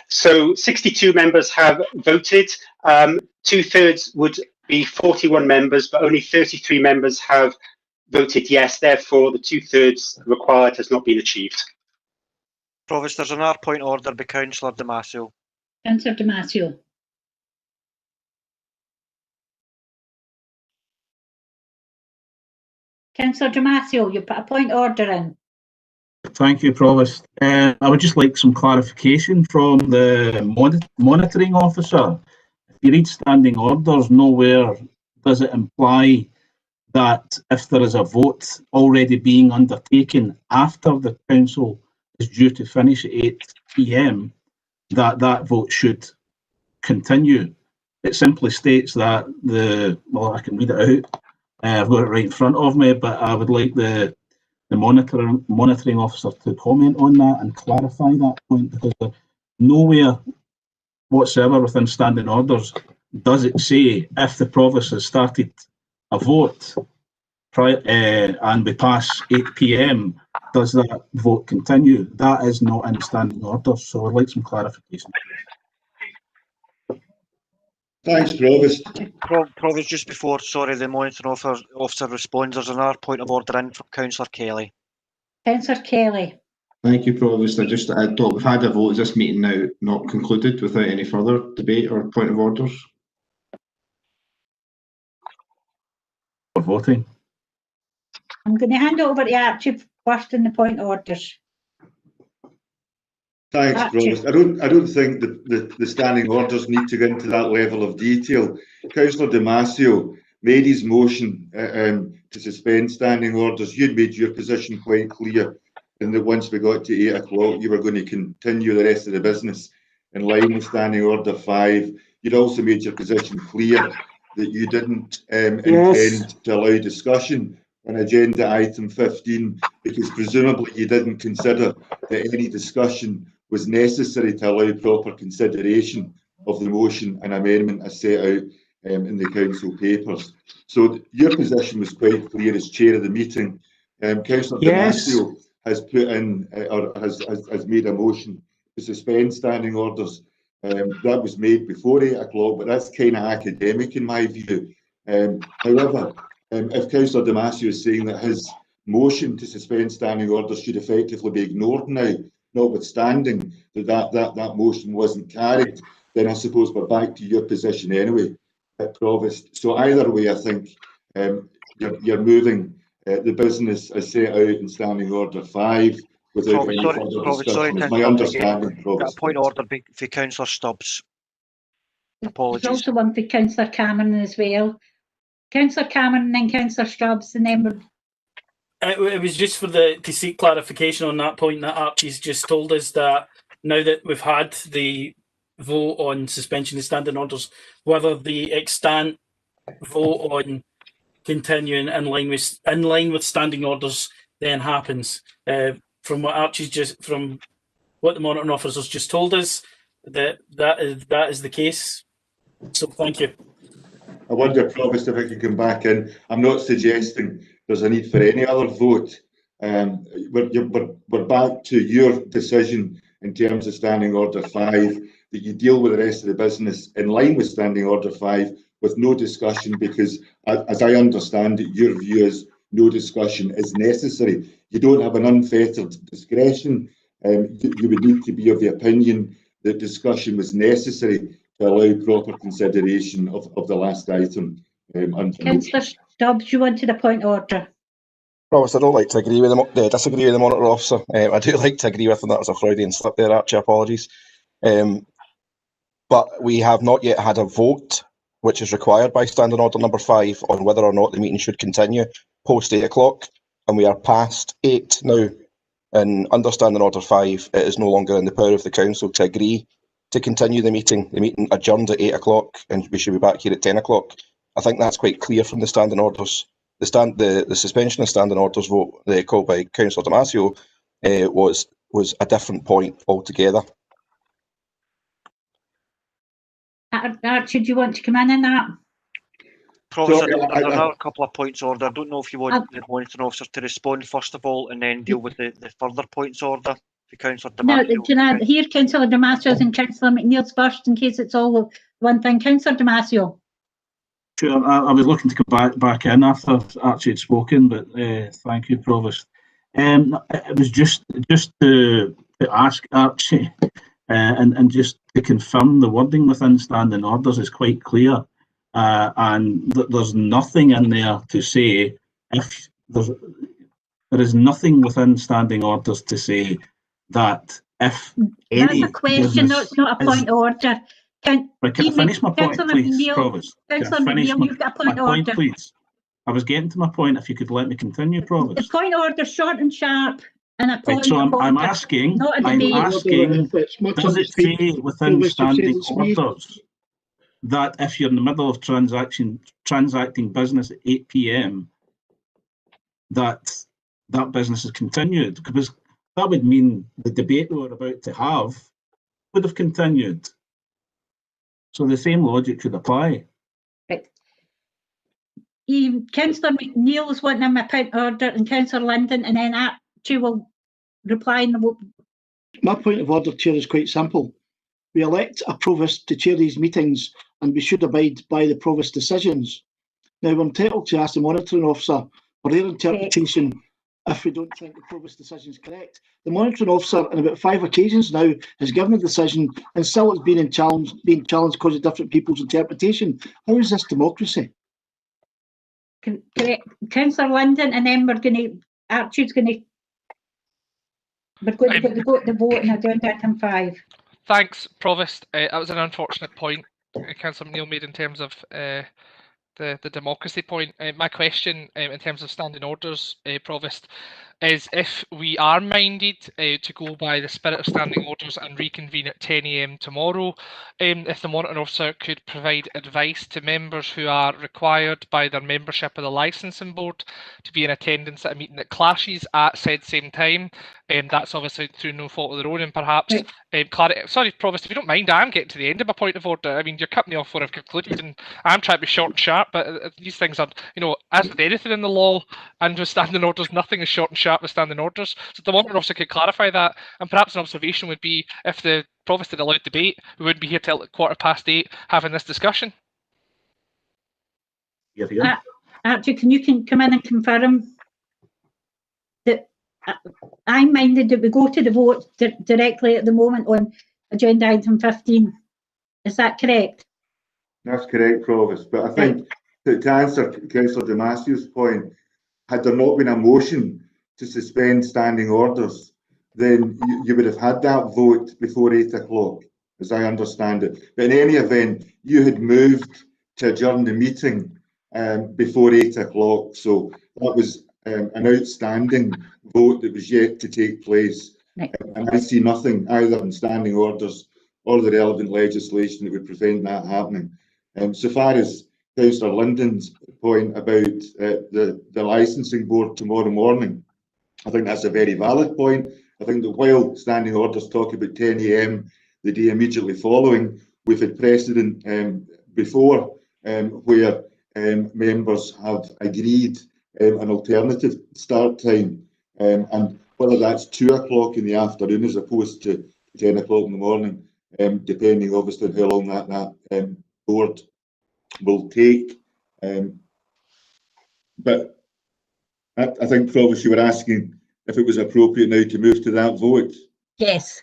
So 62 members have voted. 2/3 would be 41 members, but only 33 members have voted yes. Therefore, the 2/3 required has not been achieved. Provost, there's another point of order by Councillor Damasio. Councillor Damasio. Councillor Damasio, you put a point order in. Thank you, Provost. I would just like some clarification from the monitoring officer. If you read standing orders, nowhere does it imply that if there is a vote already being undertaken after the council is due to finish at 8 p.m, that vote should continue. It simply states that well, I can read it out. I've got it right in front of me, but I would like the monitoring officer to comment on that and clarify that point, because nowhere whatsoever within standing orders does it say if the provost has started a vote and we pass 8 p.m, does that vote continue? That is not in standing orders, so I'd like some clarification. Thanks, Provost. Provost, just before, sorry, the monitoring officer responds, there's another point of order in from Councillor Kelly. Councillor Kelly. Thank you, Provost. I thought we've had a vote. Is this meeting now not concluded without any further debate or point of orders? For voting. I'm going to hand it over to Archie first in the point orders. Thanks, Provost. I don't think the standing orders need to go into that level of detail. Councillor Damasio made his motion to suspend standing orders. You'd made your position quite clear, and that once we got to 8 o'clock, you were going to continue the rest of the business in line with Standing Order 5. You'd also made your position clear that you didn't intend to allow discussion on agenda item 15, because presumably you didn't consider that any discussion was necessary to allow proper consideration of the motion and amendment as set out in the council papers. So your position was quite clear as chair of the meeting. Councillor Damasio has put in or has made a motion to suspend standing orders. That was made before 8 o'clock, but that's kind of academic in my view. However, if Councillor Damasio is saying that his motion to suspend standing orders should effectively be ignored now, notwithstanding that motion wasn't carried, then I suppose we're back to your position anyway, Provost. So either way, I think you're moving the business as set out in Standing Order 5 without any further discussion. It's my understanding, Provost. Got a point of order for Councillor Stubbs. Apologies. There's also one for Councillor Cameron as well. Councillor Cameron and then Councillor Stubbs, and then we're... It was just to seek clarification on that point that Archie's just told us, that now that we've had the vote on suspension of standing orders, whether the extant vote on continuing in line with standing orders then happens. From what what the monitoring officers just told us, that is the case. So thank you. I wonder, Provost, if I can come back in. I'm not suggesting there's a need for any other vote. We're back to your decision in terms of Standing Order 5, that you deal with the rest of the business in line with Standing Order 5 with no discussion, because as I understand it, your view is no discussion is necessary. You don't have an unfettered discretion. You would need to be of the opinion that discussion was necessary to allow proper consideration of the last item. Councillor Stubbs, you wanted a point order. Provost, I don't like to agree with disagree with the monitor officer. I do like to agree with him. That was a Freudian slip there, Archie, apologies. But we have not yet had a vote, which is required by Standing Order number 5, on whether or not the meeting should continue post 8 o'clock, and we are past 8 now. And under Standing Order 5, it is no longer in the power of the council to agree to continue the meeting. The meeting adjourned at 8 o'clock, and we should be back here at 10 o'clock. I think that's quite clear from the standing orders. The suspension of standing orders vote called by Councillor Damasio was a different point altogether. Archie, do you want to come in on that? Provost, So, there are a couple of points order. I don't know if you want the monitoring officer to respond first of all and then deal with the further points order. The Councillor No, Damasio. can I hear Councillor Damasio's and Councillor McNeil's first in case it's all one thing? Councillor Damasio. Sure, I was looking to come back in after Archie had spoken, but thank you, Provost. It was just to ask Archie and just to confirm the wording within standing orders is quite clear, and there's nothing in there to say if there is nothing within standing orders to say that if any That's a question, that's not a point of order. Can I finish my point, please, Provost? Councillor McNeil, you've got a point of order. Please. I was getting to my point. If you could let me continue, Provost. The point of order, short and sharp, and a point so of order. I'm asking, does it say within standing orders that if you're in the middle of transacting business at 8 p.m, that business is continued? Because that would mean the debate we were about to have would have continued. So the same logic should apply. Right. Councillor McNeil is wanting a point order, and Councillor Linden, and then Archie will reply in the. My point of order, Chair, is quite simple. We elect a provost to chair these meetings, and we should abide by the provost decisions. Now, we're entitled to ask the monitoring officer for their interpretation if we don't think the provost decision is correct. The monitoring officer, on about 5 occasions now, has given a decision and still it's being challenged because of different people's interpretation. How is this democracy? Correct. Councillor Linden, and then we're going to, Archie's going to, we're going to go to the vote, and I'll do item 5. Thanks, Provost. That was an unfortunate point Councillor McNeil made in terms of the democracy point. My question in terms of standing orders, Provost, is if we are minded to go by the spirit of standing orders and reconvene at 10 a.m. tomorrow, if the monitoring officer could provide advice to members who are required by their membership of the licensing board to be in attendance at a meeting that clashes at said same time, that's obviously through no fault of their own, and perhaps sorry, Provost, if you don't mind, I'm getting to the end of my point of order. I mean, you're cutting me off where I've concluded, and I'm trying to be short and sharp, but these things are, as with anything in the law and with standing orders, nothing is short and sharp with standing orders. So the monitoring officer could clarify that, and perhaps an observation would be if the Provost had allowed debate, we wouldn't be here till 8:15 having this discussion. Archie, can you come in and confirm that I'm minded that we go to the vote directly at the moment on agenda item 15? Is that correct? That's correct, Provost. But I think to answer Councillor Damasio's point, had there not been a motion to suspend standing orders, then you would have had that vote before 8 o'clock, as I understand it. But in any event, you had moved to adjourn the meeting before 8 o'clock. So that was an outstanding vote that was yet to take place. And I see nothing either in standing orders or the relevant legislation that would prevent that happening. So far as Councillor Linden's point about the licensing board tomorrow morning, I think that's a very valid point. I think that while standing orders talk about 10 a.m. the day immediately following, we've had precedent before where members have agreed an alternative start time, and whether that's 2 o'clock in the afternoon as opposed to 10 o'clock in the morning, depending obviously on how long that board will take. But I think, Provost, you were asking if it was appropriate now to move to that vote. Yes.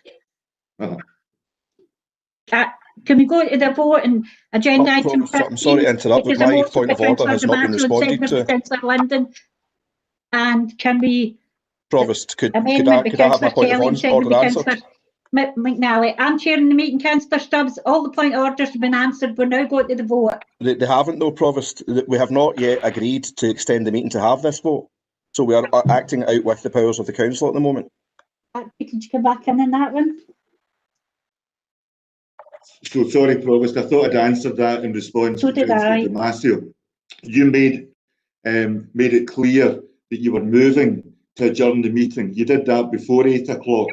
Can we go to the vote and agenda item 15? I'm sorry to interrupt, but my point of order has not been responded to. Councillor Linden, and can we? Provost, could I have my point of order answered? McNally, I'm chairing the meeting. Councillor Stubbs, all the point orders have been answered. We're now going to the vote. They haven't, though, Provost. We have not yet agreed to extend the meeting to have this vote. So we are acting out with the powers of the council at the moment. Could you come back in that one? So sorry, Provost. I thought I'd answered that in response to Councillor Damasio. You made it clear that you were moving to adjourn the meeting. You did that before 8 o'clock.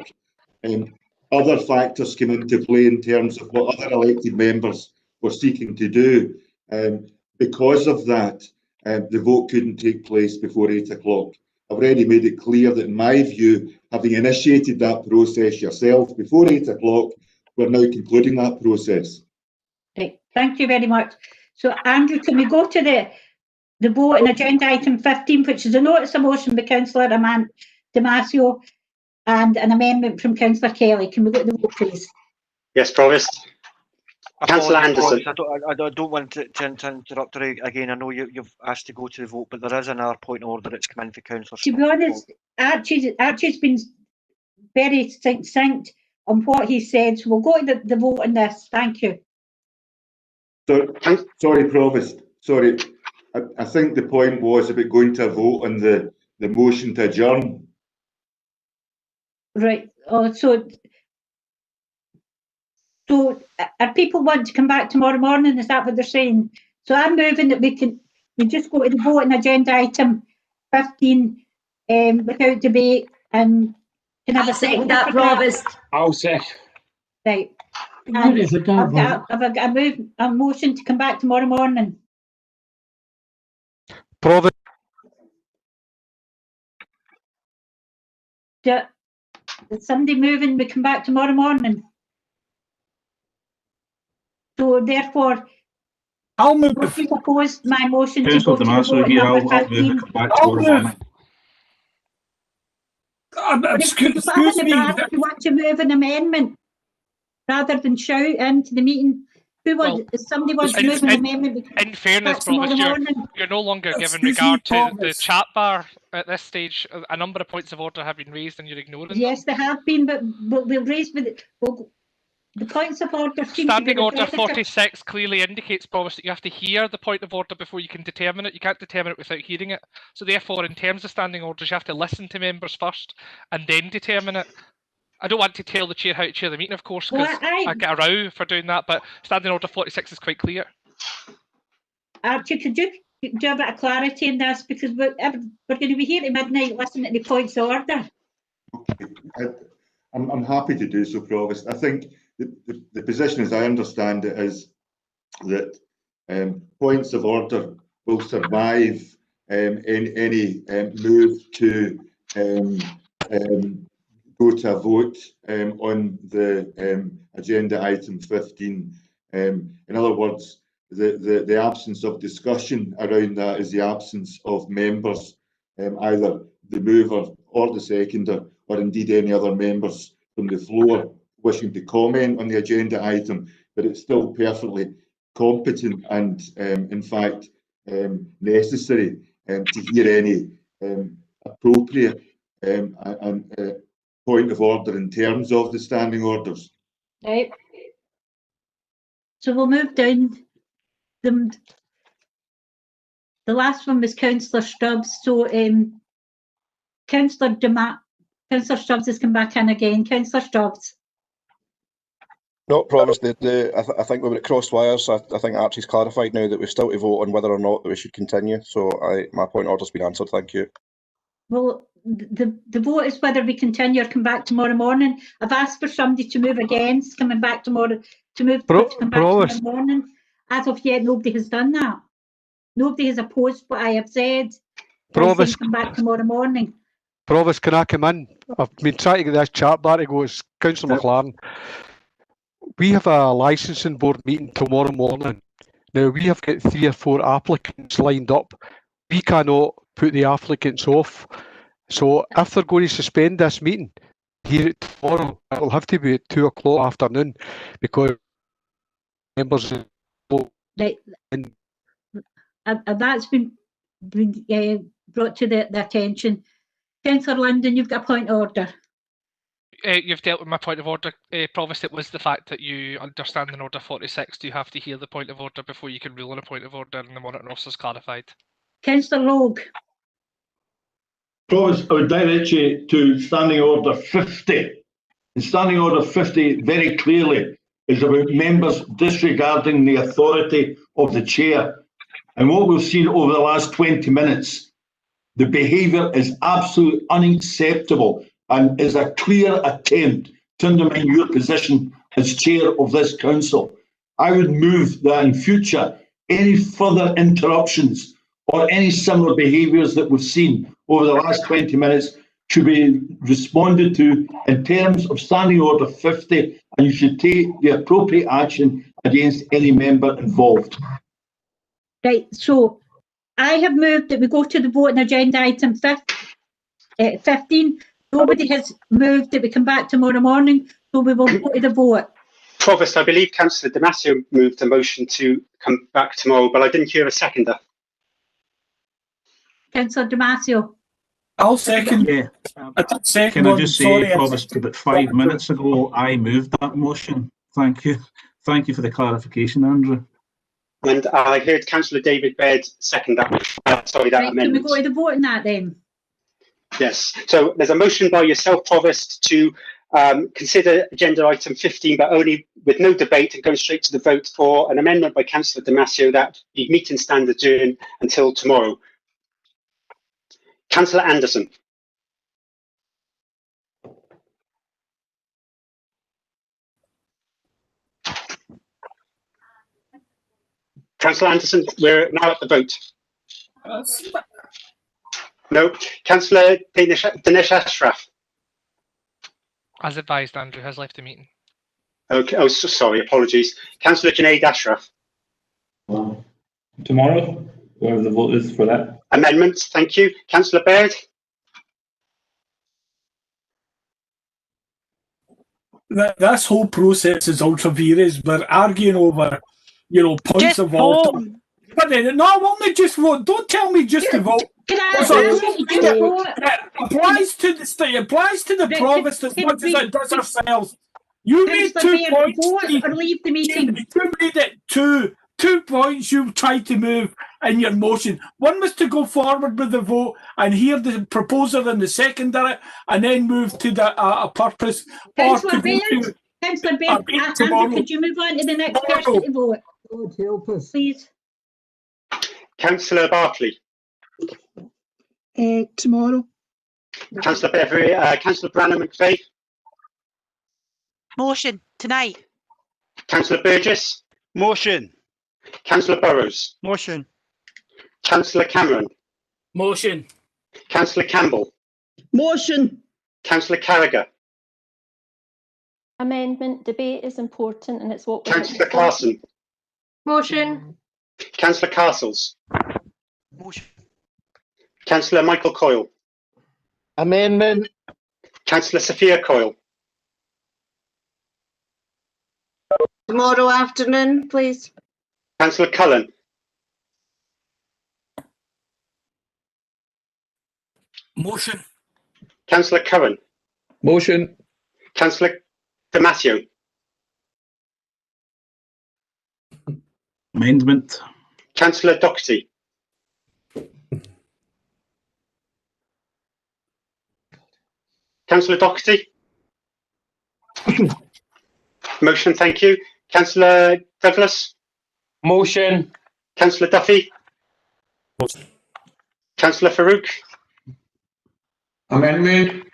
Other factors came into play in terms of what other elected members were seeking to do. because of that, the vote couldn't take place before 8 o'clock. I've already made it clear that, in my view, having initiated that process yourself before 8 o'clock, we're now concluding that process. Right, thank you very much. So, Andrew, can we go to the vote in agenda item 15, which is a notice of motion by Councillor Damasio and an amendment from Councillor Kelly? Can we go to the vote, please? Yes, Provost. Councillor Anderson. I don't want to interrupt her again. I know you've asked to go to the vote, but there is another point of order that's come in for Councillor. To be honest, Archie's been very succinct on what he said, so we'll go to the vote on this. Thank you. So, sorry, Provost. Sorry. I think the point was about going to a vote on the motion to adjourn. Right. Oh, so are people want to come back tomorrow morning? Is that what they're saying? So I'm moving that we just go to the vote on agenda item 15 without debate, and can have a second that, Provost. I'll say. Right. What is it, I've got a motion to come back tomorrow morning. Provost. Is somebody moving? We come back tomorrow morning. So therefore, I'll move. Nobody opposed my motion to Councillor go to the Damasio vote here, on I'll number move 15. to come back tomorrow morning. Excuse me. If you want to move an amendment rather than shout into the meeting, if somebody wants to move an amendment, in fairness, Provost, you're no longer given Excuse regard me, to the chat bar at this stage. A number of points of order have been raised and you're ignoring them. yes, they have been, but we'll raise with it. The points of order seem Standing to be Order repetitive. 46 clearly indicates, Provost, that you have to hear the point of order before you can determine it. You can't determine it without hearing it. So therefore, in terms of standing orders, you have to listen to members first and then determine it. I don't want to tell the chair how to chair the meeting, of course, because I get a row for doing that, but Standing Order 46 is quite clear. Archie, could you do a bit of clarity in this, because we're going to be here at midnight listening to the points of order. I'm happy to do so, Provost. I think the position, as I understand it, is that points of order will survive any move to go to a vote on the agenda item 15. In other words, the absence of discussion around that is the absence of members, either the mover or the seconder, or indeed any other members from the floor wishing to comment on the agenda item, but it's still perfectly competent and, in fact, necessary to hear any appropriate point of order in terms of the standing orders. Right. So we'll move down. The last one was Councillor Stubbs. So Councillor Stubbs has come back in again. Councillor Stubbs. No, Provost, I think we were at crossed wires. I think Archie's clarified now that we're still to vote on whether or not we should continue. So my point of order's been answered. Thank you. Well, the vote is whether we continue or come back tomorrow morning. I've asked for somebody to move against coming back tomorrow, to come back tomorrow morning. As of yet, nobody has done that. Nobody has opposed what I have said. Provost, come back tomorrow morning. Provost, can I come in? I've been trying to get this chat bar to go. It's Councillor McLaren. We have a licensing board meeting tomorrow morning. Now, we have got 3 or 4 applicants lined up. We cannot put the applicants off. So if they're going to suspend this meeting here tomorrow, it'll have to be at 2 o'clock afternoon, because members. Right. And that's been brought to the attention. Councillor London, you've got a point of order. You've dealt with my point of order, Provost. It was the fact that you understand in Order 46, you have to hear the point of order before you can rule on a point of order, and the monitoring officer's clarified. Councillor Rogue. Provost, I would direct you to Standing Order 50. And Standing Order 50 very clearly is about members disregarding the authority of the chair. And what we've seen over the last 20 minutes, the behaviour is absolutely unacceptable and is a clear attempt to undermine your position as chair of this council. I would move that in future any further interruptions or any similar behaviours that we've seen over the last 20 minutes should be responded to in terms of Standing Order 50, and you should take the appropriate action against any member involved. Right, so I have moved that we go to the vote on agenda item 15. Nobody has moved that we come back tomorrow morning, so we will go to the vote. Provost, I believe Councillor Damasio moved a motion to come back tomorrow, but I didn't hear a seconder. Councillor Damasio. I'll second. Yeah. Can I just say, Provost, about 5 minutes ago, I moved that motion. Thank you. Thank you for the clarification, Andrew. And I heard Councillor David Baird second that. Sorry, that Right, amendment. can we go to the vote on that then? Yes. So there's a motion by yourself, Provost, to consider agenda item 15, but only with no debate, and go straight to the vote for an amendment by Councillor Damasio that the meeting stand adjourned until tomorrow. Councillor Anderson. Councillor Anderson, we're now at the vote. No. Councillor Dinesh Ashraf. As advised, Andrew has left the meeting. Okay. Oh, so sorry. Apologies. Councillor Junaid Ashraf. Tomorrow, whatever the vote is for that. Amendments. Thank you. Councillor Baird. This whole process is ultra vires. We're arguing over, points just of order. vote. But then, no, I want to just vote. Don't tell me just to vote. It applies to the provost as much as it does ourselves. You made 2 points. Or leave the meeting. You made it 2 points you tried to move in your motion. One was to go forward with the vote and hear the proposer and the seconder, and then move to a purpose. Councillor Baird, Andrew, could you move on to the next person to vote? God help us. Please. Councillor Barclay. Tomorrow. Councillor Beverly, Councillor Branham McVeigh. Motion tonight. Councillor Burgess. Motion. Councillor Burrows. Motion. Councillor Cameron. Motion. Councillor Campbell. Motion. Councillor Carragher. Amendment. Debate is important and it's what we're Councillor Carson. Motion. Councillor Castles. Motion. Councillor Michael Coyle. Amendment. Councillor Sophia Coyle. Tomorrow afternoon, please. Councillor Cullen. Motion. Councillor Curran. Motion. Councillor Damasio. Amendment. Councillor Doherty. Councillor Doherty. Motion, thank you. Councillor Douglas. Motion. Councillor Duffy. Councillor Farouk. Amendment.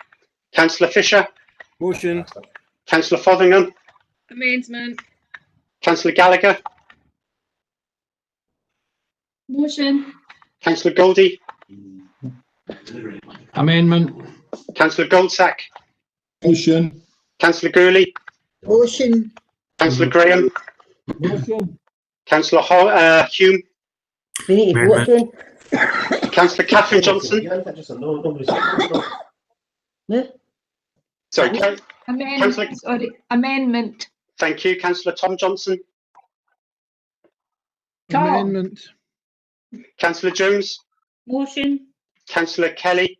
Councillor Fisher. Motion. Councillor Fotheringham. Amendment. Councillor Gallagher. Motion. Councillor Goldie. Amendment. Councillor Goldsack. Motion. Councillor Gurley. Motion. Councillor Graham. Motion. Councillor Hume. We need to vote again. Councillor Catherine Johnson. Sorry, Amendment. Sorry, amendment. thank you. Councillor Tom Johnson. Amendment. Councillor Jones. Motion. Councillor Kelly.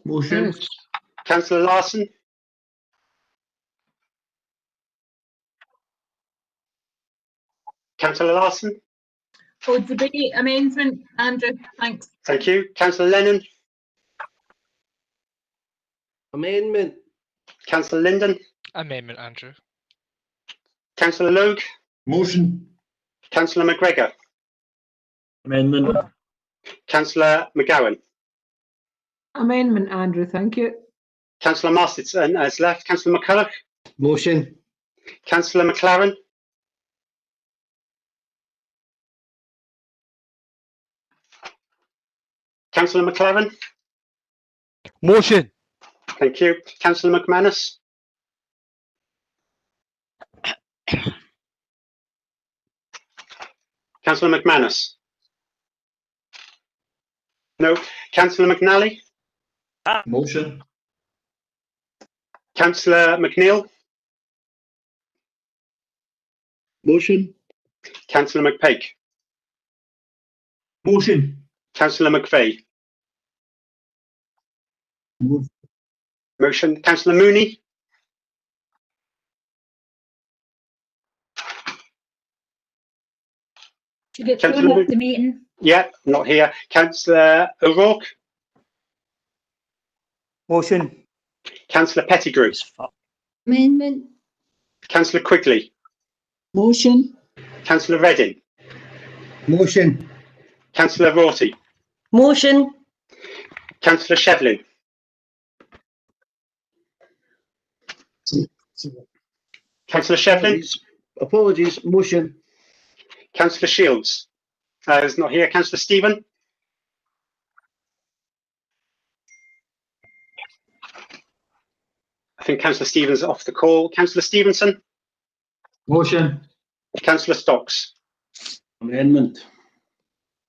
Motion. Councillor Larson. Councillor Larson. For debate amendment, Andrew, thanks. Thank you. Councillor Lennon. Amendment. Councillor Linden. Amendment, Andrew. Councillor Logue. Motion. Councillor McGregor. Amendment. Councillor McGowan. Amendment, Andrew, thank you. Councillor Masterton has left. Councillor McCulloch. Motion. Councillor McLaren. Councillor McLaren? Motion. Thank you. Councillor McManus? Councillor McManus? No. Councillor McNally? Motion. Councillor McNeil? Motion. Councillor McPake? Motion. Councillor McVeigh? Motion. Councillor Mooney? She gets thrown Councillor off the meeting. Yeah, not here. Councillor O'Rourke? Motion. Councillor Pettigrew? Amendment. Councillor Quigley? Motion. Councillor Redding? Motion. Councillor Rorty? Motion. Councillor Shevlin? Councillor Shevlin? Apologies. Motion. Councillor Shields? Is not here. Councillor Stephen? I think Councillor Stevens is off the call. Councillor Stevenson? Motion. Councillor Stocks? Amendment.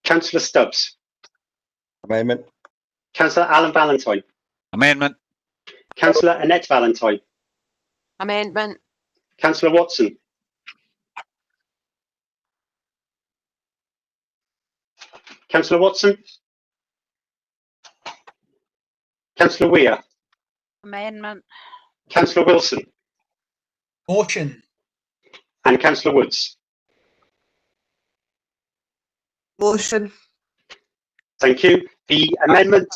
Councillor Stubbs? Amendment. Councillor Alan Valentine? Amendment. Councillor Annette Valentine? Amendment. Councillor Watson? Councillor Watson? Councillor Weir? Amendment. Councillor Wilson? Motion. And Councillor Woods? Motion. Thank you. The amendment.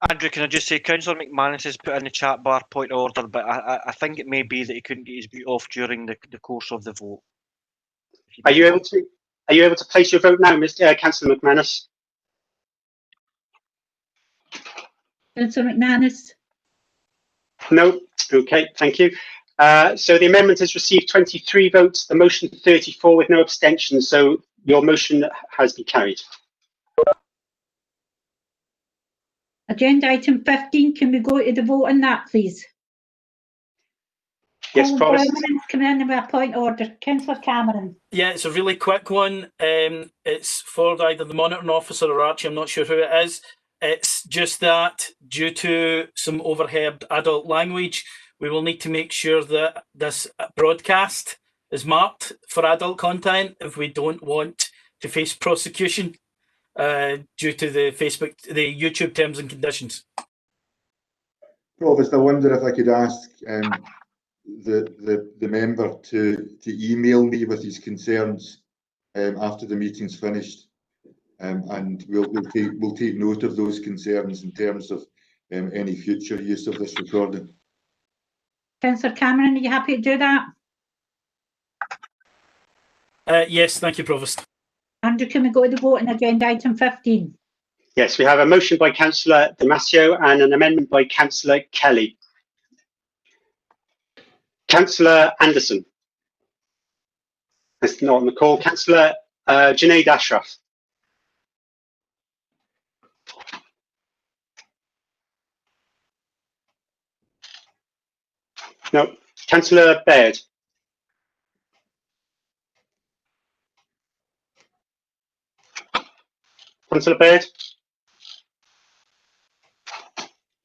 Andrew, can I just say, Councillor McManus has put in the chat bar point of order, but I think it may be that he couldn't get his mute off during the course of the vote. Are you able to place your vote now, Mr. Councillor McManus? Councillor McManus? No. Okay, thank you. So the amendment has received 23 votes, the motion 34 with no abstentions, so your motion has been carried. Agenda item 15, can we go to the vote on that, please? Yes, Provost. Come in with a point order. Councillor Cameron. Yeah, it's a really quick one. It's for either the monitoring officer or Archie, I'm not sure who it is. It's just that due to some overheard adult language, we will need to make sure that this broadcast is marked for adult content if we don't want to face prosecution due to the YouTube terms and conditions. Provost, I wonder if I could ask the member to email me with his concerns after the meeting's finished, and we'll take note of those concerns in terms of any future use of this recording. Councillor Cameron, are you happy to do that? Yes, thank you, Provost. Andrew, can we go to the vote on agenda item 15? Yes, we have a motion by Councillor Damasio and an amendment by Councillor Kelly. Councillor Anderson? That's not on the call. Councillor Junaid Ashraf? No. Councillor Baird? Councillor Baird?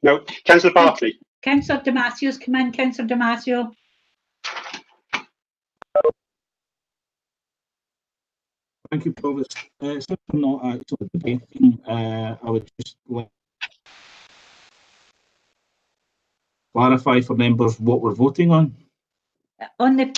No. Councillor Barclay? Councillor Damasio's come in. Councillor Damasio. Thank you, Provost. Since I'm not actually debating, I would just like to clarify for members what we're voting on. On the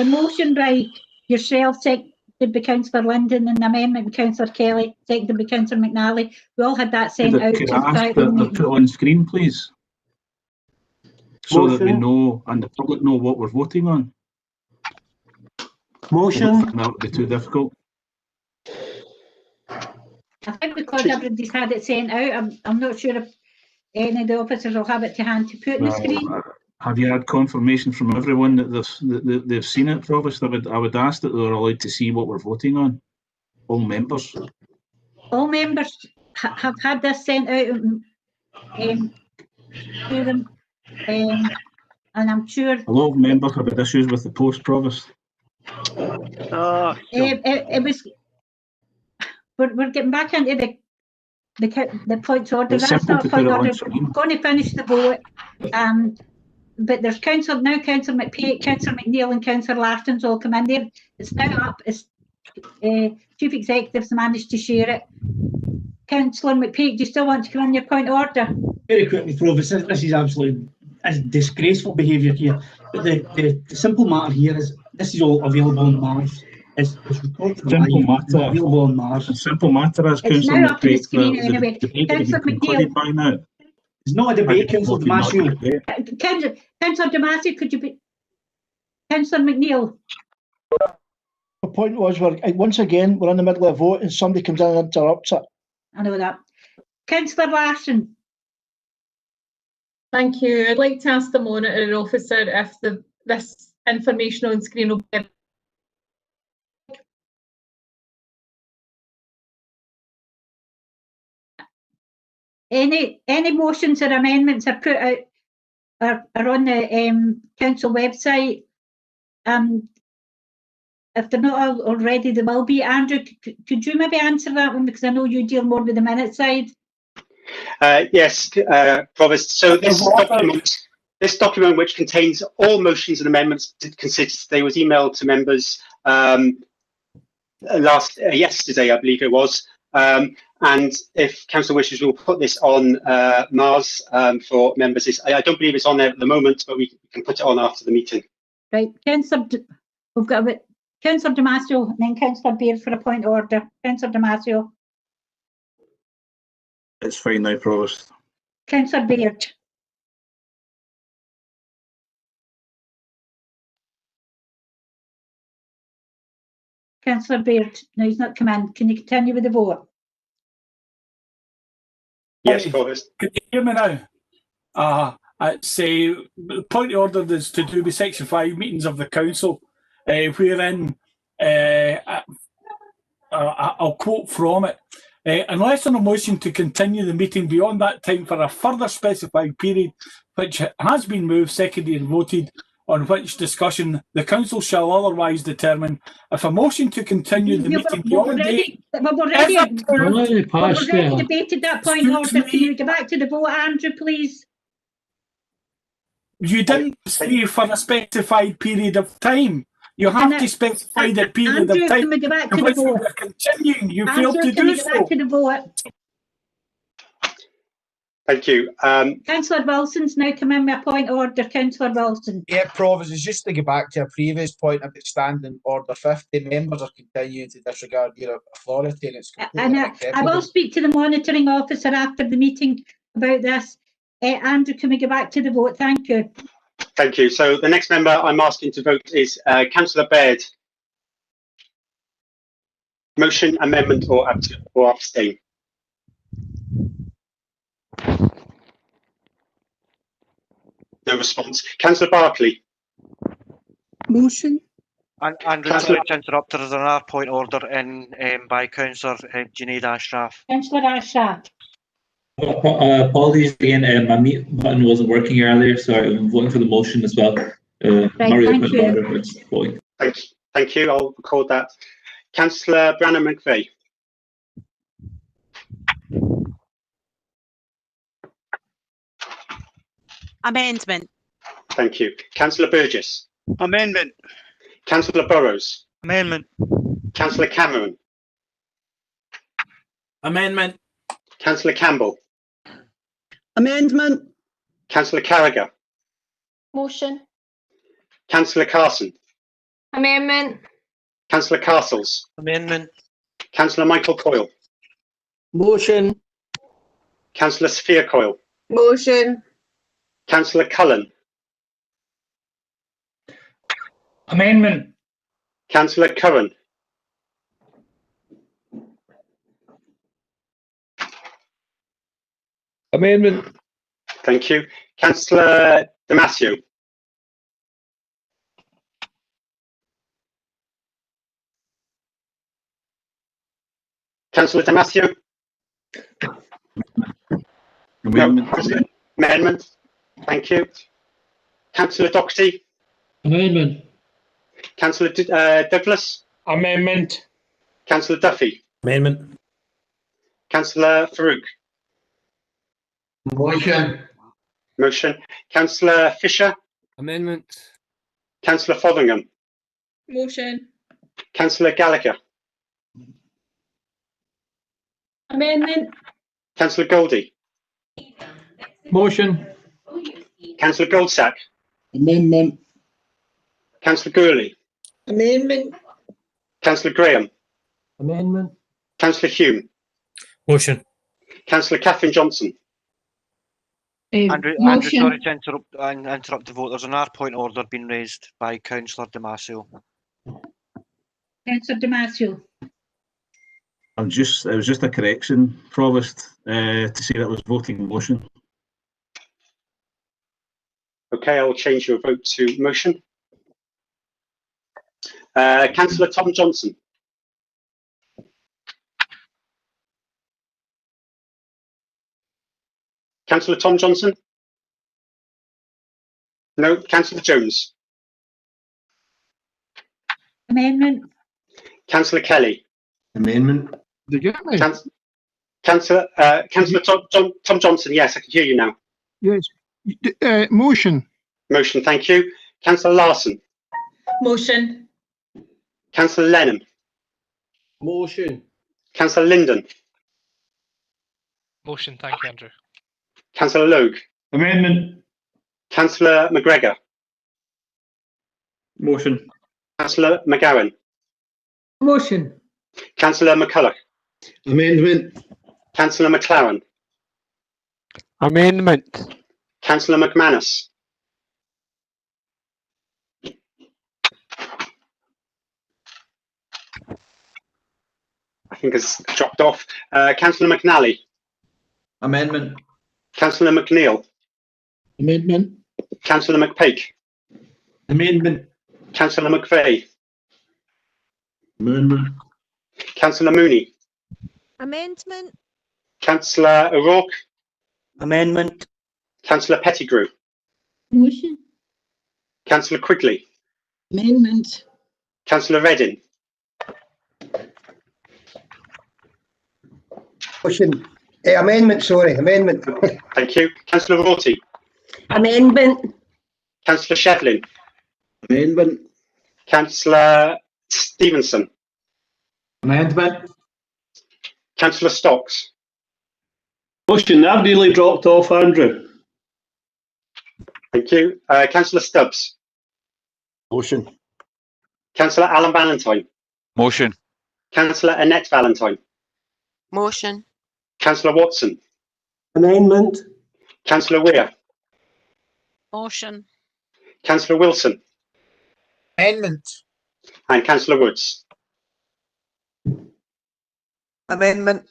motion by yourself, seconded by Councillor Linden, and the amendment by Councillor Kelly, seconded by Councillor McNally. We all had that sent out. Could I ask that they're put on screen, please? So that we know and the public know what we're voting on. Motion. That would be too difficult. I think because everybody's had it sent out, I'm not sure if any of the officers will have it to hand to put on the screen. Have you had confirmation from everyone that they've seen it, Provost? I would ask that they're allowed to see what we're voting on. All members. all members have had this sent out to them, and I'm sure A lot of members have had issues with the post, Provost. it was. We're getting back into the points order. It's That's simple not to a point put it on order. screen. We're going to finish the vote. But there's Councillor McPake, Councillor McNeill and Councillor Larton's all come in there. It's now up. It's Chief Executive's managed to share it. Councillor McPake, do you still want to come in your point order? Very quickly, Provost, this is absolutely disgraceful behaviour here. But the simple matter here is this is all available on Mars. It's recorded Simple live, it's matter. available on Mars. The simple matter is, It's Councillor now up on the McPake, screen anyway. the debate would have Councillor been concluded McNeill. by now. It's not a debate, Councillor Damasio. Councillor Damasio, could you be... Councillor McNeill. The point was, once again, we're in the middle of a vote and somebody comes in and interrupts it. I know that. Councillor Larson. Thank you. I'd like to ask the monitoring officer if this information on screen will be... Any motions or amendments are put out are on the council website. If they're not already, they will be. Andrew, could you maybe answer that one, because I know you deal more with the minute side. Yes, Provost. So this document, which contains all motions and amendments considered today, was emailed to members yesterday, I believe it was. And if council wishes, we'll put this on Mars for members. I don't believe it's on there at the moment, but we can put it on after the meeting. Right, we've got Councillor Damasio and then Councillor Beard for a point order. Councillor Damasio. It's fine now, Provost. Councillor Beard. Councillor Beard, no, he's not come in. Can you continue with the vote? Yes, Provost. Can you hear me now? It's point of order is to do with Section 5 meetings of the council, wherein I'll quote from it. Unless on a motion to continue the meeting beyond that time for a further specified period, which has been moved, seconded and voted, on which discussion the council shall otherwise determine, if a motion to continue the meeting beyond date We've already debated that point order. Can you go back to the vote, Andrew, please? You didn't say for a specified period of time. You have to specify the period Andrew, of time can we go back to in the which we vote? are continuing. You Andrew, failed to can do we go back so. to the vote? Thank you. Councillor Wilson's now come in with a point order. Councillor Wilson. Yeah, Provost, it's just to get back to a previous point about standing order 50. Members are continuing to disregard your authority, and it's completely And I unacceptable. will speak to the monitoring officer after the meeting about this. Andrew, can we go back to the vote? Thank you. Thank you. So the next member I'm asking to vote is Councillor Baird. Motion, amendment, or abstain? No response. Councillor Barclay. Motion. And sorry to interrupt, there is another point order in by Councillor Junaid Ashraf. Councillor Ashraf. Apologies again, my mute button wasn't working earlier, so I'm voting for the motion as well. Thank you. Thank you. I'll record that. Councillor Brannan McVeigh. Amendment. Thank you. Councillor Burgess. Amendment. Councillor Burrows. Amendment. Councillor Cameron. Amendment. Councillor Campbell. Amendment. Councillor Carragher. Motion. Councillor Carson. Amendment. Councillor Castles. Amendment. Councillor Michael Coyle. Motion. Councillor Sophia Coyle. Motion. Councillor Cullen. Amendment. Councillor Curran. Amendment. Thank you. Councillor Damasio. Councillor Damasio? Amendment. No. Amendment. Thank you. Councillor Doherty? Amendment. Councillor Douglas? Amendment. Councillor Duffy? Amendment. Councillor Farouk? Motion. Motion. Councillor Fisher? Amendment. Councillor Fotheringham? Motion. Councillor Gallagher? Amendment. Councillor Goldie? Motion. Councillor Goldsack? Amendment. Councillor Gourley? Amendment. Councillor Graham? Amendment. Councillor Hume? Motion. Councillor Catherine Johnson? Andrew, Motion. sorry to interrupt the vote. There's an point of order being raised by Councillor Damasio. Councillor Damasio. It was just a correction, Provost, to say that was voting motion. Okay, I will change your vote to motion. Councillor Tom Johnson? Councillor Tom Johnson? No. Councillor Jones? Amendment. Councillor Kelly? Amendment. Did you get me? Councillor Tom Johnson, yes, I can hear you now. Yes. Motion. Motion, thank you. Councillor Larson? Motion. Councillor Lennon? Motion. Councillor Linden? Motion, thank you, Andrew. Councillor Logue? Amendment. Councillor McGregor? Motion. Councillor McGowan? Motion. Councillor McCulloch? Amendment. Councillor McLaren? Amendment. Councillor McManus? I think it's dropped off. Councillor McNally? Amendment. Councillor McNeil? Amendment. Councillor McPake? Amendment. Councillor McVeigh? Amendment. Councillor Mooney? Amendment. Councillor O'Rourke? Amendment. Councillor Pettigrew? Motion. Councillor Quigley? Amendment. Councillor Redding? Motion. Amendment, sorry. Amendment. Thank you. Councillor Rorty? Amendment. Councillor Shevlin? Amendment. Councillor Stevenson? Amendment. Councillor Stocks? Motion. That nearly dropped off, Andrew. Thank you. Councillor Stubbs? Motion. Councillor Alan Valentine? Motion. Councillor Annette Valentine? Motion. Councillor Watson? Amendment. Councillor Weir? Motion. Councillor Wilson? Amendment. And Councillor Woods? Amendment.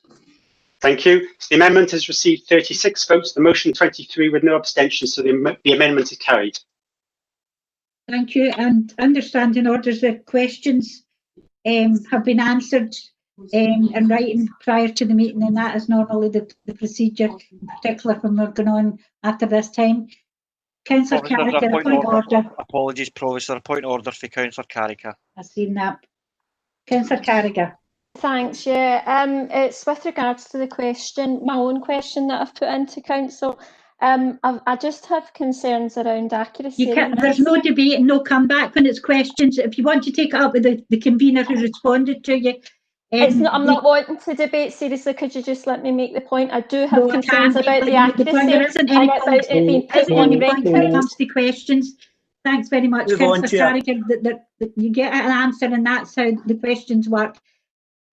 Thank you. So the amendment has received 36 votes, the motion 23 with no abstentions, so the amendment is carried. Thank you. And understanding orders, the questions have been answered in writing prior to the meeting, and that is normally the procedure, in particular when we're going on after this time. Councillor Carricker, a point of order. Apologies, Provost. There's a point of order for Councillor Carricker. I've seen that. Councillor Carricker. Thanks, yeah. It's with regards to the question, my own question that I've put into council. I just have concerns around accuracy. There's no debate and no comeback when it's questions. If you want to take it up with the convener who responded to you. I'm not wanting to debate seriously. Could you just let me make the point? I do have concerns about the accuracy. There isn't any and about it being put on point when it record. comes to questions. Thanks very much, Councillor Carrigan. That you get an answer, and that's how the questions work.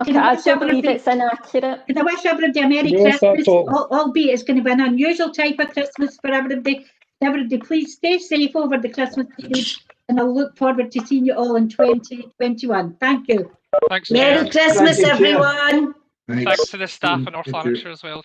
Okay, I do believe it's inaccurate. Can I wish everybody a Merry Christmas, albeit it's going to be an unusual type of Christmas for everybody. Everybody, please stay safe over the Christmas period, and I'll look forward to seeing you all in 2021. Thank you. Thanks. Merry Christmas, everyone. Thanks to the staff in North Lanarkshire as well.